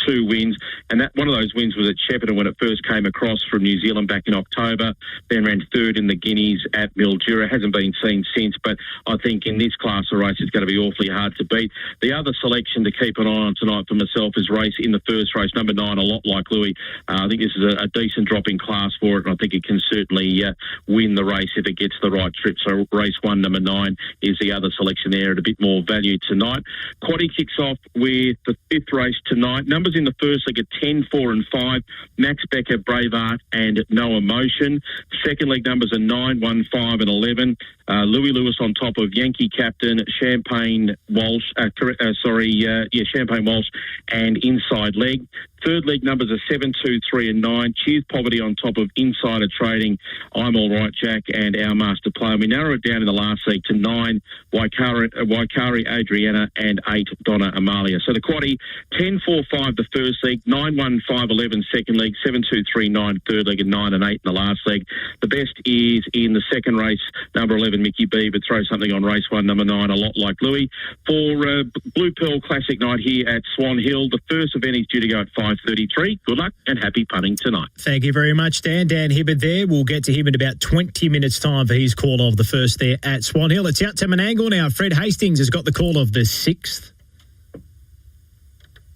two wins, and that one of those wins was at Shepparton when it first came across from New Zealand back in October. Then ran third in the Guineas at Mildura. Hasn't been seen since, but I think in this class of race it's going to be awfully hard to beat. The other selection to keep an eye on tonight for myself is race in the first race, number 9, A Lot Like Louis. I think this is a decent drop in class for it, and I think it can certainly win the race if it gets the right trip. So race 1, number 9 is the other selection there at a bit more value tonight. Quaddy kicks off with the 5th race tonight. Numbers in the first leg are 10, 4 and 5. Max Becker, Braveheart and No Emotion. Second leg numbers are 9, 1, 5 and 11. Louis Lewis on top of Yankee Captain, Champagne Walsh, Champagne Walsh and Inside Leg. Third leg numbers are 7, 2, 3 and 9. Cheers Poverty on top of Insider Trading, I'm All Right Jack and Our Master Player. We narrow it down in the last leg to 9, Waikari Adriana and 8, Donna Amalia. So the quaddie, 10, 4, 5 the first leg, 9, 1, 5, 11 second leg, 7, 2, 3, 9 third leg and 9 and 8 in the last leg. The best is in the second race, number 11 Mickey B, but throw something on race 1, number 9, A Lot Like Louis. For Blue Pearl Classic night here at Swan Hill, the first event is due to go at 5:33. Good luck and happy punting tonight. Thank you very much, Dan. Dan Hibbert there. We'll get to him in about 20 minutes' time for his call of the first there at Swan Hill. It's out to Menangle now. Fred Hastings has got the call of the 6th.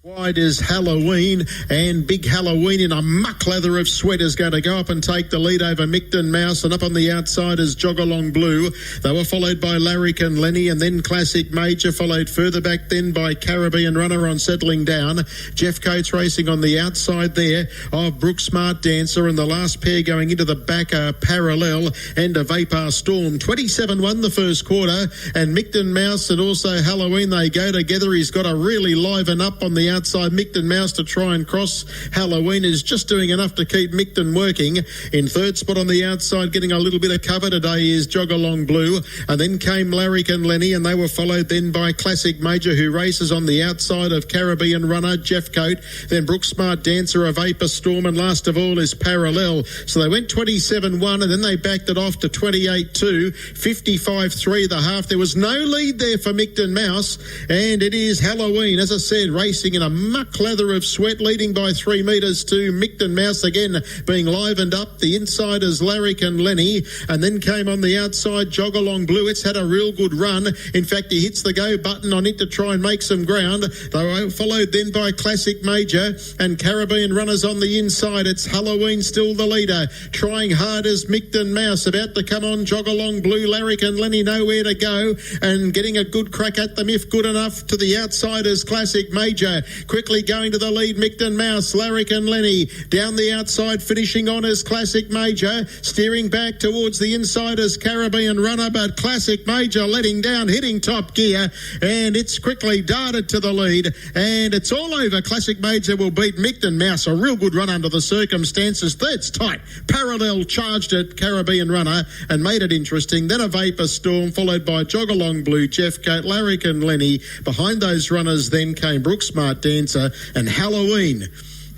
Wide is Halloween, and Big Halloween in a muck lather of sweat is going to go up and take the lead over Micton Mouse, and up on the outside is Jogalong Blue. They were followed by Larrick and Lenny, and then Classic Major, followed further back then by Caribbean Runner on settling down. Jeff Coates racing on the outside there of Brooke Smart Dancer, and the last pair going into the back are Parallel and a Vapor Storm. 27-1 the first quarter, and Micton Mouse and also Halloween, they go together. He's got to really liven up on the outside. Micton Mouse to try and cross. Halloween is just doing enough to keep Micton working. In third spot on the outside, getting a little bit of cover today is Jogalong Blue, and then came Larrick and Lenny, and they were followed then by Classic Major, who races on the outside of Caribbean Runner, Jeff Coate, then Brooke Smart Dancer, a Vapor Storm, and last of all is Parallel. So they went 27-1, and then they backed it off to 28-2, 55-3 the half. There was no lead there for Micton Mouse, and it is Halloween, as I said, racing in a a muck lather of sweat, leading by 3 metres to Micton Mouse, again being livened up. The insiders, Larrick and Lenny, and then came on the outside, Jog Along Blue. It's had a real good run. In fact, he hits the go button on it to try and make some ground. They were followed then by Classic Major and Caribbean Runners on the inside. It's Halloween still the leader, trying hard as Micton Mouse, about to come on, Jog Along Blue. Larrick and Lenny nowhere to go, and getting a good crack at them if good enough. To the outsiders, Classic Major quickly going to the lead, Micton Mouse, Larrick and Lenny down the outside, finishing on as Classic Major, steering back towards the insiders, Caribbean Runner, but Classic Major letting down, hitting top gear, and it's quickly darted to the lead, and it's all over. Classic Major will beat Micton Mouse, a real good run under the circumstances. Third's tight. Parallel charged at Caribbean Runner and made it interesting. Then a Vapor Storm, followed by Jog Along Blue, Jeff Coat, Larrick and Lenny. Behind those runners then came Brooke Smart Dancer, and Halloween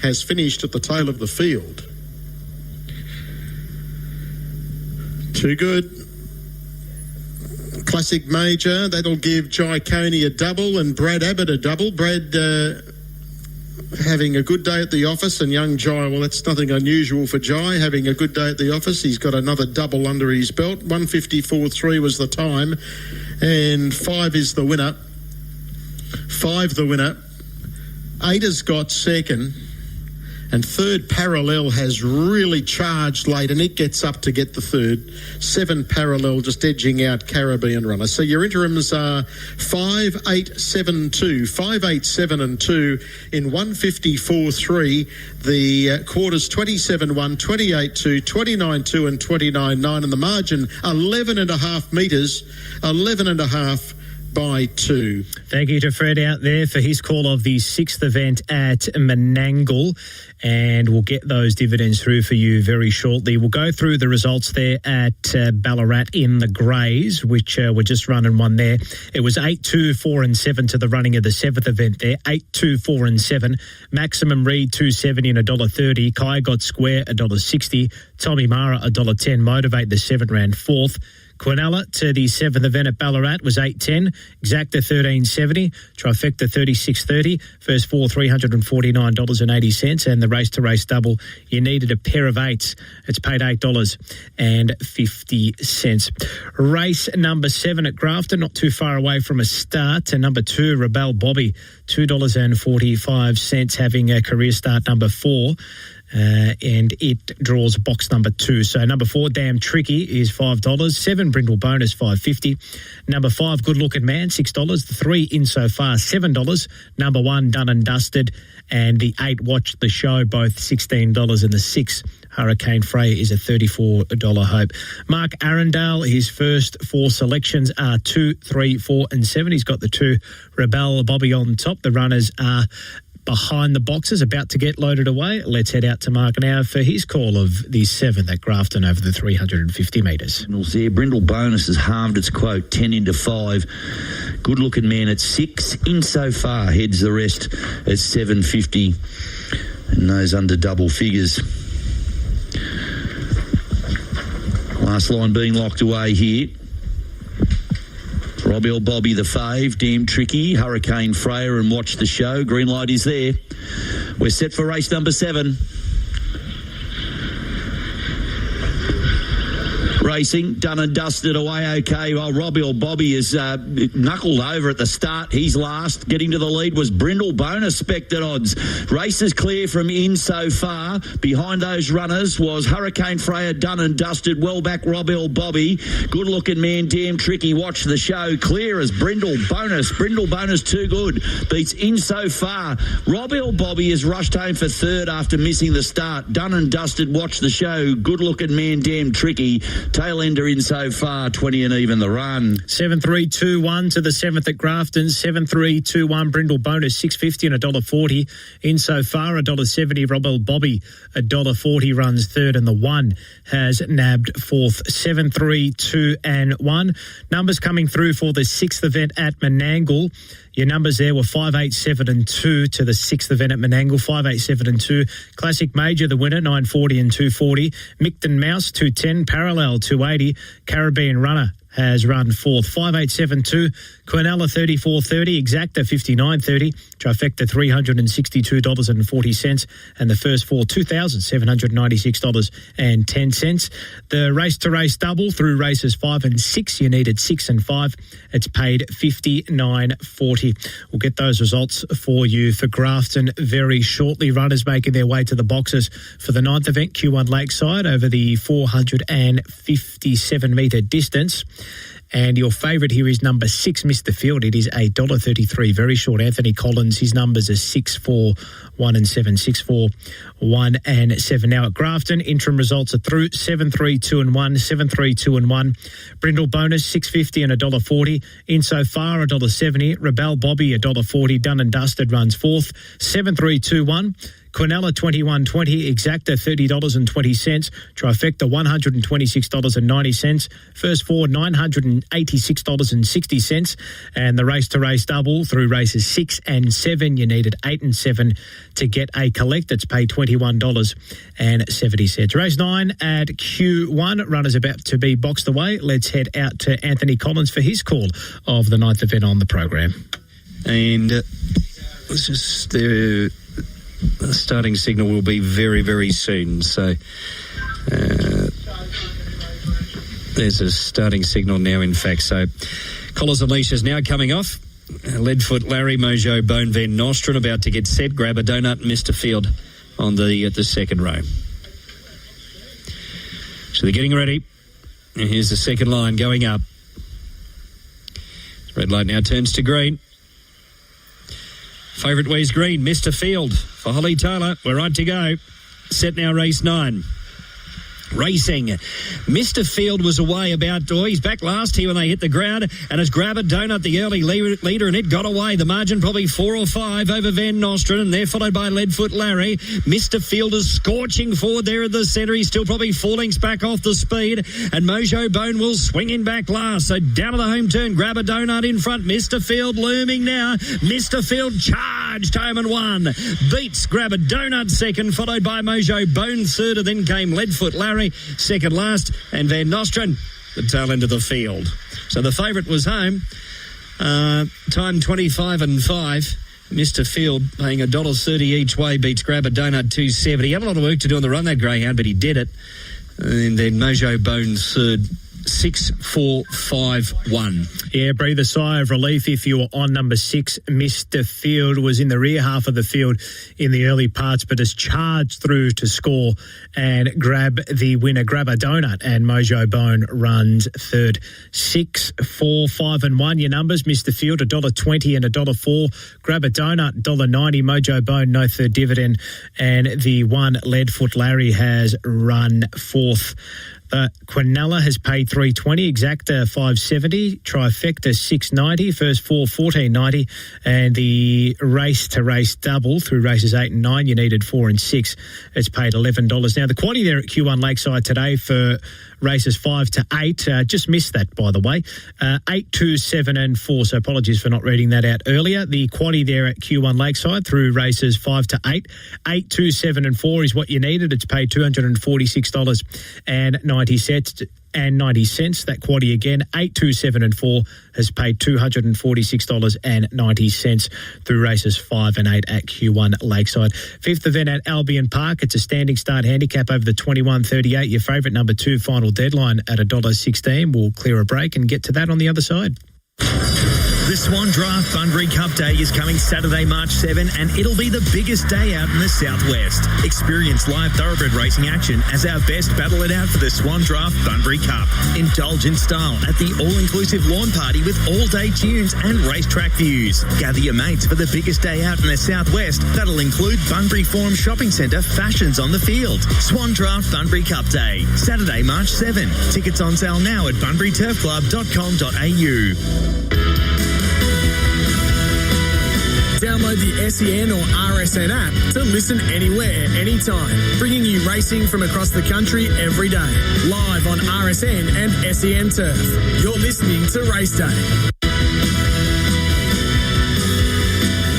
has finished at the tail of the field. Too good. Classic Major, that'll give Jai Coney a double and Brad Abbott a double. Brad having a good day at the office, and young Jai, well, that's nothing unusual for Jai, having a good day at the office. He's got another double under his belt. 1:54.3 was the time, and 5 is the winner. 5 the winner. 8 has got second, and third Parallel has really charged late, and it gets up to get the third. 7 Parallel just edging out Caribbean Runner. So your interims are 5, 8, 7, 2. 5, 8, 7 and 2 in 1:54.3. The quarters 27.1, 28.2, 29.2 and 29.9, and the margin 11.5 metres, 11.5 by 2. Thank you to Fred out there for his call of the 6th event at Menangle, and we'll get those dividends through for you very shortly. We'll go through the results there at Ballarat in the Greys, which were just running one there. It was 8, 2, 4 and 7 to the running of the 7th event there. 8, 2, 4 and 7. Maximum Reed $2.70 and $1.30. Kai got square $1.60. Tommy Mara $1.10. Motivate the 7 ran 4th. Quinella to the 7th event at Ballarat was 8.10, Exacta $13.70, Trifecta $36.30, first 4 $349.80, and the race to race double, you needed a pair of 8s. It's paid $8.50. Race number 7 at Grafton, not too far away from a start, and number 2, Rebel Bobby, $2.45, having a career start number 4. And it draws box number 2. So number 4, Damn Tricky, is $5. 7, Brindle Bonus, $5.50. Number 5, Good Looking Man, $6. The 3, Insofar, $7. Number 1, Done and Dusted, and the 8, Watch the Show, both $16, and the 6, Hurricane Freya, is a $34 hope. Mark Arundel, his first 4 selections are 2, 3, 4 and 7. He's got the 2, Rebel Bobby on top. The runners are behind the boxes, about to get loaded away. Let's head out to Mark now for his call of the 7th at Grafton over the 350 metres. There, Brindle Bonus has halved its quote, 10 into 5. Good Looking Man at 6. Insofar heads the rest at 7.50, and those under double figures. Last line being locked away here. Robbie Bobby the fave, Damn Tricky, Hurricane Freya, and Watch the Show. Green light is there. We're set for race number 7. Racing, Done and Dusted away okay. Well, Robbie or Bobby is knuckled over at the start. He's last. Getting to the lead was Brindle Bonus, spected odds. Races clear from Insofar. Behind those runners was Hurricane Freya, Done and Dusted. Well back, Robbie or Bobby. Good Looking Man, Damn Tricky, Watch the Show. Clear as Brindle Bonus. Brindle Bonus too good. Beats Insofar. Robbie or Bobby is rushed home for 3rd after missing the start. Done and Dusted, Watch the Show. Good Looking Man, Damn Tricky. Tail ender Insofar, 20 and even the run. 7-3-2-1 to the 7th at Grafton. 7-3-2-1 Brindle Bonus, $6.50 and $1.40. Insofar, $1.70. Robbie Bobby, $1.40 runs 3rd, and the 1 has nabbed 4th. 7-3-2-1. Numbers coming through for the 6th event at Menangle. Your numbers there were 5, 8, 7 and 2 to the 6th event at Menangle. 5, 8, 7 and 2. Classic Major, the winner, 9.40 and 2.40. Micton Mouse, 2.10. Parallel, 2.80. Caribbean Runner, has run fourth. 5872, Quinella 34.30, Exacta 59.30, Trifecta $362.40, and the first four $2,796.10. The race-to-race double through races 5 and 6, you needed 6 and 5. It's paid $59.40. We'll get those results for you for Grafton very shortly. Runners making their way to the boxes for the 9th event, Q1 Lakeside, over the 457-metre distance. And your favourite here is number 6, Mr. Field. It is $1.33, very short. Anthony Collins, his numbers are 6, 4, 1 and 7, 6, 4, 1 and 7. Now at Grafton, interim results are through 7, 3, 2 and 1, 7, 3, 2 and 1. Brindle bonus $6.50 and $1.40. Insofar $1.70. Rebel Bobby $1.40. Done and Dusted runs fourth. 7, 3, 2, 1. Quinella $21.20, Exacta $30.20, Trifecta $126.90, first four $986.60, and the race-to-race double through races 6 and 7. You needed 8 and 7 to get a collect. It's paid $21.70. Race 9 at Q1. Runners about to be boxed away. Let's head out to Anthony Collins for his call of the 9th event on the program. And let's just... the starting signal will be very, very soon. So there's a starting signal now, in fact. So collars and leashes now coming off. Leadfoot, Larry, Mojo, Bone, Van Nostrand about to get set. Grab a Donut, Mr. Field on the second row. So they're getting ready. And here's the second line going up. Red light now turns to green. Favourite Wheeze Green, Mr. Field for Holly Taylor. We're right to go. Set now, race 9. Racing. Mr. Field was away about, he's back last here when they hit the ground, and has Grab a Donut, the early leader, and it got away. The margin probably 4 or 5 over Van Nostrand, and they're followed by Leadfoot Larry. Mr. Field is scorching forward there at the centre. He's still probably 4 lengths back off the speed, and Mojo Bone will swing in back last. So down to the home turn, Grab a Donut in front. Mr. Field looming now. Mr. Field charged home and won. Beats Grab a Donut second, followed by Mojo Bone third, and then came Leadfoot Larry second last, and Van Nostrand the tail end of the field. So the favourite was home. Time 25 and 5. Mr. Field paying $1.30 each way, beats Grab a Donut $2.70. He had a lot of work to do on the run, that Greyhound, but he did it. And then Mojo Bone third. 6-4-5-1. Yeah, breathe a sigh of relief if you were on number 6. Mr. Field was in the rear half of the field in the early parts, but has charged through to score and grab the winner, Grab a Donut, and Mojo Bone runs third. 6, 4, 5 and 1. Your numbers, Mr. Field, $1.20 and $1.04. Grab a Donut, $1.90. Mojo Bone, no third dividend. And the one, Leadfoot Larry, has run fourth. Quinella has paid $3.20, Exacta $5.70, Trifecta $6.90, first four $14.90, and the race-to-race double through races 8 and 9, you needed 4 and 6. It's paid $11. Now, the quantity there at Q1 Lakeside today for races 5 to 8, just missed that, by the way, 8, 2, 7 and 4, so apologies for not reading that out earlier. The quantity there at Q1 Lakeside through races 5 to 8, 8, 2, 7 and 4 is what you needed. It's paid $246.90. That quaddy again, 8, 2, 7 and 4 has paid $246.90 through races 5 and 8 at Q1 Lakeside. 5th event at Albion Park. It's a standing start handicap over the 21.38. Your favourite number 2 final deadline at $1.16. We'll clear a break and get to that on the other side. The Swan Draft Bunbury Cup Day is coming Saturday, March 7, and it'll be the biggest day out in the southwest. Experience live thoroughbred racing action as our best battle it out for the Swan Draft Bunbury Cup. Indulge in style at the all-inclusive lawn party with all-day tunes and racetrack views. Gather your mates for the biggest day out in the southwest. That'll include Bunbury Forum Shopping Centre fashions on the field. Swan Draft Bunbury Cup Day, Saturday, March 7. Tickets on sale now at bunburyturfclub.com.au. Download the SEN or RSN app to listen anywhere, anytime, bringing you racing from across the country every day. Live on RSN and SEN Turf. You're listening to Race Day.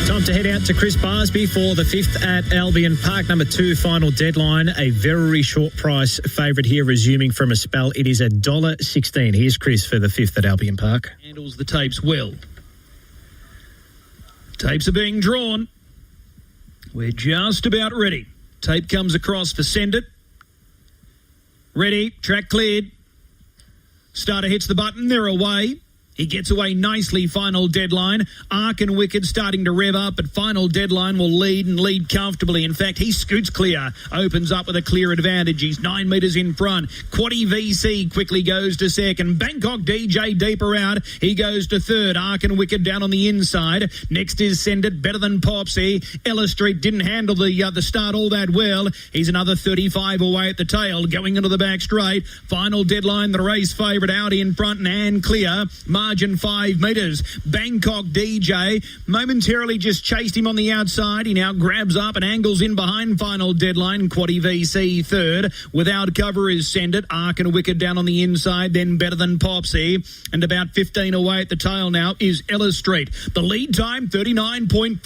Time Time to head out to Chris Barsby for the 5th at Albion Park. Number 2, Final Deadline. A very short price favourite here, resuming from a spell. It is $1.16. Here's Chris for the 5th at Albion Park. Handles the tapes well. Tapes are being drawn. We're just about ready. Tape comes across for Send It. Ready, track cleared. Starter hits the button, they're away. He gets away nicely, Final Deadline. Ark and Wicked starting to rev up, but Final Deadline will lead and lead comfortably. In fact, he scoots clear, opens up with a clear advantage. He's 9 metres in front. Quaddy VC quickly goes to second. Bangkok DJ deeper out. He goes to third. Ark and Wicked down on the inside. Next is Send It, better than Popsy. Ella Street didn't handle the start all that well. He's another 35 away at the tail, going into the back straight. Final Deadline, the race favourite, out in front and clear. Margin 5 metres. Bangkok DJ momentarily just chased him on the outside. He now grabs up and angles in behind Final Deadline. Quaddy VC third. Without cover is Send It. Ark and Wicked down on the inside, then better than Popsy. And about 15 away at the tail now is Ella Street. The lead time 39.4.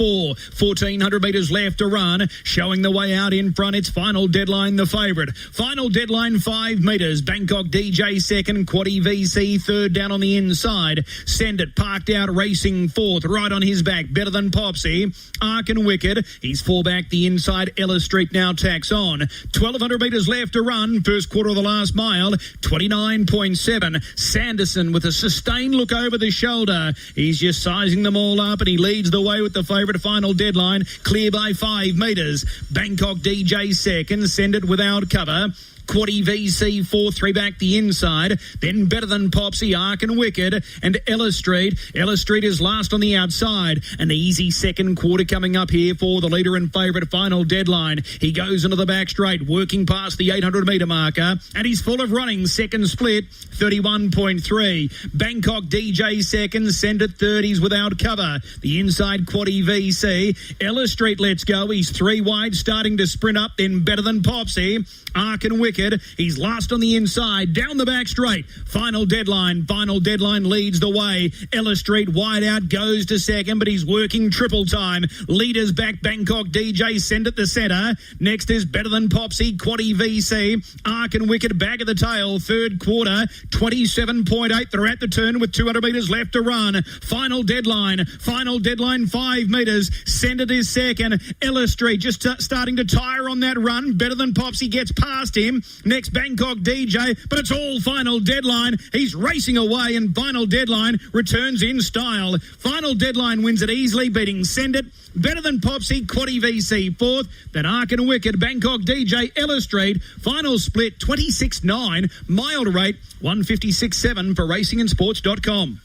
1,400 metres left to run. Showing the way out in front, it's Final Deadline the favourite. Final Deadline 5 metres. Bangkok DJ second. Quaddy VC third down on the inside. Send It parked out, racing fourth, right on his back, better than Popsy. Ark and Wicked, he's four back the inside. Ella Street now tacks on. 1,200 metres left to run, first quarter of the last mile, 29.7. Sanderson with a sustained look over the shoulder. He's just sizing them all up, and he leads the way with the favourite Final Deadline, clear by 5 metres. Bangkok DJ second, Send It without cover. Quaddy VC 4-3 back the inside, then better than Popsy, Ark and Wicked, and Ella Street. Ella Street is last on the outside. An easy second quarter coming up here for the leader and favourite Final Deadline. He goes into the back straight, working past the 800 metre marker, and he's full of running. Second split, 31.3. Bangkok DJ second, Send It 30s without cover. The inside Quaddy VC. Ella Street lets go. He's 3 wide, starting to sprint up, then better than Popsy. Ark and Wicked. He's last on the inside, down the back straight. Final Deadline leads the way. Ella Street wide out, goes to second, but he's working triple time. Leaders back, Bangkok DJ, Send It the centre. Next is better than Popsy, Quaddy VC. Ark and Wicked back of the tail. Third quarter, 27.8. They're at the turn with 200 metres left to run. Final Deadline 5 metres. Send It is second. Ella Street just starting to tire on that run. Better than Popsy gets past him. Next, Bangkok DJ, but it's all Final Deadline. He's racing away, and Final Deadline returns in style. Final Deadline wins it easily, beating Send It. Better than Popsy, Quaddy VC fourth. Then Ark and Wicked, Bangkok DJ, Ella Street. Final split 26.9. Mile rate 156.7 for racingandsports.com.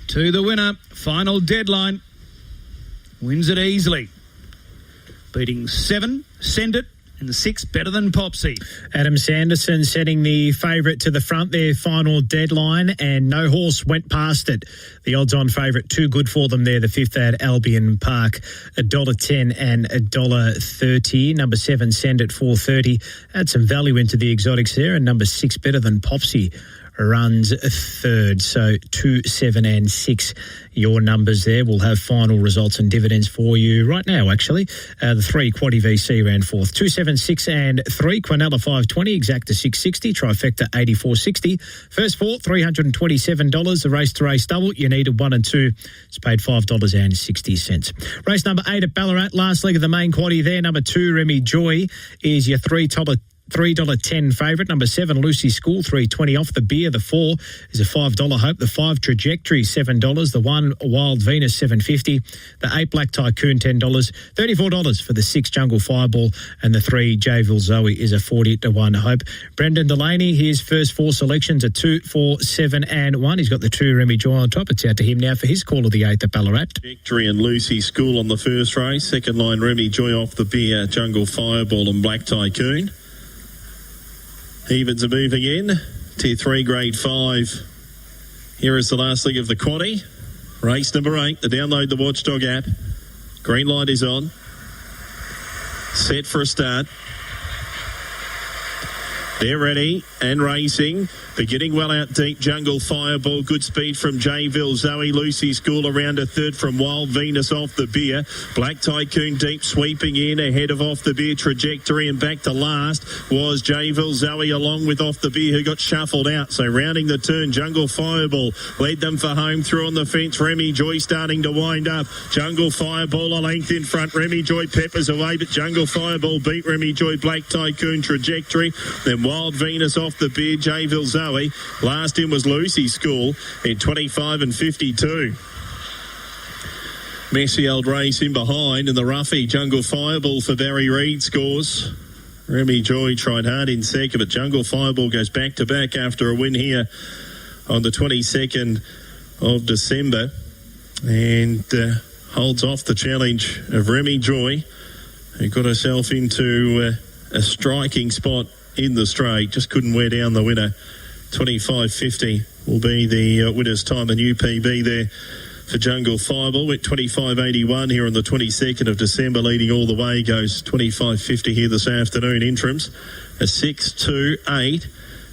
To the winner, Final Deadline wins it easily, beating 7, Send It, and 6, better than Popsy. Adam Sanderson setting the favourite to the front there, Final Deadline, and no horse went past it. The odds-on favourite, too good for them there, the 5th at Albion Park, $1.10 and $1.30. Number 7, Send It, $4.30. Add some value into the exotics there, and number 6, better than Popsy, runs third. So 2, 7 and 6, your numbers there. We'll have final results and dividends for you right now, actually. The 3, Quaddy VC, ran fourth. 2, 7, 6 and 3. Quinella 520, Exacta 660, Trifecta 84.60. First 4, $327. The race to race double, you needed 1 and 2. It's paid $5.60. Race number 8 at Ballarat, last leg of the main quaddy there. Number 2, Remy Joy, is your $3.10 favourite. Number 7, Lucy School, $3.20 off the beer. The 4 is a $5 hope. The 5, Trajectory, $7. The 1, Wild Venus, $7.50. The 8, Black Tycoon, $10. $34 for the 6, Jungle Fireball. And the 3, Jayville Zoe, is a 40-1 hope. Brendan Delaney, his first 4 selections are 2, 4, 7 and 1. He's got the 2, Remy Joy on top. It's out to him now for his call of the 8th at Ballarat. Victory and Lucy School on the first race. Second line, Remy Joy off the beer, Jungle Fireball and Black Tycoon. Evens are moving in. Tier 3, Grade 5. Here is the last leg of the quaddie. Race number 8. The download the Watchdog app. Green light is on. Set for a start. They're ready and racing. Beginning well out deep, Jungle Fireball. Good speed from Jayville Zoe. Lucy School around a third from Wild Venus off the beer. Black Tycoon deep sweeping in ahead of Off the Beer Trajectory, and back to last was Jayville Zoe along with Off the Beer, who got shuffled out. So rounding the turn, Jungle Fireball led them for home through on the fence. Remy Joy starting to wind up. Jungle Fireball a length in front. Remy Joy peppers away, but Jungle Fireball beat Remy Joy. Black Tycoon Trajectory. Then Wild Venus off the beer, Jayville Zoe. Last in was Lucy School in 25 and 52. Messy old race in behind, and the roughie Jungle Fireball for Barry Reid scores. Remy Joy tried hard in second, but Jungle Fireball goes back to back after a win here on the 22nd of December, and holds off the challenge of Remy Joy, who got herself into a striking spot in the straight, just couldn't wear down the winner. 25.50 will be the winner's time. The new PB there for Jungle Fireball. Went 25.81 here on the 22nd of December. Leading all the way goes 25.50 here this afternoon. Interims a 6, 2, 8.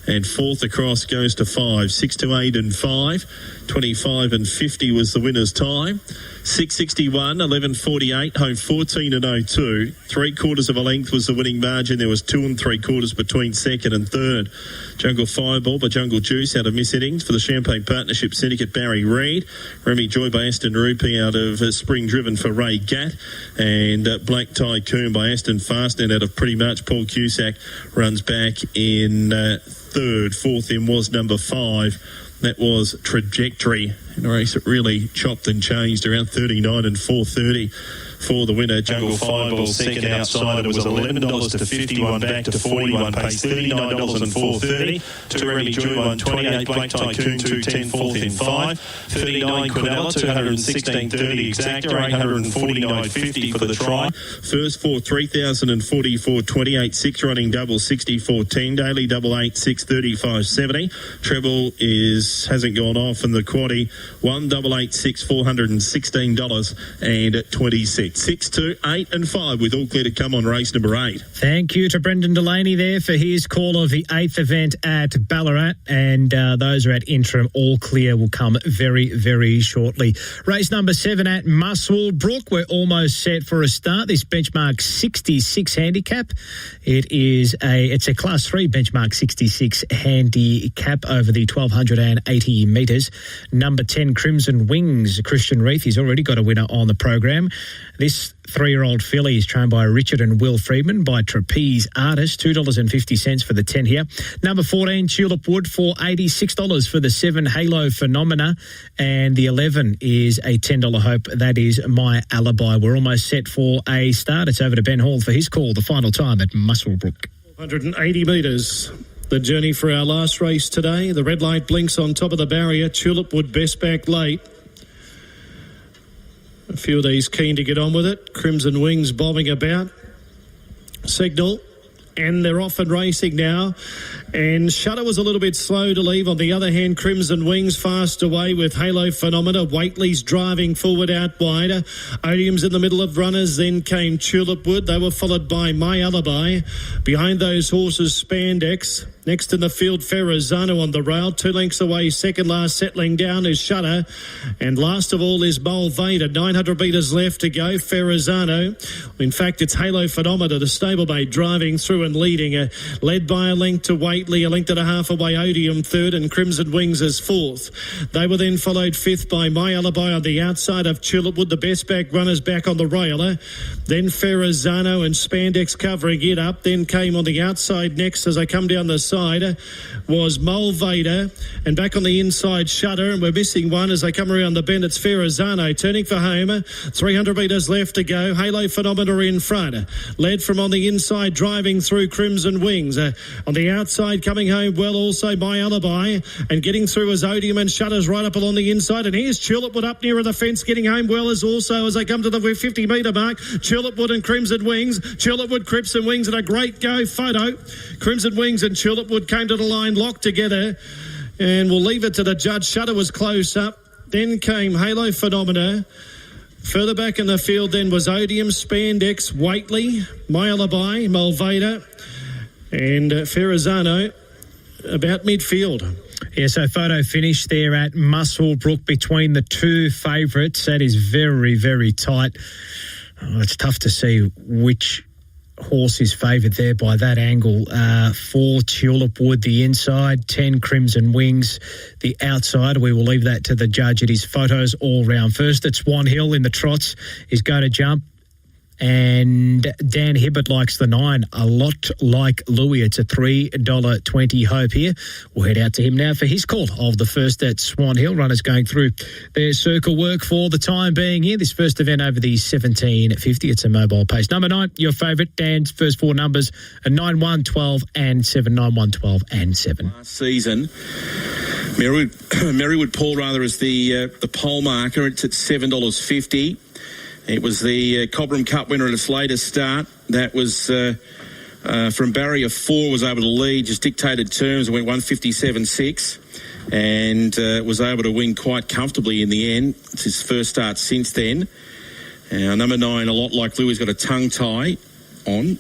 And fourth across goes to 5. 6 to 8 and 5. 25 and 50 was the winner's time. 6.61, 11.48, home 14 and 02. 3/4 of a length was the winning margin. There was 2 3/4 between second and third. Jungle Fireball by Jungle Juice out of Miss Innings for the Champagne Partnership Syndicate Barry Reid. Remy Joy by Aston Rupee out of Spring Driven for Ray Gatt. And Black Tycoon by Aston Fastnet out of Pretty Much. Paul Cusack runs back in third. Fourth in was number 5. That was Trajectory, in a race that really chopped and changed around 39 and 4.30 for the winner. Jungle Fireball second outside. It was $11 to 51, back to 41, pays $39 and 4.30. To Remy Joy 128, Black Tycoon 210, fourth in 5. 39 Quinella 216.30 exacta, 849.50 for the try. First four 3,044.28, 6 running double 64.10, daily double 8 635.70. Treble hasn't gone off, and the quaddie 1,886 $416.20. 6, 2, 8 and 5 with all clear to come on race number 8. Thank you to Brendan Delaney there for his call of the 8th event at Ballarat, and those are at interim. All clear will come very, very shortly. Race number 7 at Muswellbrook. We're almost set for a start. This benchmark 66 handicap. It's a class 3 benchmark 66 handicap over the 1,280 metres. Number 10 Crimson Wings, Christian Reith. He's already got a winner on the program. This 3-year-old filly is trained by Richard and Will Friedman by Trapeze Artist. $2.50 for the 10 here. Number 14 Tulip Wood for $86 for the 7 Halo Phenomena. And the 11 is a $10 hope. That is My Alibi. We're almost set for a start. It's over to Ben Hall for his call. The final time at Muswellbrook. 180 metres. The journey for our last race today. The red light blinks on top of the barrier. Tulip Wood best back late. A few of these keen to get on with it. Crimson Wings bobbing about. Signal. And they're off and racing now. And Shutter was a little bit slow to leave. On the other hand, Crimson Wings fast away with Halo Phenomena. Waitley's driving forward out wider. Odium's in the middle of runners. Then came Tulip Wood. They were followed by My Alibi. Behind those horses, Spandex. Next in the field, Ferrazano on the rail. 2 lengths away, second last settling down is Shutter. And last of all is Mulvader. 900 metres left to go. Ferrazano. In fact, it's Halo Phenomena, the stablemate, driving through and leading. Led by a length to Waitley, a length and a half away, Odium third, and Crimson Wings as fourth. They were then followed fifth by My Alibi on the outside of Tulip Wood. The best back runners back on the rail. Then Ferrazano and Spandex covering it up. Then came on the outside next as they come down the side was Mulvader, and back on the inside Shutter, and we're missing one as they come around the bend. It's Ferrazano turning for home. 300 metres left to go. Halo Phenomena in front, led from on the inside, driving through Crimson Wings. On the outside coming home well also My Alibi, and getting through as Odium, and Shutter's right up along the inside. And here's Tulip Wood up near the fence, getting home well as also as they come to the 50 metre mark. Tulip Wood and Crimson Wings. Tulip Wood, Crimson Wings, and a great go photo. Crimson Wings and Tulip Wood came to the line locked together, and we'll leave it to the judge. Shutter was close up. Then came Halo Phenomena. Further back in the field then was Odium, Spandex, Waitley, My Alibi, Mulvader. And Ferrazano about midfield. Yeah, so photo finish there at Muswellbrook between the two favourites. That is very, very tight. Oh, it's tough to see which horse is favoured there by that angle. 4 Tulip Wood, the inside, 10 Crimson Wings, the outside. We will leave that to the judge at his photos all round. First at Swan Hill in the trots is going to jump. And Dan Hibbert likes the 9, a lot like Louis. It's a $3.20 hope here. We'll head out to him now for his call of the first at Swan Hill. Runners going through their circle work for the time being here. This first event over the 1750. It's a mobile pace. Number 9, your favourite. Dan's first 4 numbers are 9, 1, 12 and 7. 9, 1, 12 and 7. Last season, Merrywood Paul rather is the pole marker. It's at $7.50. It was the Cobram Cup winner at its latest start. That was from barrier 4, was able to lead, just dictated terms, and went 157.6 and was able to win quite comfortably in the end. It's his first start since then. Number 9, a lot like Louis, got a tongue tie on.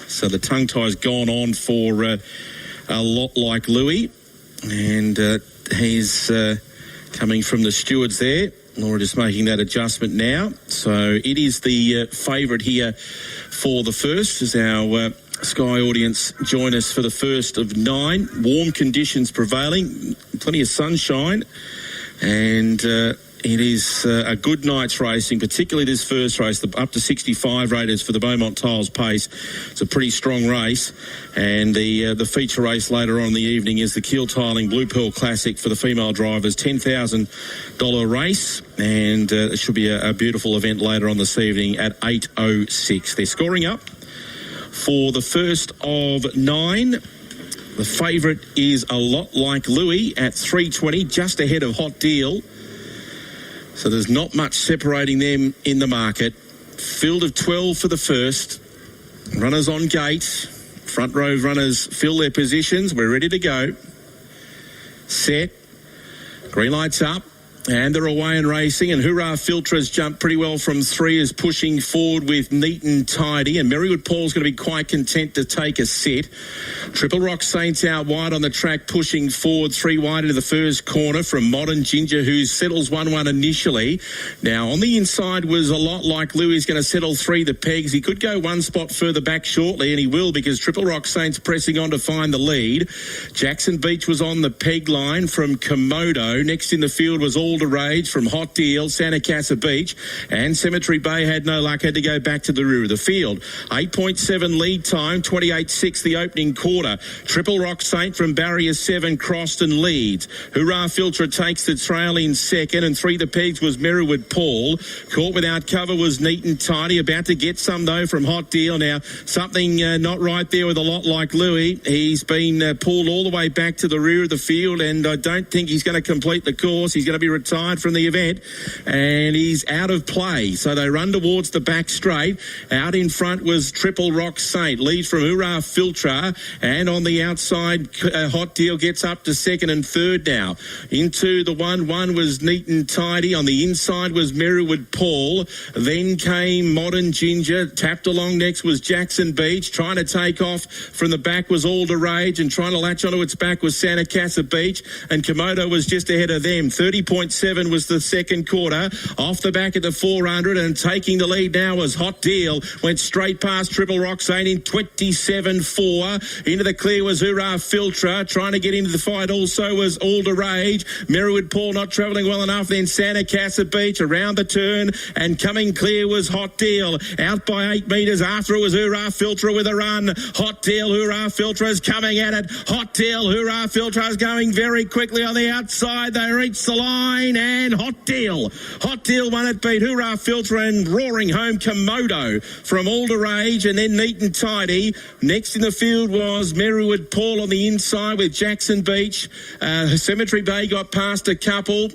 So the tongue tie's gone on for a lot like Louis. And he's coming from the stewards there. Laura just making that adjustment now. So it is the favourite here for the first, as our Sky audience join us for the first of 9. Warm conditions prevailing, plenty of sunshine, and it is a good night's racing, particularly this first race, the up to 65 rated for the Beaumont Tiles Pace. It's a pretty strong race. And the feature race later on in the evening is the Keel Tiling Blue Pearl Classic for the female drivers, $10,000 race. And it should be a beautiful event later on this evening at 8:06. They're scoring up for the first of 9. The favourite is a lot like Louis at $3.20, just ahead of Hot Deal. So there's not much separating them in the market. Field of 12 for the first. Runners on gate. Front row runners fill their positions. We're ready to go. Set. Green lights up. And they're away and racing. And Hoorah Filtra's jumped pretty well from 3, is pushing forward with Neat and Tidy. And Merrywood Paul's going to be quite content to take a set. Triple Rock Saints out wide on the track, pushing forward 3 wide into the first corner from Modern Ginger, who settles 1-1 initially. Now, on the inside was a lot like Louis. He's going to settle 3 the pegs. He could go 1 spot further back shortly, and he will, because Triple Rock Saints pressing on to find the lead. Jackson Beach was on the peg line from Komodo. Next in the field was All the Rage from Hot Deal, Santa Casa Beach, and Cemetery Bay had no luck, had to go back to the rear of the field. 8.7 lead time, 28.6 the opening quarter. Triple Rock Saint from barrier 7 crossed and leads. Hoorah Filter takes the trail in second, and 3 the pegs was Merrywood Paul. Caught without cover was Neat and Tidy, about to get some though from Hot Deal. Now something not right there with a lot like Louis. He's been pulled all the way back to the rear of the field, and I don't think he's going to complete the course. He's going to be retired from the event, and he's out of play. So they run towards the back straight. Out in front was Triple Rock Saint, leads from Hoorah Filtra, and on the outside Hot Deal gets up to second and third now. Into the 1-1 was Neat and Tidy. On the inside was Merrywood Paul. Then came Modern Ginger. Tapped along next was Jackson Beach. Trying to take off from the back was All the Rage, and trying to latch onto its back was Santa Casa Beach, and Komodo was just ahead of them. 30.7 was the second quarter. Off the back of the 400, and taking the lead now was Hot Deal. Went straight past Triple Rock Saint in 27.4. Into the clear was Hoorah Filtra. Trying to get into the fight also was All the Rage. Merrywood Paul not travelling well enough. Then Santa Casa Beach around the turn, and coming clear was Hot Deal. Out by 8 metres. After it was Hoorah Filtra with a run. Hot Deal, Hoorah Filtra is coming at it. Hot Deal, Hoorah Filtra is going very quickly on the outside. They reach the line, and Hot Deal won it, beat Hoorah Filtra, and roaring home Komodo from All the Rage, and then Neat and Tidy. Next in the field was Merrywood Paul on the inside with Jackson Beach. Cemetery Bay got past a couple.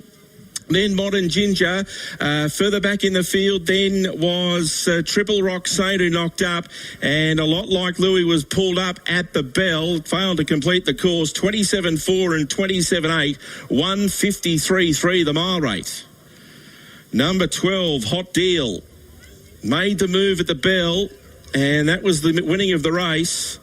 Then Modern Ginger. Further back in the field then was Triple Rock Saint, who knocked up, and a lot like Louis was pulled up at the bell, failed to complete the course. 27.4 and 27.8, 153.3 the mile rate. Number 12, Hot Deal, made the move at the bell. and that was the winning of the race,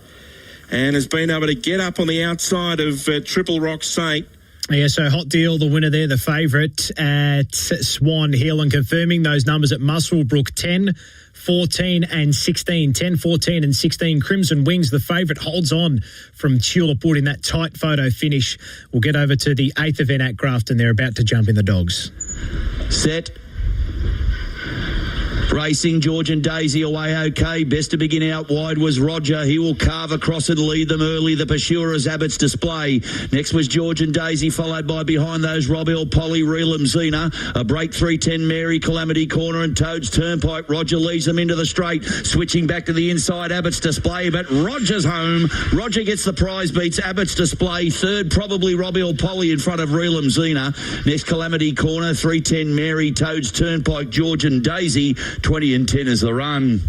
and has been able to get up on the outside of Triple Rock Saint. Yeah, so Hot Deal, the winner there, the favourite at Swan Hill, and confirming those numbers at Muswellbrook, 10, 14 and 16. 10, 14 and 16. Crimson Wings, the favourite, holds on from Tulip Wood in that tight photo finish. We'll get over to the 8th event at Grafton. They're about to jump in the dogs. Set. Racing, George and Daisy away okay. Best to begin out wide was Roger. He will carve across and lead them early. The Pursuer's Abbott's Display. Next was George and Daisy, followed by behind those Rob L. Polly, Reelam Zena. A break 310 Mary, Calamity Corner and Toad's Turnpike. Roger leads them into the straight. Switching back to the inside, Abbott's Display, but Roger's home. Roger gets the prize, beats Abbott's Display. Third, probably Rob L. Polly in front of Reelam Zena. Next, Calamity Corner, 310 Mary, Toad's Turnpike, George and Daisy. 20 and 10 is the run.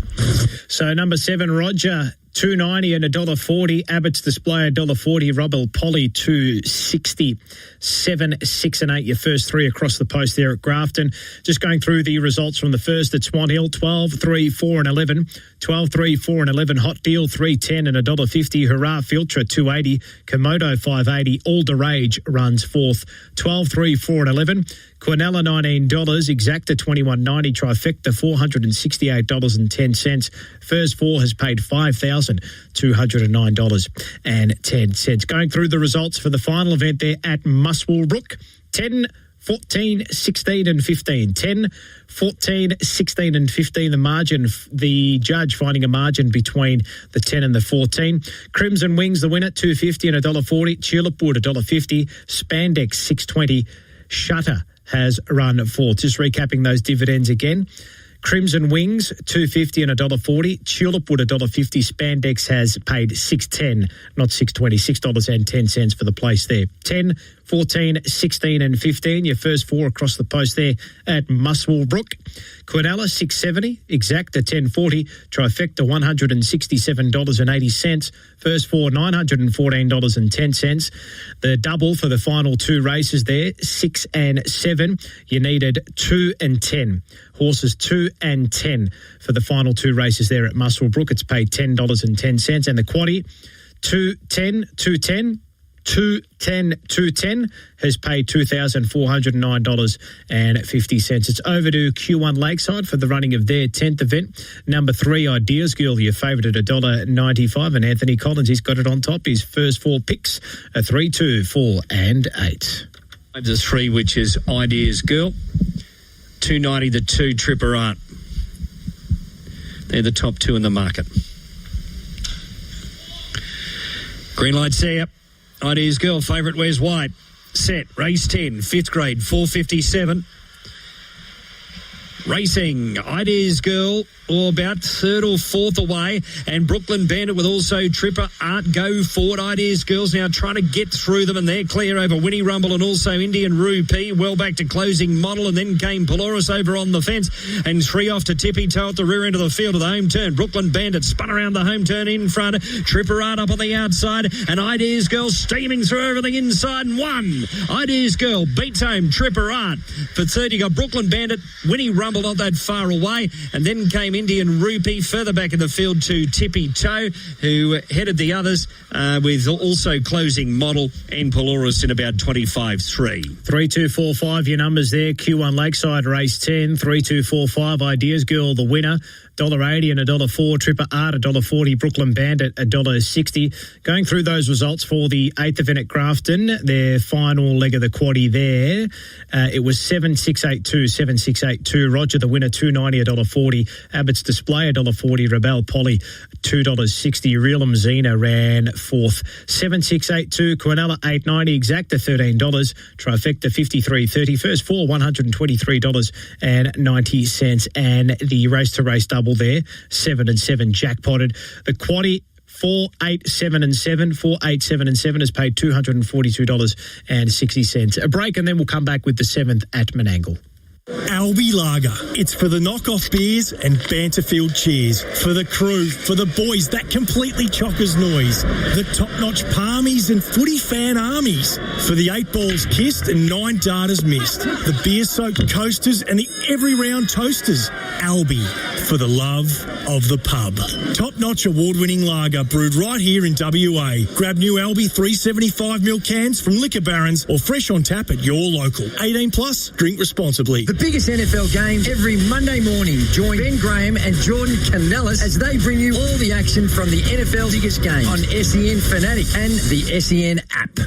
So number 7, Roger, $2.90 and $1.40. Abbott's Display, $1.40. Robel Polly, $2.60. 7, 6 and 8, your first 3 across the post there at Grafton. Just going through the results from the first at Swan Hill, 12, 3, 4 and 11. 12, 3, 4 and 11. Hot Deal, $3.10 and $1.50. Hurrah Filtra, $2.80. Komodo, $5.80. All the Rage runs fourth, 12, 3, 4 and 11. Quinella, $19. Exacta, $21.90. Trifecta, $468.10. First 4 has paid $5,209.10. Going through the results for the final event there at Muswellbrook, 10, 14, 16 and 15. 10, 14, 16 and 15. The margin, the judge finding a margin between the 10 and the 14. Crimson Wings, the winner, $2.50 and $1.40. Tulip Wood, $1.50. Spandex, $6.20. Shutter has run fourth. Just recapping those dividends again. Crimson Wings, $2.50 and $1.40. Tulip Wood, $1.50. Spandex has paid $6.10, not $6.20, $6.10 for the place there. 10, 14, 16 and 15. Your first 4 across the post there at Muswellbrook. Quinella, $6.70. Exacta, $10.40. Trifecta, $167.80. First 4, $914.10. The double for the final 2 races there, 6 and 7. You needed 2 and 10. Horses 2 and 10 for the final 2 races there at Muswellbrook. It's paid $10.10. And the quaddie, 210, 210. 210, 210 has paid $2,409.50. It's over to Q1 Lakeside for the running of their 10th event. Number 3, Ideas Girl, your favourite at $1.95. And Anthony Collins, he's got it on top. His first 4 picks are 3, 2, 4 and 8. The 3, which is Ideas Girl. $2.90, the 2, Tripper Art. They're the top 2 in the market. Green light, see ya. Ideas Girl, favourite wears white. Set, race 10, 5th grade, 457. Racing, Ideas Girl, about 3rd or 4th away, and Brooklyn Bandit with also Tripper Art go forward. Ideas Girls now trying to get through them, and they're clear over Winnie Rumble and also Indian Rupee. Well back to closing model, and then came Polaris over on the fence, and 3 off to Tippy Toe at the rear end of the field of the home turn. Brooklyn Bandit spun around the home turn in front. Tripper Art up on the outside, and Ideas Girl steaming through everything inside and won. Ideas Girl beats home Tripper Art. For third, you got Brooklyn Bandit, Winnie Rumble not that far away, and then came Indian Rupee further back in the field to Tippy Toe, who headed the others with also closing model and Polaris in about 25-3. 3, 2, 4, 5, your numbers there. Q1 Lakeside, race 10. 3, 2, 4, 5, Ideas Girl, the winner. $1.80 and $1.04. Tripper Art, $1.40. Brooklyn Bandit, $1.60. Going through those results for the 8th event at Grafton, their final leg of the quaddie there. It was 7,682, 7,682. Roger, the winner, $2.90, $1.40. Abbott's Display, $1.40. Rebel Polly, $2.60. Reelam Zena ran 4th. 7,682. Quinella, $8.90. Exacta, $13. Trifecta, $53.30. First 4, $123.90. And the race-to-race double there, 7 and 7 jackpotted. The quaddie, 4, 8, 7 and 7. 4, 8, 7 and 7 has paid $242.60. A break, and then we'll come back with the 7th at Menangle. Albie Lager. It's for the knockoff beers and banterfield cheers. For the crew, for the boys, that completely chockers noise. The top-notch palmies and footy fan armies. For the 8 balls kissed and 9 darters missed. The beer-soaked coasters and the every-round toasters. Albie, for the love of the pub. Top-notch award-winning lager brewed right here in WA. Grab new Albie 375ml cans from Liquor Barons or fresh on tap at your local. 18 plus, drink responsibly. The biggest NFL game every Monday morning. Join Ben Graham and Jordan Canellis as they bring you all the action from the NFL's biggest game on SEN Fanatic and the SEN app.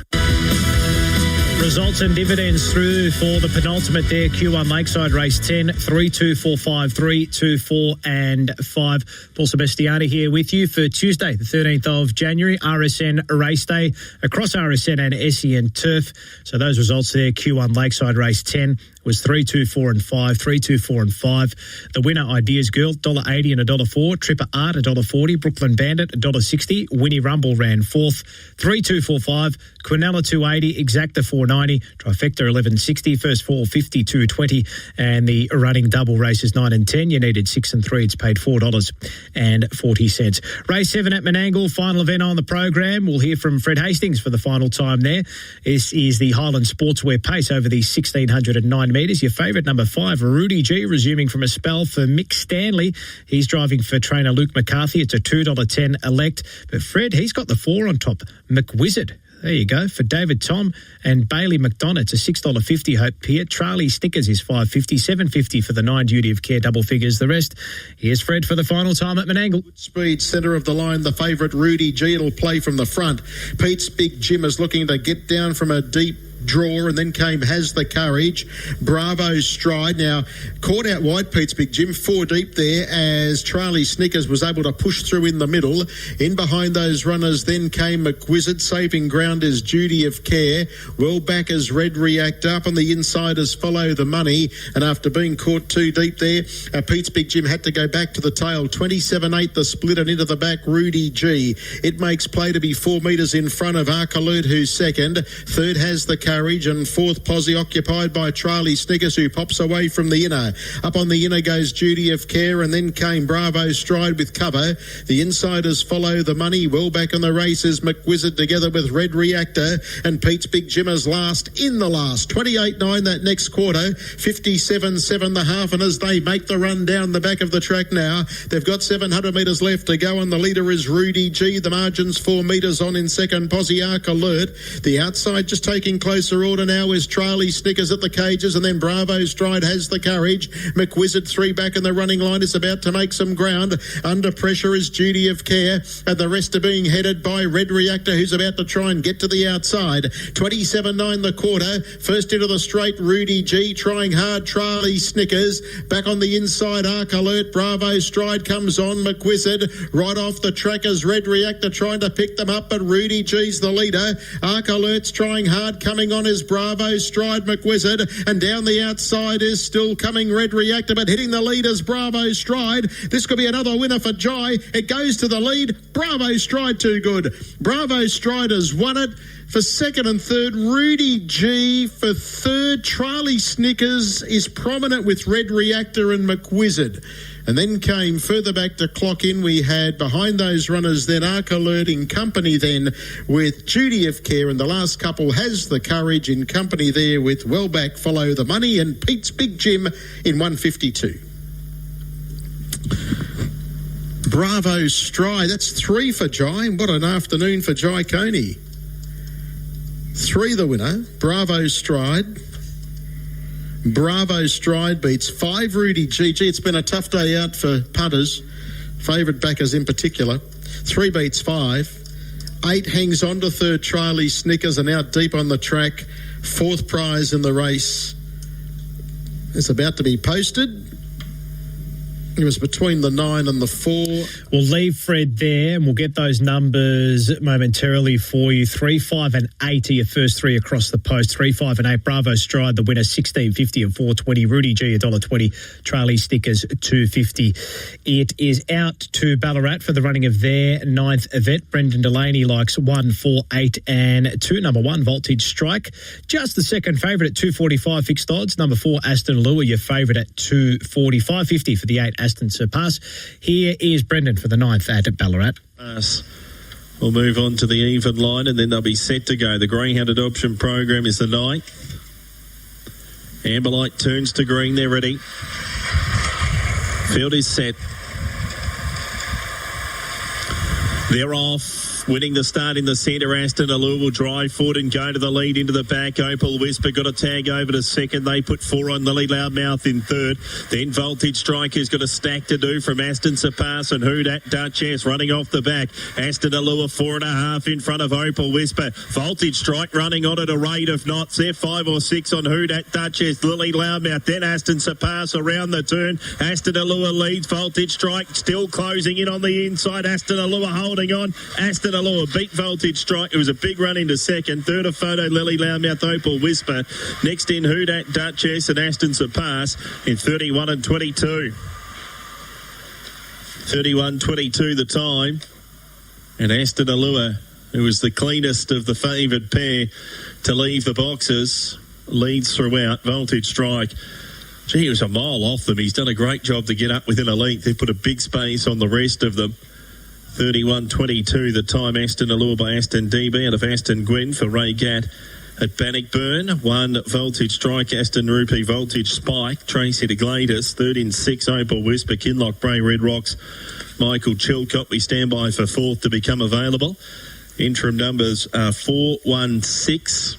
Results and dividends through for the penultimate there. Q1 Lakeside Race 10, 3, 2, 4, 5, 3, 2, 4 and 5. Paul Sebastiani here with you for Tuesday, the 13th of January, RSN Race Day across RSN and SEN Turf. So those results there, Q1 Lakeside Race 10 was 3, 2, 4 and 5, 3, 2, 4 and 5. The winner, Ideas Girl, $1.80 and $1.04. Tripper Art, $1.40. Brooklyn Bandit, $1.60. Winnie Rumble ran 4th. 3, 2, 4, 5. Quinella, $2.80. Exacta, $4.90. Trifecta, $11.60. First 4, $50, $2.20. And the running double races 9 and 10. You needed 6 and 3. It's paid $4.40. Race 7 at Menangle. Final event on the program. We'll hear from Fred Hastings for the final time there. This is the Highland Sportswear Pace over the 1,609 metres. Your favourite, number 5, Rudy G, resuming from a spell for Mick Stanley. He's driving for trainer Luke McCarthy. It's a $2.10 elect. But Fred, he's got the 4 on top. McWizard. There you go. For David Tom and Bailey McDonough, it's a $6.50 Hope Pier. Charlie Snickers is $5.50, $7.50 for the 9 Duty of Care double figures. The rest, here's Fred for the final time at Menangle. Speed, centre of the line, the favourite Rudy G. It'll play from the front. Pete's Big Jim is looking to get down from a deep draw, and then came Has the Courage. Bravo's Stride. Now, caught out wide, Pete's Big Jim, 4 deep there as Charlie Snickers was able to push through in the middle. In behind those runners then came McWizard. Saving ground is Duty of Care. Well back as Red React. Up on the inside as Follow the Money. And after being caught 2 deep there, Pete's Big Jim had to go back to the tail. 27.8 the split, and into the back, Rudy G. It makes play to be 4 metres in front of Arc Alert, who's second. Third Has the Courage, and fourth Posse occupied by Charlie Snickers, who pops away from the inner. Up on the inner goes Duty of Care, and then came Bravo Stride with cover. The insiders Follow the Money. Well back on the race is McWizard together with Red Reactor, and Pete's Big Jimmers last in the last. 28.9 that next quarter, 57.7 the half, and as they make the run down the back of the track now, they've got 700 metres left to go, and the leader is Rudy G. The margin's 4 metres on in second, Posse Arc Alert. The outside just taking closer order now is Charlie Snickers at the cages, and then Bravo Stride Has the Courage. McWizard 3 back in the running line is about to make some ground. Under pressure is Duty of Care, and the rest are being headed by Red Reactor, who's about to try and get to the outside. 27.9 the quarter. First into the straight, Rudy G trying hard. Charlie Snickers back on the inside. Arc Alert. Bravo Stride comes on. McWizard right off the track as Red Reactor trying to pick them up, but Rudy G's the leader. Arc Alert's trying hard. Coming on is Bravo Stride, McWizard, and down the outside is still coming Red Reactor, but hitting the lead is Bravo Stride. This could be another winner for Jai. It goes to the lead. Bravo Stride too good. Bravo Stride has won it. For second and third, Rudy G. For third, Charlie Snickers is prominent with Red Reactor and McWizard. And then came further back to clock in, we had behind those runners then Arc Alert in company then with Duty of Care, and the last couple Has the Courage in company there with Wellback Follow the Money, and Pete's Big Jim in 152. Bravo Stride, that's 3 for Jai. What an afternoon for Jai Coney. 3 the winner, Bravo Stride. Bravo Stride beats 5 Rudy G. It's been a tough day out for punters, favourite backers in particular. 3 beats 5. 8 hangs on to third, Charlie Snickers, and out deep on the track. 4th prize in the race is about to be posted. It was between the 9 and the 4. We'll leave Fred there and we'll get those numbers momentarily for you. 3, 5 and 8 are your first three across the post. 3, 5 and 8. Bravo Stride, the winner, $16.50 and $4.20. Rudy G, $1.20. Charlie Stickers, $2.50. It is out to Ballarat for the running of their 9th event. Brendan Delaney likes 1, 4, 8 and 2. Number 1, Voltage Strike. Just the second favourite at $2.45 fixed odds. Number 4, Aston Lure, your favourite at $2.45.50 for the 8 Aston Surpass. Here is Brendan for the 9th at Ballarat. We'll move on to the even line and then they'll be set to go. The Greyhound adoption program is the 9th. Amberlight turns to green. They're ready. Field is set. They're off. Winning the start in the centre, Aston Allure will drive forward and go to the lead into the back. Opal Whisper got a tag over to second. They put 4 on Lily Loudmouth in third. Then Voltage Strike has got a stack to do from Aston Surpass and Who Dat Duchess running off the back. Aston Allure 4.5 in front of Opal Whisper. Voltage Strike running on at a rate of knots. They're 5 or 6 on Who Dat Duchess. Lily Loudmouth. Then Aston Surpass around the turn. Aston Allure leads. Voltage Strike still closing in on the inside. Aston Allure holding on. Aston Allure beat Voltage Strike. It was a big run into second. Third of Photo Lily Loudmouth, Opal Whisper. Next in Who Dat Duchess and Aston Surpass in 31 and 22. 31.22 the time. And Aston Allure, who was the cleanest of the favoured pair to leave the boxes, leads throughout. Voltage Strike, gee, he was a mile off them. He's done a great job to get up within a length. They put a big space on the rest of them. 31.22 the time. Aston Allure by Aston DB out of Aston Gwen for Ray Gatt at Bannockburn. 1 Voltage Strike, Aston Rupee Voltage Spike, Tracy de Gladys. Third in 6 Opal Whisper, Kinloch Bray Red Rocks, Michael Chilcott. We stand by for 4th to become available. Interim numbers are 4, 1, 6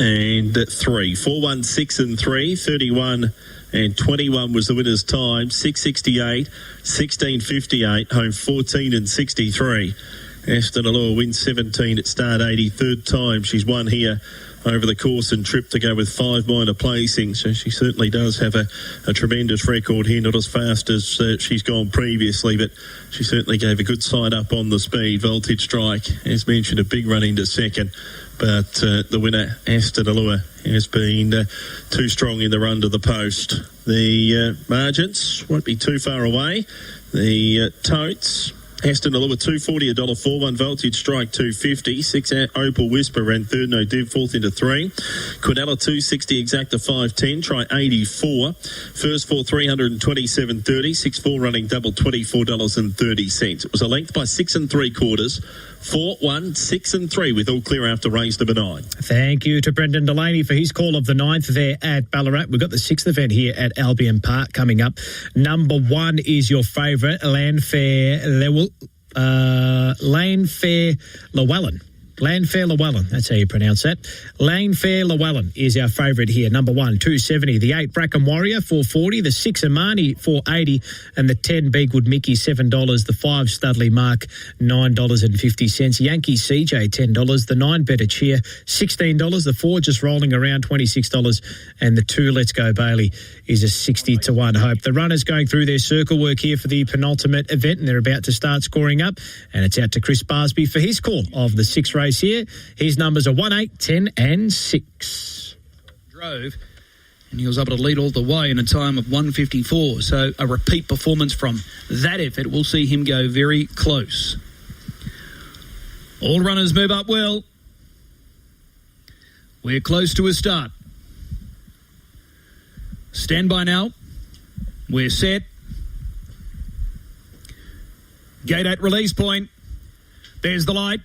and 3. 4, 1, 6 and 3. 31 and 21 was the winner's time. 6.68, 16.58, home 14 and 63. Aston Allure wins 17 at start 80. Third time she's won here over the course and trip to go with 5 minor placings. So she certainly does have a tremendous record here. Not as fast as she's gone previously, but she certainly gave a good side up on the speed. Voltage Strike, as mentioned, a big run into second. But the winner, Aston Allure, has been too strong in the run to the post. The margins won't be too far away. The totes, Aston Allure $2.40, $1.41. Voltage Strike $2.50. 6 out Opal Whisper ran third, no div, fourth into 3. Quinella $2.60, Exacta $5.10. Try 84. First 4 $327.30. 6-4 running double $24.30. It was a length by 6 3/4. 4, 1, 6 and 3 with all clear after race number 9. Thank you to Brendan Delaney for his call of the 9th there at Ballarat. We've got the 6th event here at Albion Park coming up. Number 1 is your favourite, Lanfair Llewellyn. Lanfair Llewellyn, that's how you pronounce that. Lanfair Llewellyn is our favourite here. Number 1, $2.70. The 8, Bracken Warrior, $4.40. The 6, Amani, $4.80. And the 10, Beagwood Mickey, $7. The 5, Studley Mark, $9.50. Yankee CJ, $10. The 9, Better Cheer, $16. The 4, just rolling around, $26. And the 2, Let's Go Bailey, is a 60-1 hope. The runners going through their circle work here for the penultimate event, and they're about to start scoring up. And it's out to Chris Barsby for his call of the 6th race here. His numbers are 1, 8, 10 and 6. Drove, and he was able to lead all the way in a time of 1:54. So a repeat performance from that effort. We'll see him go very close. All runners move up well. We're close to a start. Stand by now. We're set. Gate at release point. There's the light.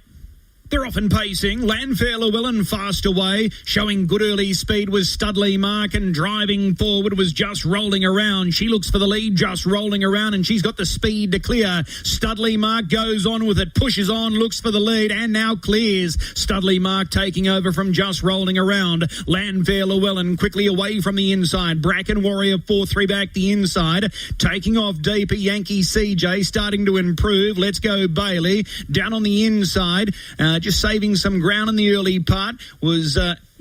They're off and pacing. Lanfair Llewellyn fast away. Showing good early speed was Studley Mark, and driving forward was Just Rolling Around. She looks for the lead, Just Rolling Around, and she's got the speed to clear. Studley Mark goes on with it, pushes on, looks for the lead, and now clears. Studley Mark taking over from Just Rolling Around. Lanfair Llewellyn quickly away from the inside. Bracken Warrior 4-3 back the inside. Taking off deeper, Yankee CJ starting to improve. Let's Go Bailey down on the inside. Just saving some ground in the early part was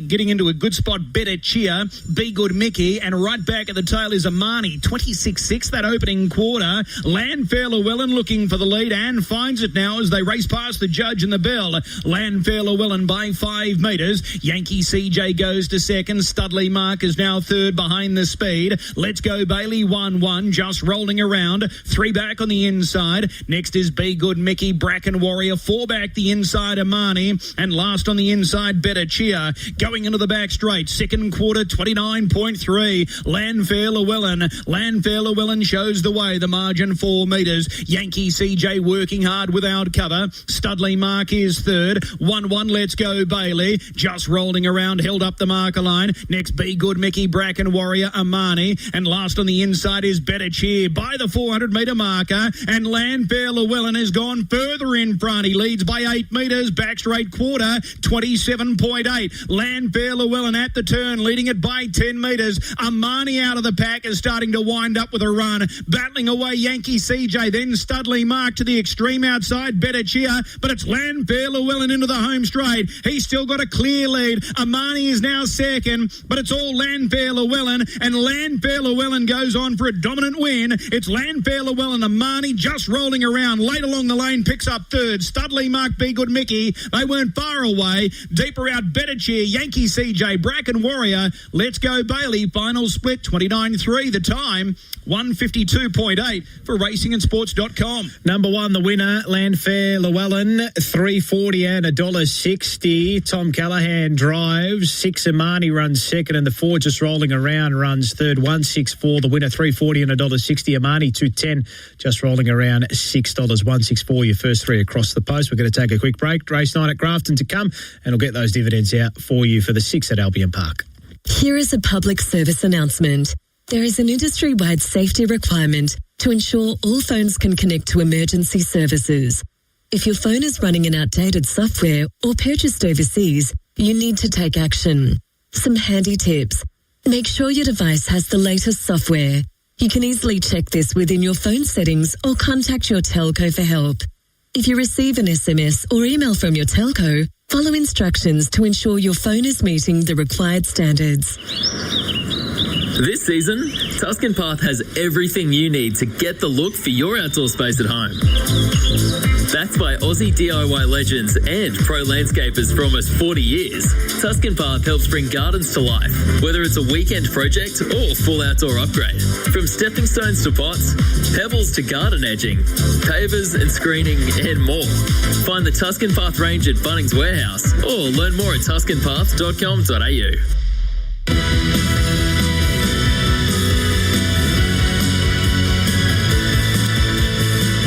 Getting into a good spot, Better Cheer, Be Good Mickey, and right back at the tail is Amani, 26-6 that opening quarter. Landfair Llewellyn looking for the lead and finds it now as they race past the judge and the bell. Landfair Llewellyn by 5 metres. Yankee CJ goes to second. Studley Mark is now third behind the speed. Let's Go Bailey 1-1, just rolling around. 3 back on the inside. Next is Be Good Mickey, Bracken Warrior. 4 back the inside, Amani. And last on the inside, Better Cheer. Going into the back straight, second quarter, 29.3. Landfair Llewellyn. Landfair Llewellyn shows the way, the margin 4 metres. Yankee CJ working hard without cover. Studley Mark is third. 1-1, Let's Go Bailey. Just rolling around, held up the marker line. Next, Be Good Mickey, Bracken Warrior, Amani. And last on the inside is Better Cheer by the 400-metre marker. And Landfair Llewellyn has gone further in front. He leads by 8 metres. Back straight quarter, 27.8. Landfair Llewellyn at the turn, leading it by 10 metres. Amani out of the pack is starting to wind up with a run. Battling away Yankee CJ, then Studley Mark to the extreme outside, Better Cheer, but it's Landfair Llewellyn into the home straight. He's still got a clear lead. Amani is now second, but it's all Landfair Llewellyn, and Landfair Llewellyn goes on for a dominant win. It's Landfair Llewellyn. Amani just rolling around, late along the lane, picks up third. Studley Mark, Be Good Mickey, they weren't far away. Deeper out, Better Cheer, Yankee CJ, Bracken Warrior, Let's Go Bailey. Final split 29-3. The time 152.8 for racingandsports.com. Number 1, the winner, Landfair Llewellyn, $3.40 and $1.60. Tom Callahan drives. 6 Amani runs second, and the 4 just rolling around runs third. 164. The winner, $3.40 and $1.60. Amani $2.10, just rolling around $6. 164. Your first 3 across the post. We're going to take a quick break. Race 9 at Grafton to come, and we'll get those dividends out for you for the 6 at Albion Park. Here is a public service announcement. There is an industry-wide safety requirement to ensure all phones can connect to emergency services. If your phone is running an outdated software or purchased overseas, you need to take action. Some handy tips. Make sure your device has the latest software. You can easily check this within your phone settings or contact your telco for help. If you receive an SMS or email from your telco, follow instructions to ensure your phone is meeting the required standards. This season, Tuscan Path has everything you need to get the look for your outdoor space at home. Backed by Aussie DIY legends and pro landscapers for almost 40 years, Tuscan Path helps bring gardens to life, whether it's a weekend project or full outdoor upgrade. From stepping stones to pots, pebbles to garden edging, pavers and screening and more. Find the Tuscan Path range at Bunnings Warehouse or learn more at tuscanpath.com.au.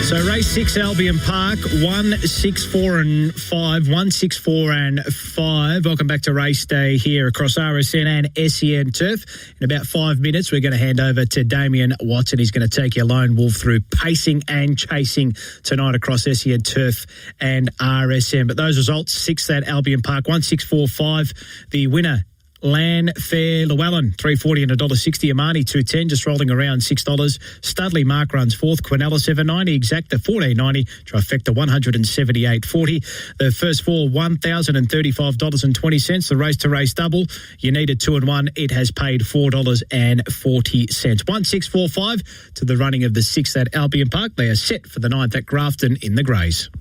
So race 6 Albion Park, 1, 6, 4 and 5, 1, 6, 4 and 5. Welcome back to race day here across RSN and SEN Turf. In about 5 minutes, we're going to hand over to Damien Watson. He's going to take your lone wolf through pacing and chasing tonight across SEN Turf and RSN. But those results, 6 at Albion Park, 1, 6, 4, 5. The winner, Landfair Llewellyn, $3.40 and $1.60. Amani, $2.10, just rolling around $6. Studley Mark runs fourth. Quinella, $7.90. Exacta, $14.90. Trifecta, $178.40. The first 4, $1,035.20. The race to race double. You needed 2 and 1. It has paid $4.40. 1, 6, 4, 5 to the running of the 6th at Albion Park. They are set for the 9th at Grafton in the Greys.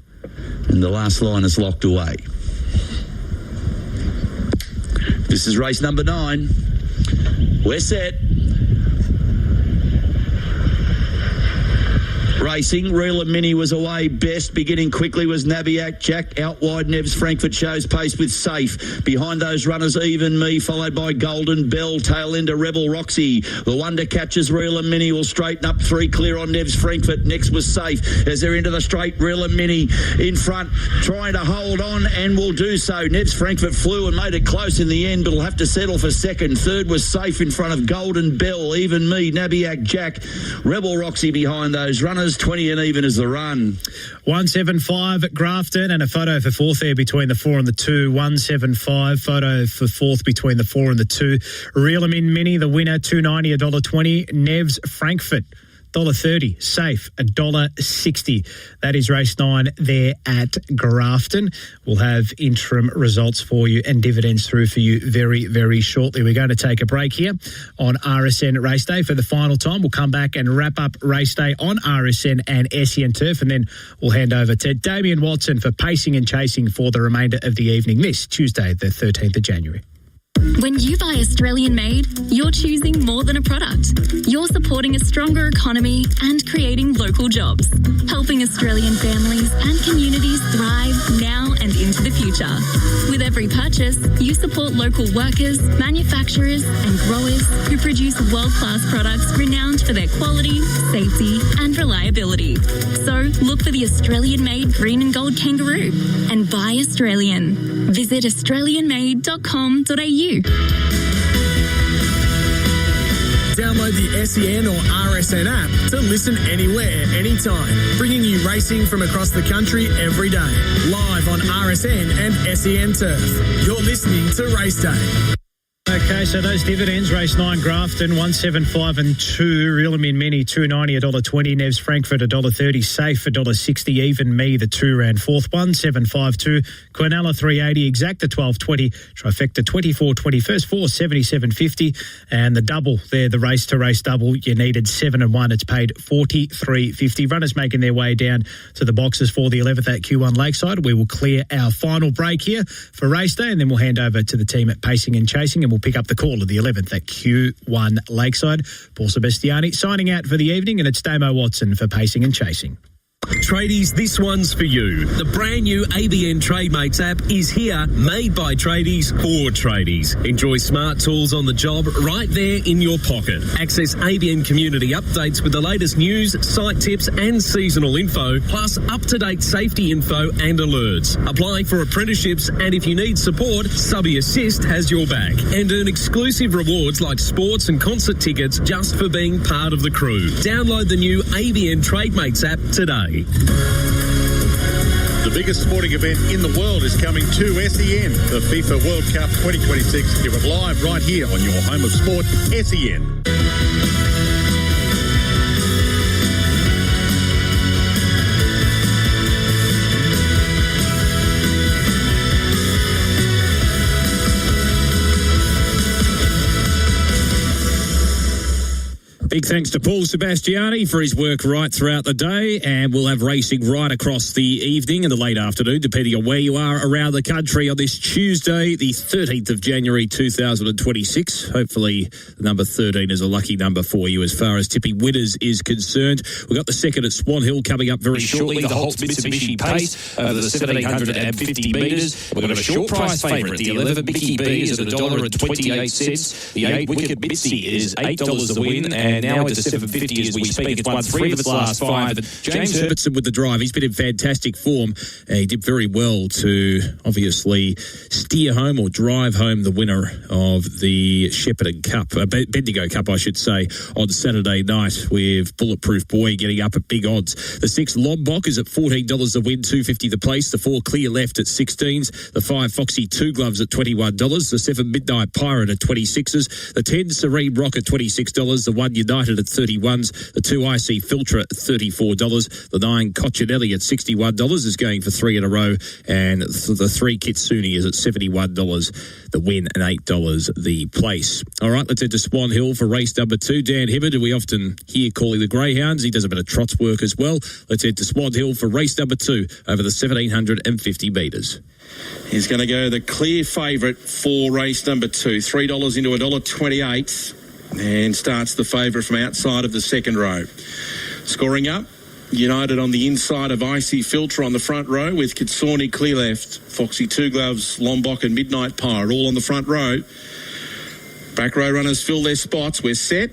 And the last line is locked away. This is race number 9. We're set. Racing, Reeler Mini was away best. Beginning quickly was Nabiak Jack. Out wide, Nevs Frankfurt shows pace with Safe. Behind those runners, Even Me, followed by Golden Bell. Tail end to Rebel Roxy. The Wonder catches Reeler Mini. Will straighten up 3 clear on Nevs Frankfurt. Next was Safe as they're into the straight. Reeler Mini in front, trying to hold on and will do so. Nevs Frankfurt flew and made it close in the end, but will have to settle for second. Third was Safe in front of Golden Bell. Even Me, Nabiak Jack, Rebel Roxy behind those runners. 20 and even is the run. 175 at Grafton, and a photo for fourth there between the 4 and the 2. 175 photo for fourth between the 4 and the 2. Reelamin Mini, the winner, $2.90, $1.20. Nevs Frankfurt, $1.30. Safe, $1.60. That is race 9 there at Grafton. We'll have interim results for you and dividends through for you very, very shortly. We're going to take a break here on RSN Race Day for the final time. We'll come back and wrap up Race Day on RSN and SEN Turf, and then we'll hand over to Damien Watson for pacing and chasing for the remainder of the evening this Tuesday, the 13th of January. When you buy Australian made, you're choosing more than a product. You're supporting a stronger economy and creating local jobs, helping Australian families and communities thrive now and into the future. With every purchase, you support local workers, manufacturers and growers who produce world-class products renowned for their quality, safety and reliability. So look for the Australian-made green and gold kangaroo and buy Australian. Visit australianmade.com.au. Download the SEN or RSN app to listen anywhere, anytime, bringing you racing from across the country every day. Live on RSN and SEN Turf. You're listening to Race Day. Okay, so those dividends, race 9 Grafton, 175 and 2, Reel 'em in Mini, $2.90, $1.20, Nevs Frankfurt, $1.30, Safe, $1.60, Even Me, the 2 ran fourth one, 752, Quinella, $3.80, Exacta, $12.20, Trifecta, $24.20, first 4, $77.50, and the double there, the race to race double, you needed 7 and 1, it's paid $43.50. Runners making their way down to the boxes for the 11th at Q1 Lakeside. We will clear our final break here for race day, and then we'll hand over to the team at Pacing and Chasing, and we'll pick up the call of the 11th at Q1 Lakeside. Paul Sebastiani signing out for the evening, and it's Damo Watson for Pacing and Chasing. Tradies, this one's for you. The brand new ABN TradeMates app is here, made by tradies for tradies. Enjoy smart tools on the job right there in your pocket. Access ABN community updates with the latest news, site tips and seasonal info, plus up-to-date safety info and alerts. Apply for apprenticeships, and if you need support, Subby Assist has your back. And earn exclusive rewards like sports and concert tickets just for being part of the crew. Download the new ABN TradeMates app today. The biggest sporting event in the world is coming to SEN, the FIFA World Cup 2026. Hear it live right here on your home of sport, SEN. Big thanks to Paul Sebastiani for his work right throughout the day, and we'll have racing right across the evening and the late afternoon, depending on where you are around the country on this Tuesday, the 13th of January 2026. Hopefully, the number 13 is a lucky number for you as far as tipping winners is concerned. We've got the second at Swan Hill coming up very shortly, the Holtz Mitsubishi Pace over the 1,750 metres. We've got a short price favourite. The 11 Mickey B is at $1.28. The 8 Wicked Mitzi is $8 the win, and now into 750 as we speak. It's won 3 of its last 5. And James Herbertson with the drive. He's been in fantastic form. He did very well to obviously steer home or drive home the winner of the Shepparton Cup, Bendigo Cup, I should say, on Saturday night with Bulletproof Boy getting up at big odds. The 6 Lombok is at $14 the win, $2.50 the place. The 4 Clear Left at 16s. The 5 Foxy 2 Gloves at $21. The 7 Midnight Pirate at 26s. The 10 Serene Rock at $26. The 1 United at 31s. The 2 IC Filter at $34. The 9 Coccinelli at $61 is going for 3 in a row. And the 3 Kitsune is at $71 the win and $8 the place. All right, let's head to Swan Hill for race number 2. Dan Hibbard, who we often hear calling the Greyhounds. He does a bit of trots work as well. Let's head to Swan Hill for race number 2 over the 1,750 metres. He's going to go the clear favourite for race number 2. $3 into $1.28. And starts the favourite from outside of the second row. Scoring up, United on the inside of Icy Filter on the front row with Kitsune Clear Left, Foxy 2 Gloves, Lombok and Midnight Pirate all on the front row. Back row runners fill their spots. We're set.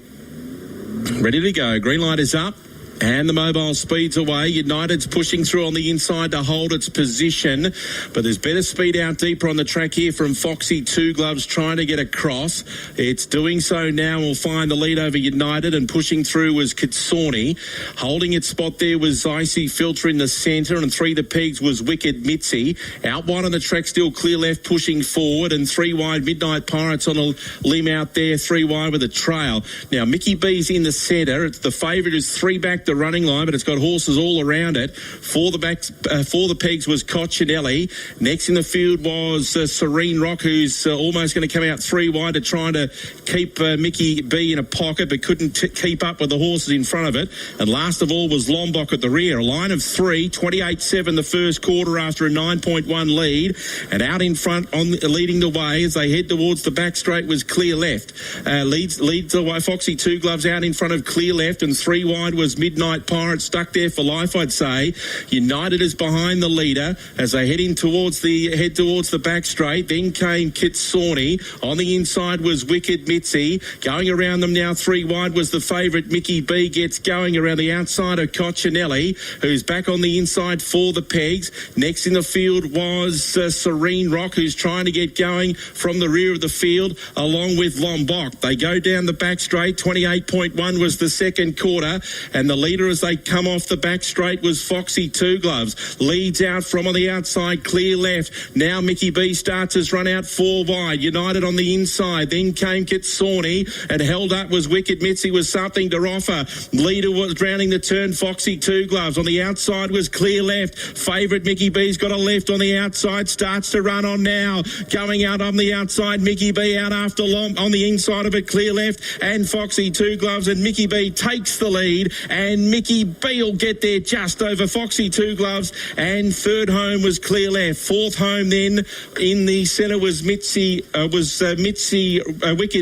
Ready to go. Green light is up. And the mobile speeds away. United's pushing through on the inside to hold its position. But there's better speed out deeper on the track here from Foxy Two Gloves trying to get across. It's doing so now. We'll find the lead over United, and pushing through was Kitsani. Holding its spot there was Icy Filter in the centre, and 3 the pegs was Wicked Mitzi. Out wide on the track, still clear left, pushing forward, and 3 wide Midnight Pirates on a limb out there, 3 wide with a trail. Now Mickey B's in the centre. It's the favourite is 3 back the running line, but it's got horses all around it. For the pegs was Coccinelli. Next in the field was Serene Rock, who's almost going to come out 3 wide to try to keep Mickey B in a pocket, but couldn't keep up with the horses in front of it. And last of all was Lombok at the rear. A line of 3, 28-7 the first quarter after a 9.1 lead. And out in front, leading the way as they head towards the back straight was Clear Left. Leads the way. Foxy Two Gloves out in front of Clear Left, and 3 wide was Midnight Pirate, stuck there for life, I'd say. United is behind the leader as they head towards the back straight. Then came Kitsani. On the inside was Wicked Mitzi. Going around them now, 3 wide was the favourite Mickey B, gets going around the outside of Coccinelli, who's back on the inside for the pegs. Next in the field was Serene Rock, who's trying to get going from the rear of the field along with Lombok. They go down the back straight. 28.1 was the second quarter, and the leader as they come off the back straight was Foxy Two Gloves. Leads out from on the outside, Clear Left. Now Mickey B starts his run out 4 wide. United on the inside. Then came Kitsani, and held up was Wicked Mitzi with something to offer. Leader was rounding the turn, Foxy Two Gloves. On the outside was Clear Left. Favourite Mickey B's got a left on the outside. Starts to run on now. Going out on the outside, Mickey B out after long. On the inside of it, Clear Left and Foxy Two Gloves, and Mickey B takes the lead, and Mickey B will get there just over Foxy Two Gloves, and third home was Clear Left. Fourth home then in the centre was Wicked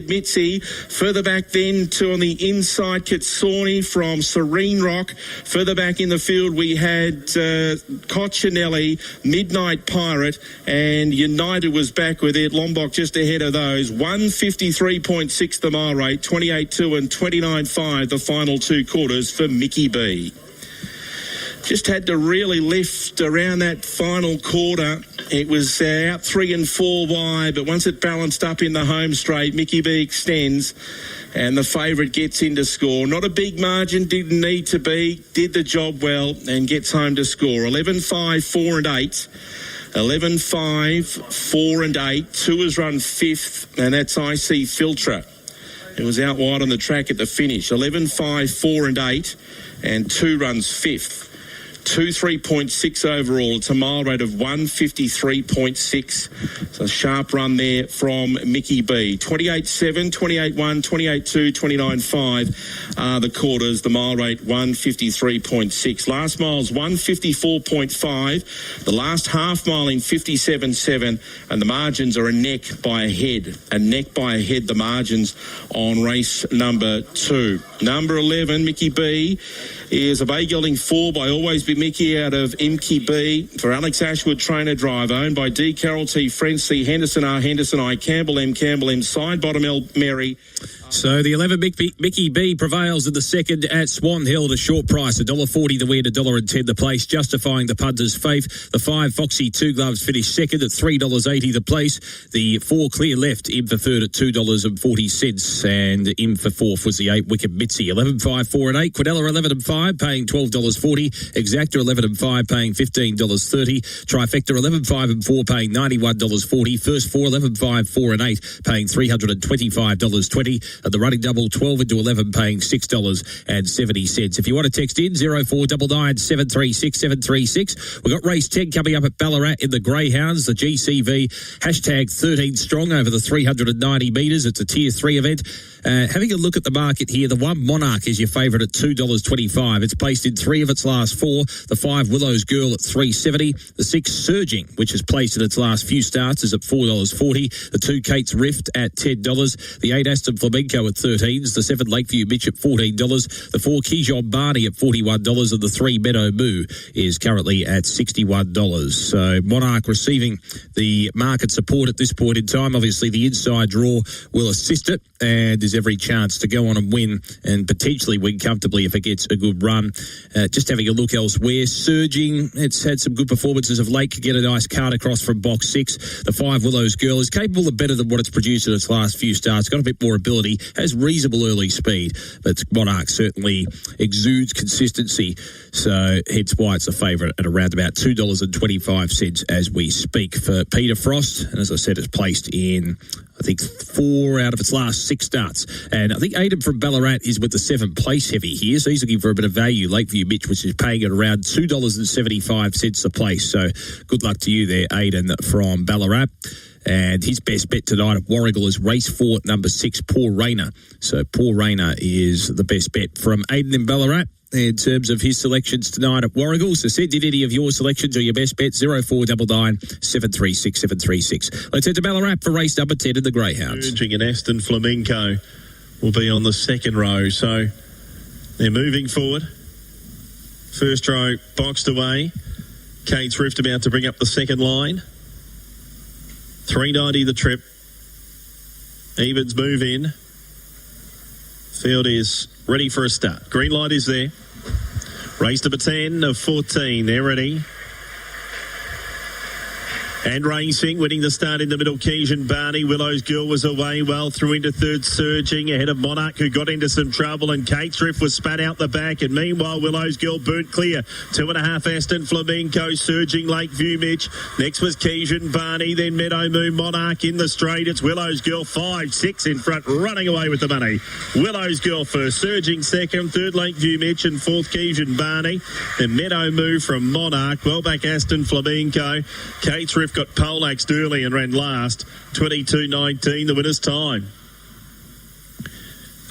Mitzi. Further back then to on the inside, Kitsani from Serene Rock. Further back in the field we had Coccinelli, Midnight Pirate, and United was back with it. Lombok just ahead of those. 153.6 the mile rate, 28.2 and 29.5 the final 2 quarters for Mickey B. Just had to really lift around that final quarter. It was out 3 and 4 wide, but once it balanced up in the home straight, Mickey B extends, and the favourite gets in to score. Not a big margin, didn't need to be, did the job well, and gets home to score. 11-5, 4 and 8. 11-5, 4 and 8. 2 has run 5th, and that's IC Filtra. It was out wide on the track at the finish. 11-5, 4 and 8, and 2 runs 5th. 23.6 overall. It's a mile rate of 153.6. So a sharp run there from Mickey B. 28.7, 28.1, 28.2, 29.5 are the quarters. The mile rate 153.6. Last mile's 154.5. The last half mile in 57.7, and the margins are a neck by a head. A neck by a head, the margins on race number 2. Number 11, Mickey B, is a Bay Gelding 4 by Always Be Mickey out of Mickey B for Alex Ashwood trainer drive, owned by D. Carroll T. French C. Henderson R. Henderson I. Campbell M. Side Bottom L. Mary. So the 11 Mickey B prevails in the second at Swan Hill at a short price, $1.40 the win, $1.10 the place, justifying the punter's faith. The 5 Foxy Two Gloves finished second at $3.80 the place. The 4 Clear Left in for third at $2.40, and in for fourth was the 8 Wicked Mitzi. 11-5, 4 and 8. Quinella 11-5, paying $12.40. Exacta 11-5, paying $15.30. Trifecta 11-5 and 4, paying $91.40. First 4 11-5, 4 and 8, paying $325.20. At the running double, 12 into 11, paying $6.70. If you want to text in, 0499 736 736. We've got race 10 coming up at Ballarat in the Greyhounds. The GCV hashtag 13 strong over the 390 metres. It's a Tier 3 event. Having a look at the market here, the 1 Monarch is your favourite at $2.25. It's placed in 3 of its last 4. The 5 Willow's Girl at $3.70. The 6 Surging, which is placed in its last few starts, is at $4.40. The 2 Kate's Rift at $10. The 8 Aston Flamenco at $13. The 7 Lakeview Mitch at $14. The 4 Kijon Barney at $41. And the 3 Meadow Moo is currently at $61. So Monarch receiving the market support at this point in time. Obviously, the inside draw will assist it. and there's every chance to go on and win and potentially win comfortably if it gets a good run. Just having a look elsewhere, Surging, it's had some good performances of late, could get a nice card across from box 6. The 5 Willows Girl is capable of better than what it's produced in its last few starts, got a bit more ability, has reasonable early speed, but Monarch certainly exudes consistency, so hence why it's a favourite at around about $2.25 as we speak for Peter Frost. And as I said, it's placed in, I think, 4 out of its last 6 starts. And I think Aidan from Ballarat is with the 7th place heavy here, so he's looking for a bit of value. Lakeview Mitch, which is paying at around $2.75 a place. So good luck to you there, Aidan from Ballarat. And his best bet tonight at Warragul is race 4, number 6, Poor Rainer. So Poor Rainer is the best bet from Aidan in Ballarat in terms of his selections tonight at Warragul. So send in any of your selections or your best bets, 0499 736 736. Let's head to Ballarat for race number 10 in the Greyhounds. Surging and Aston Flamenco will be on the second row. So they're moving forward. First row boxed away. Kate's Rift about to bring up the second line. 390 the trip. Evans move in. Field is ready for a start. Green light is there. Race number 10 of 14. They're ready. And racing, winning the start in the middle, Keisian Barney. Willow's Girl was away well through into third, Surging ahead of Monarch, who got into some trouble, and Kate's Drift was spat out the back, and meanwhile Willow's Girl burnt clear. 2.5 Aston Flamenco, Surging Lakeview Mitch. Next was Keisian Barney, then Meadow Moon Monarch in the straight. It's Willow's Girl 5-6 in front, running away with the money. Willow's Girl first, Surging second, third Lakeview Mitch, and fourth Keisian Barney. Then Meadow Move from Monarch, well back Aston Flamenco. Kate's Rift got poleaxed early and ran last. 22.19 the winner's time.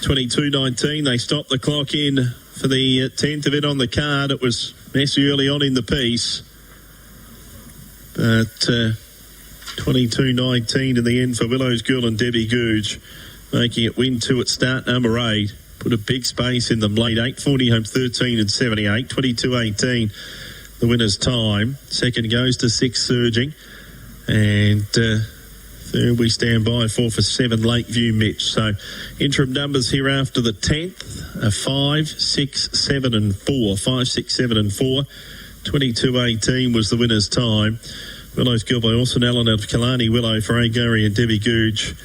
22.19, they stopped the clock in for the 10th of it on the card. It was messy early on in the piece, but 22.19 in the end for Willow's Girl and Debbie Googe, making it win 2 at start number 8. Put a big space in them late. 8.40 home 13 and 78. 22.18 the winner's time. Second goes to 6 Surging. And third we stand by for 7 Lakeview Mitch. So interim numbers here after the 10th are 5, 6, 7 and 4. 5, 6, 7 and 4. 22.18 was the winner's time. Willow's Girl by Orson Allen out of Killarney Willow for Agari and Debbie Googe.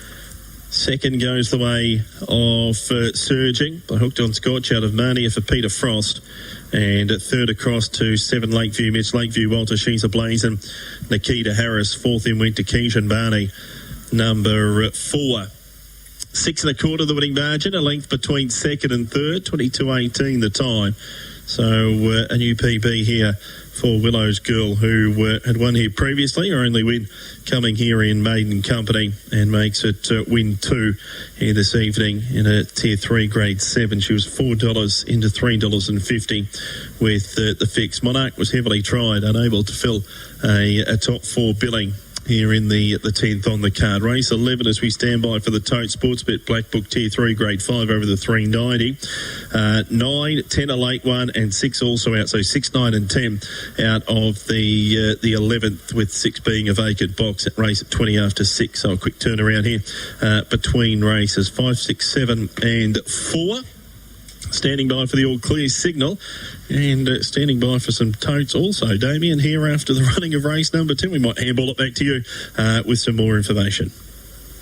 Second goes the way of Surging by Hooked on Scotch out of Marnia for Peter Frost. And at third across to 7 Lakeview Mitch, Lakeview Walter, She's Ablaze, and Nikita Harris. Fourth in went to Keisian Barney, number 4. 6 1/4 the winning margin, a length between second and third, 22.18 the time. So a new PB here for Willow's Girl, who had won here previously. Her only win coming here in maiden company, and makes it win 2 here this evening in a Tier 3 Grade 7. She was $4 into $3.50 with the fix. Monarch was heavily tried, unable to fill a top 4 billing here in the 10th on the card. Race 11 as we stand by for the Tote Sportsbet Black Book Tier 3 Grade 5 over the 390. 9, 10 a late one, and 6 also out. So 6, 9 and 10 out of the 11th, with 6 being a vacant box at race at 20 after 6. So a quick turnaround here between races. 5, 6, 7 and 4. Standing by for the all clear signal, and standing by for some totes also, Damien, here after the running of race number 10. We might handball it back to you with some more information.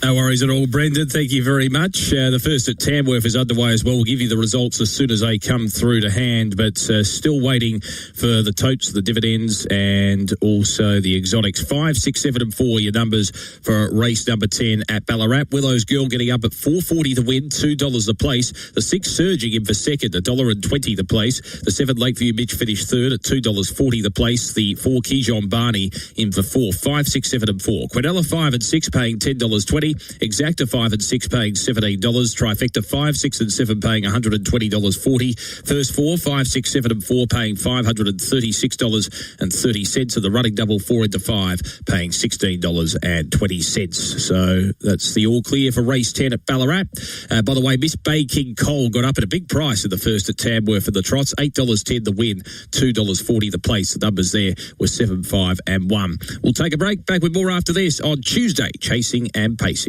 No worries at all, Brendan. Thank you very much. The first at Tamworth is underway as well. We'll give you the results as soon as they come through to hand, but still waiting for the totes, the dividends, and also the exotics. 5, 6, 7 and 4, your numbers for race number 10 at Ballarat. Willow's Girl getting up at $4.40 to win, $2 the place. The 6 Surging in for second, $1.20 the place. The 7 Lakeview Mitch finished third at $2.40 the place. The 4 Keisian Barney in for 4, 5, 6, 7 and 4. Quinella 5 and 6 paying $10.20. Exacta 5 and 6 paying $17. Trifecta 5, 6 and 7 paying $120.40. First 4, 5, 6, 7 and 4 paying $536.30. And the running double 4 into 5 paying $16.20. So that's the all clear for race 10 at Ballarat. By the way, Miss Bay King Cole got up at a big price in the first at Tamworth for the trots. $8.10 the win, $2.40 the place. The numbers there were 7, 5 and 1. We'll take a break. Back with more after this on Tuesday, Chasing and Pacing.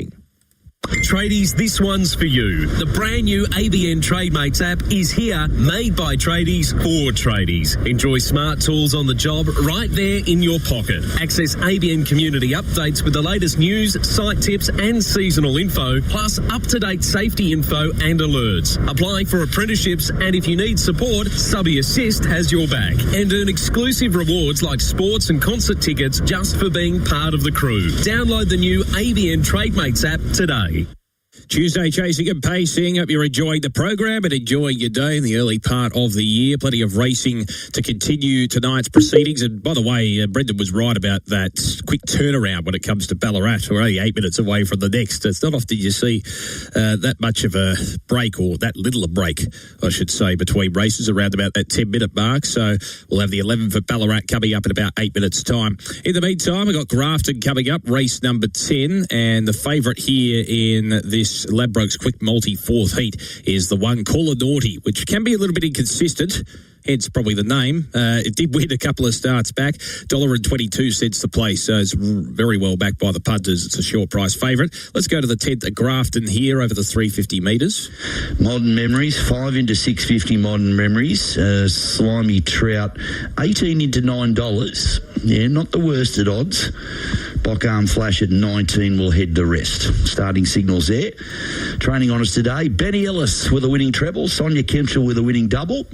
Tradies, this one's for you. The brand new ABN TradeMates app is here, made by tradies for tradies. Enjoy smart tools on the job right there in your pocket. Access ABN community updates with the latest news, site tips and seasonal info, plus up-to-date safety info and alerts. Apply for apprenticeships, and if you need support, Subby Assist has your back. And earn exclusive rewards like sports and concert tickets just for being part of the crew. Download the new ABN TradeMates app today. Tuesday, Chasing and Pacing. Hope you're enjoying the program and enjoying your day in the early part of the year. Plenty of racing to continue tonight's proceedings. And by the way, Brendan was right about that quick turnaround when it comes to Ballarat. We're only 8 minutes away from the next. It's not often you see that much of a break, or that little a break, I should say, between races around about that 10-minute mark. So we'll have the 11 for Ballarat coming up in about 8 minutes' time. In the meantime, we've got Grafton coming up, race number 10. And the favourite here in this Ladbrokes Quick Multi fourth heat is the one Call Naughty, which can be a little bit inconsistent, hence probably the name. It did win a couple of starts back, $1.22 the place, so it's very well backed by the punters. It's a short price favourite. Let's go to the 10th at Grafton here over the 350 metres. Modern Memories, 5 into 650 Modern Memories. Slimy Trout, 18 into $9. Yeah, not the worst at odds. Bockarm Flash at 19 will head the rest. Starting signals there. Training on us today, Benny Ellis with a winning treble, Sonia Kempshire with a winning double.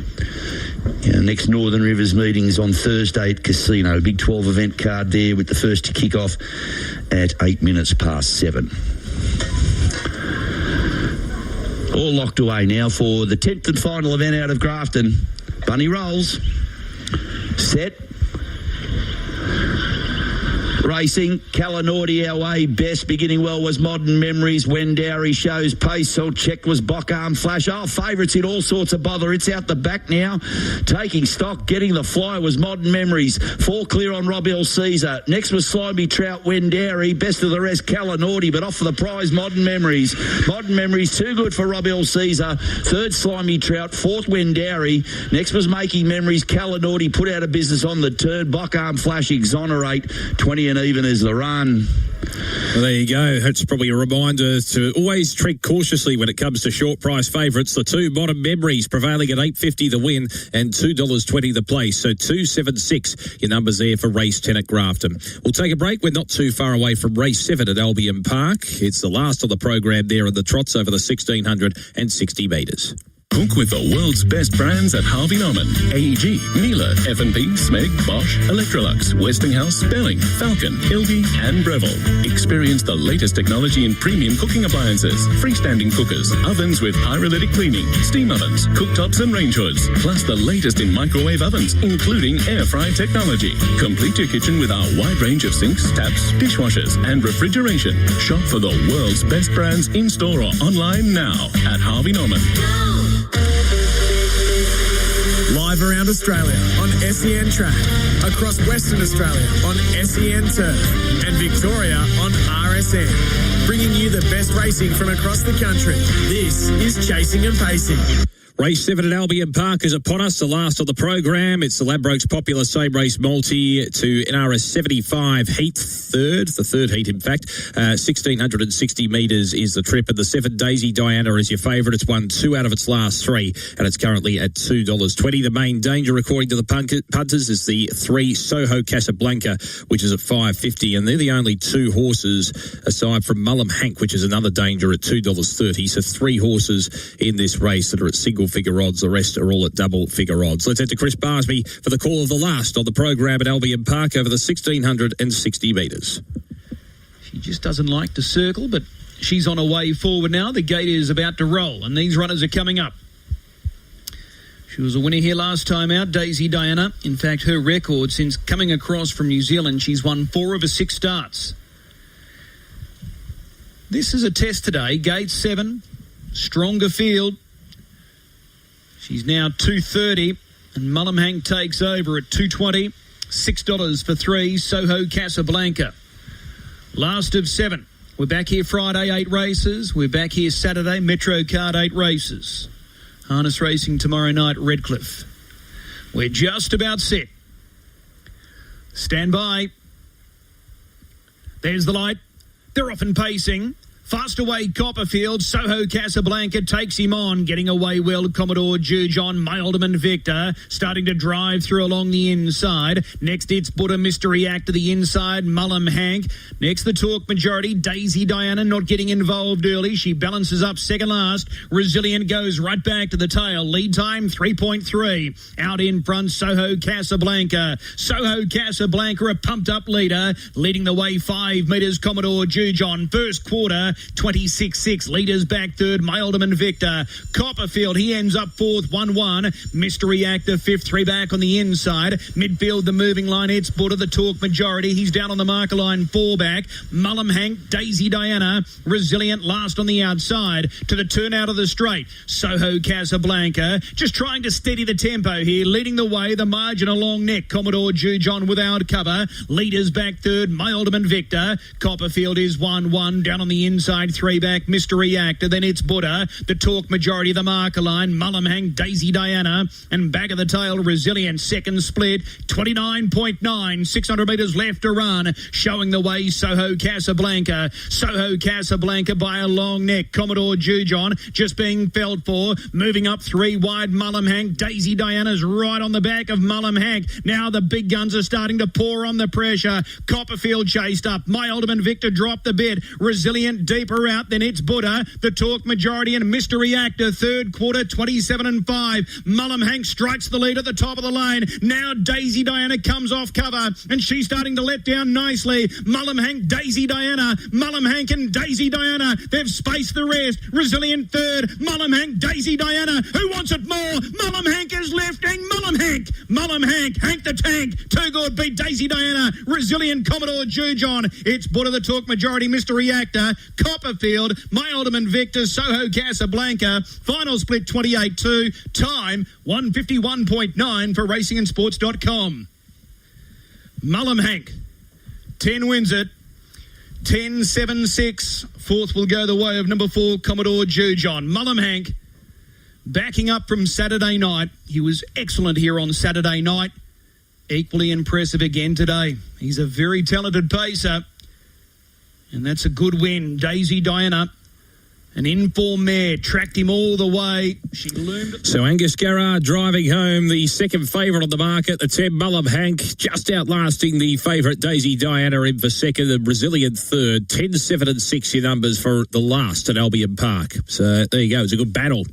Next Northern Rivers meetings on Thursday at Casino. Big 12 event card there with the first to kick off at 8 minutes past 7. All locked away now for the 10th and final event out of Grafton. Bunny rolls. Set. Racing, Kalanaughty our way best, beginning well was Modern Memories. Wendowry shows pace, so checked was Bockarm Flash. Oh, favourites in all sorts of bother. It's out the back now. Taking stock, getting the fly was Modern Memories. 4 clear on Rob L. Caesar. Next was Slimy Trout, Wendowry. Best of the rest, Kalanaughty, but off for the prize, Modern Memories. Modern Memories, too good for Rob L. Caesar. 3rd, Slimy Trout. 4th, Wendowry. Next was Making Memories. Kalanaughty put out of business on the turn. Bockarm Flash exonerate. 20 and even as the run. Well, there you go. That's probably a reminder to always tread cautiously when it comes to short price favourites. The 2 Modern Memories prevailing at $8.50 the win and $2.20 the place. So 276 your numbers there for race 10 at Grafton. We'll take a break. We're not too far away from race 7 at Albion Park. It's the last of the program there in the trots over the 1,660 metres. Book with the world's best brands at Harvey Norman, AEG, Miele, F&P, Smeg, Bosch, Electrolux, Westinghouse, Belling, Falcon, Ilby and Breville. Experience the latest technology in premium cooking appliances, freestanding cookers, ovens with pyrolytic cleaning, steam ovens, cooktops and range hoods, plus the latest in microwave ovens, including air fry technology. Complete your kitchen with our wide range of sinks, taps, dishwashers and refrigeration. Shop for the world's best brands in-store or online now at Harvey Norman. Live around Australia on SEN Track, across Western Australia on SEN Turf, and Victoria on RSN. Bringing you the best racing from across the country. This is Chasing and Pacing. Race 7 at Albion Park is upon us, the last of the program. It's the Ladbrokes Popular Same Race Multi to NRS 75 heat, the third heat in fact. 1,660 metres is the trip, and the 7 Daisy Diana is your favourite. It's won 2 out of its last 3, and it's currently at $2.20. The main danger, according to the punters, is the 3 Soho Casablanca, which is at $5.50, and they're the only 2 horses aside from Mullum Hank, which is another danger at $2.30. So 3 horses in this race that are at single figure odds. The rest are all at double figure odds. Let's head to Chris Barsby for the call of the last on the program at Albion Park over the 1,660 metres. She just doesn't like to circle, but she's on her way forward now. The gate is about to roll, and these runners are coming up. She was a winner here last time out, Daisy Diana. In fact, her record since coming across from New Zealand, she's won 4 of her 6 starts. This is a test today. Gate 7, stronger field. She's now $2.30, and Mullum Hank takes over at $2.20. $6 for 3, Soho Casablanca. Last of 7. We're back here Friday, 8 races. We're back here Saturday, Metro Card, 8 races. Harness racing tomorrow night, Redcliffe. We're just about set. Stand by. There's the light. They're off and pacing. Fast away Copperfield. Soho Casablanca takes him on. Getting away well, Commodore Jujon. Mailderman Victor starting to drive through along the inside. Next, it's Buddha Mystery Act to the inside. Mullum Hank. Next, the Talk Majority. Daisy Diana not getting involved early. She balances up second last. Resilient goes right back to the tail. Lead time 3.3. Out in front, Soho Casablanca. Soho Casablanca, a pumped up leader. Leading the way 5 metres, Commodore Jujon. First quarter, 26.6. Leaders back third, Mailderman Victor. Copperfield, he ends up fourth, 1-1. Mystery Actor, fifth, 3 back on the inside. Midfield, the moving line, it's Buddha, the Talk Majority. He's down on the marker line, 4 back. Mullum Hank, Daisy Diana. Resilient last on the outside. To the turn out of the straight, Soho Casablanca. Just trying to steady the tempo here. Leading the way, the margin along neck. Commodore Jujon without cover. Leaders back third, Mailderman Victor. Copperfield is 1-1. Down on the inside, 3 back, Mystery Actor. Then it's Buddha, the Talk Majority, the marker line. Mullum Hank, Daisy Diana. And back of the tail, Resilient. Second split, 29.9. 600 metres left to run. Showing the way, Soho Casablanca. Soho Casablanca by a long neck. Commodore Jujon just being felt for. Moving up 3 wide, Mullum Hank. Daisy Diana's right on the back of Mullum Hank. Now the big guns are starting to pour on the pressure. Copperfield chased up. Mailderman Victor dropped the bit. Resilient deeper out. Then it's Buddha, the Talk Majority, and Mystery Actor. Third quarter, 27-5. Mullum Hank strikes the lead at the top of the lane. Now Daisy Diana comes off cover, and she's starting to let down nicely. Mullum Hank, Daisy Diana. Mullum Hank and Daisy Diana. They've spaced the rest. Resilient third. Mullum Hank, Daisy Diana. Who wants it more? Mullum Hank is lifting. Mullum Hank. Mullum Hank. Hank the Tank. Too good beat Daisy Diana. Resilient Commodore Jujon. It's Buddha, the Talk Majority, Mystery Actor. Copperfield. Mailderman Victor. Soho Casablanca. Final split 28-2. Time 151.9 for racingandsports.com. Mullum Hank. 10 wins it. 10-7-6. Fourth will go the way of number 4, Commodore Jujon. Mullum Hank backing up from Saturday night. He was excellent here on Saturday night. Equally impressive again today. He's a very talented pacer. And that's a good win. Daisy Diana, an in-form mare, tracked him all the way. She loomed. So Angus Garrard driving home the second favourite on the market. The 10 Mullum Hank just outlasting the favourite Daisy Diana in for second and Resilient third. 10, 7 and 6 your numbers for the last at Albion Park. So there you go. It's a good battle.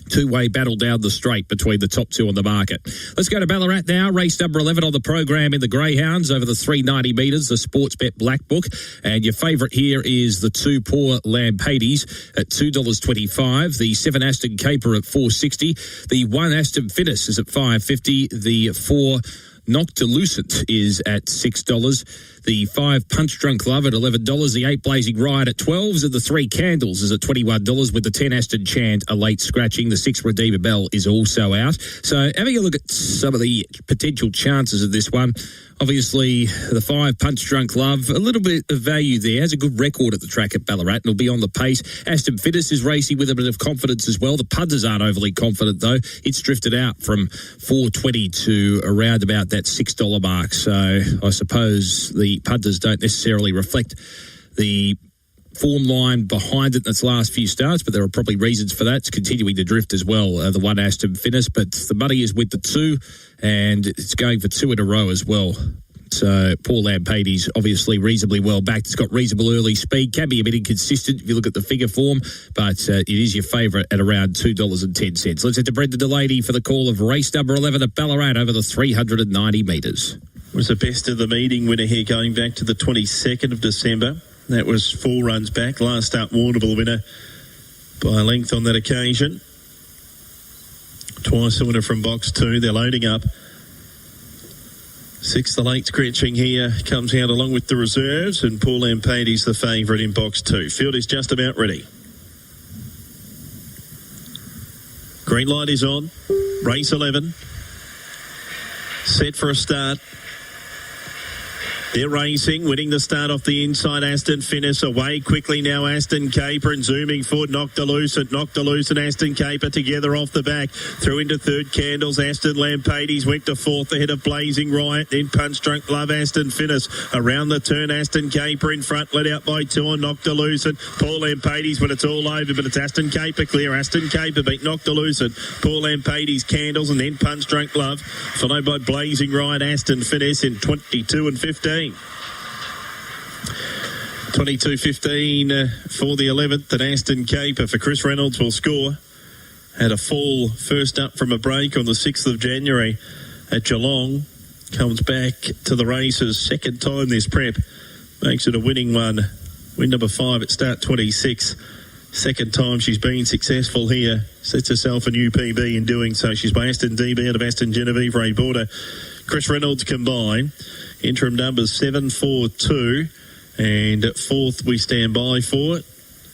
Two-way battle down the straight between the top 2 on the market. Let's go to Ballarat now. Race number 11 on the program in the Greyhounds over the 390 metres, the Sportsbet Black Book. And your favourite here is the 2 Poor Lampades at $2.25. The 7 Aston Caper at $4.60. The 1 Aston Finnis is at $5.50. The 4 Noctilucent is at $6. The 5 Punch Drunk Love at $11. The 8 Blazing Ride at $12. And the 3 Candles is at $21 with the 10 Aston Chant a late scratching. The 6 Redeemer Bell is also out. So having a look at some of the potential chances of this one. Obviously, the 5 Punch Drunk Love, a little bit of value there. Has a good record at the track at Ballarat and will be on the pace. Aston Finnis is racing with a bit of confidence as well. The punters aren't overly confident though. It's drifted out from $4.20 to around about that $6 mark. So I suppose the punters don't necessarily reflect the form line behind it in its last few starts, but there are probably reasons for that. It's continuing to drift as well, the 1 Aston Finnis, but the money is with the 2, and it's going for 2 in a row as well. So Paul Lampades obviously reasonably well backed. It's got reasonable early speed, can be a bit inconsistent if you look at the figure form, but it is your favourite at around $2.10. Let's head to Brendan Delaney for the call of race number 11 at Ballarat over the 390 metres. Was the best of the meeting winner here going back to the 22nd of December. That was 4 runs back. Last up, Warrnambool winner by a length on that occasion. Twice the winner from box 2. They're loading up. 6 the late scratching here comes out along with the reserves, and Paul Lampades the favourite in box 2. Field is just about ready. Green light is on. Race 11. Set for a start. They're racing, winning the start off the inside. Aston Finnis away quickly now. Aston Caper and zooming forward. Noctilucent, Aston Caper together off the back. Through into third Candles. Aston Lampades went to fourth ahead of Blazing Riot. Then Punch Drunk Love. Aston Finnis around the turn. Aston Caper in front, led out by two on Noctilucent. Paul Lampades when it's all over, but it's Aston Caper clear. Aston Caper beat Noctilucent. Paul Lampades Candles and then Punch Drunk Love, followed by Blazing Riot. Aston Finnis in 22 and 15. 22.15 for the 11th, and Aston Caper for Chris Reynolds will score. Had a fall first up from a break on the 6th of January at Geelong. Comes back to the races, second time this prep. Makes it a winning one. Win number 5 at start 26. Second time she's been successful here. Sets herself a new PB in doing so. She's by Aston DB out of Aston Genevieve, Ray Border. Chris Reynolds combined. Interim numbers 7, 4, 2. And at fourth, we stand by for it.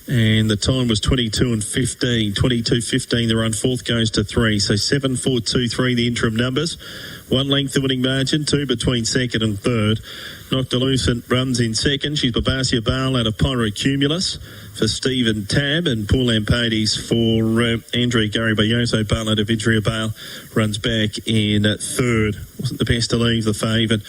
And the time was 22 and 15. 22.15, the run fourth goes to 3. So 7, 4, 2, 3, the interim numbers. 1 length the winning margin, 2 between second and third. Noctilucent runs in second. She's Babasia Bale out of Pyrocumulus for Stephen Tabb, and Paul Lampades for Andrea Garibayoso. Bale out of Vidria Bale runs back in third. Wasn't the best to leave the favourite.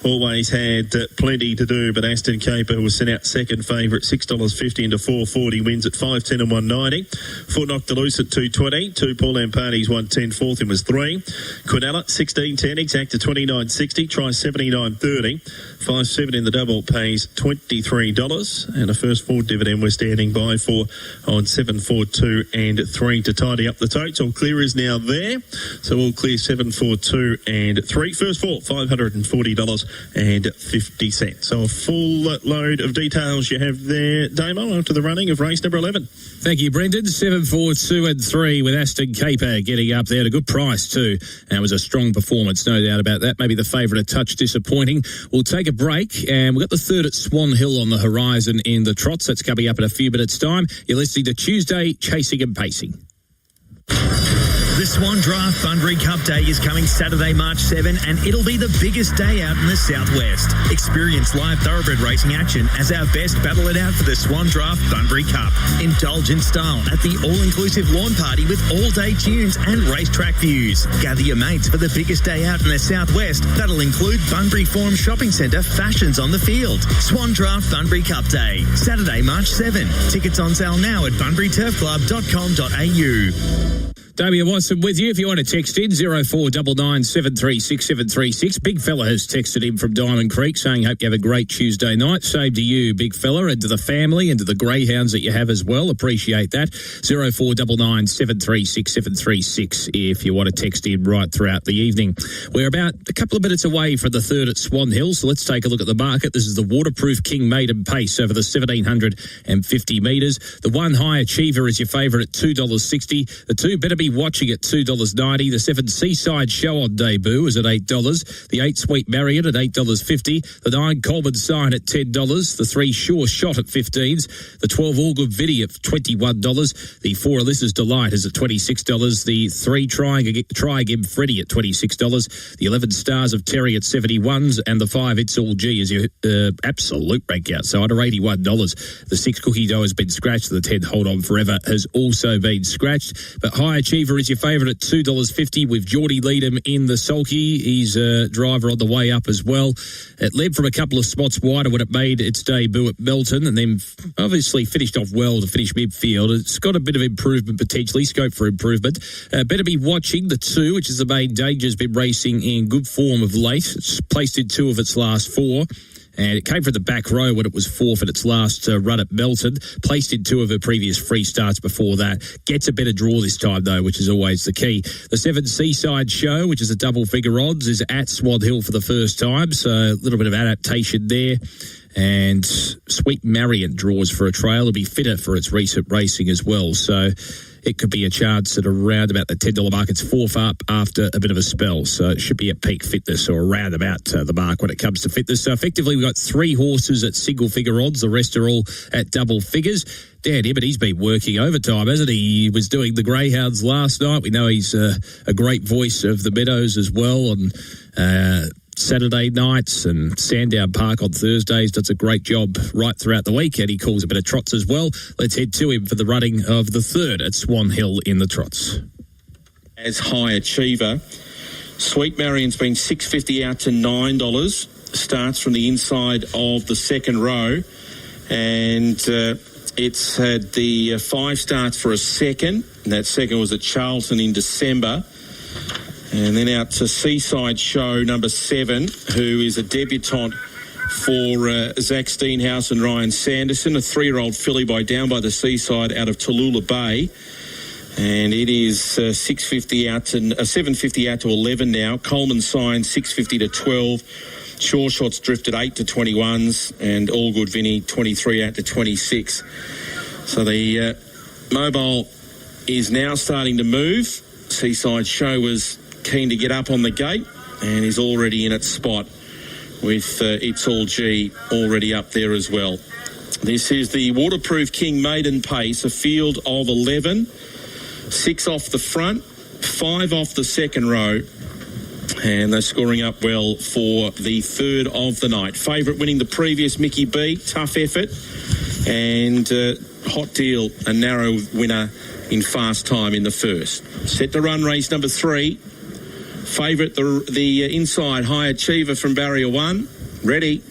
Always had plenty to do, but Aston Caper, who was sent out second favourite, $6.50 into 4.40, wins at 5.10 and 1.90. 4 Noctilucent 2.20. 2 Paul Lampades 1.10. Fourth in was 3. Quinella 16.10, exact to 29.60. Try 79.30. 5.7 in the double pays $23, and a first 4 dividend we're standing by for on 7, 4, 2 and 3 to tidy up the totes. All clear is now there, so all clear 7, 4, 2 and 3. First 4 $540.50. So a full load of details you have there, Damo, after the running of race number 11. Thank you, Brendan. 7, 4, 2 and 3 with Aston Caper getting up there at a good price too. And it was a strong performance, no doubt about that. Maybe the favourite a touch disappointing. We'll take a break, and we've got the third at Swan Hill on the horizon in the trots. That's coming up in a few minutes' time. You're listening to Tuesday Chasing and Pacing. The Swan Draft Bunbury Cup Day is coming Saturday, March 7, and it'll be the biggest day out in the southwest. Experience live thoroughbred racing action as our best battle it out for the Swan Draft Bunbury Cup. Indulge in style at the all-inclusive lawn party with all-day tunes and racetrack views. Gather your mates for the biggest day out in the southwest. That'll include Bunbury Forum Shopping Centre fashions on the field. Swan Draft Bunbury Cup Day, Saturday, March 7. Tickets on sale now at bunburyturfclub.com.au. Damien Watson with you. If you want to text in, 0499 736 736. Big fella has texted in from Diamond Creek saying, hope you have a great Tuesday night. Same to you, big fella, and to the family and to the greyhounds that you have as well. Appreciate that. 0499 736 736 if you want to text in right throughout the evening. We're about a couple of minutes away from the third at Swan Hill, so let's take a look at the market. This is the Waterproof King Maiden Pace over the 1,750 metres. The 1 High Achiever is your favourite at $2.60. The 2 Better Be Watching at $2.90. The 7 Seaside Show on debut is at $8. The 8 Sweet Marion at $8.50. The 9 Coleman Sign at $10. The 3 Sure Shot at $15s. The 12 All Good Viddy at $21. The 4 Alyssa's Delight is at $26. The 3 Try Again Freddy at $26. The 11 Stars of Terry at $71s. And the 5 It's All G is your absolute rank outside at $81. The 6 Cookie Dough has been scratched. The 10 Hold On Forever has also been scratched. But High Achiever is your favourite at $2.50 with Geordie Leadham in the sulky. He's a driver on the way up as well. It led from a couple of spots wider when it made its debut at Melton, and then obviously finished off well to finish midfield. It's got a bit of improvement potentially, scope for improvement. Better Be Watching the 2, which is the main danger, has been racing in good form of late. It's placed in 2 of its last 4. And it came from the back row when it was 4th at its last run at Melton. Placed in 2 of her previous free starts before that. Gets a better draw this time, though, which is always the key. The 7 Seaside Show, which is a double figure odds, is at Swan Hill for the first time. So a little bit of adaptation there. And Sweet Marion draws for a trail. It'll be fitter for its recent racing as well. So it could be a chance at around about the $10 mark. It's 4th up after a bit of a spell, so it should be at peak fitness or around about the mark when it comes to fitness. So effectively, we've got 3 horses at single figure odds. The rest are all at double figures. Dan Ibbott, he's been working overtime, hasn't he? He was doing the Greyhounds last night. We know he's a great voice of the Meadows as well, and Saturday nights and Sandown Park on Thursdays. Does a great job right throughout the week, and he calls a bit of trots as well. Let's head to him for the running of the third at Swan Hill in the trots. As High Achiever, Sweet Marion's been $6.50 out to $9. Starts from the inside of the second row, and it's had the 5 starts for a second, and that second was at Charlton in December. And then out to Seaside Show, number 7, who is a debutant for Zach Steenhouse and Ryan Sanderson, a 3-year-old filly down by the Seaside out of Tallulah Bay. And it is $7.50 out to 11 now. Coleman Sign $6.50 to 12. Sure Shots drifted 8 to 21s, and All Good Vinny 23 out to 26. So the mobile is now starting to move. Seaside Show was keen to get up on the gate and is already in its spot with It's All G already up there as well. This is the Waterproof King Maiden Pace, a field of 11. 6 off the front, 5 off the second row, and they're scoring up well for the third of the night. Favourite winning the previous, Mickey B, tough effort, and Hot Deal, a narrow winner in fast time in the first. Set to run race number 3. Favourite, the inside High Achiever from Barrier 1. Ready.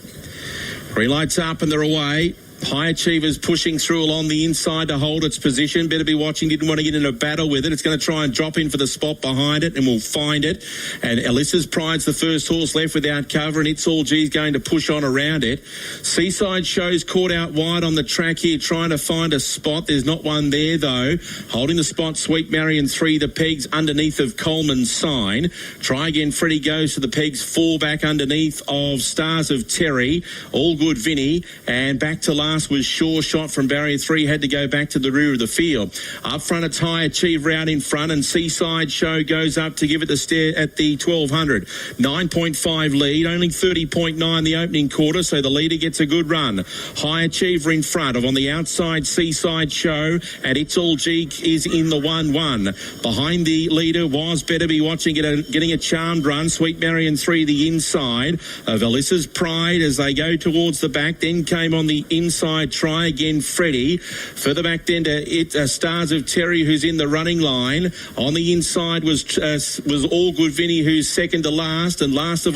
Green lights up and they're away. High Achiever's pushing through along the inside to hold its position. Better be watching. Didn't want to get in a battle with it. It's going to try and drop in for the spot behind it, and we'll find it. And Alyssa's Pride's the first horse left without cover, and It's All G's going to push on around it. Seaside Show's caught out wide on the track here, trying to find a spot. There's not one there, though. Holding the spot, Sweet Marion 3, the pegs underneath of Coleman's Sign. Try again, Freddie goes to the pegs, 4 back underneath of Stars of Terry. All Good Vinny, and back to last was Sure Shot from Barrier 3, had to go back to the rear of the field. Up front, it's High Achiever out in front, and Seaside Show goes up to give it the stare at the 1200. 9.5 lead, only 30.9 the opening quarter, so the leader gets a good run. High Achiever in front of, on the outside, Seaside Show, and It's All G is in the 1-1. Behind the leader was Better Be Watching, getting a charmed run. Sweet Marion 3, the inside of Alyssa's Pride as they go towards the back, then came on the inside. Try again, Freddie. Further back then to Stars of Terry, who's in the running line. On the inside was All Good Vinny, who's second to last, and last of all